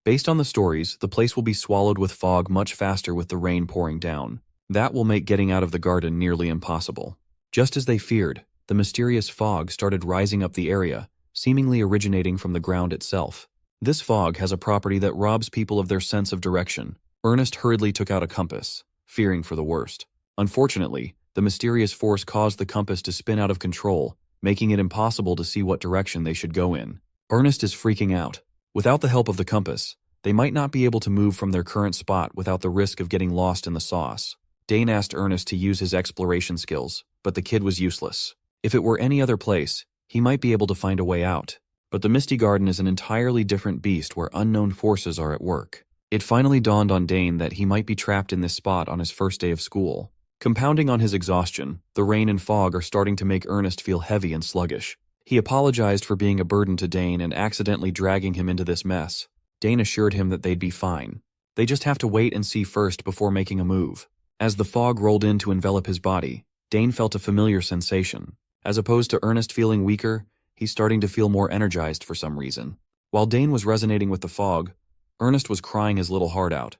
Based on the stories, the place will be swallowed with fog much faster with the rain pouring down. That will make getting out of the garden nearly impossible. Just as they feared, the mysterious fog started rising up the area, seemingly originating from the ground itself. This fog has a property that robs people of their sense of direction. Ernest hurriedly took out a compass, fearing for the worst. Unfortunately, the mysterious force caused the compass to spin out of control, making it impossible to see what direction they should go in. Ernest is freaking out. Without the help of the compass, they might not be able to move from their current spot without the risk of getting lost in the sauce. Dane asked Ernest to use his exploration skills, but the kid was useless. If it were any other place, he might be able to find a way out. But the Misty Garden is an entirely different beast where unknown forces are at work. It finally dawned on Dane that he might be trapped in this spot on his first day of school. Compounding on his exhaustion, the rain and fog are starting to make Ernest feel heavy and sluggish. He apologized for being a burden to Dane and accidentally dragging him into this mess. Dane assured him that they'd be fine. They just have to wait and see first before making a move. As the fog rolled in to envelop his body, Dane felt a familiar sensation. As opposed to Ernest feeling weaker, he's starting to feel more energized for some reason. While Dane was resonating with the fog, Ernest was crying his little heart out,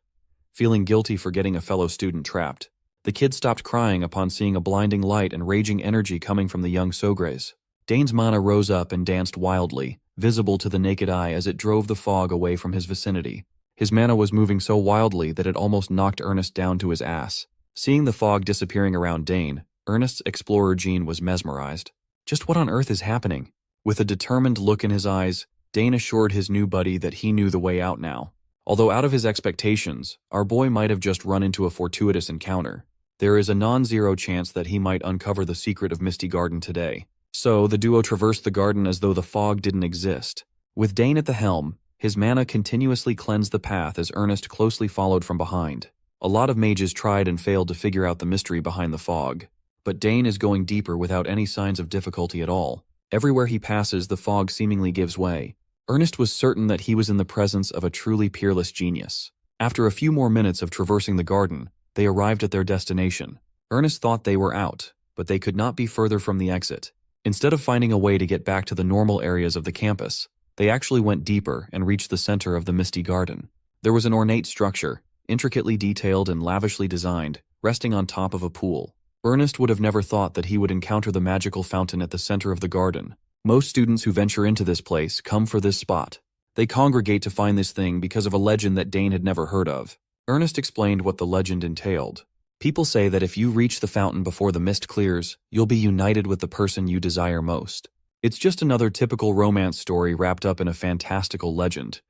feeling guilty for getting a fellow student trapped. The kid stopped crying upon seeing a blinding light and raging energy coming from the young Sogres. Dane's mana rose up and danced wildly, visible to the naked eye as it drove the fog away from his vicinity. His mana was moving so wildly that it almost knocked Ernest down to his ass. Seeing the fog disappearing around Dane, Ernest's explorer gene was mesmerized. Just what on earth is happening? With a determined look in his eyes, Dane assured his new buddy that he knew the way out now. Although out of his expectations, our boy might have just run into a fortuitous encounter. There is a non-zero chance that he might uncover the secret of Misty Garden today. So, the duo traversed the garden as though the fog didn't exist. With Dane at the helm, his mana continuously cleansed the path as Ernest closely followed from behind. A lot of mages tried and failed to figure out the mystery behind the fog. But Dane is going deeper without any signs of difficulty at all. Everywhere he passes, the fog seemingly gives way. Ernest was certain that he was in the presence of a truly peerless genius. After a few more minutes of traversing the garden, they arrived at their destination. Ernest thought they were out, but they could not be further from the exit. Instead of finding a way to get back to the normal areas of the campus, they actually went deeper and reached the center of the Misty Garden. There was an ornate structure, intricately detailed and lavishly designed, resting on top of a pool. Ernest would have never thought that he would encounter the magical fountain at the center of the garden. Most students who venture into this place come for this spot. They congregate to find this thing because of a legend that Dane had never heard of. Ernest explained what the legend entailed. People say that if you reach the fountain before the mist clears, you'll be united with the person you desire most. It's just another typical romance story wrapped up in a fantastical legend.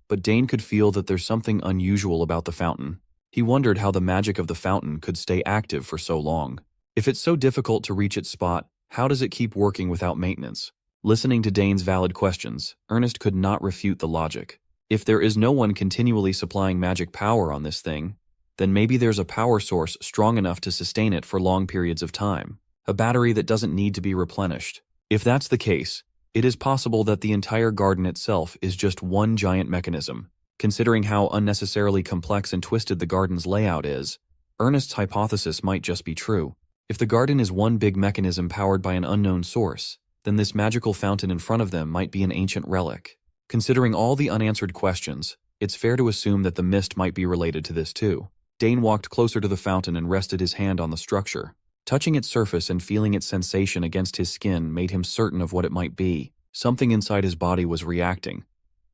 But Dane could feel that there's something unusual about the fountain. He wondered how the magic of the fountain could stay active for so long. If it's so difficult to reach its spot, how does it keep working without maintenance? Listening to Dane's valid questions, Ernest could not refute the logic. If there is no one continually supplying magic power on this thing, then maybe there's a power source strong enough to sustain it for long periods of time. A battery that doesn't need to be replenished. If that's the case, it is possible that the entire garden itself is just one giant mechanism. Considering how unnecessarily complex and twisted the garden's layout is, Ernest's hypothesis might just be true. If the garden is one big mechanism powered by an unknown source, then this magical fountain in front of them might be an ancient relic. Considering all the unanswered questions, it's fair to assume that the mist might be related to this too. Dane walked closer to the fountain and rested his hand on the structure. Touching its surface and feeling its sensation against his skin made him certain of what it might be. Something inside his body was reacting.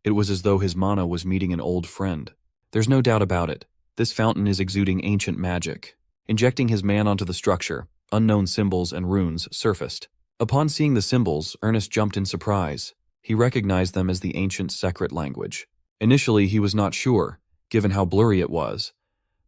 It was as though his mana was meeting an old friend. There's no doubt about it. This fountain is exuding ancient magic. Injecting his man onto the structure, unknown symbols and runes surfaced. Upon seeing the symbols, Ernest jumped in surprise. He recognized them as the ancient Secret language. Initially, he was not sure, given how blurry it was.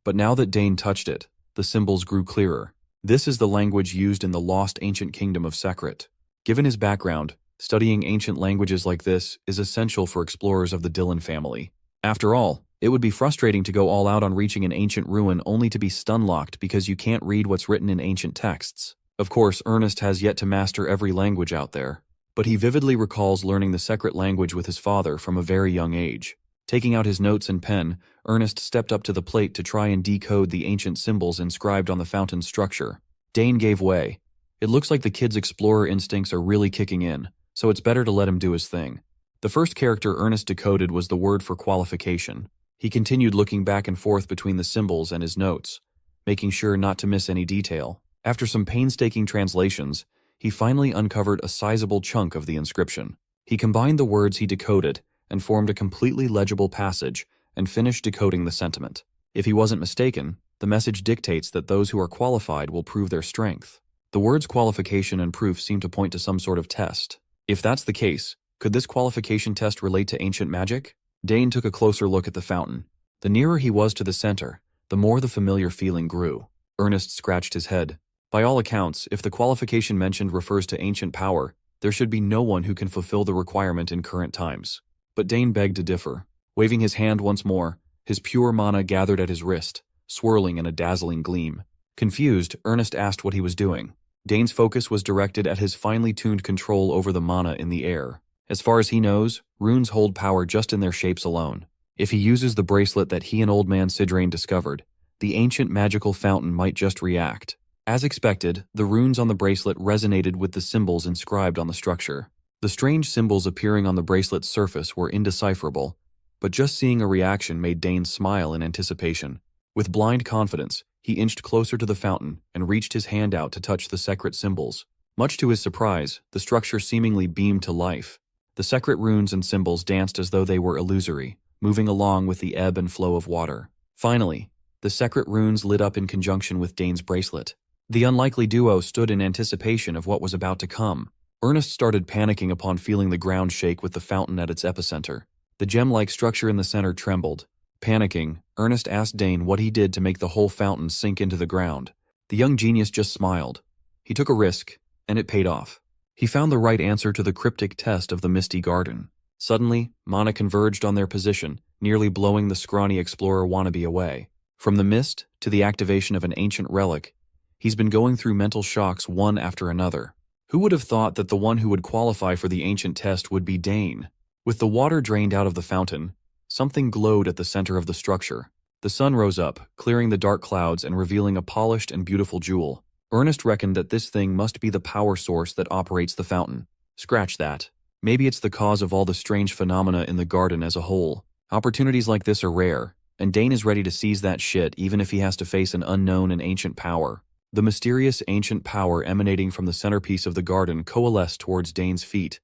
But now that Dane touched it, the symbols grew clearer. This is the language used in the lost ancient kingdom of Secret. Given his background, studying ancient languages like this is essential for explorers of the Dylan family. After all, it would be frustrating to go all out on reaching an ancient ruin only to be stun-locked because you can't read what's written in ancient texts. Of course, Ernest has yet to master every language out there, but he vividly recalls learning the Secret language with his father from a very young age. Taking out his notes and pen, Ernest stepped up to the plate to try and decode the ancient symbols inscribed on the fountain's structure. Dane gave way. It looks like the kid's explorer instincts are really kicking in, so it's better to let him do his thing. The first character Ernest decoded was the word for qualification. He continued looking back and forth between the symbols and his notes, making sure not to miss any detail. After some painstaking translations, he finally uncovered a sizable chunk of the inscription. He combined the words he decoded and formed a completely legible passage and finished decoding the sentiment. If he wasn't mistaken, the message dictates that those who are qualified will prove their strength. The words qualification and proof seem to point to some sort of test. If that's the case, could this qualification test relate to ancient magic? Dane took a closer look at the fountain. The nearer he was to the center, the more the familiar feeling grew. Ernest scratched his head. By all accounts, if the qualification mentioned refers to ancient power, there should be no one who can fulfill the requirement in current times. But Dane begged to differ. Waving his hand once more, his pure mana gathered at his wrist, swirling in a dazzling gleam. Confused, Ernest asked what he was doing. Dane's focus was directed at his finely tuned control over the mana in the air. As far as he knows, runes hold power just in their shapes alone. If he uses the bracelet that he and Old Man Sidrain discovered, the ancient magical fountain might just react. As expected, the runes on the bracelet resonated with the symbols inscribed on the structure. The strange symbols appearing on the bracelet's surface were indecipherable, but just seeing a reaction made Dane smile in anticipation. With blind confidence, he inched closer to the fountain and reached his hand out to touch the Secret symbols. Much to his surprise, the structure seemingly beamed to life. The Secret runes and symbols danced as though they were illusory, moving along with the ebb and flow of water. Finally, the Secret runes lit up in conjunction with Dane's bracelet. The unlikely duo stood in anticipation of what was about to come. Ernest started panicking upon feeling the ground shake with the fountain at its epicenter. The gem-like structure in the center trembled. Panicking, Ernest asked Dane what he did to make the whole fountain sink into the ground. The young genius just smiled. He took a risk, and it paid off. He found the right answer to the cryptic test of the misty garden. Suddenly, mana converged on their position, nearly blowing the scrawny explorer wannabe away. From the mist to the activation of an ancient relic, he's been going through mental shocks one after another. Who would have thought that the one who would qualify for the ancient test would be Dane? With the water drained out of the fountain, something glowed at the center of the structure. The sun rose up, clearing the dark clouds and revealing a polished and beautiful jewel. Ernest reckoned that this thing must be the power source that operates the fountain. Scratch that. Maybe it's the cause of all the strange phenomena in the garden as a whole. Opportunities like this are rare, and Dane is ready to seize that shit even if he has to face an unknown and ancient power. The mysterious ancient power emanating from the centerpiece of the garden coalesced towards Dane's feet,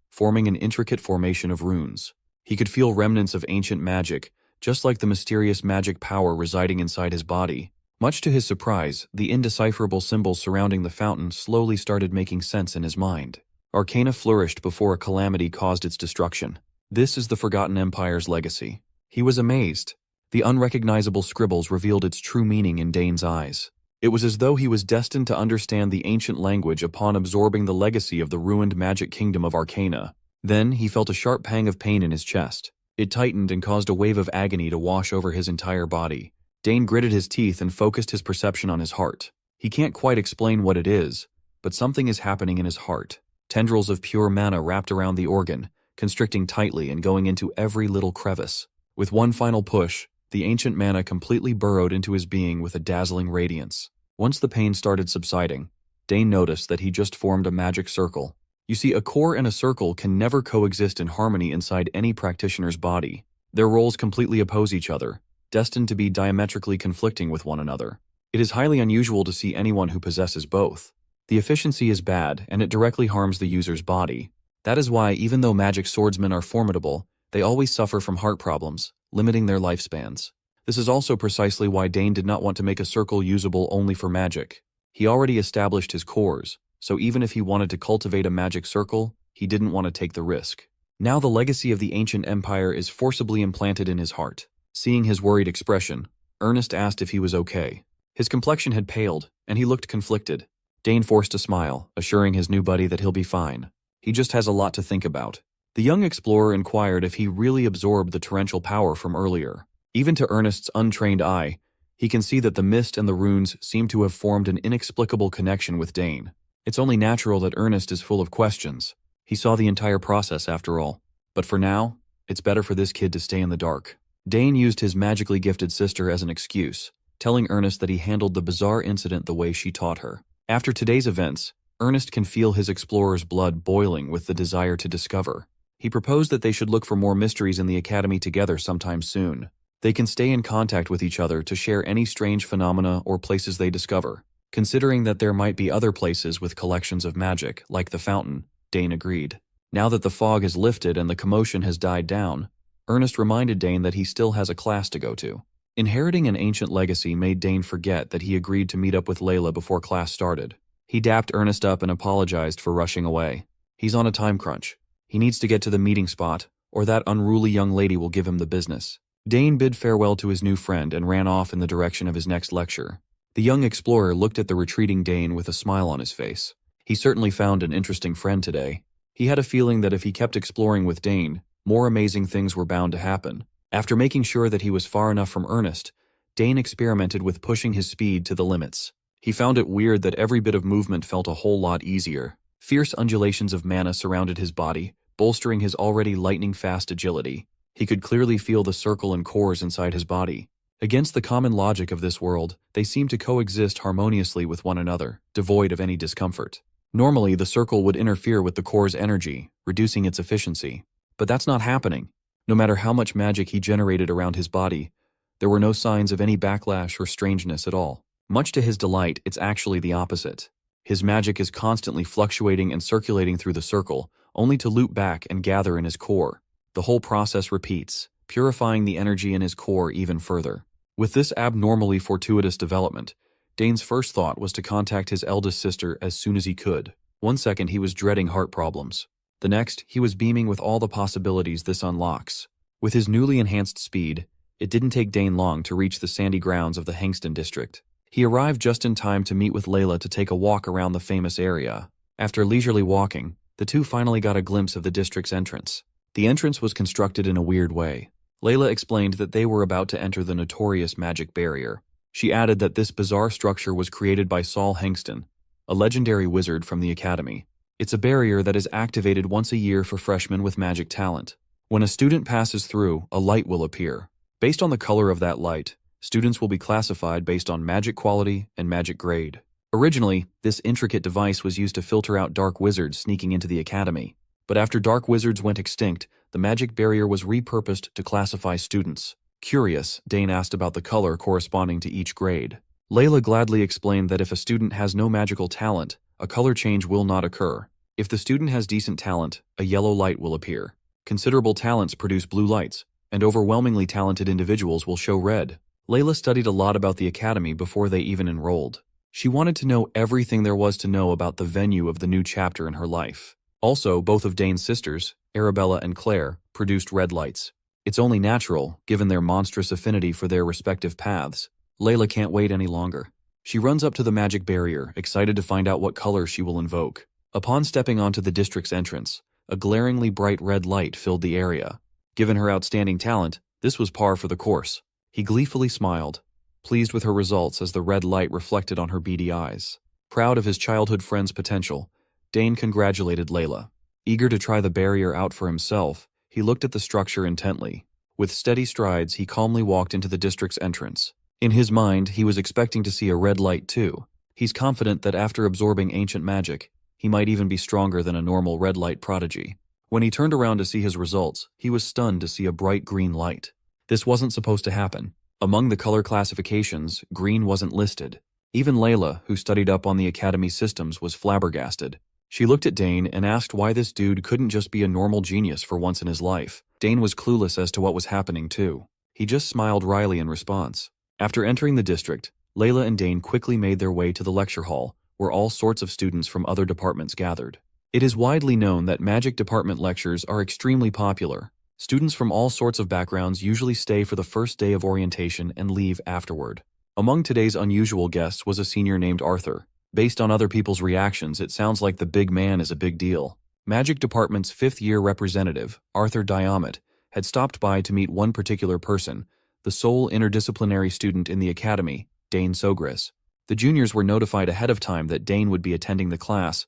forming an intricate formation of runes. He could feel remnants of ancient magic, just like the mysterious magic power residing inside his body. Much to his surprise, the indecipherable symbols surrounding the fountain slowly started making sense in his mind. Arcana flourished before a calamity caused its destruction. This is the Forgotten Empire's legacy. He was amazed. The unrecognizable scribbles revealed its true meaning in Dane's eyes. It was as though he was destined to understand the ancient language upon absorbing the legacy of the ruined magic kingdom of Arcana. Then he felt a sharp pang of pain in his chest. It tightened and caused a wave of agony to wash over his entire body. Dane gritted his teeth and focused his perception on his heart. He can't quite explain what it is, but something is happening in his heart. Tendrils of pure mana wrapped around the organ, constricting tightly and going into every little crevice. With one final push, the ancient mana completely burrowed into his being with a dazzling radiance. Once the pain started subsiding, Dane noticed that he just formed a magic circle. You see, a core and a circle can never coexist in harmony inside any practitioner's body. Their roles completely oppose each other, destined to be diametrically conflicting with one another. It is highly unusual to see anyone who possesses both. The efficiency is bad, and it directly harms the user's body. That is why, even though magic swordsmen are formidable, they always suffer from heart problems, limiting their lifespans. This is also precisely why Dane did not want to make a circle usable only for magic. He already established his cores, so even if he wanted to cultivate a magic circle, he didn't want to take the risk. Now the legacy of the ancient empire is forcibly implanted in his heart. Seeing his worried expression, Ernest asked if he was okay. His complexion had paled, and he looked conflicted. Dane forced a smile, assuring his new buddy that he'll be fine. He just has a lot to think about. The young explorer inquired if he really absorbed the torrential power from earlier. Even to Ernest's untrained eye, he can see that the mist and the runes seem to have formed an inexplicable connection with Dane. It's only natural that Ernest is full of questions. He saw the entire process after all. But for now, it's better for this kid to stay in the dark. Dane used his magically gifted sister as an excuse, telling Ernest that he handled the bizarre incident the way she taught her. After today's events, Ernest can feel his explorer's blood boiling with the desire to discover. He proposed that they should look for more mysteries in the academy together sometime soon. They can stay in contact with each other to share any strange phenomena or places they discover. Considering that there might be other places with collections of magic, like the fountain, Dane agreed. Now that the fog has lifted and the commotion has died down, Ernest reminded Dane that he still has a class to go to. Inheriting an ancient legacy made Dane forget that he agreed to meet up with Layla before class started. He dapped Ernest up and apologized for rushing away. He's on a time crunch. He needs to get to the meeting spot, or that unruly young lady will give him the business. Dane bid farewell to his new friend and ran off in the direction of his next lecture. The young explorer looked at the retreating Dane with a smile on his face. He certainly found an interesting friend today. He had a feeling that if he kept exploring with Dane, more amazing things were bound to happen. After making sure that he was far enough from Ernest, Dane experimented with pushing his speed to the limits. He found it weird that every bit of movement felt a whole lot easier. Fierce undulations of mana surrounded his body, bolstering his already lightning-fast agility. He could clearly feel the circle and cores inside his body. Against the common logic of this world, they seemed to coexist harmoniously with one another, devoid of any discomfort. Normally, the circle would interfere with the core's energy, reducing its efficiency. But that's not happening. No matter how much magic he generated around his body, there were no signs of any backlash or strangeness at all. Much to his delight, it's actually the opposite. His magic is constantly fluctuating and circulating through the circle, only to loop back and gather in his core. The whole process repeats, purifying the energy in his core even further. With this abnormally fortuitous development, Dane's first thought was to contact his eldest sister as soon as he could. One second he was dreading heart problems. The next, he was beaming with all the possibilities this unlocks. With his newly enhanced speed, it didn't take Dane long to reach the sandy grounds of the Hangston district. He arrived just in time to meet with Layla to take a walk around the famous area. After leisurely walking, the two finally got a glimpse of the district's entrance. The entrance was constructed in a weird way. Layla explained that they were about to enter the notorious magic barrier. She added that this bizarre structure was created by Saul Hangston, a legendary wizard from the academy. It's a barrier that is activated once a year for freshmen with magic talent. When a student passes through, a light will appear. Based on the color of that light, students will be classified based on magic quality and magic grade. Originally, this intricate device was used to filter out dark wizards sneaking into the academy. But after dark wizards went extinct, the magic barrier was repurposed to classify students. Curious, Dane asked about the color corresponding to each grade. Layla gladly explained that if a student has no magical talent, a color change will not occur. If the student has decent talent, a yellow light will appear. Considerable talents produce blue lights, and overwhelmingly talented individuals will show red. Layla studied a lot about the academy before they even enrolled. She wanted to know everything there was to know about the venue of the new chapter in her life. Also, both of Dane's sisters, Arabella and Claire, produced red lights. It's only natural, given their monstrous affinity for their respective paths. Layla can't wait any longer. She runs up to the magic barrier, excited to find out what color she will invoke. Upon stepping onto the district's entrance, a glaringly bright red light filled the area. Given her outstanding talent, this was par for the course. He gleefully smiled, pleased with her results as the red light reflected on her beady eyes. Proud of his childhood friend's potential, Dane congratulated Layla. Eager to try the barrier out for himself, he looked at the structure intently. With steady strides, he calmly walked into the district's entrance. In his mind, he was expecting to see a red light too. He's confident that after absorbing ancient magic, he might even be stronger than a normal red light prodigy. When he turned around to see his results, he was stunned to see a bright green light. This wasn't supposed to happen. Among the color classifications, green wasn't listed. Even Layla, who studied up on the academy systems, was flabbergasted. She looked at Dane and asked why this dude couldn't just be a normal genius for once in his life. Dane was clueless as to what was happening too. He just smiled wryly in response. After entering the district, Layla and Dane quickly made their way to the lecture hall, where all sorts of students from other departments gathered. It is widely known that magic department lectures are extremely popular. Students from all sorts of backgrounds usually stay for the first day of orientation and leave afterward. Among today's unusual guests was a senior named Arthur. Based on other people's reactions, it sounds like the big man is a big deal. Magic Department's fifth-year representative, Arthur Diomet, had stopped by to meet one particular person, the sole interdisciplinary student in the academy, Dane Sogris. The juniors were notified ahead of time that Dane would be attending the class,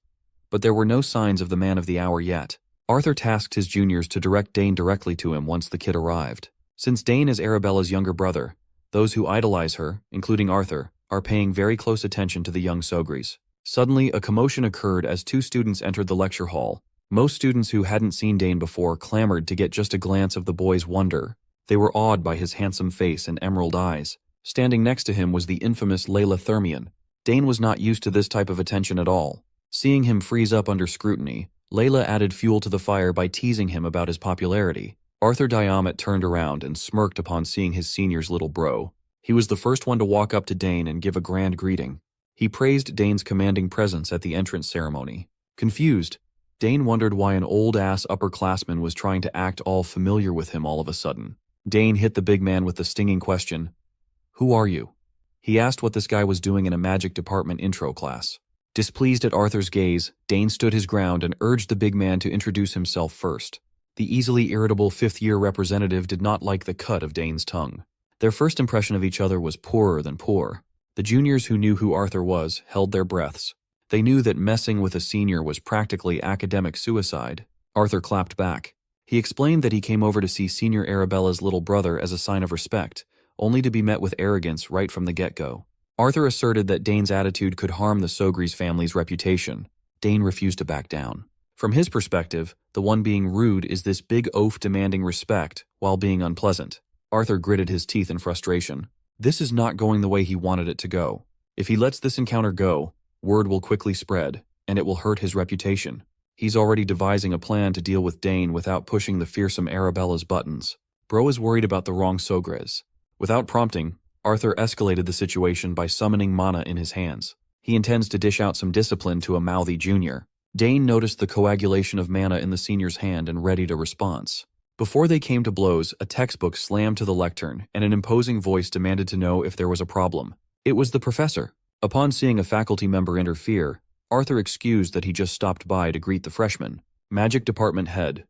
but there were no signs of the man of the hour yet. Arthur tasked his juniors to direct Dane directly to him once the kid arrived. Since Dane is Arabella's younger brother, those who idolize her, including Arthur, are paying very close attention to the young Sogris. Suddenly, a commotion occurred as two students entered the lecture hall. Most students who hadn't seen Dane before clamored to get just a glance of the boy's wonder. They were awed by his handsome face and emerald eyes. Standing next to him was the infamous Layla Thermion. Dane was not used to this type of attention at all. Seeing him freeze up under scrutiny, Layla added fuel to the fire by teasing him about his popularity. Arthur Diomet turned around and smirked upon seeing his senior's little bro. He was the first one to walk up to Dane and give a grand greeting. He praised Dane's commanding presence at the entrance ceremony. Confused, Dane wondered why an old-ass upperclassman was trying to act all familiar with him all of a sudden. Dane hit the big man with the stinging question, "Who are you?" He asked what this guy was doing in a magic department intro class. Displeased at Arthur's gaze, Dane stood his ground and urged the big man to introduce himself first. The easily irritable fifth-year representative did not like the cut of Dane's tongue. Their first impression of each other was poorer than poor. The juniors who knew who Arthur was held their breaths. They knew that messing with a senior was practically academic suicide. Arthur clapped back. He explained that he came over to see Senior Arabella's little brother as a sign of respect, only to be met with arrogance right from the get-go. Arthur asserted that Dane's attitude could harm the Sogris family's reputation. Dane refused to back down. From his perspective, the one being rude is this big oaf demanding respect while being unpleasant. Arthur gritted his teeth in frustration. This is not going the way he wanted it to go. If he lets this encounter go, word will quickly spread, and it will hurt his reputation. He's already devising a plan to deal with Dane without pushing the fearsome Arabella's buttons. Bro is worried about the wrong Sogres. Without prompting, Arthur escalated the situation by summoning mana in his hands. He intends to dish out some discipline to a mouthy junior. Dane noticed the coagulation of mana in the senior's hand and readied a response. Before they came to blows, a textbook slammed to the lectern, and an imposing voice demanded to know if there was a problem. It was the professor. Upon seeing a faculty member interfere, Arthur excused that he just stopped by to greet the freshman. Magic Department Head.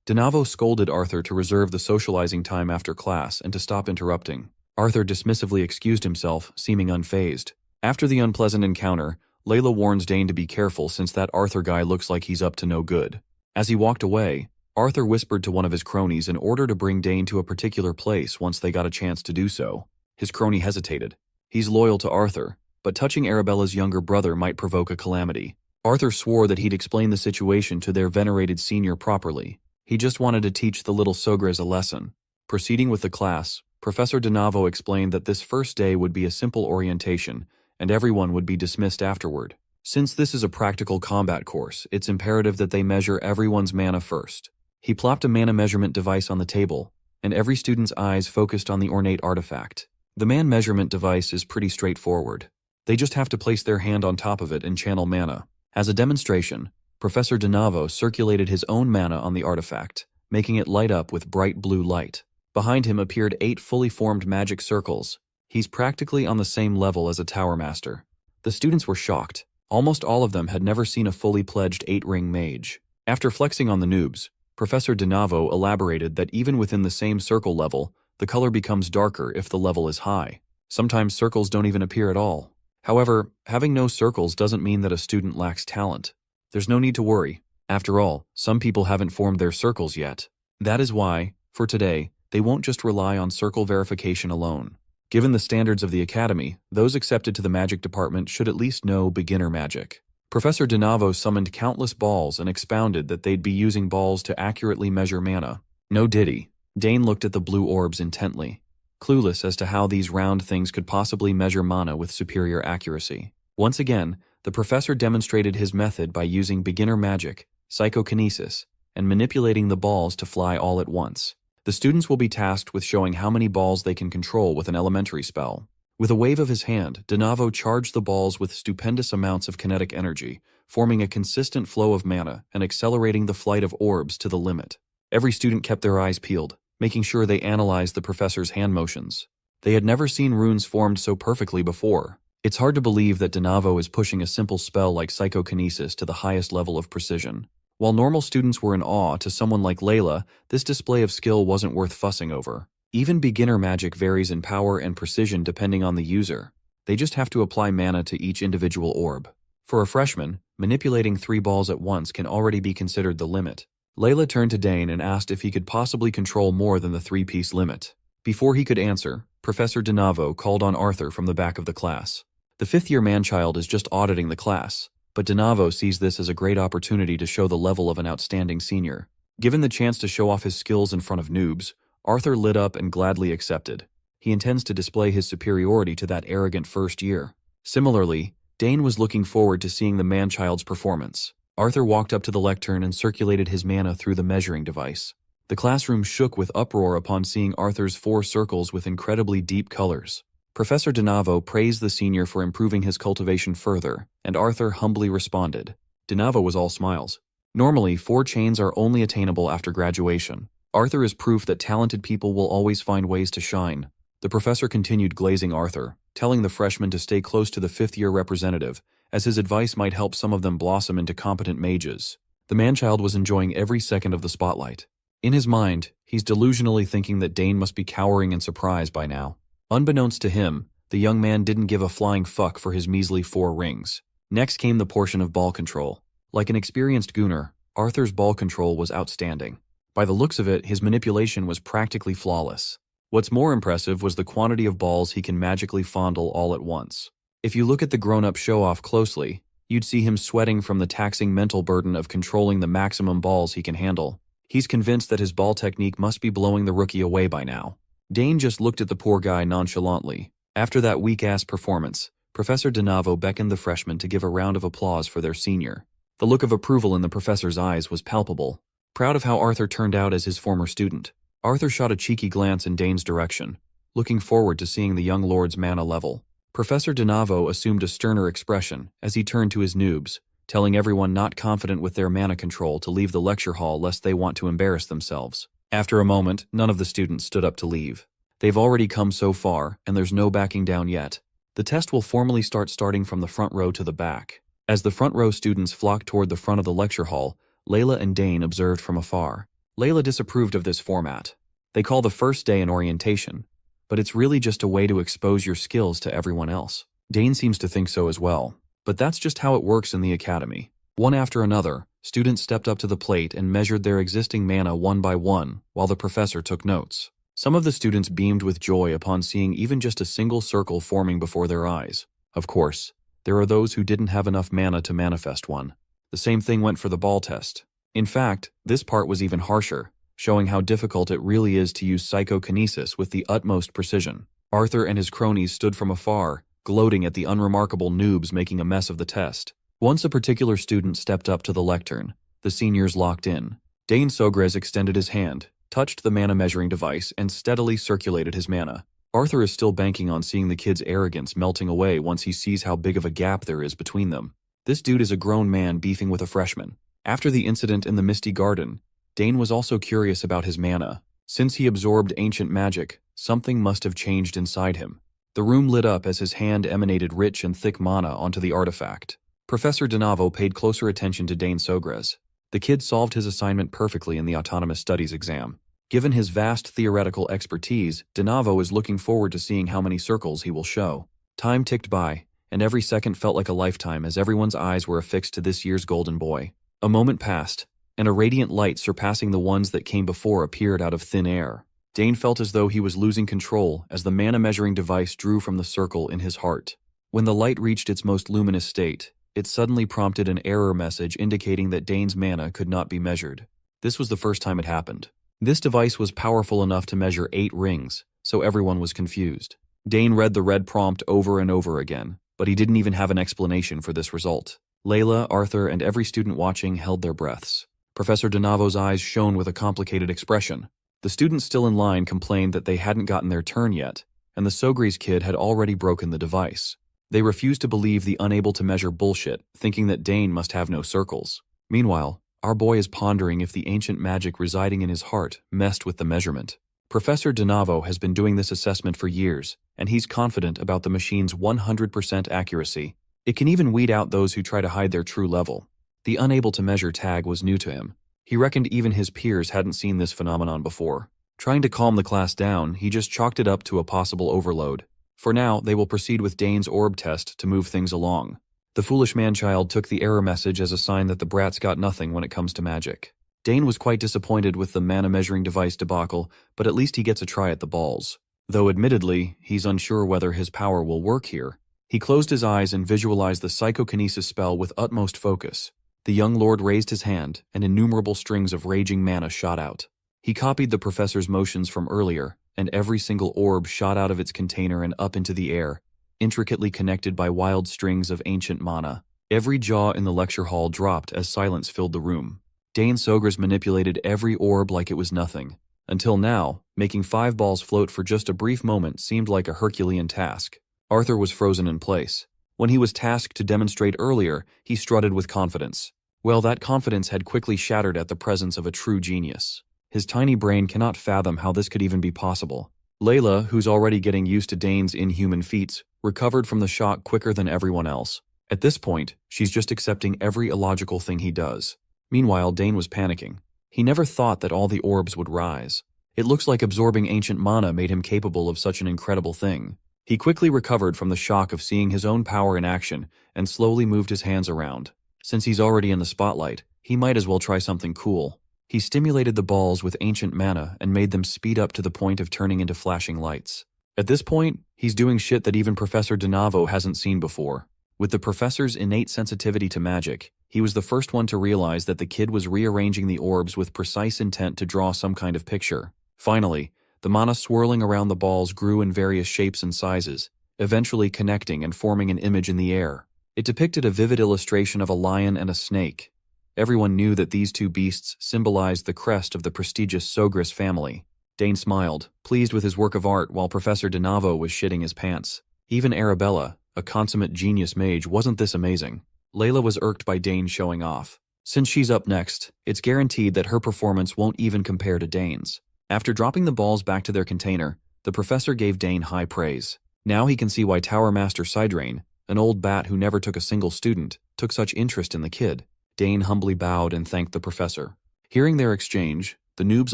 DeNavo scolded Arthur to reserve the socializing time after class and to stop interrupting. Arthur dismissively excused himself, seeming unfazed. After the unpleasant encounter, Layla warns Dane to be careful since that Arthur guy looks like he's up to no good. As he walked away, Arthur whispered to one of his cronies in order to bring Dane to a particular place once they got a chance to do so. His crony hesitated. He's loyal to Arthur, but touching Arabella's younger brother might provoke a calamity. Arthur swore that he'd explain the situation to their venerated senior properly. He just wanted to teach the little Sogres a lesson. Proceeding with the class, Professor DeNavo explained that this first day would be a simple orientation, and everyone would be dismissed afterward. Since this is a practical combat course, it's imperative that they measure everyone's mana first. He plopped a mana measurement device on the table, and every student's eyes focused on the ornate artifact. The mana measurement device is pretty straightforward. They just have to place their hand on top of it and channel mana. As a demonstration, Professor DeNavo circulated his own mana on the artifact, making it light up with bright blue light. Behind him appeared 8 fully formed magic circles. He's practically on the same level as a Tower Master. The students were shocked. Almost all of them had never seen a fully pledged 8-ring mage. After flexing on the noobs, Professor DeNavo elaborated that even within the same circle level, the color becomes darker if the level is high. Sometimes circles don't even appear at all. However, having no circles doesn't mean that a student lacks talent. There's no need to worry. After all, some people haven't formed their circles yet. That is why, for today, they won't just rely on circle verification alone. Given the standards of the academy, those accepted to the magic department should at least know beginner magic. Professor DeNavo summoned countless balls and expounded that they'd be using balls to accurately measure mana. No diddy. Dane looked at the blue orbs intently, clueless as to how these round things could possibly measure mana with superior accuracy. Once again, the professor demonstrated his method by using beginner magic, psychokinesis, and manipulating the balls to fly all at once. The students will be tasked with showing how many balls they can control with an elementary spell. With a wave of his hand, DeNavo charged the balls with stupendous amounts of kinetic energy, forming a consistent flow of mana and accelerating the flight of orbs to the limit. Every student kept their eyes peeled, making sure they analyzed the professor's hand motions. They had never seen runes formed so perfectly before. It's hard to believe that DeNavo is pushing a simple spell like psychokinesis to the highest level of precision. While normal students were in awe, to someone like Layla, this display of skill wasn't worth fussing over. Even beginner magic varies in power and precision depending on the user. They just have to apply mana to each individual orb. For a freshman, manipulating 3 balls at once can already be considered the limit. Layla turned to Dane and asked if he could possibly control more than the 3-piece limit. Before he could answer, Professor DeNavo called on Arthur from the back of the class. The 5th-year manchild is just auditing the class, but DeNavo sees this as a great opportunity to show the level of an outstanding senior. Given the chance to show off his skills in front of noobs, Arthur lit up and gladly accepted. He intends to display his superiority to that arrogant first year. Similarly, Dane was looking forward to seeing the manchild's performance. Arthur walked up to the lectern and circulated his mana through the measuring device. The classroom shook with uproar upon seeing Arthur's 4 circles with incredibly deep colors. Professor DeNavo praised the senior for improving his cultivation further, and Arthur humbly responded. DeNavo was all smiles. Normally, 4 chains are only attainable after graduation. Arthur is proof that talented people will always find ways to shine. The professor continued glazing Arthur, telling the freshman to stay close to the 5th-year representative, as his advice might help some of them blossom into competent mages. The manchild was enjoying every second of the spotlight. In his mind, he's delusionally thinking that Dane must be cowering in surprise by now. Unbeknownst to him, the young man didn't give a flying fuck for his measly 4 rings. Next came the portion of ball control. Like an experienced gooner, Arthur's ball control was outstanding. By the looks of it, his manipulation was practically flawless. What's more impressive was the quantity of balls he can magically fondle all at once. If you look at the grown-up show-off closely, you'd see him sweating from the taxing mental burden of controlling the maximum balls he can handle. He's convinced that his ball technique must be blowing the rookie away by now. Dane just looked at the poor guy nonchalantly. After that weak-ass performance, Professor DeNavo beckoned the freshmen to give a round of applause for their senior. The look of approval in the professor's eyes was palpable. Proud of how Arthur turned out as his former student, Arthur shot a cheeky glance in Dane's direction. looking forward to seeing the young lord's mana level. Professor Donavo assumed a sterner expression as he turned to his noobs, telling everyone not confident with their mana control to leave the lecture hall lest they want to embarrass themselves. After a moment, none of the students stood up to leave. They've already come so far, and there's no backing down yet. The test will formally starting from the front row to the back. As the front row students flocked toward the front of the lecture hall, Layla and Dane observed from afar. Layla disapproved of this format. They call the first day an orientation, but it's really just a way to expose your skills to everyone else. Dane seems to think so as well. But that's just how it works in the academy. One after another, students stepped up to the plate and measured their existing mana one by one while the professor took notes. Some of the students beamed with joy upon seeing even just a single circle forming before their eyes. Of course, there are those who didn't have enough mana to manifest one. The same thing went for the ball test. In fact, this part was even harsher, showing how difficult it really is to use psychokinesis with the utmost precision. Arthur and his cronies stood from afar, gloating at the unremarkable noobs making a mess of the test. Once a particular student stepped up to the lectern, the seniors locked in. Dane Sogres extended his hand, touched the mana measuring device, and steadily circulated his mana. Arthur is still banking on seeing the kid's arrogance melting away once he sees how big of a gap there is between them. This dude is a grown man beefing with a freshman. After the incident in the Misty Garden, Dane was also curious about his mana. Since he absorbed ancient magic, something must have changed inside him. The room lit up as his hand emanated rich and thick mana onto the artifact. Professor Donavo paid closer attention to Dane Sogres. The kid solved his assignment perfectly in the Autonomous Studies exam. Given his vast theoretical expertise, Donavo is looking forward to seeing how many circles he will show. Time ticked by, and every second felt like a lifetime as everyone's eyes were affixed to this year's golden boy. A moment passed, and a radiant light surpassing the ones that came before appeared out of thin air. Dane felt as though he was losing control as the mana measuring device drew from the circle in his heart. When the light reached its most luminous state, it suddenly prompted an error message indicating that Dane's mana could not be measured. This was the first time it happened. This device was powerful enough to measure 8 rings, so everyone was confused. Dane read the red prompt over and over again, but he didn't even have an explanation for this result. Layla, Arthur, and every student watching held their breaths. Professor Donavo's eyes shone with a complicated expression. The students still in line complained that they hadn't gotten their turn yet, and the Sogres kid had already broken the device. They refused to believe the unable to measure bullshit, thinking that Dane must have no circles. Meanwhile, our boy is pondering if the ancient magic residing in his heart messed with the measurement. Professor Donavo has been doing this assessment for years, and he's confident about the machine's 100% accuracy. It can even weed out those who try to hide their true level. The unable to measure tag was new to him. He reckoned even his peers hadn't seen this phenomenon before. Trying to calm the class down, he just chalked it up to a possible overload. For now, they will proceed with Dane's orb test to move things along. The foolish man-child took the error message as a sign that the brats got nothing when it comes to magic. Dane was quite disappointed with the mana measuring device debacle, but at least he gets a try at the balls. Though admittedly, he's unsure whether his power will work here. He closed his eyes and visualized the psychokinesis spell with utmost focus. The young lord raised his hand, and innumerable strings of raging mana shot out. He copied the professor's motions from earlier, and every single orb shot out of its container and up into the air, intricately connected by wild strings of ancient mana. Every jaw in the lecture hall dropped as silence filled the room. Dane Sogres manipulated every orb like it was nothing. Until now, making 5 balls float for just a brief moment seemed like a Herculean task. Arthur was frozen in place. When he was tasked to demonstrate earlier, he strutted with confidence. Well, that confidence had quickly shattered at the presence of a true genius. His tiny brain cannot fathom how this could even be possible. Layla, who's already getting used to Dane's inhuman feats, recovered from the shock quicker than everyone else. At this point, she's just accepting every illogical thing he does. Meanwhile, Dane was panicking. He never thought that all the orbs would rise. It looks like absorbing ancient mana made him capable of such an incredible thing. He quickly recovered from the shock of seeing his own power in action and slowly moved his hands around. Since he's already in the spotlight, he might as well try something cool. He stimulated the balls with ancient mana and made them speed up to the point of turning into flashing lights. At this point, he's doing shit that even Professor Donavo hasn't seen before. With the professor's innate sensitivity to magic, he was the first one to realize that the kid was rearranging the orbs with precise intent to draw some kind of picture. Finally, the mana swirling around the balls grew in various shapes and sizes, eventually connecting and forming an image in the air. It depicted a vivid illustration of a lion and a snake. Everyone knew that these two beasts symbolized the crest of the prestigious Sogres family. Dane smiled, pleased with his work of art while Professor DeNavo was shitting his pants. Even Arabella, a consummate genius mage, wasn't this amazing. Layla was irked by Dane showing off. Since she's up next, it's guaranteed that her performance won't even compare to Dane's. After dropping the balls back to their container, the professor gave Dane high praise. Now he can see why Tower Master Sidrain, an old bat who never took a single student, took such interest in the kid. Dane humbly bowed and thanked the professor. Hearing their exchange, the noobs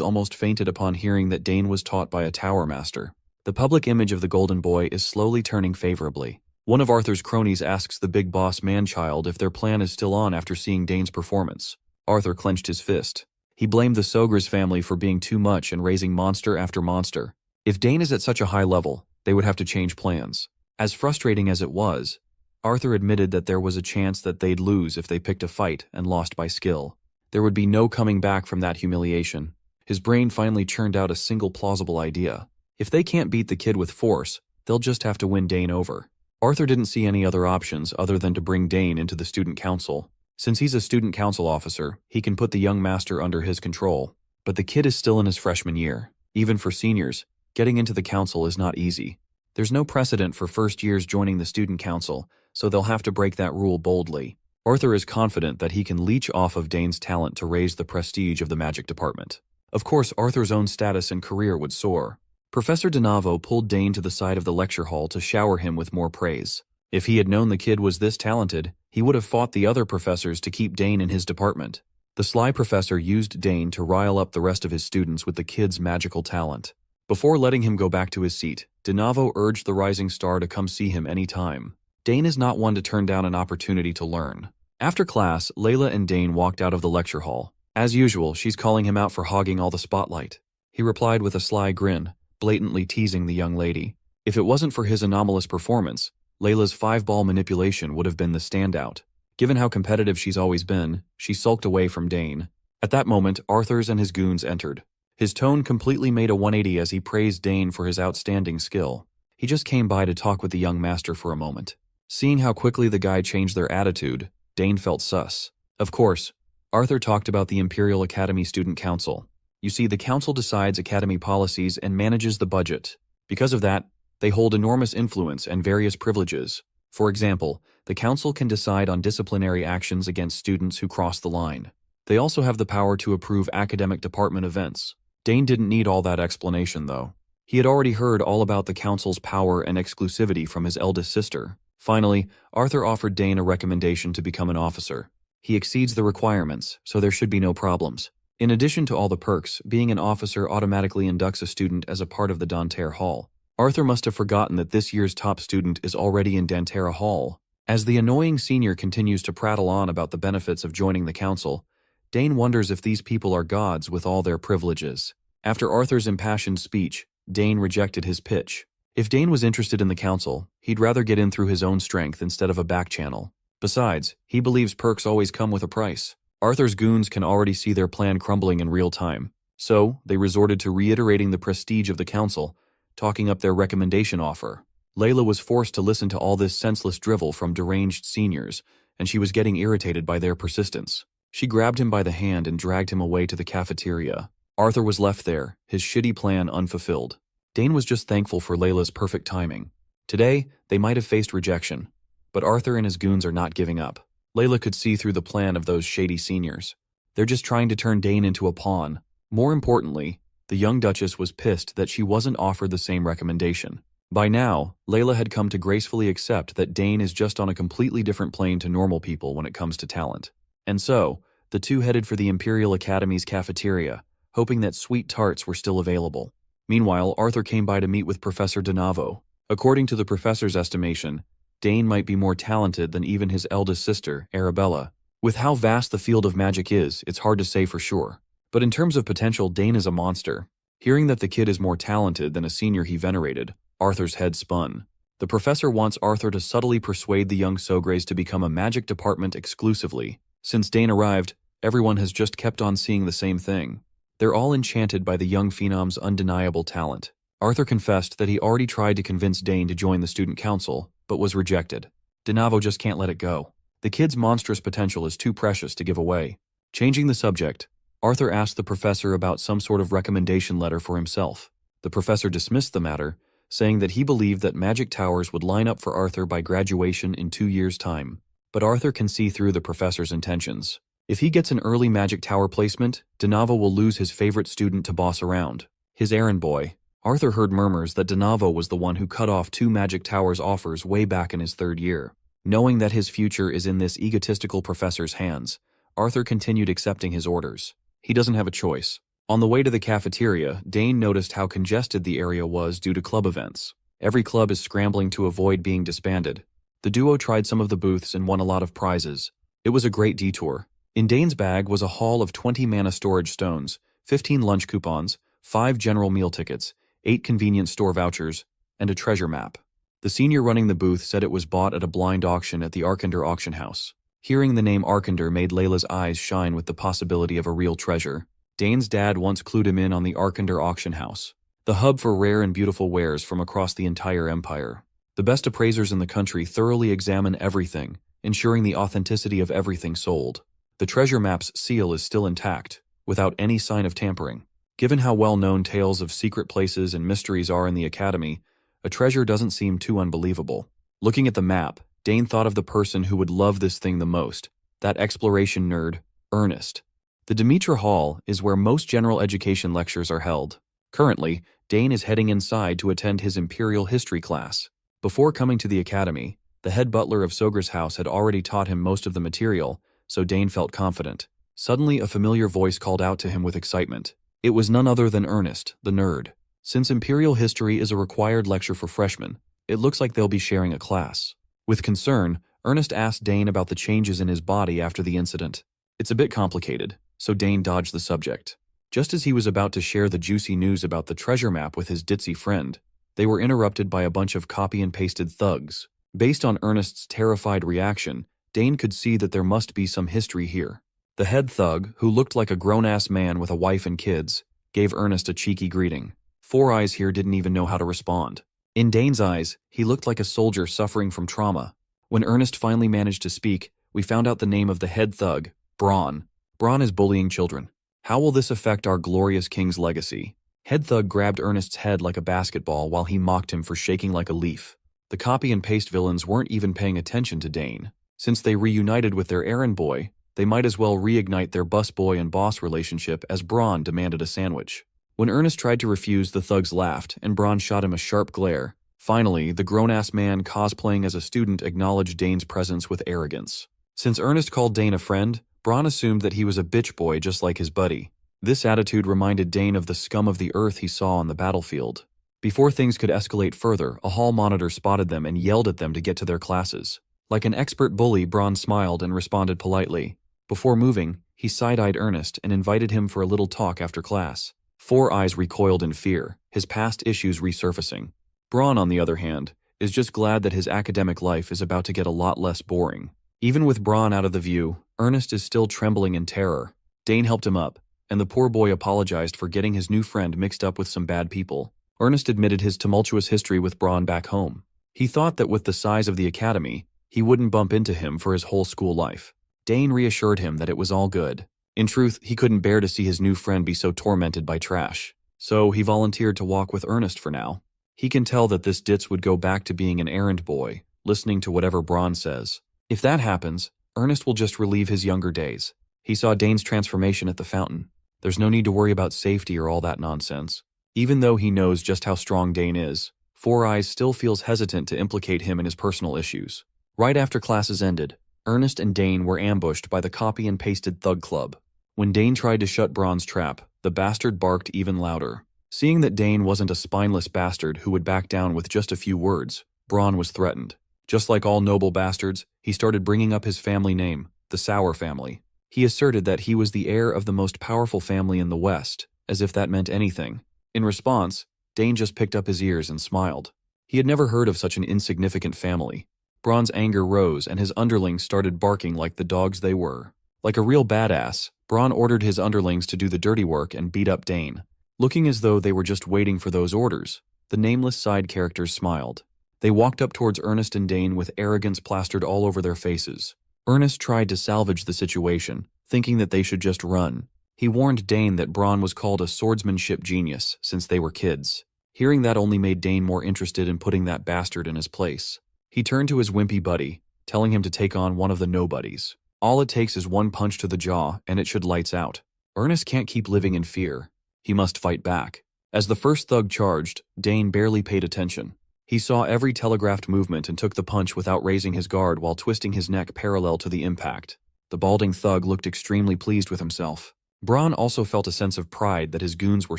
almost fainted upon hearing that Dane was taught by a Tower Master. The public image of the Golden Boy is slowly turning favorably. One of Arthur's cronies asks the big boss man-child if their plan is still on after seeing Dane's performance. Arthur clenched his fist. He blamed the Sogre's family for being too much and raising monster after monster. If Dane is at such a high level, they would have to change plans. As frustrating as it was, Arthur admitted that there was a chance that they'd lose if they picked a fight and lost by skill. There would be no coming back from that humiliation. His brain finally churned out a single plausible idea. If they can't beat the kid with force, they'll just have to win Dane over. Arthur didn't see any other options other than to bring Dane into the student council. Since he's a student council officer, he can put the young master under his control. But the kid is still in his freshman year. Even for seniors, getting into the council is not easy. There's no precedent for first years joining the student council, so they'll have to break that rule boldly. Arthur is confident that he can leech off of Dane's talent to raise the prestige of the magic department. Of course, Arthur's own status and career would soar. Professor DeNavo pulled Dane to the side of the lecture hall to shower him with more praise. If he had known the kid was this talented, he would have fought the other professors to keep Dane in his department. The sly professor used Dane to rile up the rest of his students with the kid's magical talent. Before letting him go back to his seat, DeNavo urged the rising star to come see him any time. Dane is not one to turn down an opportunity to learn. After class, Layla and Dane walked out of the lecture hall. As usual, she's calling him out for hogging all the spotlight. He replied with a sly grin, blatantly teasing the young lady. If it wasn't for his anomalous performance, Layla's 5-ball manipulation would have been the standout. Given how competitive she's always been, she sulked away from Dane. At that moment, Arthurs and his goons entered. His tone completely made a 180 as he praised Dane for his outstanding skill. He just came by to talk with the young master for a moment. Seeing how quickly the guy changed their attitude, Dane felt sus. Of course, Arthur talked about the Imperial Academy Student Council. You see, the council decides academy policies and manages the budget. Because of that, they hold enormous influence and various privileges. For example, the council can decide on disciplinary actions against students who cross the line. They also have the power to approve academic department events. Dane didn't need all that explanation, though. He had already heard all about the council's power and exclusivity from his eldest sister. Finally, Arthur offered Dane a recommendation to become an officer. He exceeds the requirements, so there should be no problems. In addition to all the perks, being an officer automatically inducts a student as a part of the Danterre Hall. Arthur must have forgotten that this year's top student is already in Danterre Hall. As the annoying senior continues to prattle on about the benefits of joining the council, Dane wonders if these people are gods with all their privileges. After Arthur's impassioned speech, Dane rejected his pitch. If Dane was interested in the council, he'd rather get in through his own strength instead of a back channel. Besides, he believes perks always come with a price. Arthur's goons can already see their plan crumbling in real time, so they resorted to reiterating the prestige of the council, talking up their recommendation offer. Layla was forced to listen to all this senseless drivel from deranged seniors, and she was getting irritated by their persistence. She grabbed him by the hand and dragged him away to the cafeteria. Arthur was left there, his shitty plan unfulfilled. Dane was just thankful for Layla's perfect timing. Today, they might have faced rejection, but Arthur and his goons are not giving up. Layla could see through the plan of those shady seniors. They're just trying to turn Dane into a pawn. More importantly, the young Duchess was pissed that she wasn't offered the same recommendation. By now, Layla had come to gracefully accept that Dane is just on a completely different plane to normal people when it comes to talent. And so, the two headed for the Imperial Academy's cafeteria, hoping that sweet tarts were still available. Meanwhile, Arthur came by to meet with Professor DeNavo. According to the professor's estimation, Dane might be more talented than even his eldest sister, Arabella. With how vast the field of magic is, it's hard to say for sure. But in terms of potential, Dane is a monster. Hearing that the kid is more talented than a senior he venerated, Arthur's head spun. The professor wants Arthur to subtly persuade the young Sogres to become a magic department exclusively. Since Dane arrived, everyone has just kept on seeing the same thing. They're all enchanted by the young phenom's undeniable talent. Arthur confessed that he already tried to convince Dane to join the student council, but was rejected. DeNavo just can't let it go. The kid's monstrous potential is too precious to give away. Changing the subject, Arthur asked the professor about some sort of recommendation letter for himself. The professor dismissed the matter, saying that he believed that magic towers would line up for Arthur by graduation in 2 years' time. But Arthur can see through the professor's intentions. If he gets an early magic tower placement, Denavo will lose his favorite student to boss around, his errand boy. Arthur heard murmurs that Denavo was the one who cut off 2 magic towers offers way back in his 3rd year. Knowing that his future is in this egotistical professor's hands, Arthur continued accepting his orders. He doesn't have a choice. On the way to the cafeteria, Dane noticed how congested the area was due to club events. Every club is scrambling to avoid being disbanded. The duo tried some of the booths and won a lot of prizes. It was a great detour. In Dane's bag was a haul of 20 mana storage stones, 15 lunch coupons, 5 general meal tickets, 8 convenience store vouchers, and a treasure map. The senior running the booth said it was bought at a blind auction at the Arkender auction house. Hearing the name Arkender made Layla's eyes shine with the possibility of a real treasure. Dane's dad once clued him in on the Arkender auction house, the hub for rare and beautiful wares from across the entire empire. The best appraisers in the country thoroughly examine everything, ensuring the authenticity of everything sold. The treasure map's seal is still intact, without any sign of tampering. Given how well-known tales of secret places and mysteries are in the academy, a treasure doesn't seem too unbelievable. Looking at the map, Dane thought of the person who would love this thing the most, that exploration nerd, Ernest. The Demetra Hall is where most general education lectures are held. Currently, Dane is heading inside to attend his Imperial History class. Before coming to the academy, the head butler of Sogra's house had already taught him most of the material, so Dane felt confident. Suddenly, a familiar voice called out to him with excitement. It was none other than Ernest, the nerd. Since Imperial History is a required lecture for freshmen, it looks like they'll be sharing a class. With concern, Ernest asked Dane about the changes in his body after the incident. It's a bit complicated, so Dane dodged the subject. Just as he was about to share the juicy news about the treasure map with his ditzy friend, they were interrupted by a bunch of copy-and-pasted thugs. Based on Ernest's terrified reaction, Dane could see that there must be some history here. The head thug, who looked like a grown-ass man with a wife and kids, gave Ernest a cheeky greeting. Four Eyes here didn't even know how to respond. In Dane's eyes, he looked like a soldier suffering from trauma. When Ernest finally managed to speak, we found out the name of the head thug, Braun. Braun is bullying children. How will this affect our glorious king's legacy? Head thug grabbed Ernest's head like a basketball while he mocked him for shaking like a leaf. The copy-and-paste villains weren't even paying attention to Dane. Since they reunited with their errand boy, they might as well reignite their busboy and boss relationship as Braun demanded a sandwich. When Ernest tried to refuse, the thugs laughed, and Braun shot him a sharp glare. Finally, the grown-ass man cosplaying as a student acknowledged Dane's presence with arrogance. Since Ernest called Dane a friend, Braun assumed that he was a bitch boy just like his buddy. This attitude reminded Dane of the scum of the earth he saw on the battlefield. Before things could escalate further, a hall monitor spotted them and yelled at them to get to their classes. Like an expert bully, Braun smiled and responded politely. Before moving, he side-eyed Ernest and invited him for a little talk after class. Four Eyes recoiled in fear, his past issues resurfacing. Braun, on the other hand, is just glad that his academic life is about to get a lot less boring. Even with Braun out of the view, Ernest is still trembling in terror. Dane helped him up, and the poor boy apologized for getting his new friend mixed up with some bad people. Ernest admitted his tumultuous history with Braun back home. He thought that with the size of the academy, he wouldn't bump into him for his whole school life. Dane reassured him that it was all good. In truth, he couldn't bear to see his new friend be so tormented by trash. So he volunteered to walk with Ernest for now. He can tell that this ditz would go back to being an errand boy, listening to whatever Braun says. If that happens, Ernest will just relive his younger days. He saw Dane's transformation at the fountain. There's no need to worry about safety or all that nonsense. Even though he knows just how strong Dane is, Four Eyes still feels hesitant to implicate him in his personal issues. Right after classes ended, Ernest and Dane were ambushed by the copy-and-pasted thug club. When Dane tried to shut Braun's trap, the bastard barked even louder. Seeing that Dane wasn't a spineless bastard who would back down with just a few words, Braun was threatened. Just like all noble bastards, he started bringing up his family name, the Sauer family. He asserted that he was the heir of the most powerful family in the West, as if that meant anything. In response, Dane just picked up his ears and smiled. He had never heard of such an insignificant family. Braun's anger rose and his underlings started barking like the dogs they were. Like a real badass, Braun ordered his underlings to do the dirty work and beat up Dane. Looking as though they were just waiting for those orders, the nameless side characters smiled. They walked up towards Ernest and Dane with arrogance plastered all over their faces. Ernest tried to salvage the situation, thinking that they should just run. He warned Dane that Braun was called a swordsmanship genius since they were kids. Hearing that only made Dane more interested in putting that bastard in his place. He turned to his wimpy buddy, telling him to take on one of the nobodies. All it takes is one punch to the jaw, and it should lights out. Ernest can't keep living in fear. He must fight back. As the first thug charged, Dane barely paid attention. He saw every telegraphed movement and took the punch without raising his guard while twisting his neck parallel to the impact. The balding thug looked extremely pleased with himself. Braun also felt a sense of pride that his goons were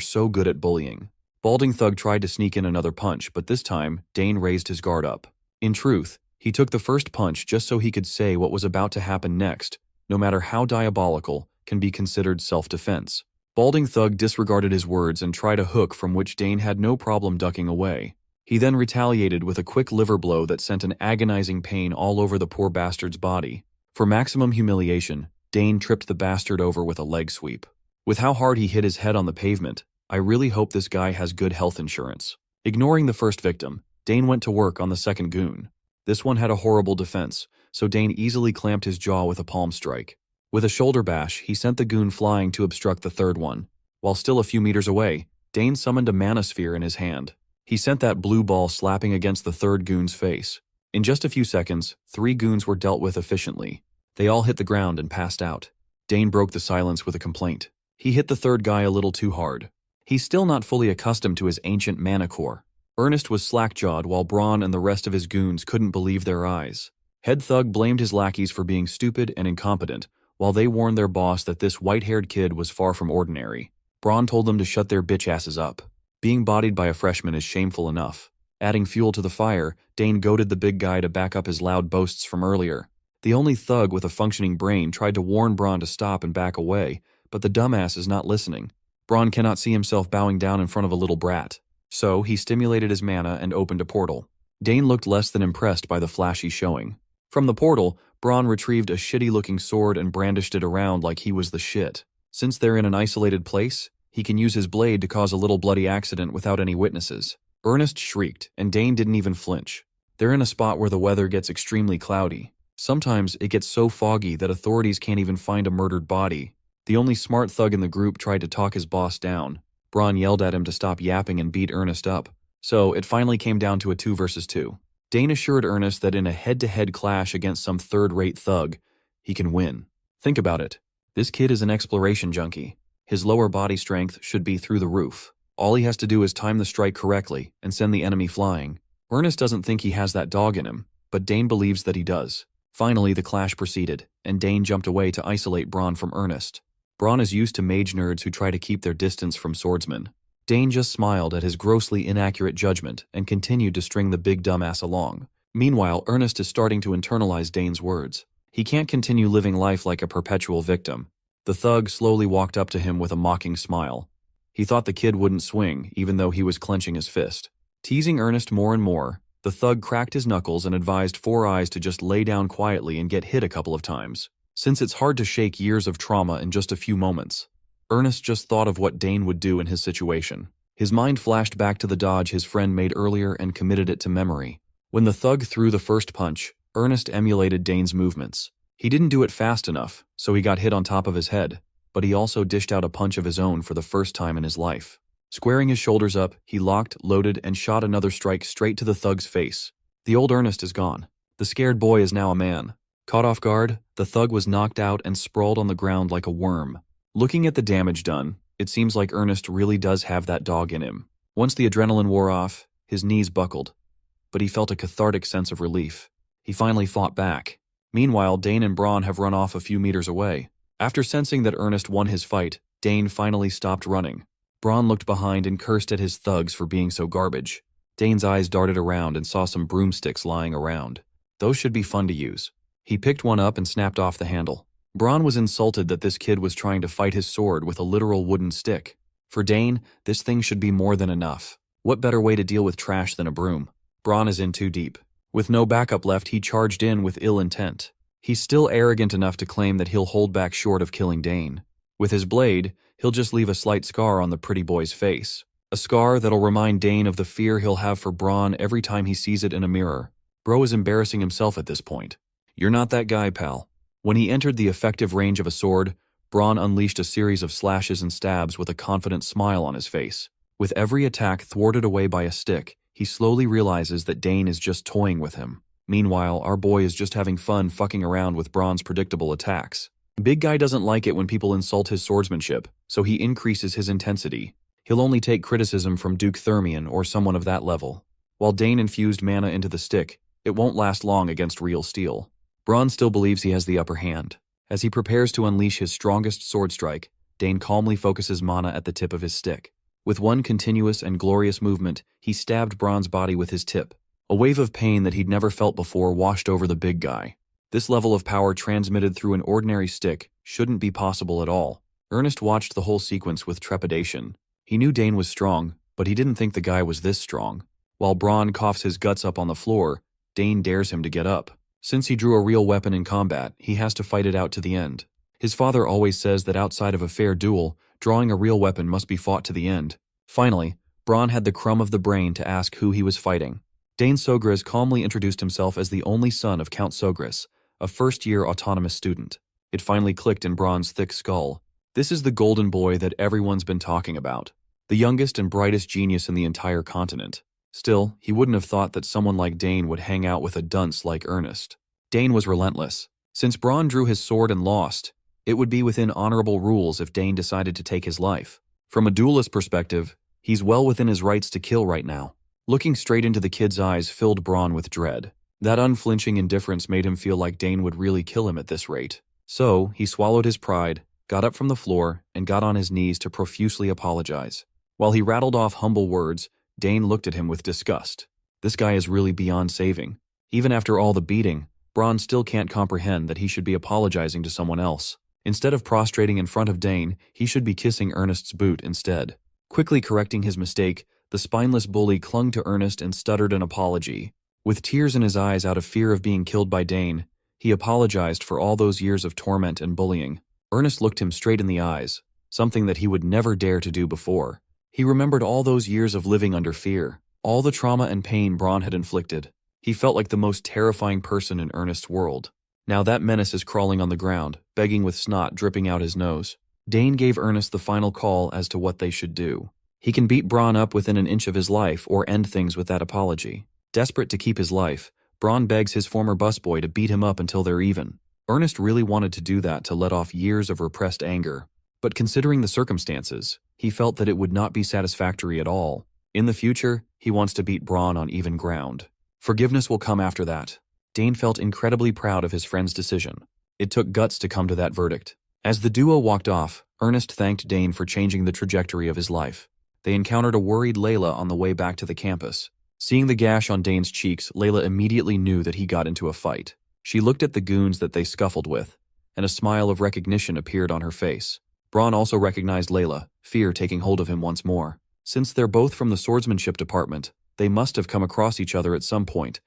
so good at bullying. Balding thug tried to sneak in another punch, but this time, Dane raised his guard up. In truth, he took the first punch just so he could say what was about to happen next, no matter how diabolical, can be considered self-defense. Balding thug disregarded his words and tried a hook from which Dane had no problem ducking away. He then retaliated with a quick liver blow that sent an agonizing pain all over the poor bastard's body. For maximum humiliation, Dane tripped the bastard over with a leg sweep. With how hard he hit his head on the pavement, I really hope this guy has good health insurance. Ignoring the first victim, Dane went to work on the second goon. This one had a horrible defense, so Dane easily clamped his jaw with a palm strike. With a shoulder bash, he sent the goon flying to obstruct the third one. While still a few meters away, Dane summoned a manosphere in his hand. He sent that blue ball slapping against the third goon's face. In just a few seconds, 3 goons were dealt with efficiently. They all hit the ground and passed out. Dane broke the silence with a complaint. He hit the third guy a little too hard. He's still not fully accustomed to his ancient mana core. Ernest was slack-jawed while Braun and the rest of his goons couldn't believe their eyes. Head Thug blamed his lackeys for being stupid and incompetent, while they warned their boss that this white-haired kid was far from ordinary. Braun told them to shut their bitch asses up. Being bodied by a freshman is shameful enough. Adding fuel to the fire, Dane goaded the big guy to back up his loud boasts from earlier. The only thug with a functioning brain tried to warn Braun to stop and back away, but the dumbass is not listening. Braun cannot see himself bowing down in front of a little brat. So, he stimulated his mana and opened a portal. Dane looked less than impressed by the flashy showing. From the portal, Braun retrieved a shitty-looking sword and brandished it around like he was the shit. Since they're in an isolated place, he can use his blade to cause a little bloody accident without any witnesses. Ernest shrieked, and Dane didn't even flinch. They're in a spot where the weather gets extremely cloudy. Sometimes it gets so foggy that authorities can't even find a murdered body. The only smart thug in the group tried to talk his boss down. Braun yelled at him to stop yapping and beat Ernest up. So, it finally came down to a 2 versus 2. Dane assured Ernest that in a head-to-head clash against some third-rate thug, he can win. Think about it. This kid is an exploration junkie. His lower body strength should be through the roof. All he has to do is time the strike correctly and send the enemy flying. Ernest doesn't think he has that dog in him, but Dane believes that he does. Finally, the clash proceeded, and Dane jumped away to isolate Braun from Ernest. Braun is used to mage nerds who try to keep their distance from swordsmen. Dane just smiled at his grossly inaccurate judgment and continued to string the big dumbass along. Meanwhile, Ernest is starting to internalize Dane's words. He can't continue living life like a perpetual victim. The thug slowly walked up to him with a mocking smile. He thought the kid wouldn't swing, even though he was clenching his fist. Teasing Ernest more and more, the thug cracked his knuckles and advised Four Eyes to just lay down quietly and get hit a couple of times, since it's hard to shake years of trauma in just a few moments. Ernest just thought of what Dane would do in his situation. His mind flashed back to the dodge his friend made earlier and committed it to memory. When the thug threw the first punch, Ernest emulated Dane's movements. He didn't do it fast enough, so he got hit on top of his head, but he also dished out a punch of his own for the first time in his life. Squaring his shoulders up, he locked, loaded, and shot another strike straight to the thug's face. The old Ernest is gone. The scared boy is now a man. Caught off guard, the thug was knocked out and sprawled on the ground like a worm. Looking at the damage done, it seems like Ernest really does have that dog in him. Once the adrenaline wore off, his knees buckled, but he felt a cathartic sense of relief. He finally fought back. Meanwhile, Dane and Braun have run off a few meters away. After sensing that Ernest won his fight, Dane finally stopped running. Braun looked behind and cursed at his thugs for being so garbage. Dane's eyes darted around and saw some broomsticks lying around. Those should be fun to use. He picked one up and snapped off the handle. Braun was insulted that this kid was trying to fight his sword with a literal wooden stick. For Dane, this thing should be more than enough. What better way to deal with trash than a broom? Braun is in too deep. With no backup left, he charged in with ill intent. He's still arrogant enough to claim that he'll hold back short of killing Dane. With his blade, he'll just leave a slight scar on the pretty boy's face. A scar that'll remind Dane of the fear he'll have for Braun every time he sees it in a mirror. Bro is embarrassing himself at this point. You're not that guy, pal. When he entered the effective range of a sword, Braun unleashed a series of slashes and stabs with a confident smile on his face. With every attack thwarted away by a stick, he slowly realizes that Dane is just toying with him. Meanwhile, our boy is just having fun fucking around with Braun's predictable attacks. Big Guy doesn't like it when people insult his swordsmanship, so he increases his intensity. He'll only take criticism from Duke Thermion or someone of that level. While Dane infused mana into the stick, it won't last long against real steel. Braun still believes he has the upper hand. As he prepares to unleash his strongest sword strike, Dane calmly focuses mana at the tip of his stick. With one continuous and glorious movement, he stabbed Braun's body with his tip. A wave of pain that he'd never felt before washed over the big guy. This level of power transmitted through an ordinary stick shouldn't be possible at all. Ernest watched the whole sequence with trepidation. He knew Dane was strong, but he didn't think the guy was this strong. While Braun coughs his guts up on the floor, Dane dares him to get up. Since he drew a real weapon in combat, he has to fight it out to the end. His father always says that outside of a fair duel, drawing a real weapon must be fought to the end. Finally, Braun had the crumb of the brain to ask who he was fighting. Dane Sogris calmly introduced himself as the only son of Count Sogris, a first-year autonomous student. It finally clicked in Braun's thick skull. This is the golden boy that everyone's been talking about. The youngest and brightest genius in the entire continent. Still, he wouldn't have thought that someone like Dane would hang out with a dunce like Ernest. Dane was relentless. Since Braun drew his sword and lost, it would be within honorable rules if Dane decided to take his life. From a duelist perspective, he's well within his rights to kill right now. Looking straight into the kid's eyes filled Braun with dread. That unflinching indifference made him feel like Dane would really kill him at this rate. So, he swallowed his pride, got up from the floor, and got on his knees to profusely apologize. While he rattled off humble words, Dane looked at him with disgust. This guy is really beyond saving. Even after all the beating, Braun still can't comprehend that he should be apologizing to someone else. Instead of prostrating in front of Dane, he should be kissing Ernest's boot instead. Quickly correcting his mistake, the spineless bully clung to Ernest and stuttered an apology. With tears in his eyes out of fear of being killed by Dane, he apologized for all those years of torment and bullying. Ernest looked him straight in the eyes, something that he would never dare to do before. He remembered all those years of living under fear, all the trauma and pain Braun had inflicted. He felt like the most terrifying person in Ernest's world. Now that menace is crawling on the ground, begging with snot dripping out his nose. Dane gave Ernest the final call as to what they should do. He can beat Braun up within an inch of his life or end things with that apology. Desperate to keep his life, Braun begs his former busboy to beat him up until they're even. Ernest really wanted to do that to let off years of repressed anger. But considering the circumstances, he felt that it would not be satisfactory at all. In the future, he wants to beat Braun on even ground. Forgiveness will come after that. Dane felt incredibly proud of his friend's decision. It took guts to come to that verdict. As the duo walked off, Ernest thanked Dane for changing the trajectory of his life. They encountered a worried Layla on the way back to the campus. Seeing the gash on Dane's cheeks, Layla immediately knew that he got into a fight. She looked at the goons that they scuffled with, and a smile of recognition appeared on her face. Braun also recognized Layla, fear taking hold of him once more. Since they're both from the swordsmanship department, they must have come across each other at some point,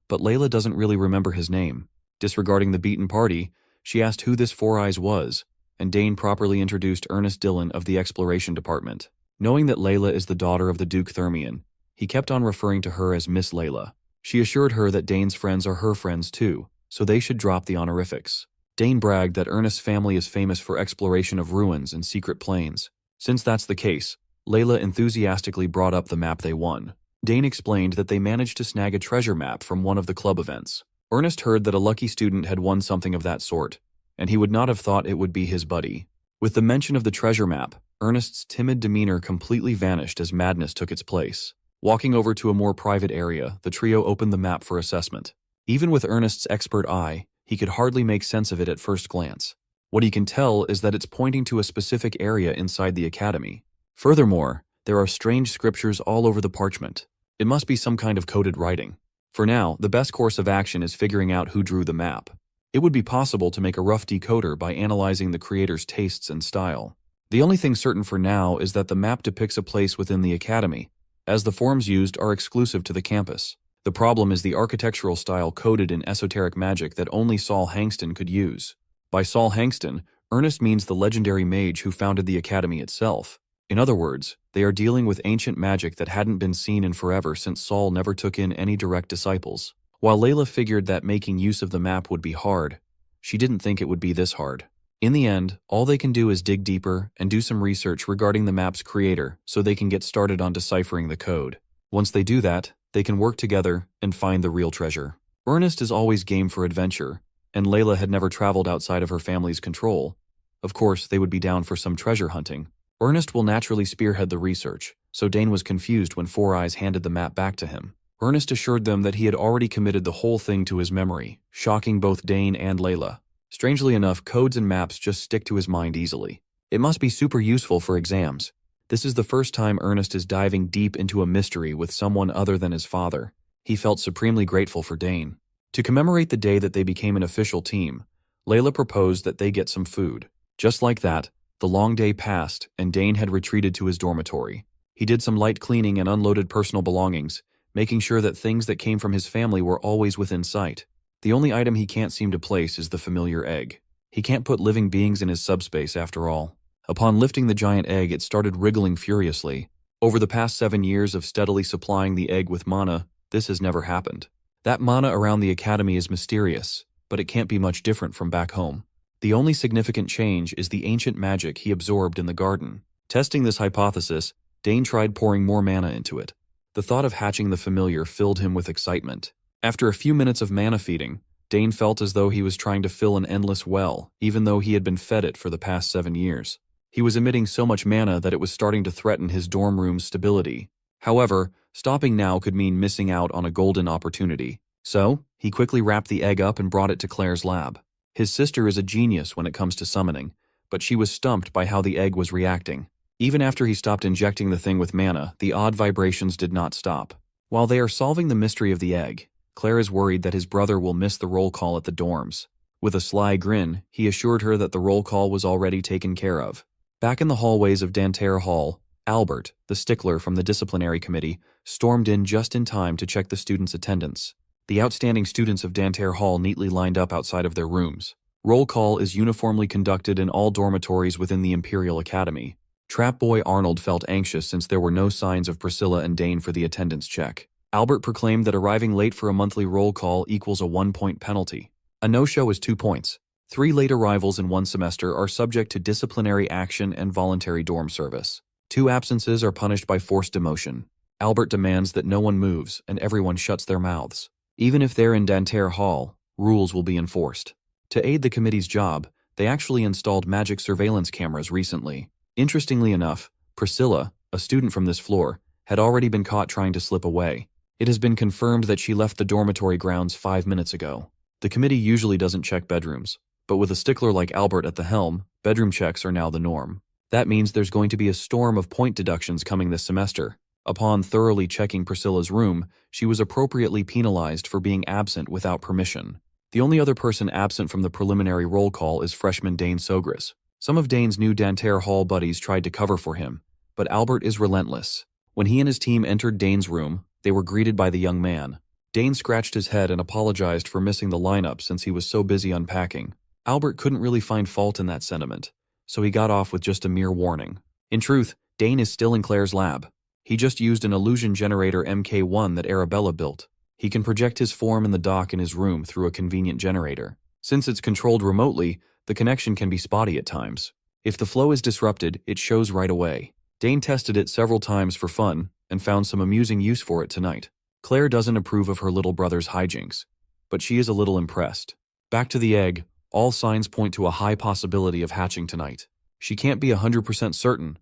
but Layla doesn't really remember his name. Disregarding the beaten party, she asked who this Four Eyes was, and Dane properly introduced Ernest Dillon of the exploration department. Knowing that Layla is the daughter of the Duke Thermion, he kept on referring to her as Miss Layla. She assured her that Dane's friends are her friends too, so they should drop the honorifics. Dane bragged that Ernest's family is famous for exploration of ruins and secret plains. Since that's the case, Layla enthusiastically brought up the map they won. Dane explained that they managed to snag a treasure map from one of the club events. Ernest heard that a lucky student had won something of that sort, and he would not have thought it would be his buddy. With the mention of the treasure map, Ernest's timid demeanor completely vanished as madness took its place. Walking over to a more private area, the trio opened the map for assessment. Even with Ernest's expert eye, he could hardly make sense of it at first glance. What he can tell is that it's pointing to a specific area inside the academy. Furthermore, there are strange scriptures all over the parchment. It must be some kind of coded writing. For now, the best course of action is figuring out who drew the map. It would be possible to make a rough decoder by analyzing the creator's tastes and style. The only thing certain for now is that the map depicts a place within the academy, as the forms used are exclusive to the campus. The problem is the architectural style coded in esoteric magic that only Saul Hangston could use. By Saul Hangston, Ernest means the legendary mage who founded the academy itself. In other words, they are dealing with ancient magic that hadn't been seen in forever since Saul never took in any direct disciples. While Layla figured that making use of the map would be hard, she didn't think it would be this hard. In the end, all they can do is dig deeper and do some research regarding the map's creator so they can get started on deciphering the code. Once they do that, they can work together and find the real treasure. Ernest is always game for adventure, and Layla had never traveled outside of her family's control. Of course, they would be down for some treasure hunting. Ernest will naturally spearhead the research, so Dane was confused when Four Eyes handed the map back to him. Ernest assured them that he had already committed the whole thing to his memory, shocking both Dane and Layla. Strangely enough, codes and maps just stick to his mind easily. It must be super useful for exams. This is the first time Ernest is diving deep into a mystery with someone other than his father. He felt supremely grateful for Dane. To commemorate the day that they became an official team, Layla proposed that they get some food. Just like that, the long day passed and Dane had retreated to his dormitory. He did some light cleaning and unloaded personal belongings, making sure that things that came from his family were always within sight. The only item he can't seem to place is the familiar egg. He can't put living beings in his subspace after all. Upon lifting the giant egg, it started wriggling furiously. Over the past 7 years of steadily supplying the egg with mana, this has never happened. That mana around the academy is mysterious, but it can't be much different from back home. The only significant change is the ancient magic he absorbed in the garden. Testing this hypothesis, Dane tried pouring more mana into it. The thought of hatching the familiar filled him with excitement. After a few minutes of mana feeding, Dane felt as though he was trying to fill an endless well, even though he had been fed it for the past 7 years. He was emitting so much mana that it was starting to threaten his dorm room's stability. However, stopping now could mean missing out on a golden opportunity. So, he quickly wrapped the egg up and brought it to Claire's lab. His sister is a genius when it comes to summoning, but she was stumped by how the egg was reacting. Even after he stopped injecting the thing with mana, the odd vibrations did not stop. While they are solving the mystery of the egg, Claire is worried that his brother will miss the roll call at the dorms. With a sly grin, he assured her that the roll call was already taken care of. Back in the hallways of Danterre Hall, Albert, the stickler from the disciplinary committee, stormed in just in time to check the students' attendance. The outstanding students of Danterre Hall neatly lined up outside of their rooms. Roll call is uniformly conducted in all dormitories within the Imperial Academy. Trap Boy Arnold felt anxious since there were no signs of Priscilla and Dane for the attendance check. Albert proclaimed that arriving late for a monthly roll call equals a 1-point penalty. A no-show is 2 points. 3 late arrivals in one semester are subject to disciplinary action and voluntary dorm service. 2 absences are punished by forced demotion. Albert demands that no one moves and everyone shuts their mouths. Even if they're in Danterre Hall, rules will be enforced. To aid the committee's job, they actually installed magic surveillance cameras recently. Interestingly enough, Priscilla, a student from this floor, had already been caught trying to slip away. It has been confirmed that she left the dormitory grounds 5 minutes ago. The committee usually doesn't check bedrooms, but with a stickler like Albert at the helm, bedroom checks are now the norm. That means there's going to be a storm of point deductions coming this semester. Upon thoroughly checking Priscilla's room, she was appropriately penalized for being absent without permission. The only other person absent from the preliminary roll call is freshman Dane Sogris. Some of Dane's new Danterre Hall buddies tried to cover for him, but Albert is relentless. When he and his team entered Dane's room, they were greeted by the young man. Dane scratched his head and apologized for missing the lineup since he was so busy unpacking. Albert couldn't really find fault in that sentiment, so he got off with just a mere warning. In truth, Dane is still in Claire's lab. He just used an illusion generator MK1 that Arabella built. He can project his form in the dock in his room through a convenient generator. Since it's controlled remotely, the connection can be spotty at times. If the flow is disrupted, it shows right away. Dane tested it several times for fun and found some amusing use for it tonight. Claire doesn't approve of her little brother's hijinks, but she is a little impressed. Back to the egg, all signs point to a high possibility of hatching tonight. She can't be 100% certain,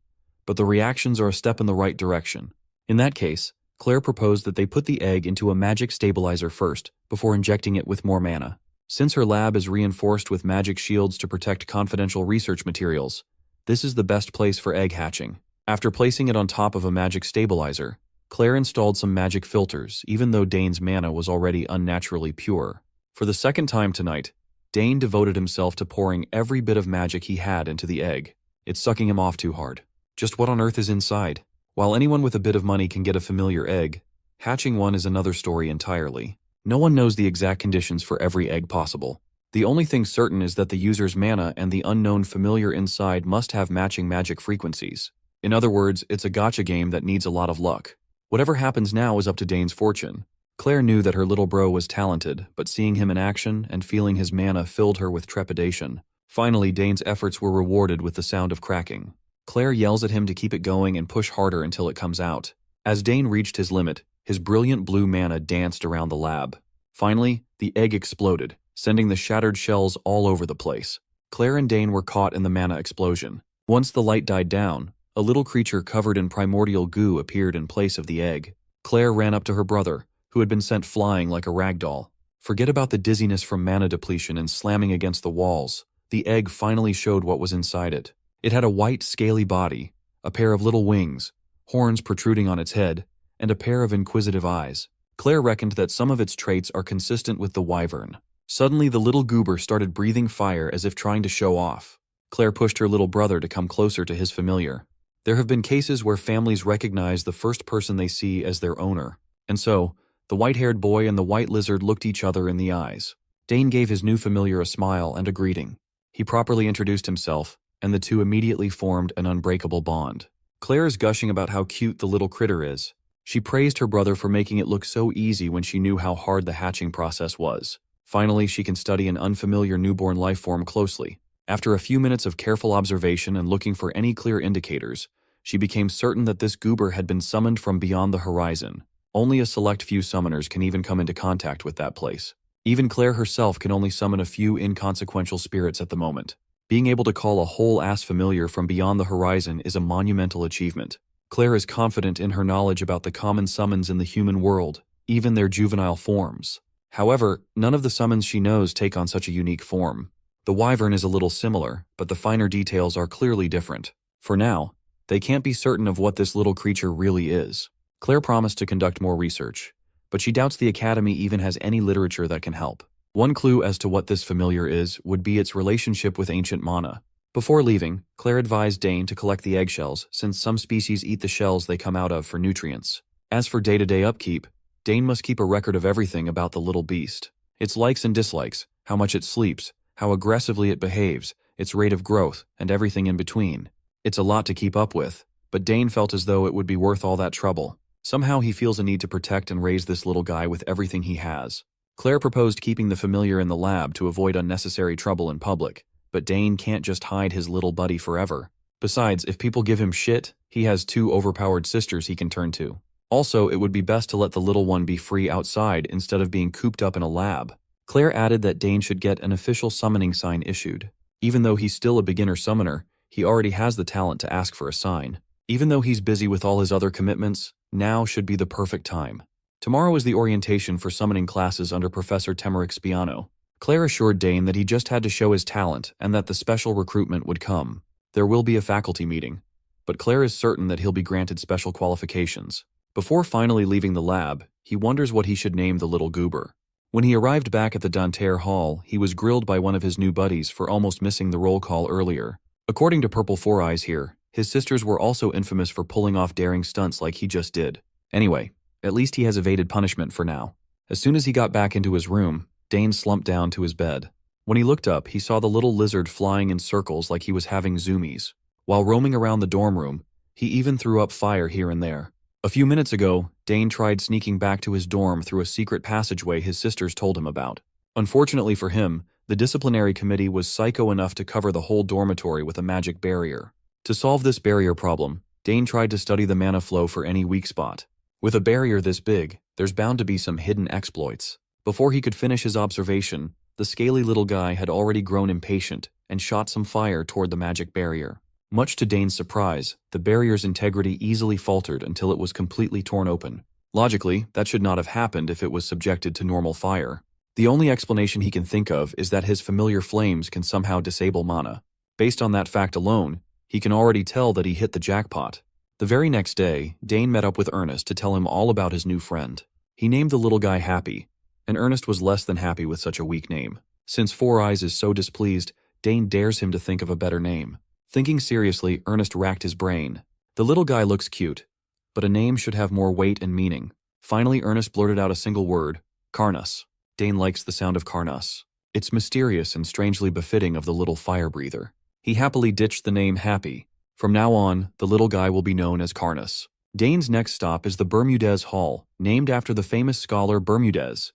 but the reactions are a step in the right direction. In that case, Claire proposed that they put the egg into a magic stabilizer first, before injecting it with more mana. Since her lab is reinforced with magic shields to protect confidential research materials, this is the best place for egg hatching. After placing it on top of a magic stabilizer, Claire installed some magic filters, even though Dane's mana was already unnaturally pure. For the second time tonight, Dane devoted himself to pouring every bit of magic he had into the egg. It's sucking him off too hard. Just what on earth is inside? While anyone with a bit of money can get a familiar egg, hatching one is another story entirely. No one knows the exact conditions for every egg possible. The only thing certain is that the user's mana and the unknown familiar inside must have matching magic frequencies. In other words, it's a gacha game that needs a lot of luck. Whatever happens now is up to Dane's fortune. Claire knew that her little bro was talented, but seeing him in action and feeling his mana filled her with trepidation. Finally, Dane's efforts were rewarded with the sound of cracking. Claire yells at him to keep it going and push harder until it comes out. As Dane reached his limit, his brilliant blue mana danced around the lab. Finally, the egg exploded, sending the shattered shells all over the place. Claire and Dane were caught in the mana explosion. Once the light died down, a little creature covered in primordial goo appeared in place of the egg. Claire ran up to her brother, who had been sent flying like a rag doll. Forget about the dizziness from mana depletion and slamming against the walls. The egg finally showed what was inside it. It had a white, scaly body, a pair of little wings, horns protruding on its head, and a pair of inquisitive eyes. Claire reckoned that some of its traits are consistent with the wyvern. Suddenly, the little goober started breathing fire as if trying to show off. Claire pushed her little brother to come closer to his familiar. There have been cases where families recognize the first person they see as their owner. And so, the white-haired boy and the white lizard looked each other in the eyes. Dane gave his new familiar a smile and a greeting. He properly introduced himself, and the two immediately formed an unbreakable bond. Claire is gushing about how cute the little critter is. She praised her brother for making it look so easy when she knew how hard the hatching process was. Finally, she can study an unfamiliar newborn life form closely. After a few minutes of careful observation and looking for any clear indicators, she became certain that this goober had been summoned from beyond the horizon. Only a select few summoners can even come into contact with that place. Even Claire herself can only summon a few inconsequential spirits at the moment. Being able to call a whole-ass familiar from beyond the horizon is a monumental achievement. Claire is confident in her knowledge about the common summons in the human world, even their juvenile forms. However, none of the summons she knows take on such a unique form. The wyvern is a little similar, but the finer details are clearly different. For now, they can't be certain of what this little creature really is. Claire promised to conduct more research, but she doubts the Academy even has any literature that can help. One clue as to what this familiar is would be its relationship with ancient mana. Before leaving, Claire advised Dane to collect the eggshells, since some species eat the shells they come out of for nutrients. As for day-to-day upkeep, Dane must keep a record of everything about the little beast. Its likes and dislikes, how much it sleeps, how aggressively it behaves, its rate of growth, and everything in between. It's a lot to keep up with, but Dane felt as though it would be worth all that trouble. Somehow he feels a need to protect and raise this little guy with everything he has. Claire proposed keeping the familiar in the lab to avoid unnecessary trouble in public, but Dane can't just hide his little buddy forever. Besides, if people give him shit, he has two overpowered sisters he can turn to. Also, it would be best to let the little one be free outside instead of being cooped up in a lab. Claire added that Dane should get an official summoning sign issued. Even though he's still a beginner summoner, he already has the talent to ask for a sign. Even though he's busy with all his other commitments, now should be the perfect time. Tomorrow is the orientation for summoning classes under Professor Temeric's piano. Claire assured Dane that he just had to show his talent and that the special recruitment would come. There will be a faculty meeting, but Claire is certain that he'll be granted special qualifications. Before finally leaving the lab, he wonders what he should name the little goober. When he arrived back at the Danterre Hall, he was grilled by one of his new buddies for almost missing the roll call earlier. According to Purple Four Eyes here, his sisters were also infamous for pulling off daring stunts like he just did. Anyway, at least he has evaded punishment for now. As soon as he got back into his room, Dane slumped down to his bed. When he looked up, he saw the little lizard flying in circles like he was having zoomies. While roaming around the dorm room, he even threw up fire here and there. A few minutes ago, Dane tried sneaking back to his dorm through a secret passageway his sisters told him about. Unfortunately for him, the disciplinary committee was psycho enough to cover the whole dormitory with a magic barrier. To solve this barrier problem, Dane tried to study the mana flow for any weak spot. With a barrier this big, there's bound to be some hidden exploits. Before he could finish his observation, the scaly little guy had already grown impatient and shot some fire toward the magic barrier. Much to Dane's surprise, the barrier's integrity easily faltered until it was completely torn open. Logically, that should not have happened if it was subjected to normal fire. The only explanation he can think of is that his familiar flames can somehow disable mana. Based on that fact alone, he can already tell that he hit the jackpot. The very next day, Dane met up with Ernest to tell him all about his new friend. He named the little guy Happy, and Ernest was less than happy with such a weak name. Since Four Eyes is so displeased, Dane dares him to think of a better name. Thinking seriously, Ernest racked his brain. The little guy looks cute, but a name should have more weight and meaning. Finally, Ernest blurted out a single word: Carnus. Dane likes the sound of Carnus. It's mysterious and strangely befitting of the little fire breather. He happily ditched the name Happy. From now on, the little guy will be known as Carnus. Dane's next stop is the Bermudez Hall, named after the famous scholar Bermudez.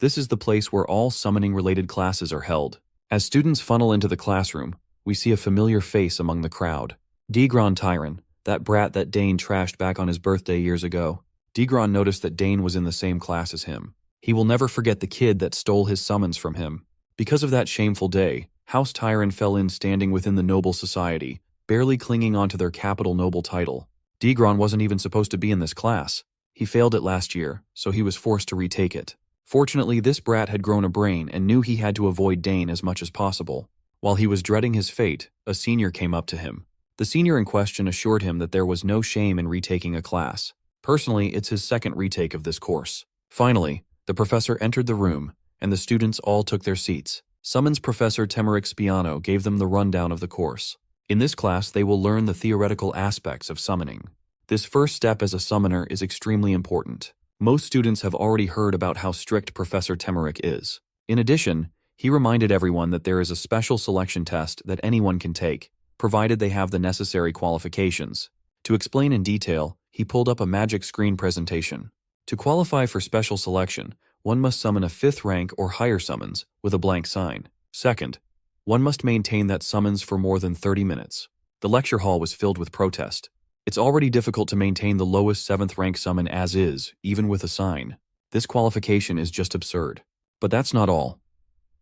This is the place where all summoning-related classes are held. As students funnel into the classroom, we see a familiar face among the crowd. Degron Tyron, that brat that Dane trashed back on his birthday years ago. Degron noticed that Dane was in the same class as him. He will never forget the kid that stole his summons from him. Because of that shameful day, House Tyron fell in standing within the noble society, barely clinging onto their capital noble title. Degron wasn't even supposed to be in this class. He failed it last year, so he was forced to retake it. Fortunately, this brat had grown a brain and knew he had to avoid Dane as much as possible. While he was dreading his fate, a senior came up to him. The senior in question assured him that there was no shame in retaking a class. Personally, it's his second retake of this course. Finally, the professor entered the room, and the students all took their seats. Summons Professor Temeric Spiano gave them the rundown of the course. In this class, they will learn the theoretical aspects of summoning. This first step as a summoner is extremely important. Most students have already heard about how strict Professor Temeric is. In addition, he reminded everyone that there is a special selection test that anyone can take, provided they have the necessary qualifications. To explain in detail, he pulled up a magic screen presentation. To qualify for special selection, one must summon a 5th rank or higher summons with a blank sign. Second, one must maintain that summons for more than 30 minutes. The lecture hall was filled with protest. It's already difficult to maintain the lowest 7th rank summon as is, even with a sign. This qualification is just absurd. But that's not all.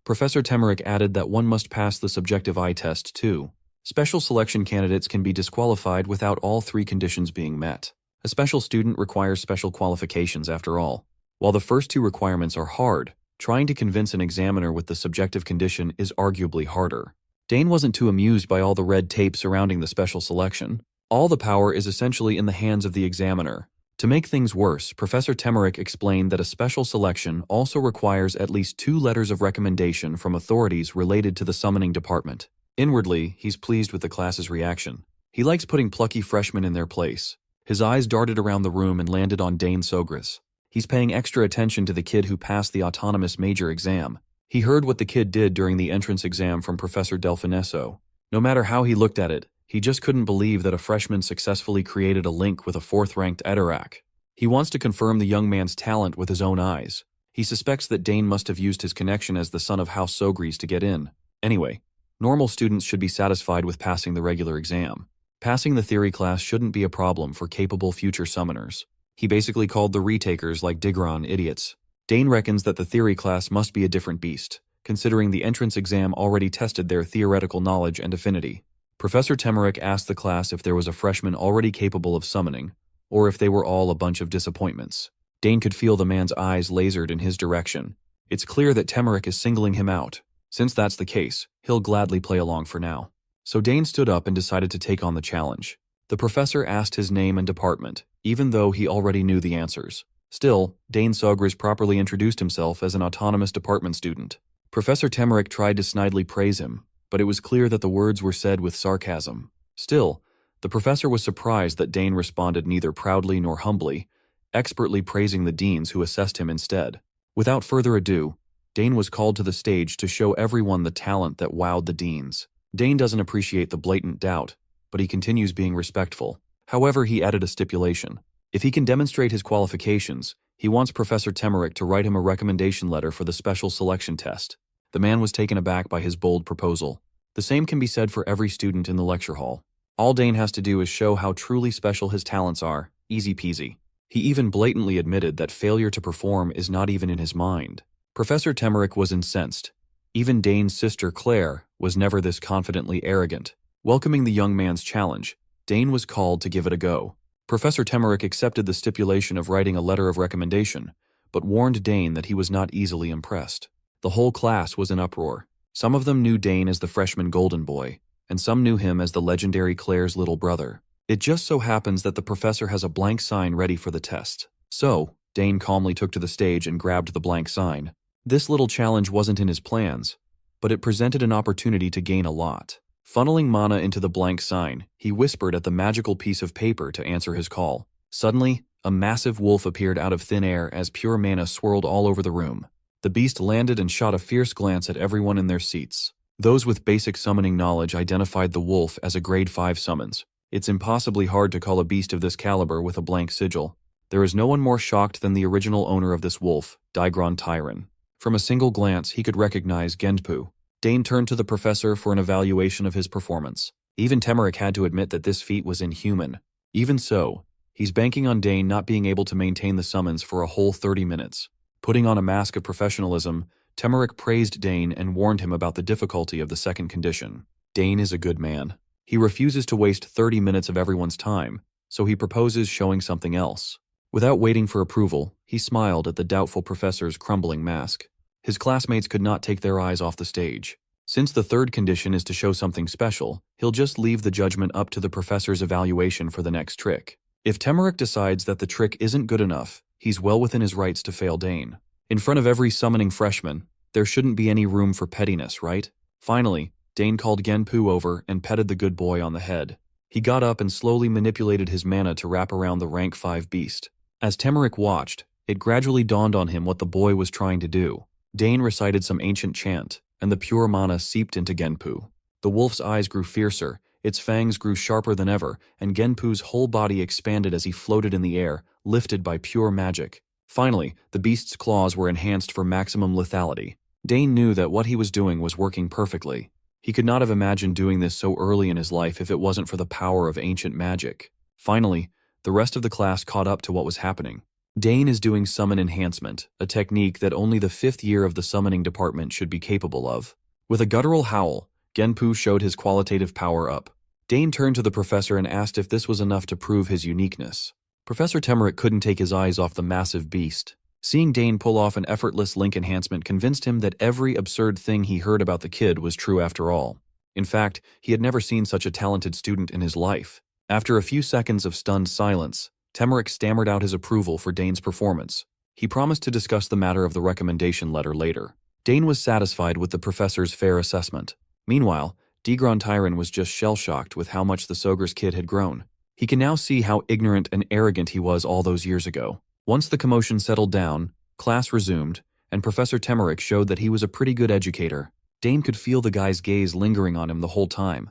Professor Temeric added that one must pass the subjective eye test too. Special selection candidates can be disqualified without all 3 conditions being met. A special student requires special qualifications after all. While the first 2 requirements are hard, trying to convince an examiner with the subjective condition is arguably harder. Dane wasn't too amused by all the red tape surrounding the special selection. All the power is essentially in the hands of the examiner. To make things worse, Professor Temeric explained that a special selection also requires at least 2 letters of recommendation from authorities related to the summoning department. Inwardly, he's pleased with the class's reaction. He likes putting plucky freshmen in their place. His eyes darted around the room and landed on Dane Sogris. He's paying extra attention to the kid who passed the autonomous major exam. He heard what the kid did during the entrance exam from Professor Delfinesso. No matter how he looked at it, he just couldn't believe that a freshman successfully created a link with a 4th-ranked Eterac. He wants to confirm the young man's talent with his own eyes. He suspects that Dane must have used his connection as the son of House Sogris to get in. Anyway, normal students should be satisfied with passing the regular exam. Passing the theory class shouldn't be a problem for capable future summoners. He basically called the retakers like Digron idiots. Dane reckons that the theory class must be a different beast, considering the entrance exam already tested their theoretical knowledge and affinity. Professor Temeric asked the class if there was a freshman already capable of summoning, or if they were all a bunch of disappointments. Dane could feel the man's eyes lasered in his direction. It's clear that Temeric is singling him out. Since that's the case, he'll gladly play along for now. So Dane stood up and decided to take on the challenge. The professor asked his name and department, even though he already knew the answers. Still, Dane Sogris properly introduced himself as an autonomous department student. Professor Temeric tried to snidely praise him, but it was clear that the words were said with sarcasm. Still, the professor was surprised that Dane responded neither proudly nor humbly, expertly praising the deans who assessed him instead. Without further ado, Dane was called to the stage to show everyone the talent that wowed the deans. Dane doesn't appreciate the blatant doubt, but he continues being respectful. However, he added a stipulation. If he can demonstrate his qualifications, he wants Professor Temeric to write him a recommendation letter for the special selection test. The man was taken aback by his bold proposal. The same can be said for every student in the lecture hall. All Dane has to do is show how truly special his talents are, easy peasy. He even blatantly admitted that failure to perform is not even in his mind. Professor Temeric was incensed. Even Dane's sister Claire was never this confidently arrogant. Welcoming the young man's challenge, Dane was called to give it a go. Professor Temeric accepted the stipulation of writing a letter of recommendation, but warned Dane that he was not easily impressed. The whole class was in uproar. Some of them knew Dane as the freshman golden boy, and some knew him as the legendary Claire's little brother. It just so happens that the professor has a blank sign ready for the test. So, Dane calmly took to the stage and grabbed the blank sign. This little challenge wasn't in his plans, but it presented an opportunity to gain a lot. Funneling mana into the blank sign, he whispered at the magical piece of paper to answer his call. Suddenly, a massive wolf appeared out of thin air as pure mana swirled all over the room. The beast landed and shot a fierce glance at everyone in their seats. Those with basic summoning knowledge identified the wolf as a grade 5 summons. It's impossibly hard to call a beast of this caliber with a blank sigil. There is no one more shocked than the original owner of this wolf, Degron Tyron. From a single glance, he could recognize Gendpu. Dane turned to the professor for an evaluation of his performance. Even Temeric had to admit that this feat was inhuman. Even so, he's banking on Dane not being able to maintain the summons for a whole 30 minutes. Putting on a mask of professionalism, Temeric praised Dane and warned him about the difficulty of the second condition. Dane is a good man. He refuses to waste 30 minutes of everyone's time, so he proposes showing something else. Without waiting for approval, he smiled at the doubtful professor's crumbling mask. His classmates could not take their eyes off the stage. Since the third condition is to show something special, he'll just leave the judgment up to the professor's evaluation for the next trick. If Temeric decides that the trick isn't good enough, he's well within his rights to fail Dane. In front of every summoning freshman, there shouldn't be any room for pettiness, right? Finally, Dane called Genpu over and petted the good boy on the head. He got up and slowly manipulated his mana to wrap around the rank 5 beast. As Temeric watched, it gradually dawned on him what the boy was trying to do. Dane recited some ancient chant, and the pure mana seeped into Genpu. The wolf's eyes grew fiercer, its fangs grew sharper than ever, and Genpu's whole body expanded as he floated in the air, lifted by pure magic. Finally, the beast's claws were enhanced for maximum lethality. Dane knew that what he was doing was working perfectly. He could not have imagined doing this so early in his life if it wasn't for the power of ancient magic. Finally, the rest of the class caught up to what was happening. Dane is doing summon enhancement, a technique that only the 5th year of the summoning department should be capable of. With a guttural howl, Genpu showed his qualitative power up. Dane turned to the professor and asked if this was enough to prove his uniqueness. Professor Temeric couldn't take his eyes off the massive beast. Seeing Dane pull off an effortless link enhancement convinced him that every absurd thing he heard about the kid was true after all. In fact, he had never seen such a talented student in his life. After a few seconds of stunned silence, Temeric stammered out his approval for Dane's performance. He promised to discuss the matter of the recommendation letter later. Dane was satisfied with the professor's fair assessment. Meanwhile, Degron Tyron was just shell-shocked with how much the Soger's kid had grown. He can now see how ignorant and arrogant he was all those years ago. Once the commotion settled down, class resumed, and Professor Temeric showed that he was a pretty good educator. Dane could feel the guy's gaze lingering on him the whole time,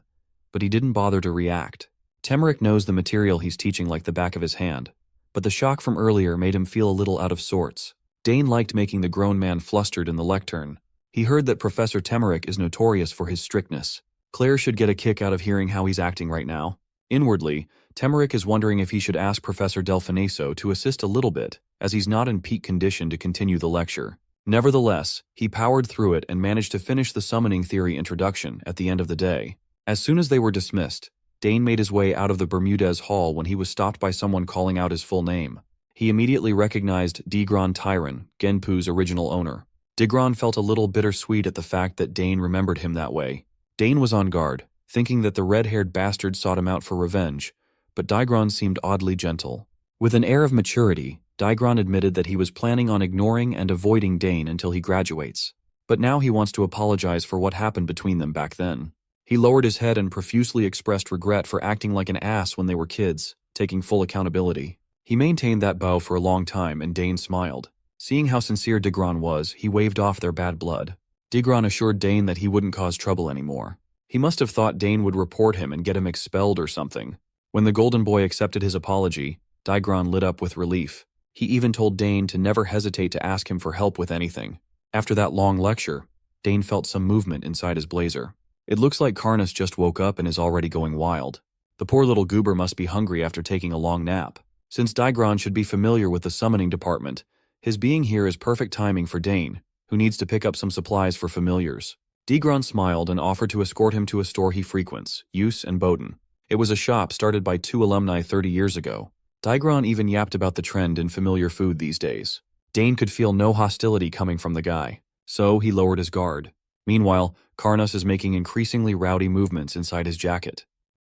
but he didn't bother to react. Temeric knows the material he's teaching like the back of his hand, but the shock from earlier made him feel a little out of sorts. Dane liked making the grown man flustered in the lectern. He heard that Professor Temeric is notorious for his strictness. Claire should get a kick out of hearing how he's acting right now. Inwardly, Temeric is wondering if he should ask Professor Delfineso to assist a little bit, as he's not in peak condition to continue the lecture. Nevertheless, he powered through it and managed to finish the summoning theory introduction at the end of the day. As soon as they were dismissed, Dane made his way out of the Bermudez Hall when he was stopped by someone calling out his full name. He immediately recognized Degron Tyron, Genpu's original owner. Degron felt a little bittersweet at the fact that Dane remembered him that way. Dane was on guard, thinking that the red-haired bastard sought him out for revenge, but Degron seemed oddly gentle. With an air of maturity, Degron admitted that he was planning on ignoring and avoiding Dane until he graduates, but now he wants to apologize for what happened between them back then. He lowered his head and profusely expressed regret for acting like an ass when they were kids, taking full accountability. He maintained that bow for a long time, and Dane smiled. Seeing how sincere Degron was, he waved off their bad blood. Degron assured Dane that he wouldn't cause trouble anymore. He must have thought Dane would report him and get him expelled or something. When the Golden Boy accepted his apology, Degron lit up with relief. He even told Dane to never hesitate to ask him for help with anything. After that long lecture, Dane felt some movement inside his blazer. It looks like Karnas just woke up and is already going wild. The poor little goober must be hungry after taking a long nap. Since Degron should be familiar with the summoning department, his being here is perfect timing for Dane, who needs to pick up some supplies for familiars. Degron smiled and offered to escort him to a store he frequents, Use and Bowden. It was a shop started by 2 alumni 30 years ago. Degron even yapped about the trend in familiar food these days. Dane could feel no hostility coming from the guy, so he lowered his guard. Meanwhile, Karnas is making increasingly rowdy movements inside his jacket.